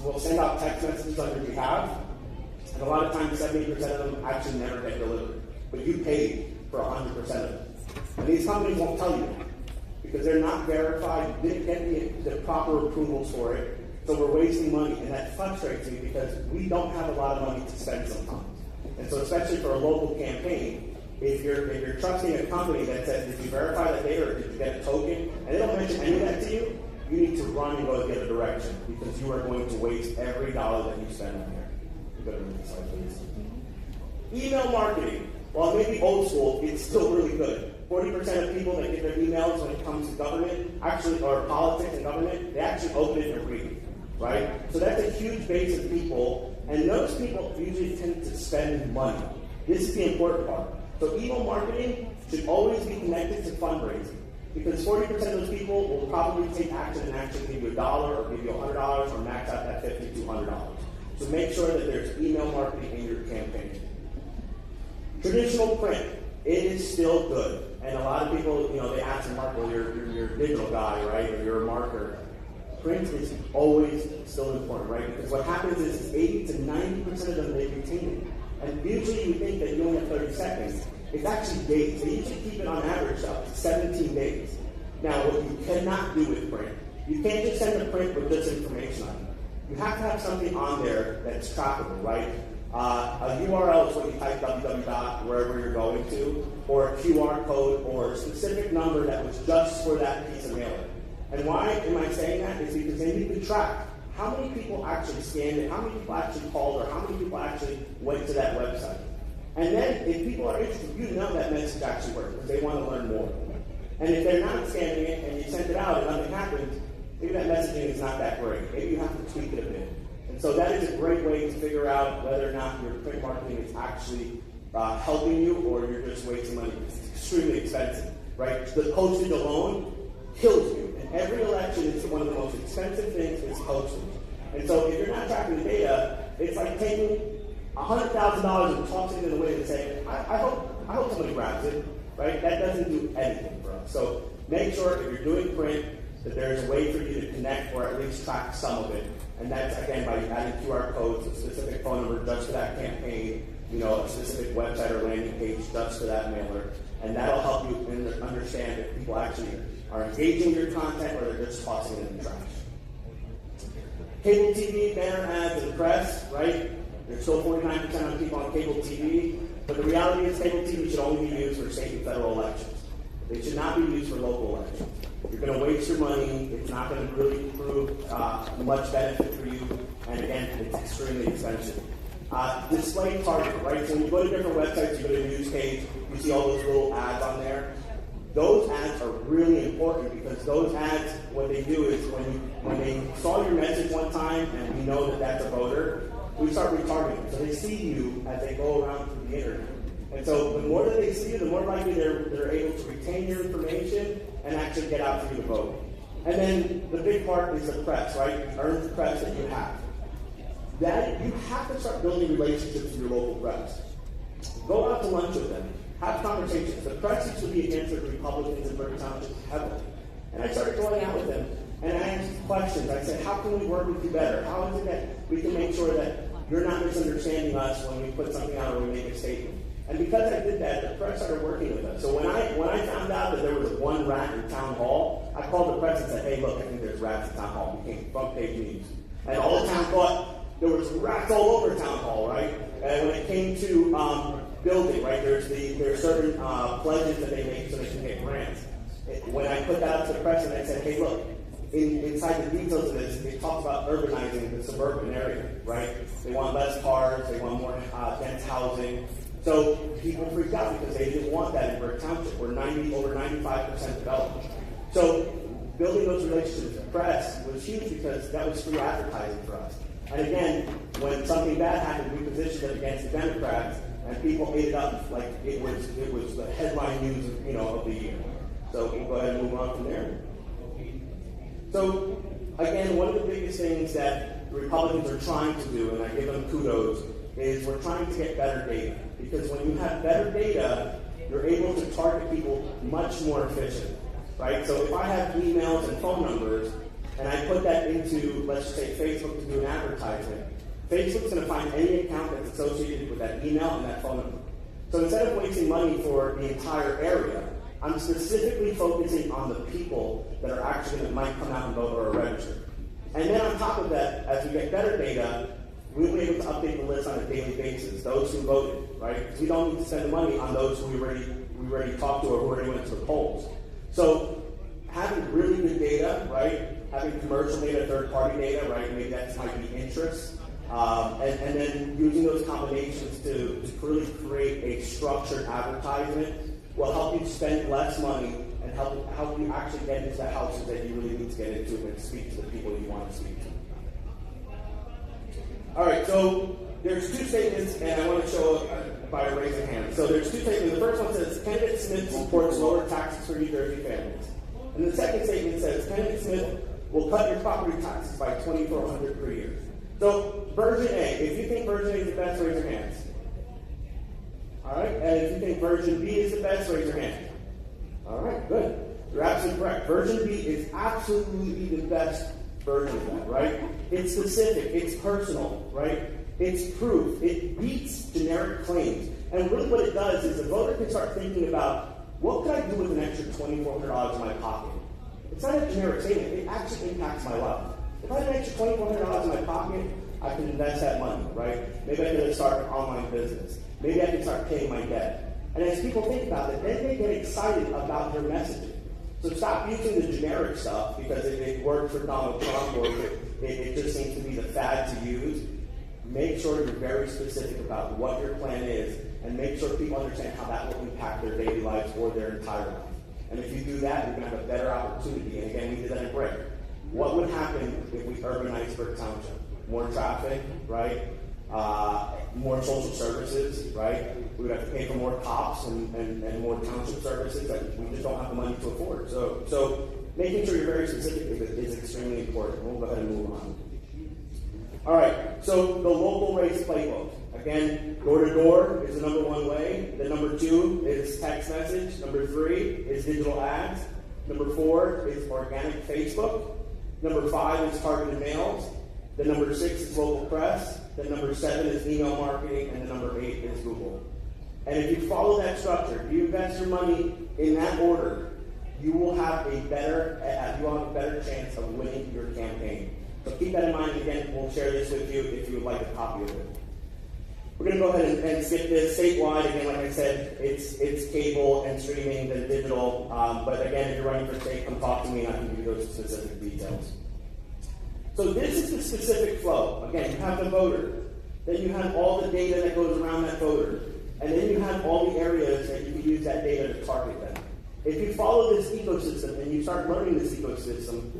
will send out text messages on your behalf, and a lot of times 70% of them actually never get delivered. But you paid for 100% of them. And these companies won't tell you that because they're not verified, you didn't get the proper approvals for it. So we're wasting money, and that frustrates me because we don't have a lot of money to spend sometimes. And so especially for a local campaign, if you're trusting a company that says, did you verify that data or did you get a token, and they don't mention any of that to you, you need to run and go the other direction because you are going to waste every dollar that you spend on there. Go to the next slide, please. Email marketing. While it may be old school, it's still really good. 40% of people that get their emails when it comes to government, actually, or politics and government, they actually open it and read it. Right? So that's a huge base of people, and those people usually tend to spend money. This is the important part. So email marketing should always be connected to fundraising, because 40% of those people will probably take action and actually give you $1 or give you $100 or max out that $50 to $200. So make sure that there's email marketing in your campaign. Traditional print, it is still good. And a lot of people, they ask Mark, well, you're a digital guy, right? Or you're a marketer. Print is always still important, right? Because what happens is 80 to 90% of them, they retain it. And usually you think that you only have 30 seconds. It's actually days. They usually keep it on average up to 17 days. Now, what you cannot do with print, you can't just send a print with this information on it. You have to have something on there that's trackable, right? A URL is what you type www. Wherever you're going to, or a QR code or a specific number that was just for that piece of mailing. And why am I saying that? It's because then you can track how many people actually scanned it, how many people actually called, or how many people actually went to that website. And then if people are interested, you know that message actually worked because they want to learn more. And if they're not scanning it and you sent it out and nothing happens, maybe that messaging is not that great. Maybe you have to tweak it a bit. And so that is a great way to figure out whether or not your print marketing is actually helping you or you're just wasting money. It's extremely expensive, right? The postage alone kills you. And every election is one of the most expensive things is postage. And so if you're not tracking the data, it's like taking $100,000 and tossing it in the wind and saying, I hope somebody grabs it, right? That doesn't do anything for us. So make sure if you're doing print that there's a way for you to connect or at least track some of it. And that's, again, by adding QR codes, a specific phone number just for that campaign, a specific website or landing page just for that mailer. And that'll help you understand if people actually are engaging your content or they're just tossing it in the trash. Cable TV, banner ads, and press, right? There's still 49% of people on cable TV, but the reality is cable TV should only be used for state and federal elections. They should not be used for local elections. You're going to waste your money. It's not going to really prove much benefit for you. And again, it's extremely expensive. Display target, right? So when you go to different websites, you go to a news page, you see all those little ads on there. Those ads are really important because those ads, what they do is when they saw your message one time and we know that that's a voter, we start retargeting. So they see you as they go around through the internet. And so the more that they see you, the more likely they're able to retain your information and actually get out for you to vote. And then the big part is the press, right? Earn the press that you have. That you have to start building relationships with your local press. Go out to lunch with them. Have conversations. The press used to be against the Republicans in Burke Township heavily. And I started going out with them and I asked questions. I said, how can we work with you better? How is it that we can make sure that you're not misunderstanding us when we put something out or we make a statement? And because I did that, the press started working with us. So when I found out that there was one rat in town hall, I called the press and said, hey, look, I think there's rats in town hall. We became front page news. And all the town thought there was rats all over town hall, right? And when it came to building, right, there's certain pledges that they make so they can get grants. When I put that out to the press and I said, hey, look, inside the details of this, it talks about urbanizing the suburban area, right? They want less cars, they want more dense housing. So people freaked out because they didn't want that in Burke Township. We're over 95% developed. So building those relationships with the press was huge because that was free advertising for us. And again, when something bad happened, we positioned it against the Democrats, and people ate it up like it was the headline news of the year. So we'll go ahead and move on from there. So again, one of the biggest things that the Republicans are trying to do, and I give them kudos, is we're trying to get better data. Because when you have better data, you're able to target people much more efficiently, right? So if I have emails and phone numbers, and I put that into, let's just say, Facebook to do an advertisement, Facebook's going to find any account that's associated with that email and that phone number. So instead of wasting money for the entire area, I'm specifically focusing on the people that are actually that might come out and vote or are registered. And then on top of that, as we get better data, we'll be able to update the list on a daily basis, those who voted, right? Because we don't need to spend the money on those who we already talked to or who already went to the polls. So having really good data, right? Having commercial data, third-party data, right? Maybe that might be interest. And then using those combinations to really create a structured advertisement will help you spend less money and help you actually get into the houses that you really need to get into and speak to the people you want to speak to. All right, so there's two statements, and I want to show by a raise of hands. So there's two statements. The first one says, candidate Smith supports lower taxes for New Jersey families. And the second statement says, candidate Smith will cut your property taxes by $2,400 per year. So version A, if you think version A is the best, raise your hands. All right, and if you think version B is the best, raise your hand. All right, good. You're absolutely correct. Version B is absolutely the best version of that, right? It's specific, it's personal, right? It's proof, it beats generic claims. And really what it does is the voter can start thinking about, what could I do with an extra $2,400 in my pocket? It's not a generic statement, it actually impacts my life. If I have an extra $2,400 in my pocket, I can invest that money, right? Maybe I can start an online business. Maybe I can start paying my debt. And as people think about it, then they get excited about their messaging. So stop using the generic stuff because it worked for Donald Trump or it just seems to be the fad to use. Make sure you're very specific about what your plan is and make sure people understand how that will impact their daily lives or their entire life. And if you do that, you're going to have a better opportunity. And again, we did that in Brick. What would happen if we urbanized Brick Township? More traffic, right? More social services, right? We would have to pay for more cops and more township services that we just don't have the money to afford. So making sure you're very specific is extremely important. We'll go ahead and move on. All right, so the local race playbook. Again, door-to-door is the number one way. The number 2 is text message. Number 3 is digital ads. Number 4 is organic Facebook. Number 5 is targeted mails. The number 6 is local press. The number 7 is email marketing. And the number 8 is Google. And if you follow that structure, if you invest your money in that order, you will have a better chance of winning your campaign. So keep that in mind. Again, we'll share this with you if you would like a copy of it. We're going to go ahead and skip this. Statewide, again, like I said, it's cable and streaming and digital. But again, if you're running for state, come talk to me and I can give you those specific details. So this is the specific flow. Again, you have the voter. Then you have all the data that goes around that voter. And then you have all the areas that you can use that data to target them. If you follow this ecosystem and you start learning this ecosystem,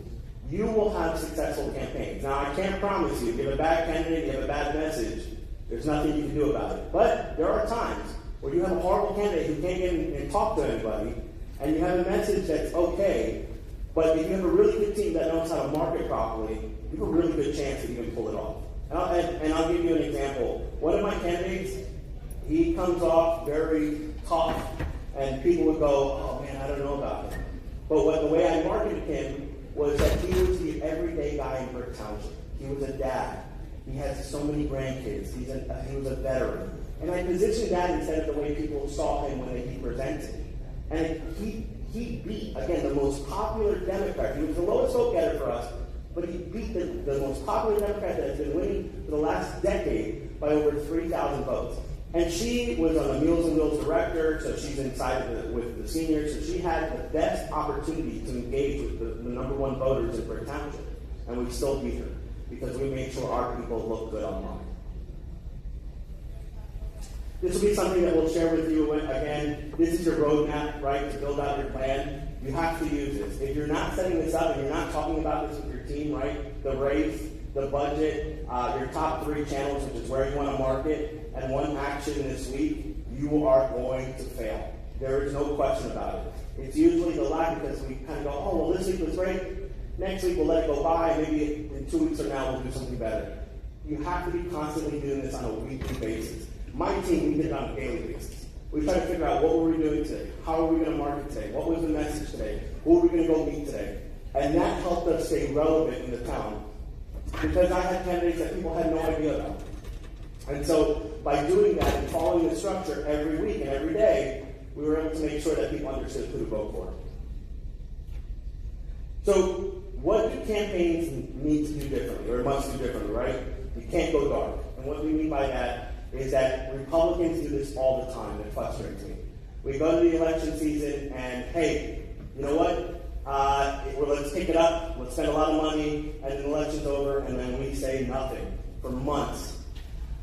you will have successful campaigns. Now, I can't promise you, if you have a bad candidate, you have a bad message, there's nothing you can do about it. But there are times where you have a horrible candidate who can't get in and talk to anybody, and you have a message that's okay, but if you have a really good team that knows how to market properly, you have a really good chance that you can pull it off. And I'll give you an example. One of my candidates, he comes off very tough, and people would go, oh man, I don't know about him. But the way I marketed him was that he was the everyday guy in Brick Township. He was a dad. He has so many grandkids. He was a veteran. And I positioned that instead of the way people saw him when he presented. And he beat, again, the most popular Democrat. He was the lowest vote getter for us, but he beat the most popular Democrat that has been winning for the last decade by over 3,000 votes. And she was on the Meals on Wheels director, so she's inside with the seniors, so she had the best opportunity to engage with the number one voters in Brick Township. And we still beat her because we made sure our people look good online. This will be something that we'll share with you. Again, this is your roadmap, right, to build out your plan. You have to use this. If you're not setting this up and you're not talking about this with your team, right, the race, the budget, your top 3 channels, which is where you want to market, and one action this week, you are going to fail. There is no question about it. It's usually the lack because we kind of go, oh, well, this week was great. Next week we'll let it go by. Maybe in 2 weeks from now we'll do something better. You have to be constantly doing this on a weekly basis. My team, we did it on a daily basis. We tried to figure out what were we doing today? How are we going to market today? What was the message today? Who are we going to go meet today? And that helped us stay relevant in the town because I had candidates that people had no idea about. And so by doing that and following the structure every week and every day, we were able to make sure that people understood who to vote for. So what do campaigns need to do differently, or must do differently, right? You can't go dark. And what we mean by that is that Republicans do this all the time. It frustrates me. We go to the election season and, hey, you know what? Let's pick it up. Let's spend a lot of money, and then the election's over, and then we say nothing for months.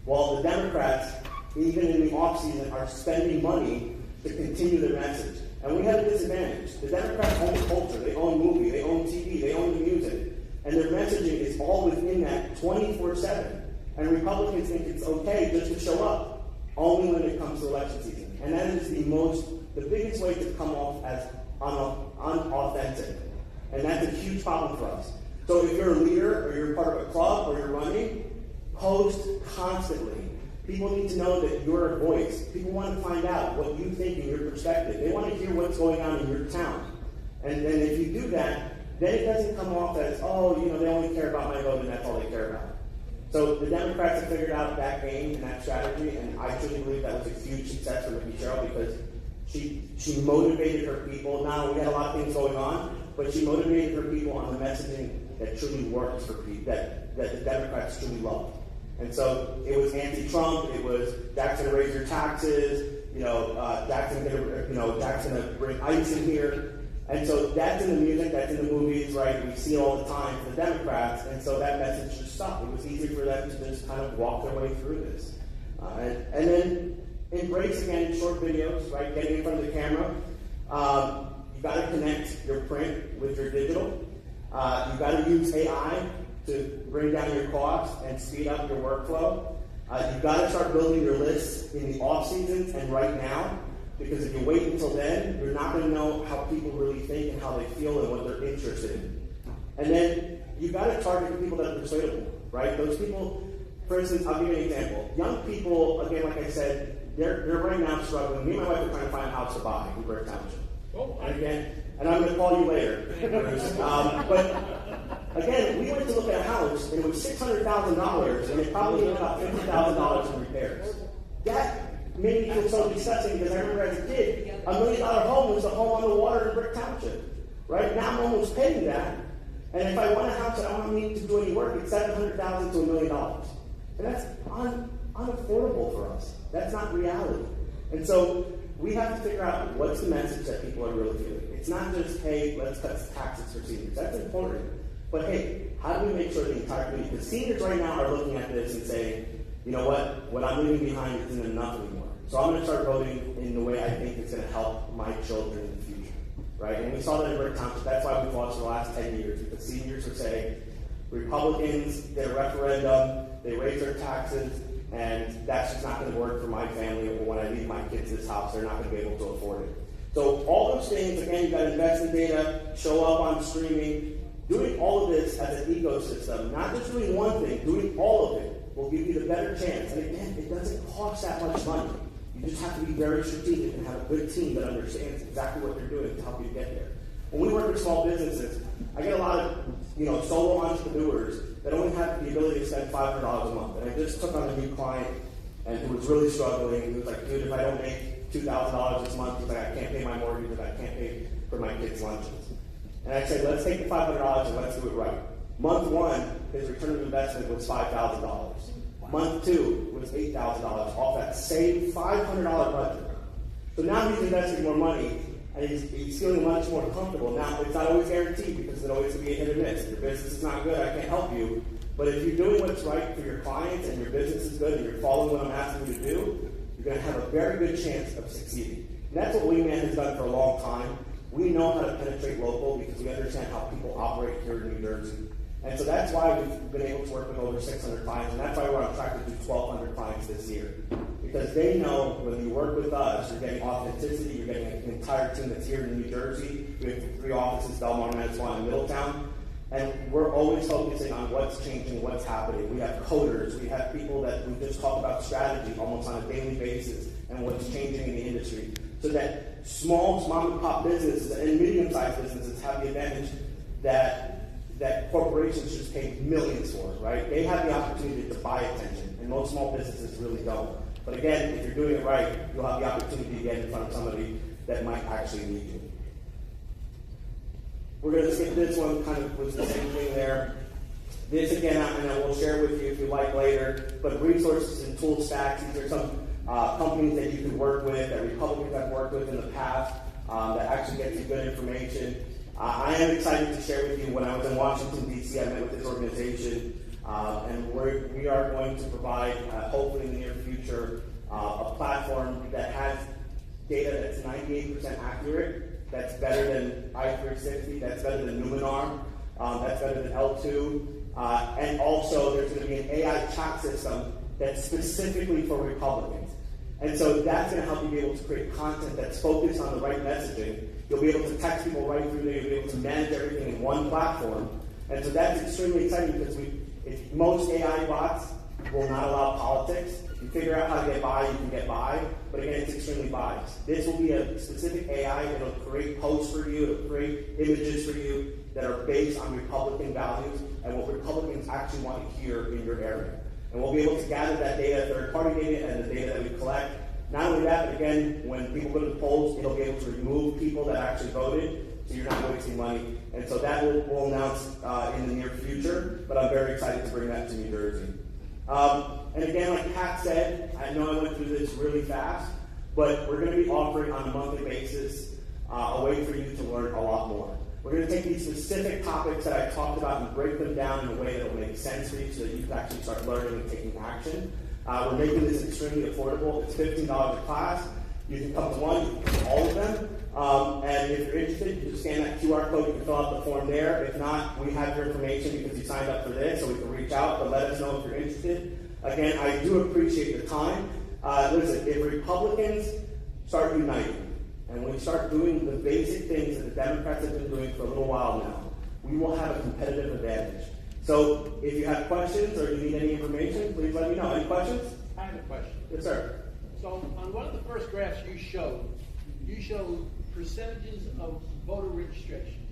While the Democrats, even in the offseason, are spending money to continue their message. And we have a disadvantage. The Democrats own culture. They own movie. They own TV. They own the music. And their messaging is all within that 24/7. And Republicans think it's okay just to show up, only when it comes to election season. And that is the biggest way to come off as unauthentic. And that's a huge problem for us. So if you're a leader, or you're part of a club, or you're running, post constantly. People need to know that you're a voice. People want to find out what you think and your perspective. They want to hear what's going on in your town. And then if you do that, then it doesn't come off as, oh, they only care about my vote and that's all they care about. So the Democrats have figured out that game and that strategy, and I truly believe that was a huge success for Mickey Sherrill because she motivated her people. Now, we had a lot of things going on, but she motivated her people on the messaging that truly works for people, that the Democrats truly love. And so it was anti-Trump, it was Jackson raise your taxes, Jackson to bring ICE in here. And so that's in the music, that's in the movies, right? We see it all the time for the Democrats, and so that message just stuck. It was easy for them to just kind of walk their way through this. And then embrace, again, short videos, right? Getting in front of the camera. You got to connect your print with your digital. You got to use AI to bring down your costs and speed up your workflow. You've got to start building your lists in the off seasons and right now, because if you wait until then, you're not going to know how people really think and how they feel and what they're interested in. And then you've got to target the people that are persuadable, right? Those people, for instance, I'll give you an example. Young people, again, like I said, they're right now struggling. Me and my wife are trying to find a house to buy in Brick Township. And I'm going to call you later. But again, we went to look at a house, and it was $600,000, and it probably needed about $50,000 in repairs. That made me feel so disgusting, because I remember as a kid, $1 million home was a home on the water in Brick Township. Right now, I'm almost paying that, and if I want a house that I don't need to do any work, it's $700,000 to $1 million, and that's unaffordable for us. That's not reality. And so we have to figure out what's the message that people are really feeling. It's not just, hey, let's cut taxes for seniors. That's important. But hey, how do we make sure the entire community, because seniors right now are looking at this and saying, you know what I'm leaving behind isn't enough anymore. So I'm going to start voting in the way I think it's going to help my children in the future. Right? And we saw that in Brick Township. That's why we've watched for the last 10 years, because seniors are saying, Republicans, their referendum, they raise their taxes, and that's just not going to work for my family, or when I leave my kids this house, they're not going to be able to afford it. So all those things, again, you've got to invest in data, show up on streaming, doing all of this as an ecosystem, not just doing one thing, doing all of it will give you the better chance. And again, it doesn't cost that much money. You just have to be very strategic and have a good team that understands exactly what they're doing to help you get there. When we work with small businesses, I get a lot of solo entrepreneurs that only have the ability to spend $500 a month. And I just took on a new client, and who was really struggling. He was like, dude, if I don't make $2,000 this month, he's like, I can't pay my mortgage, and I can't pay for my kids' lunches. And I said, let's take the $500 and let's do it right. Month one, his return of investment was $5,000. Month two was $8,000 off that same $500 budget. So now he's investing more money, and he's feeling much more comfortable. Now, it's not always guaranteed, because it always can be a hit or miss. If your business is not good, I can't help you. But if you're doing what's right for your clients and your business is good and you're following what I'm asking you to do, you're going to have a very good chance of succeeding. And that's what Wingman has done for a long time. We know how to penetrate local because we understand how people operate here in New Jersey. And so that's why we've been able to work with over 600 clients, and that's why we're on track to do 1,200 clients this year. Because they know when you work with us, you're getting authenticity, you're getting an entire team that's here in New Jersey. We have 3 offices, Belmar, Manasquan, and Middletown. And we're always focusing on what's changing, what's happening. We have coders, we have people that we just talk about strategy almost on a daily basis and what's changing in the industry. So that small mom and pop businesses and medium-sized businesses have the advantage that corporations just pay millions for, right? They have the opportunity to buy attention, and most small businesses really don't. But again, if you're doing it right, you'll have the opportunity to get in front of somebody that might actually need you. We're going to skip this one, kind of was the same thing there. This again, and I will share with you if you like later, but resources and tool stacks, these are some companies that you can work with, that Republicans have worked with in the past, that actually get you good information. I am excited to share with you, when I was in Washington, D.C., I met with this organization, and we are going to provide, hopefully in the near future, a platform that has data that's 98% accurate, that's better than I-360, that's better than Numenar, that's better than L2, and also there's going to be an AI chat system that's specifically for Republicans. And so that's going to help you be able to create content that's focused on the right messaging. You'll be able to text people right through there. You'll be able to manage everything in one platform. And so that's extremely exciting because most AI bots will not allow politics. If you figure out how to get by, you can get by. But again, it's extremely biased. This will be a specific AI. It'll create posts for you. It'll create images for you that are based on Republican values and what Republicans actually want to hear in your area. And we'll be able to gather that data, third-party data, and the data that we collect. Not only that, but again, when people go to the polls, it'll be able to remove people that actually voted, so you're not wasting money. And so that we'll announce in the near future, but I'm very excited to bring that to New Jersey. And again, like Pat said, I know I went through this really fast, but we're going to be offering on a monthly basis a way for you to learn a lot more. We're going to take these specific topics that I talked about and break them down in a way that will make sense for you so that you can actually start learning and taking action. We're making this extremely affordable. It's $15 a class. You can come to one, you can come to all of them. And if you're interested, you can scan that QR code, you can fill out the form there. If not, we have your information because you signed up for this, so we can reach out, but let us know if you're interested. Again, I do appreciate the time. Listen, if Republicans start uniting, and we start doing the basic things that the Democrats have been doing for a little while now, we will have a competitive advantage. So if you have questions or you need any information, please let me know. Any questions? I have a question. Yes, sir. So on one of the first graphs you showed percentages of voter registration.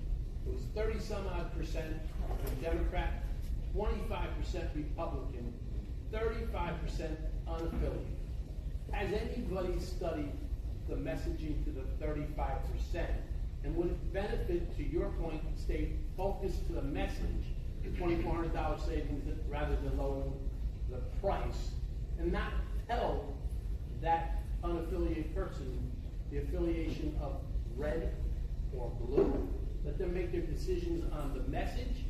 It was 30-some-odd% Democrat, 25% Republican, 35% unaffiliated. Has anybody studied the messaging to the 35%? And would it benefit, to your point, stay focused to the message, the $2,400 savings rather than lowering the price, and not tell that unaffiliated person the affiliation of red or blue? Let them make their decisions on the message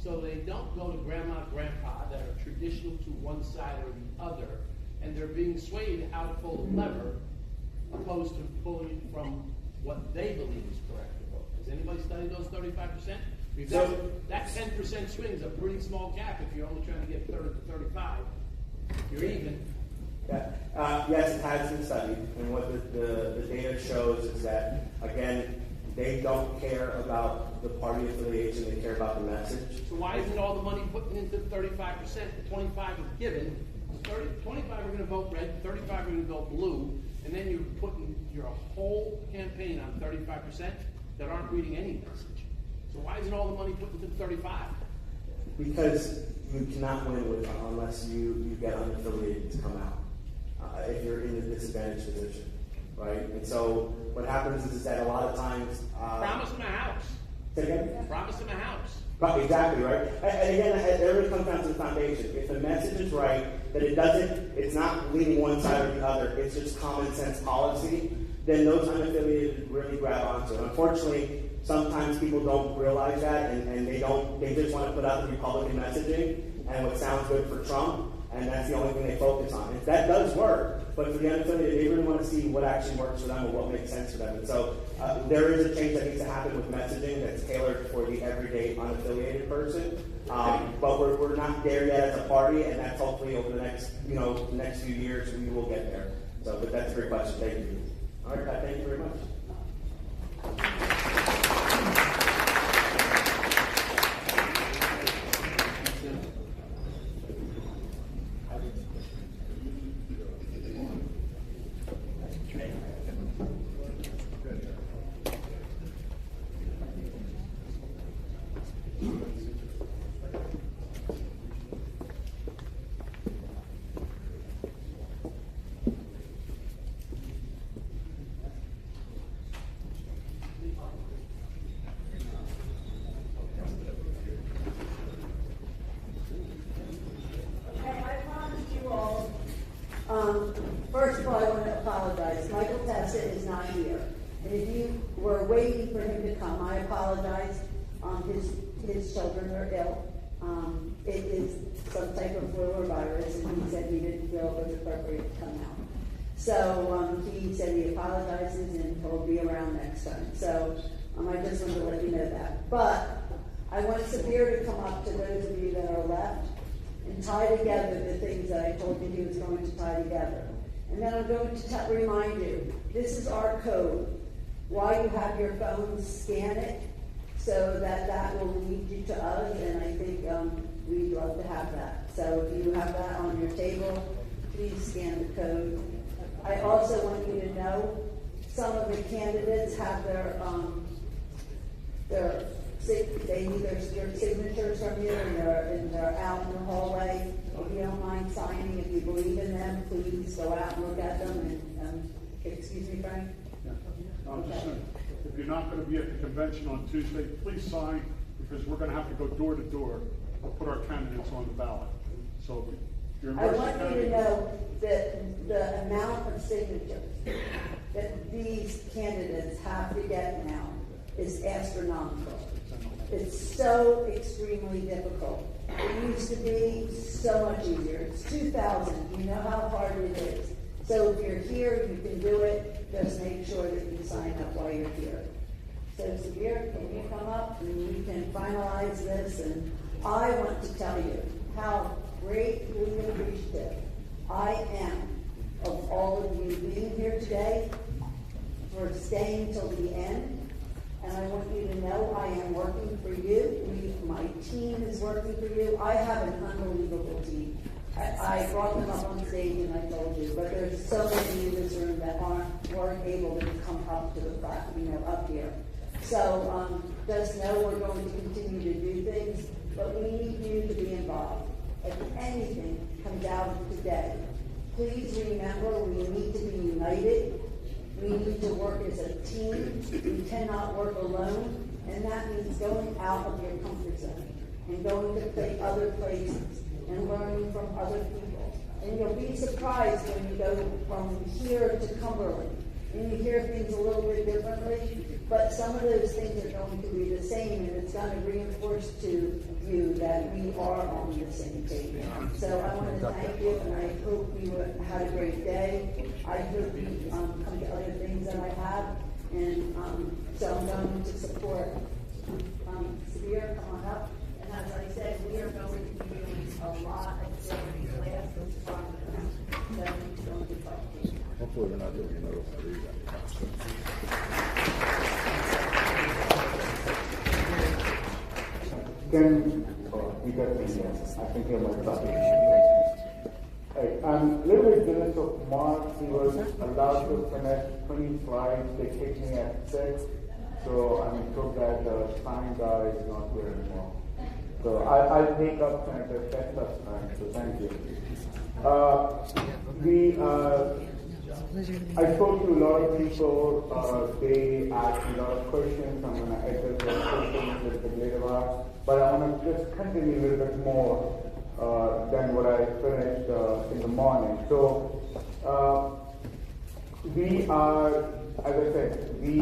so they don't go to grandma and grandpa that are traditional to one side or the other, and they're being swayed how to pull the lever opposed to pulling from what they believe is correct to vote. Has anybody studied those 35%? Because that 10% swing is a pretty small gap if you're only trying to get 30 to 35. You're even. Yeah. Yes, it has been studied, and what the data shows is that, again, they don't care about the party affiliation, they care about the message. So why isn't all the money put into 35%? The 25 is given, 25 are going to vote red, 35 are going to vote blue, and then you're putting your whole campaign on 35% that aren't reading any message. So why isn't all the money put into 35? Because you cannot win with unless you get unaffiliated to come out. If you're in a disadvantaged position, right? And so what happens is that a lot of times... promise them a house. Say again? Promise them a house. Right, exactly, right? And again, everything comes down to the foundation. If the message is right, that it's not leaning one side or the other, it's just common sense policy, then those unaffiliated really grab onto it. Unfortunately, sometimes people don't realize that, and they just want to put out the Republican messaging and what sounds good for Trump, and that's the only thing they focus on. And that does work, but for the unaffiliated, they really want to see what actually works for them or what makes sense for them. And so there is a change that needs to happen with messaging that's tailored for the everyday unaffiliated person. But we're not there yet as a party, and that's hopefully over the next few years we will get there. So, but that's a great question. Thank you. All right, Pat, thank you very much. First of all, I want to apologize. Michael Testa is not here. And if you were waiting for him to come, I apologize. His children are ill. It is some type of flu or virus, and he said he didn't feel it was appropriate to come out. So he said he apologizes and he'll be around next time. So I just wanted to let you know that. But I want Subir to come up to those of you that are left and tie together the things that I told you he was going to tie together. And then I'm going to remind you, this is our code. While you have your phones, scan it so that will lead you to us, and I think we'd love to have that. So if you have that on your table, please scan the code. I also want you to know some of the candidates have they need their signatures from you, and they're out in the hallway. If you don't mind signing, if you believe in them, please go out and look at them. And excuse me, Frank? Yeah. I'm just saying, if you're not going to be at the convention on Tuesday, please sign, because we're going to have to go door to door to put our candidates on the ballot. So if you're in I want you to know that the amount of signatures that these candidates have to get now is astronomical. It's so extremely difficult. It used to be so much easier. It's 2000. You know how hard it is. So if you're here, you can do it. Just make sure that you sign up while you're here. So Subir, can you come up and we can finalize this? And I want to tell you how greatly appreciative I am of all of you being here today, for staying till the end. And I want you to know I am working for you. My team is working for you. I have an unbelievable team. I brought them up on stage and I told you, but there's so many in this room that weren't able to come up to the front, up here. So just know we're going to continue to do things, but we need you to be involved. If anything comes out of today, please remember we need to be united. We need to work as a team. We cannot work alone, and that means going out of your comfort zone and going to other places and learning from other people. And you'll be surprised when you go from here to Cumberland and you hear things a little bit differently, but some of those things are going to be the same, and it's going to reinforce to you that we are on the same page. So I want to thank you, and I hope you had a great day. I hope you come to other things that I have, and so I'm going to support Subir, come on up. And as I said, we are going to be doing a lot of different classes from that he's going to talk to you. Hopefully we're not doing another three. I think you're my topic. I'm a little bit jealous of Mark. He was allowed to finish 20 slides. They kicked me at 6. So I'm so glad the time guy is not here anymore. So I'll take up Senator Testa's time. So thank you. I spoke to a lot of people. They asked a lot of questions. I'm going to address those questions a little bit later on. But I want to just continue a little bit more than what I finished in the morning. So we are, as I said, we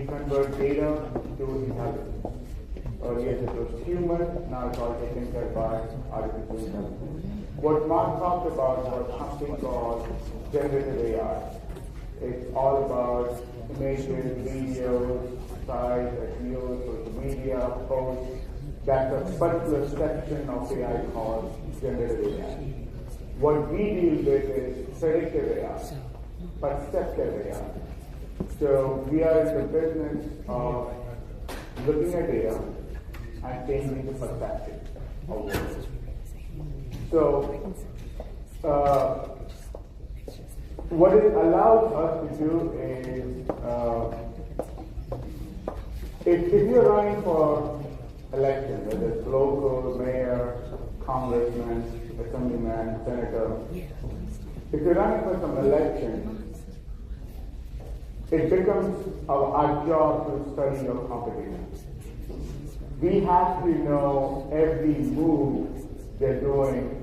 convert data to intelligence. Earlier it was human, now it's all taken care by artificial intelligence. What Mark talked about was something called generative AI. It's all about images, videos, sites, SEO, social media, posts. That's a particular section of AI called generative AI. What we deal with is predictive AI, perceptive AI. So we are in the business of looking at data and changing the perception of words. So what it allows us to do is, if you're running for election, whether it's local, mayor, congressman, assemblyman, senator, if you're running for some election, it becomes our job to study your competition. We have to know every move they're doing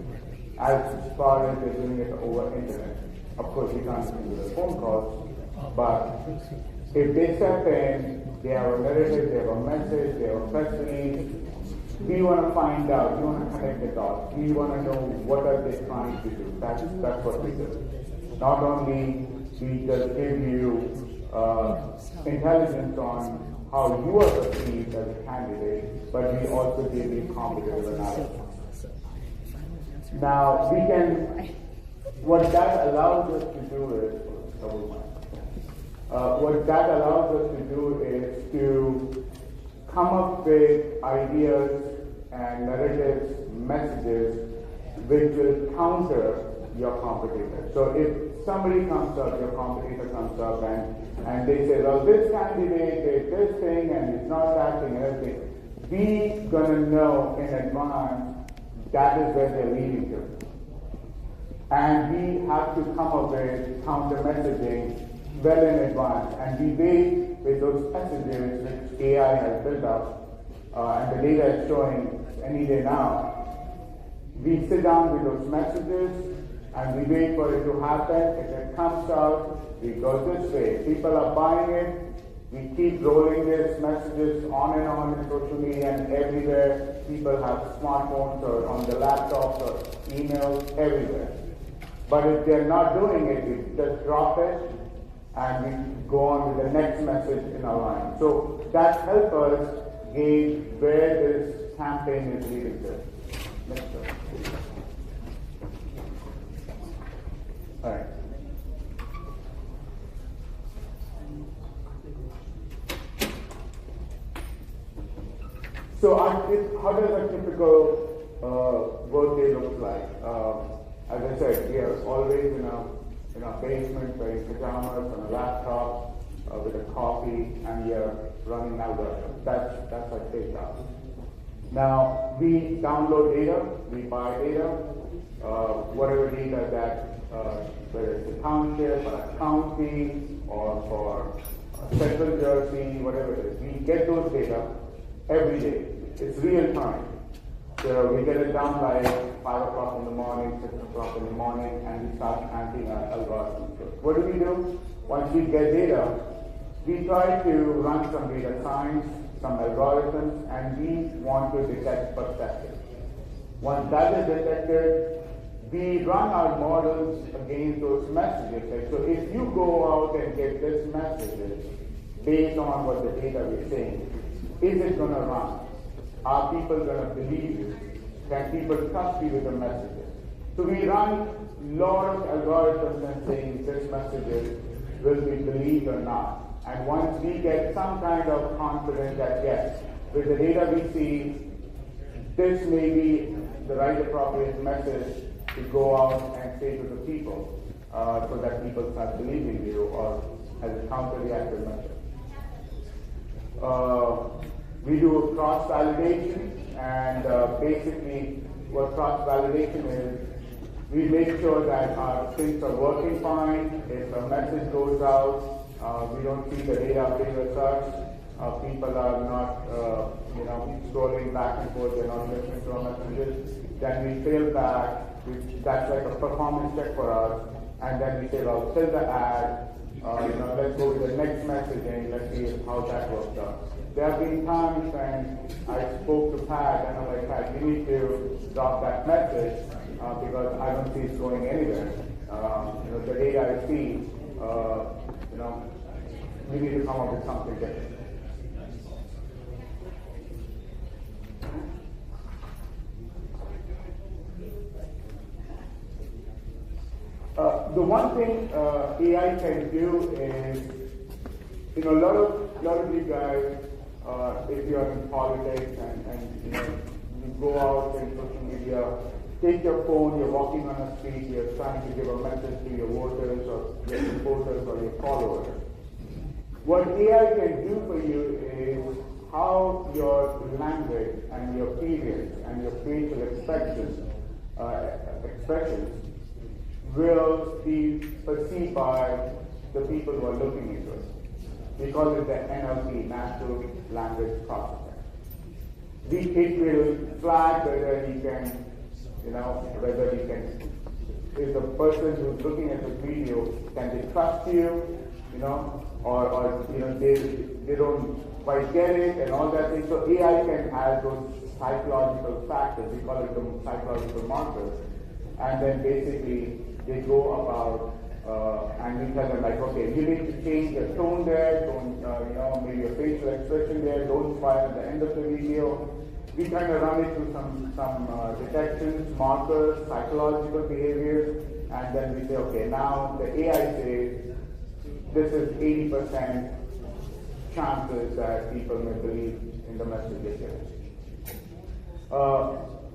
as far as they're doing it over internet. Of course, we can't do the phone calls, but if they step in, they have a narrative, they have a message, they have a press release. We want to find out, we want to connect the dots. We want to know what are they trying to do. That's what we do. Not only we just give you intelligence on how you are perceived as a candidate, but we also give you competitive analysis. Now, what that allows us to do is, to come up with ideas and narratives, messages, which will counter your competitor. So if somebody comes up, your competitor comes up and they say, well, this candidate did this thing and it's not that thing and everything, we're going to know in advance that is where they're leading to. And we have to come up with counter messaging well in advance. And we wait with those messages which AI has built up, and the data is showing any day now. We sit down with those messages and we wait for it to happen. If it comes out, we go this way. People are buying it. We keep rolling these messages on and on in social media and everywhere. People have smartphones or on the laptops or emails everywhere. But if they're not doing it, we just drop it and we go on with the next message in our line. So that helps us gauge where this campaign is leading to. Next slide. All right. So how does a typical workday look like? As I said, we are always in our basement, wearing pajamas, on a laptop, with a coffee, and we are running algorithms. That's our day job. Now, we download data, we buy data, whatever data that, whether it's a township or a county or for Central Jersey, whatever it is, we get those data every day. It's real time. So we get it down by 5 o'clock in the morning, 6 o'clock in the morning, and we start planting our algorithms. So what do? Once we get data, we try to run some data science, some algorithms, and we want to detect perspective. Once that is detected, we run our models against those messages. Like, so if you go out and get this message based on what the data we're saying, is it going to run? Are people going to believe you? Can people trust you with the messages? So we run a lot of algorithms and saying this message will be believed or not. And once we get some kind of confidence that yes, with the data we see, this may be the right appropriate message to go out and say to the people so that people start believing you or as a counter-reactive message. We do cross-validation, and basically what cross-validation is, we make sure that our things are working fine. If a message goes out, we don't see the data favor us. People are not, scrolling back and forth. They're not listening to our messages. Then we fail back. That's like a performance check for us. And then we say, well, fill the ad. Let's go to the next messaging. Let's see how that works out. There have been times when I spoke to Pat and I'm like, Pat, you need to drop that message because I don't see it going anywhere. The data I see, we need to come up with something different. The one thing AI can do is, a lot of you guys, if you're in politics and you go out in social media, take your phone, you're walking on the street, you're trying to give a message to your voters or your supporters or your followers. What AI can do for you is how your language and your periods and your facial expressions will be perceived by the people who are looking into it. We call it the NLP, Natural Language Processing. It will flag whether you can, if the person who's looking at the video, can they trust you, or they don't quite get it and all that thing. So AI can add those psychological factors, we call it the psychological markers, and then basically they go about and we tell them like, okay, you need to change the tone there, maybe your facial expression there, don't smile at the end of the video. We kind of run it through some detections, markers, psychological behaviors, and then we say, okay, now the AI says this is 80% chances that people may believe in the message they get.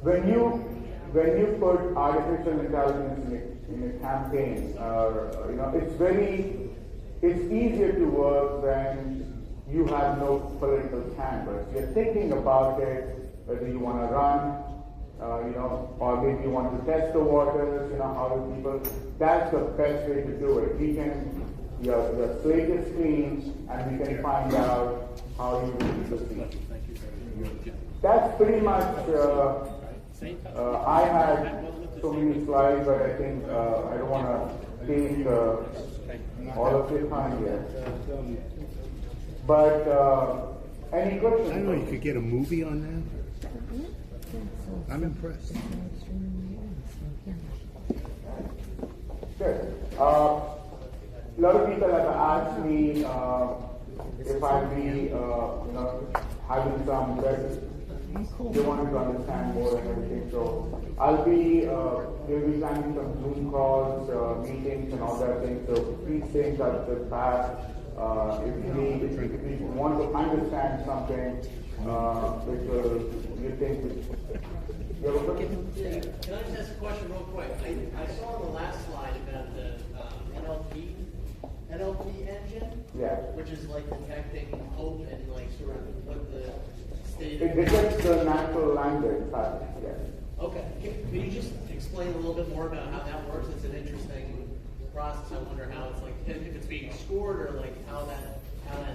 When you put artificial intelligence in a campaign, it's easier to work when you have no political canvas. You're thinking about it, whether you want to run, or maybe you want to test the waters, how do people, that's the best way to do it. Your slate is clean, and we can find out how you will proceed. That's pretty much I had so many slides, but I think I don't want to take all of your time yet. But any questions? I don't know, you could get a movie on that. I'm impressed. Good. A lot of people have asked me if I'll be, having some they wanted to understand more and everything. So I'll be, they'll be planning some Zoom calls, meetings and all that thing. So please stay in touch with Pat. If you want to understand something, which you think you have a question? Can I just ask a question real quick? I saw on the last slide about the NLP engine, which is like detecting hope and like sort of what the state. It detects the natural language pattern. Yes. Okay. Can you just explain a little bit more about how that works? It's an interesting process. I wonder how it's like if it's being scored or like how that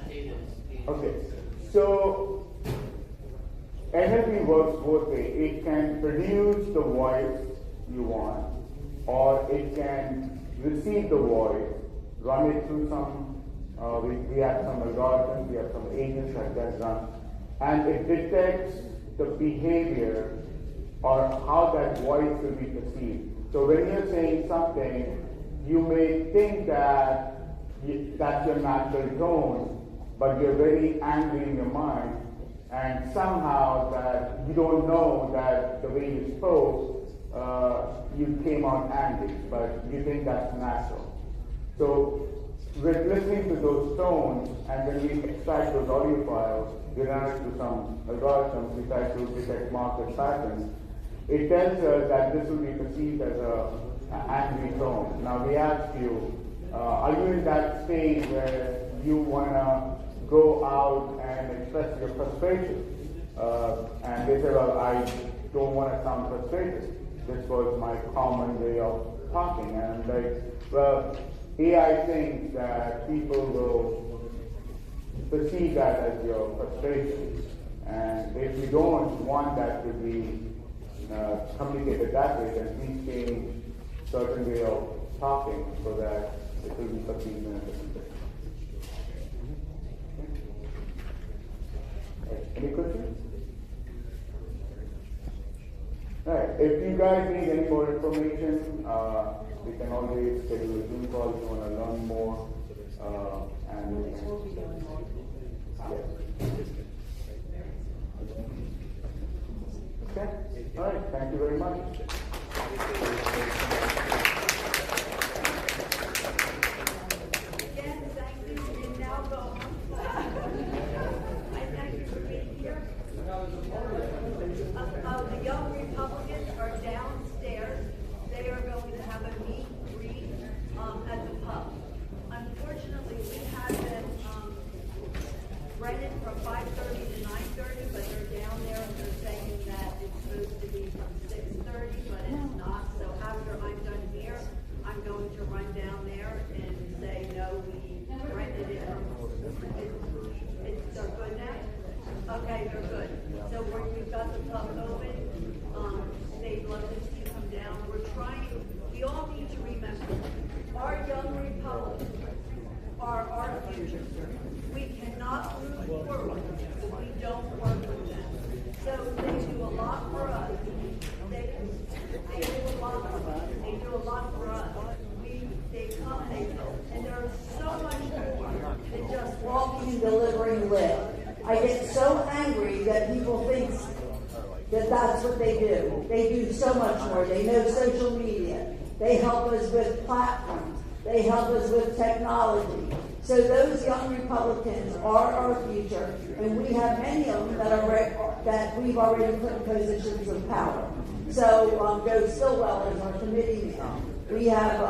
data is being. Okay. So NLP works both ways. It can produce the voice you want, or it can receive the voice, run it through some, we have some algorithms, we have some agents that can run, and it detects the behavior or how that voice will be perceived. So when you're saying something, you may think that that's your natural tone, but you're very angry in your mind, and somehow that you don't know that the way you spoke, you came out angry, but you think that's natural. So we're listening to those tones, and when we extract those audio files, we run it through some algorithms, we try to detect market patterns. It tells us that this will be perceived as an angry tone. Now we ask you, are you in that stage where you want to go out and express your frustration? And they say, well, I don't want to sound frustrated. This was my common way of talking. And I'm like, well, AI thinks that people will perceive that as your frustration. And if you don't want that to be communicated that way, then please change certain way of talking so that it will be perceived in a different way. Any questions? All right. If you guys need any more information, we can always schedule a Zoom call if you want to learn more. And we can. Okay. All right. Thank you very much. Again, thank you. You can now go home. I thank you for being here. The young Republicans are downstairs. They are going to have a meet and greet at the pub. Unfortunately, we had them rented from 5:30 to 9:30, but they're down there and they're saying that it's supposed to be from 6:30, but it's not. So after I'm done here, I'm going to run down there and say, no, we rented it from. They're good now? Okay, they're good. So we've got the pub open. They'd love to see you come down. We're trying, we all need to remember, our young Republicans are our future. We cannot move forward if we don't work with them. So they do a lot for us. They do a lot for us. They do a lot for us. They come, and there's so much more than just Walking and delivering live. I get so angry that people think that that's what they do. They do so much more. They know social media. They help us with platforms. They help us with technology. So those young Republicans are our future, and we have many of them that we've already put in positions of power. So Joe Stillwell is our committee man. We have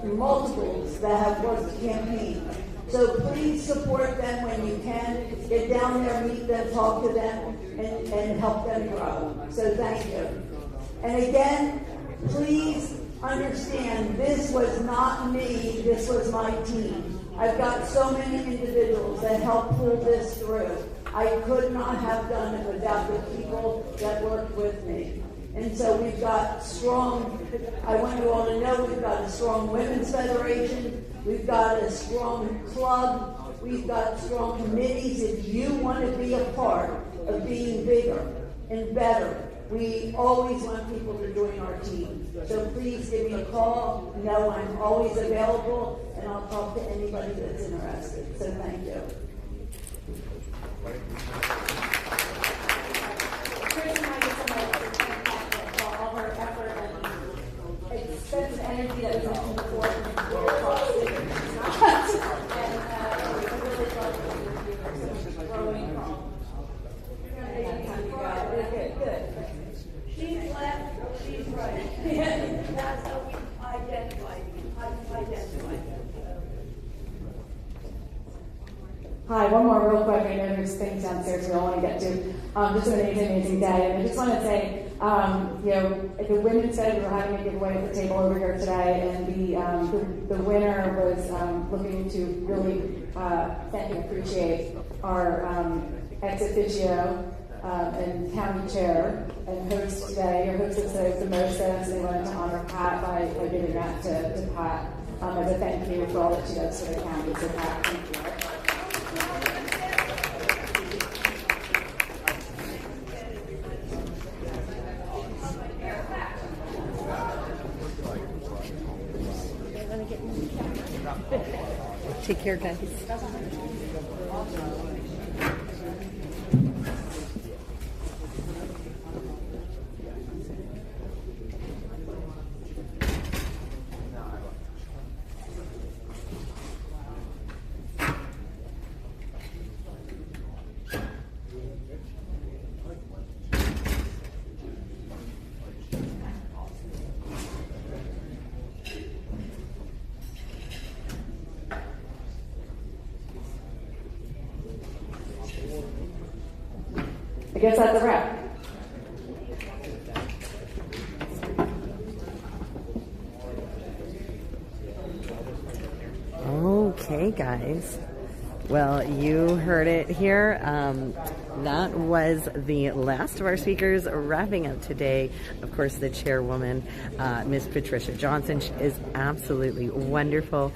multiples that have worked the campaign. So please support them when you can. Get down there, meet them, talk to them, and help them grow. So thank you. And again, please understand, this was not me, this was my team. I've got so many individuals that helped pull this through. I could not have done it without the people that worked with me. And so we've got strong, I want you all to know we've got a strong women's federation, we've got a strong club, we've got strong committees. If you want to be a part of being bigger and better, we always want people to join our team. So please give me a call. Know I'm always available, and I'll talk to anybody that's interested. So thank you. Chris and I just want to thank Kathy for all her effort and expensive energy that was mentioned before. And really love the growing from. Good. She's left, she's right. That's how we identify. Hi, one more real quick. I know there's things downstairs we all want to get to. Just an amazing day. And I just want to say, at the Women's Fed, we're having a giveaway at the table over here today, and the winner was looking to really thank and appreciate our ex officio and county chair and host today. Your hostess today is the Mercer, so they wanted to honor Pat by giving that to Pat as a thank you for all that she does for the county. So Pat, thank you. Take care, guys. I guess that's a wrap. Okay, guys. Well, you heard it here. That was the last of our speakers. Wrapping up today, of course, the chairwoman, Miss Patricia Johnson. She is absolutely wonderful.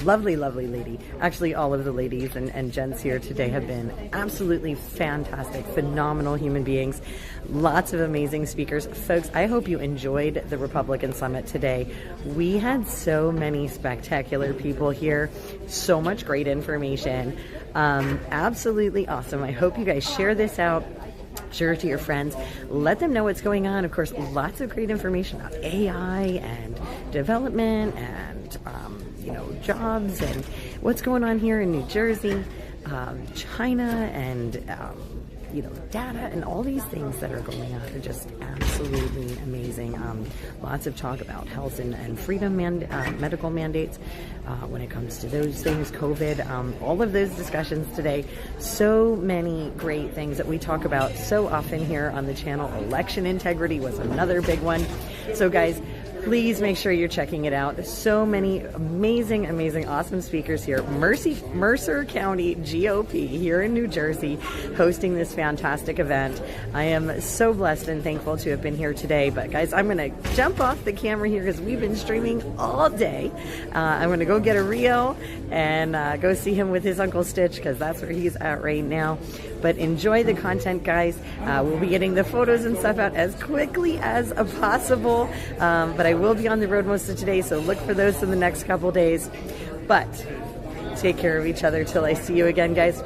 Lovely, lovely lady. Actually, all of the ladies and gents here today have been absolutely fantastic, phenomenal human beings. Lots of amazing speakers. Folks, I hope you enjoyed the Republican Summit today. We had so many spectacular people here, so much great information. Absolutely awesome. I hope you guys share this out. Share it to your friends. Let them know what's going on. Of course, lots of great information about AI and development and, jobs and what's going on here in New Jersey, China and, data and all these things that are going on are just absolutely amazing. Lots of talk about health and freedom, medical mandates when it comes to those things, COVID, all of those discussions today. So many great things that we talk about so often here on the channel. Election integrity was another big one. So guys, please make sure you're checking it out. So many amazing, awesome speakers here. Mercer County GOP here in New Jersey hosting this fantastic event. I am so blessed and thankful to have been here today. But guys, I'm going to jump off the camera here because we've been streaming all day. I'm going to go get a Rio and go see him with his Uncle Stitch because that's where he's at right now. But enjoy the content, guys. We'll be getting the photos and stuff out as quickly as possible. But I will be on the road most of today, so look for those in the next couple days. But take care of each other till I see you again, guys.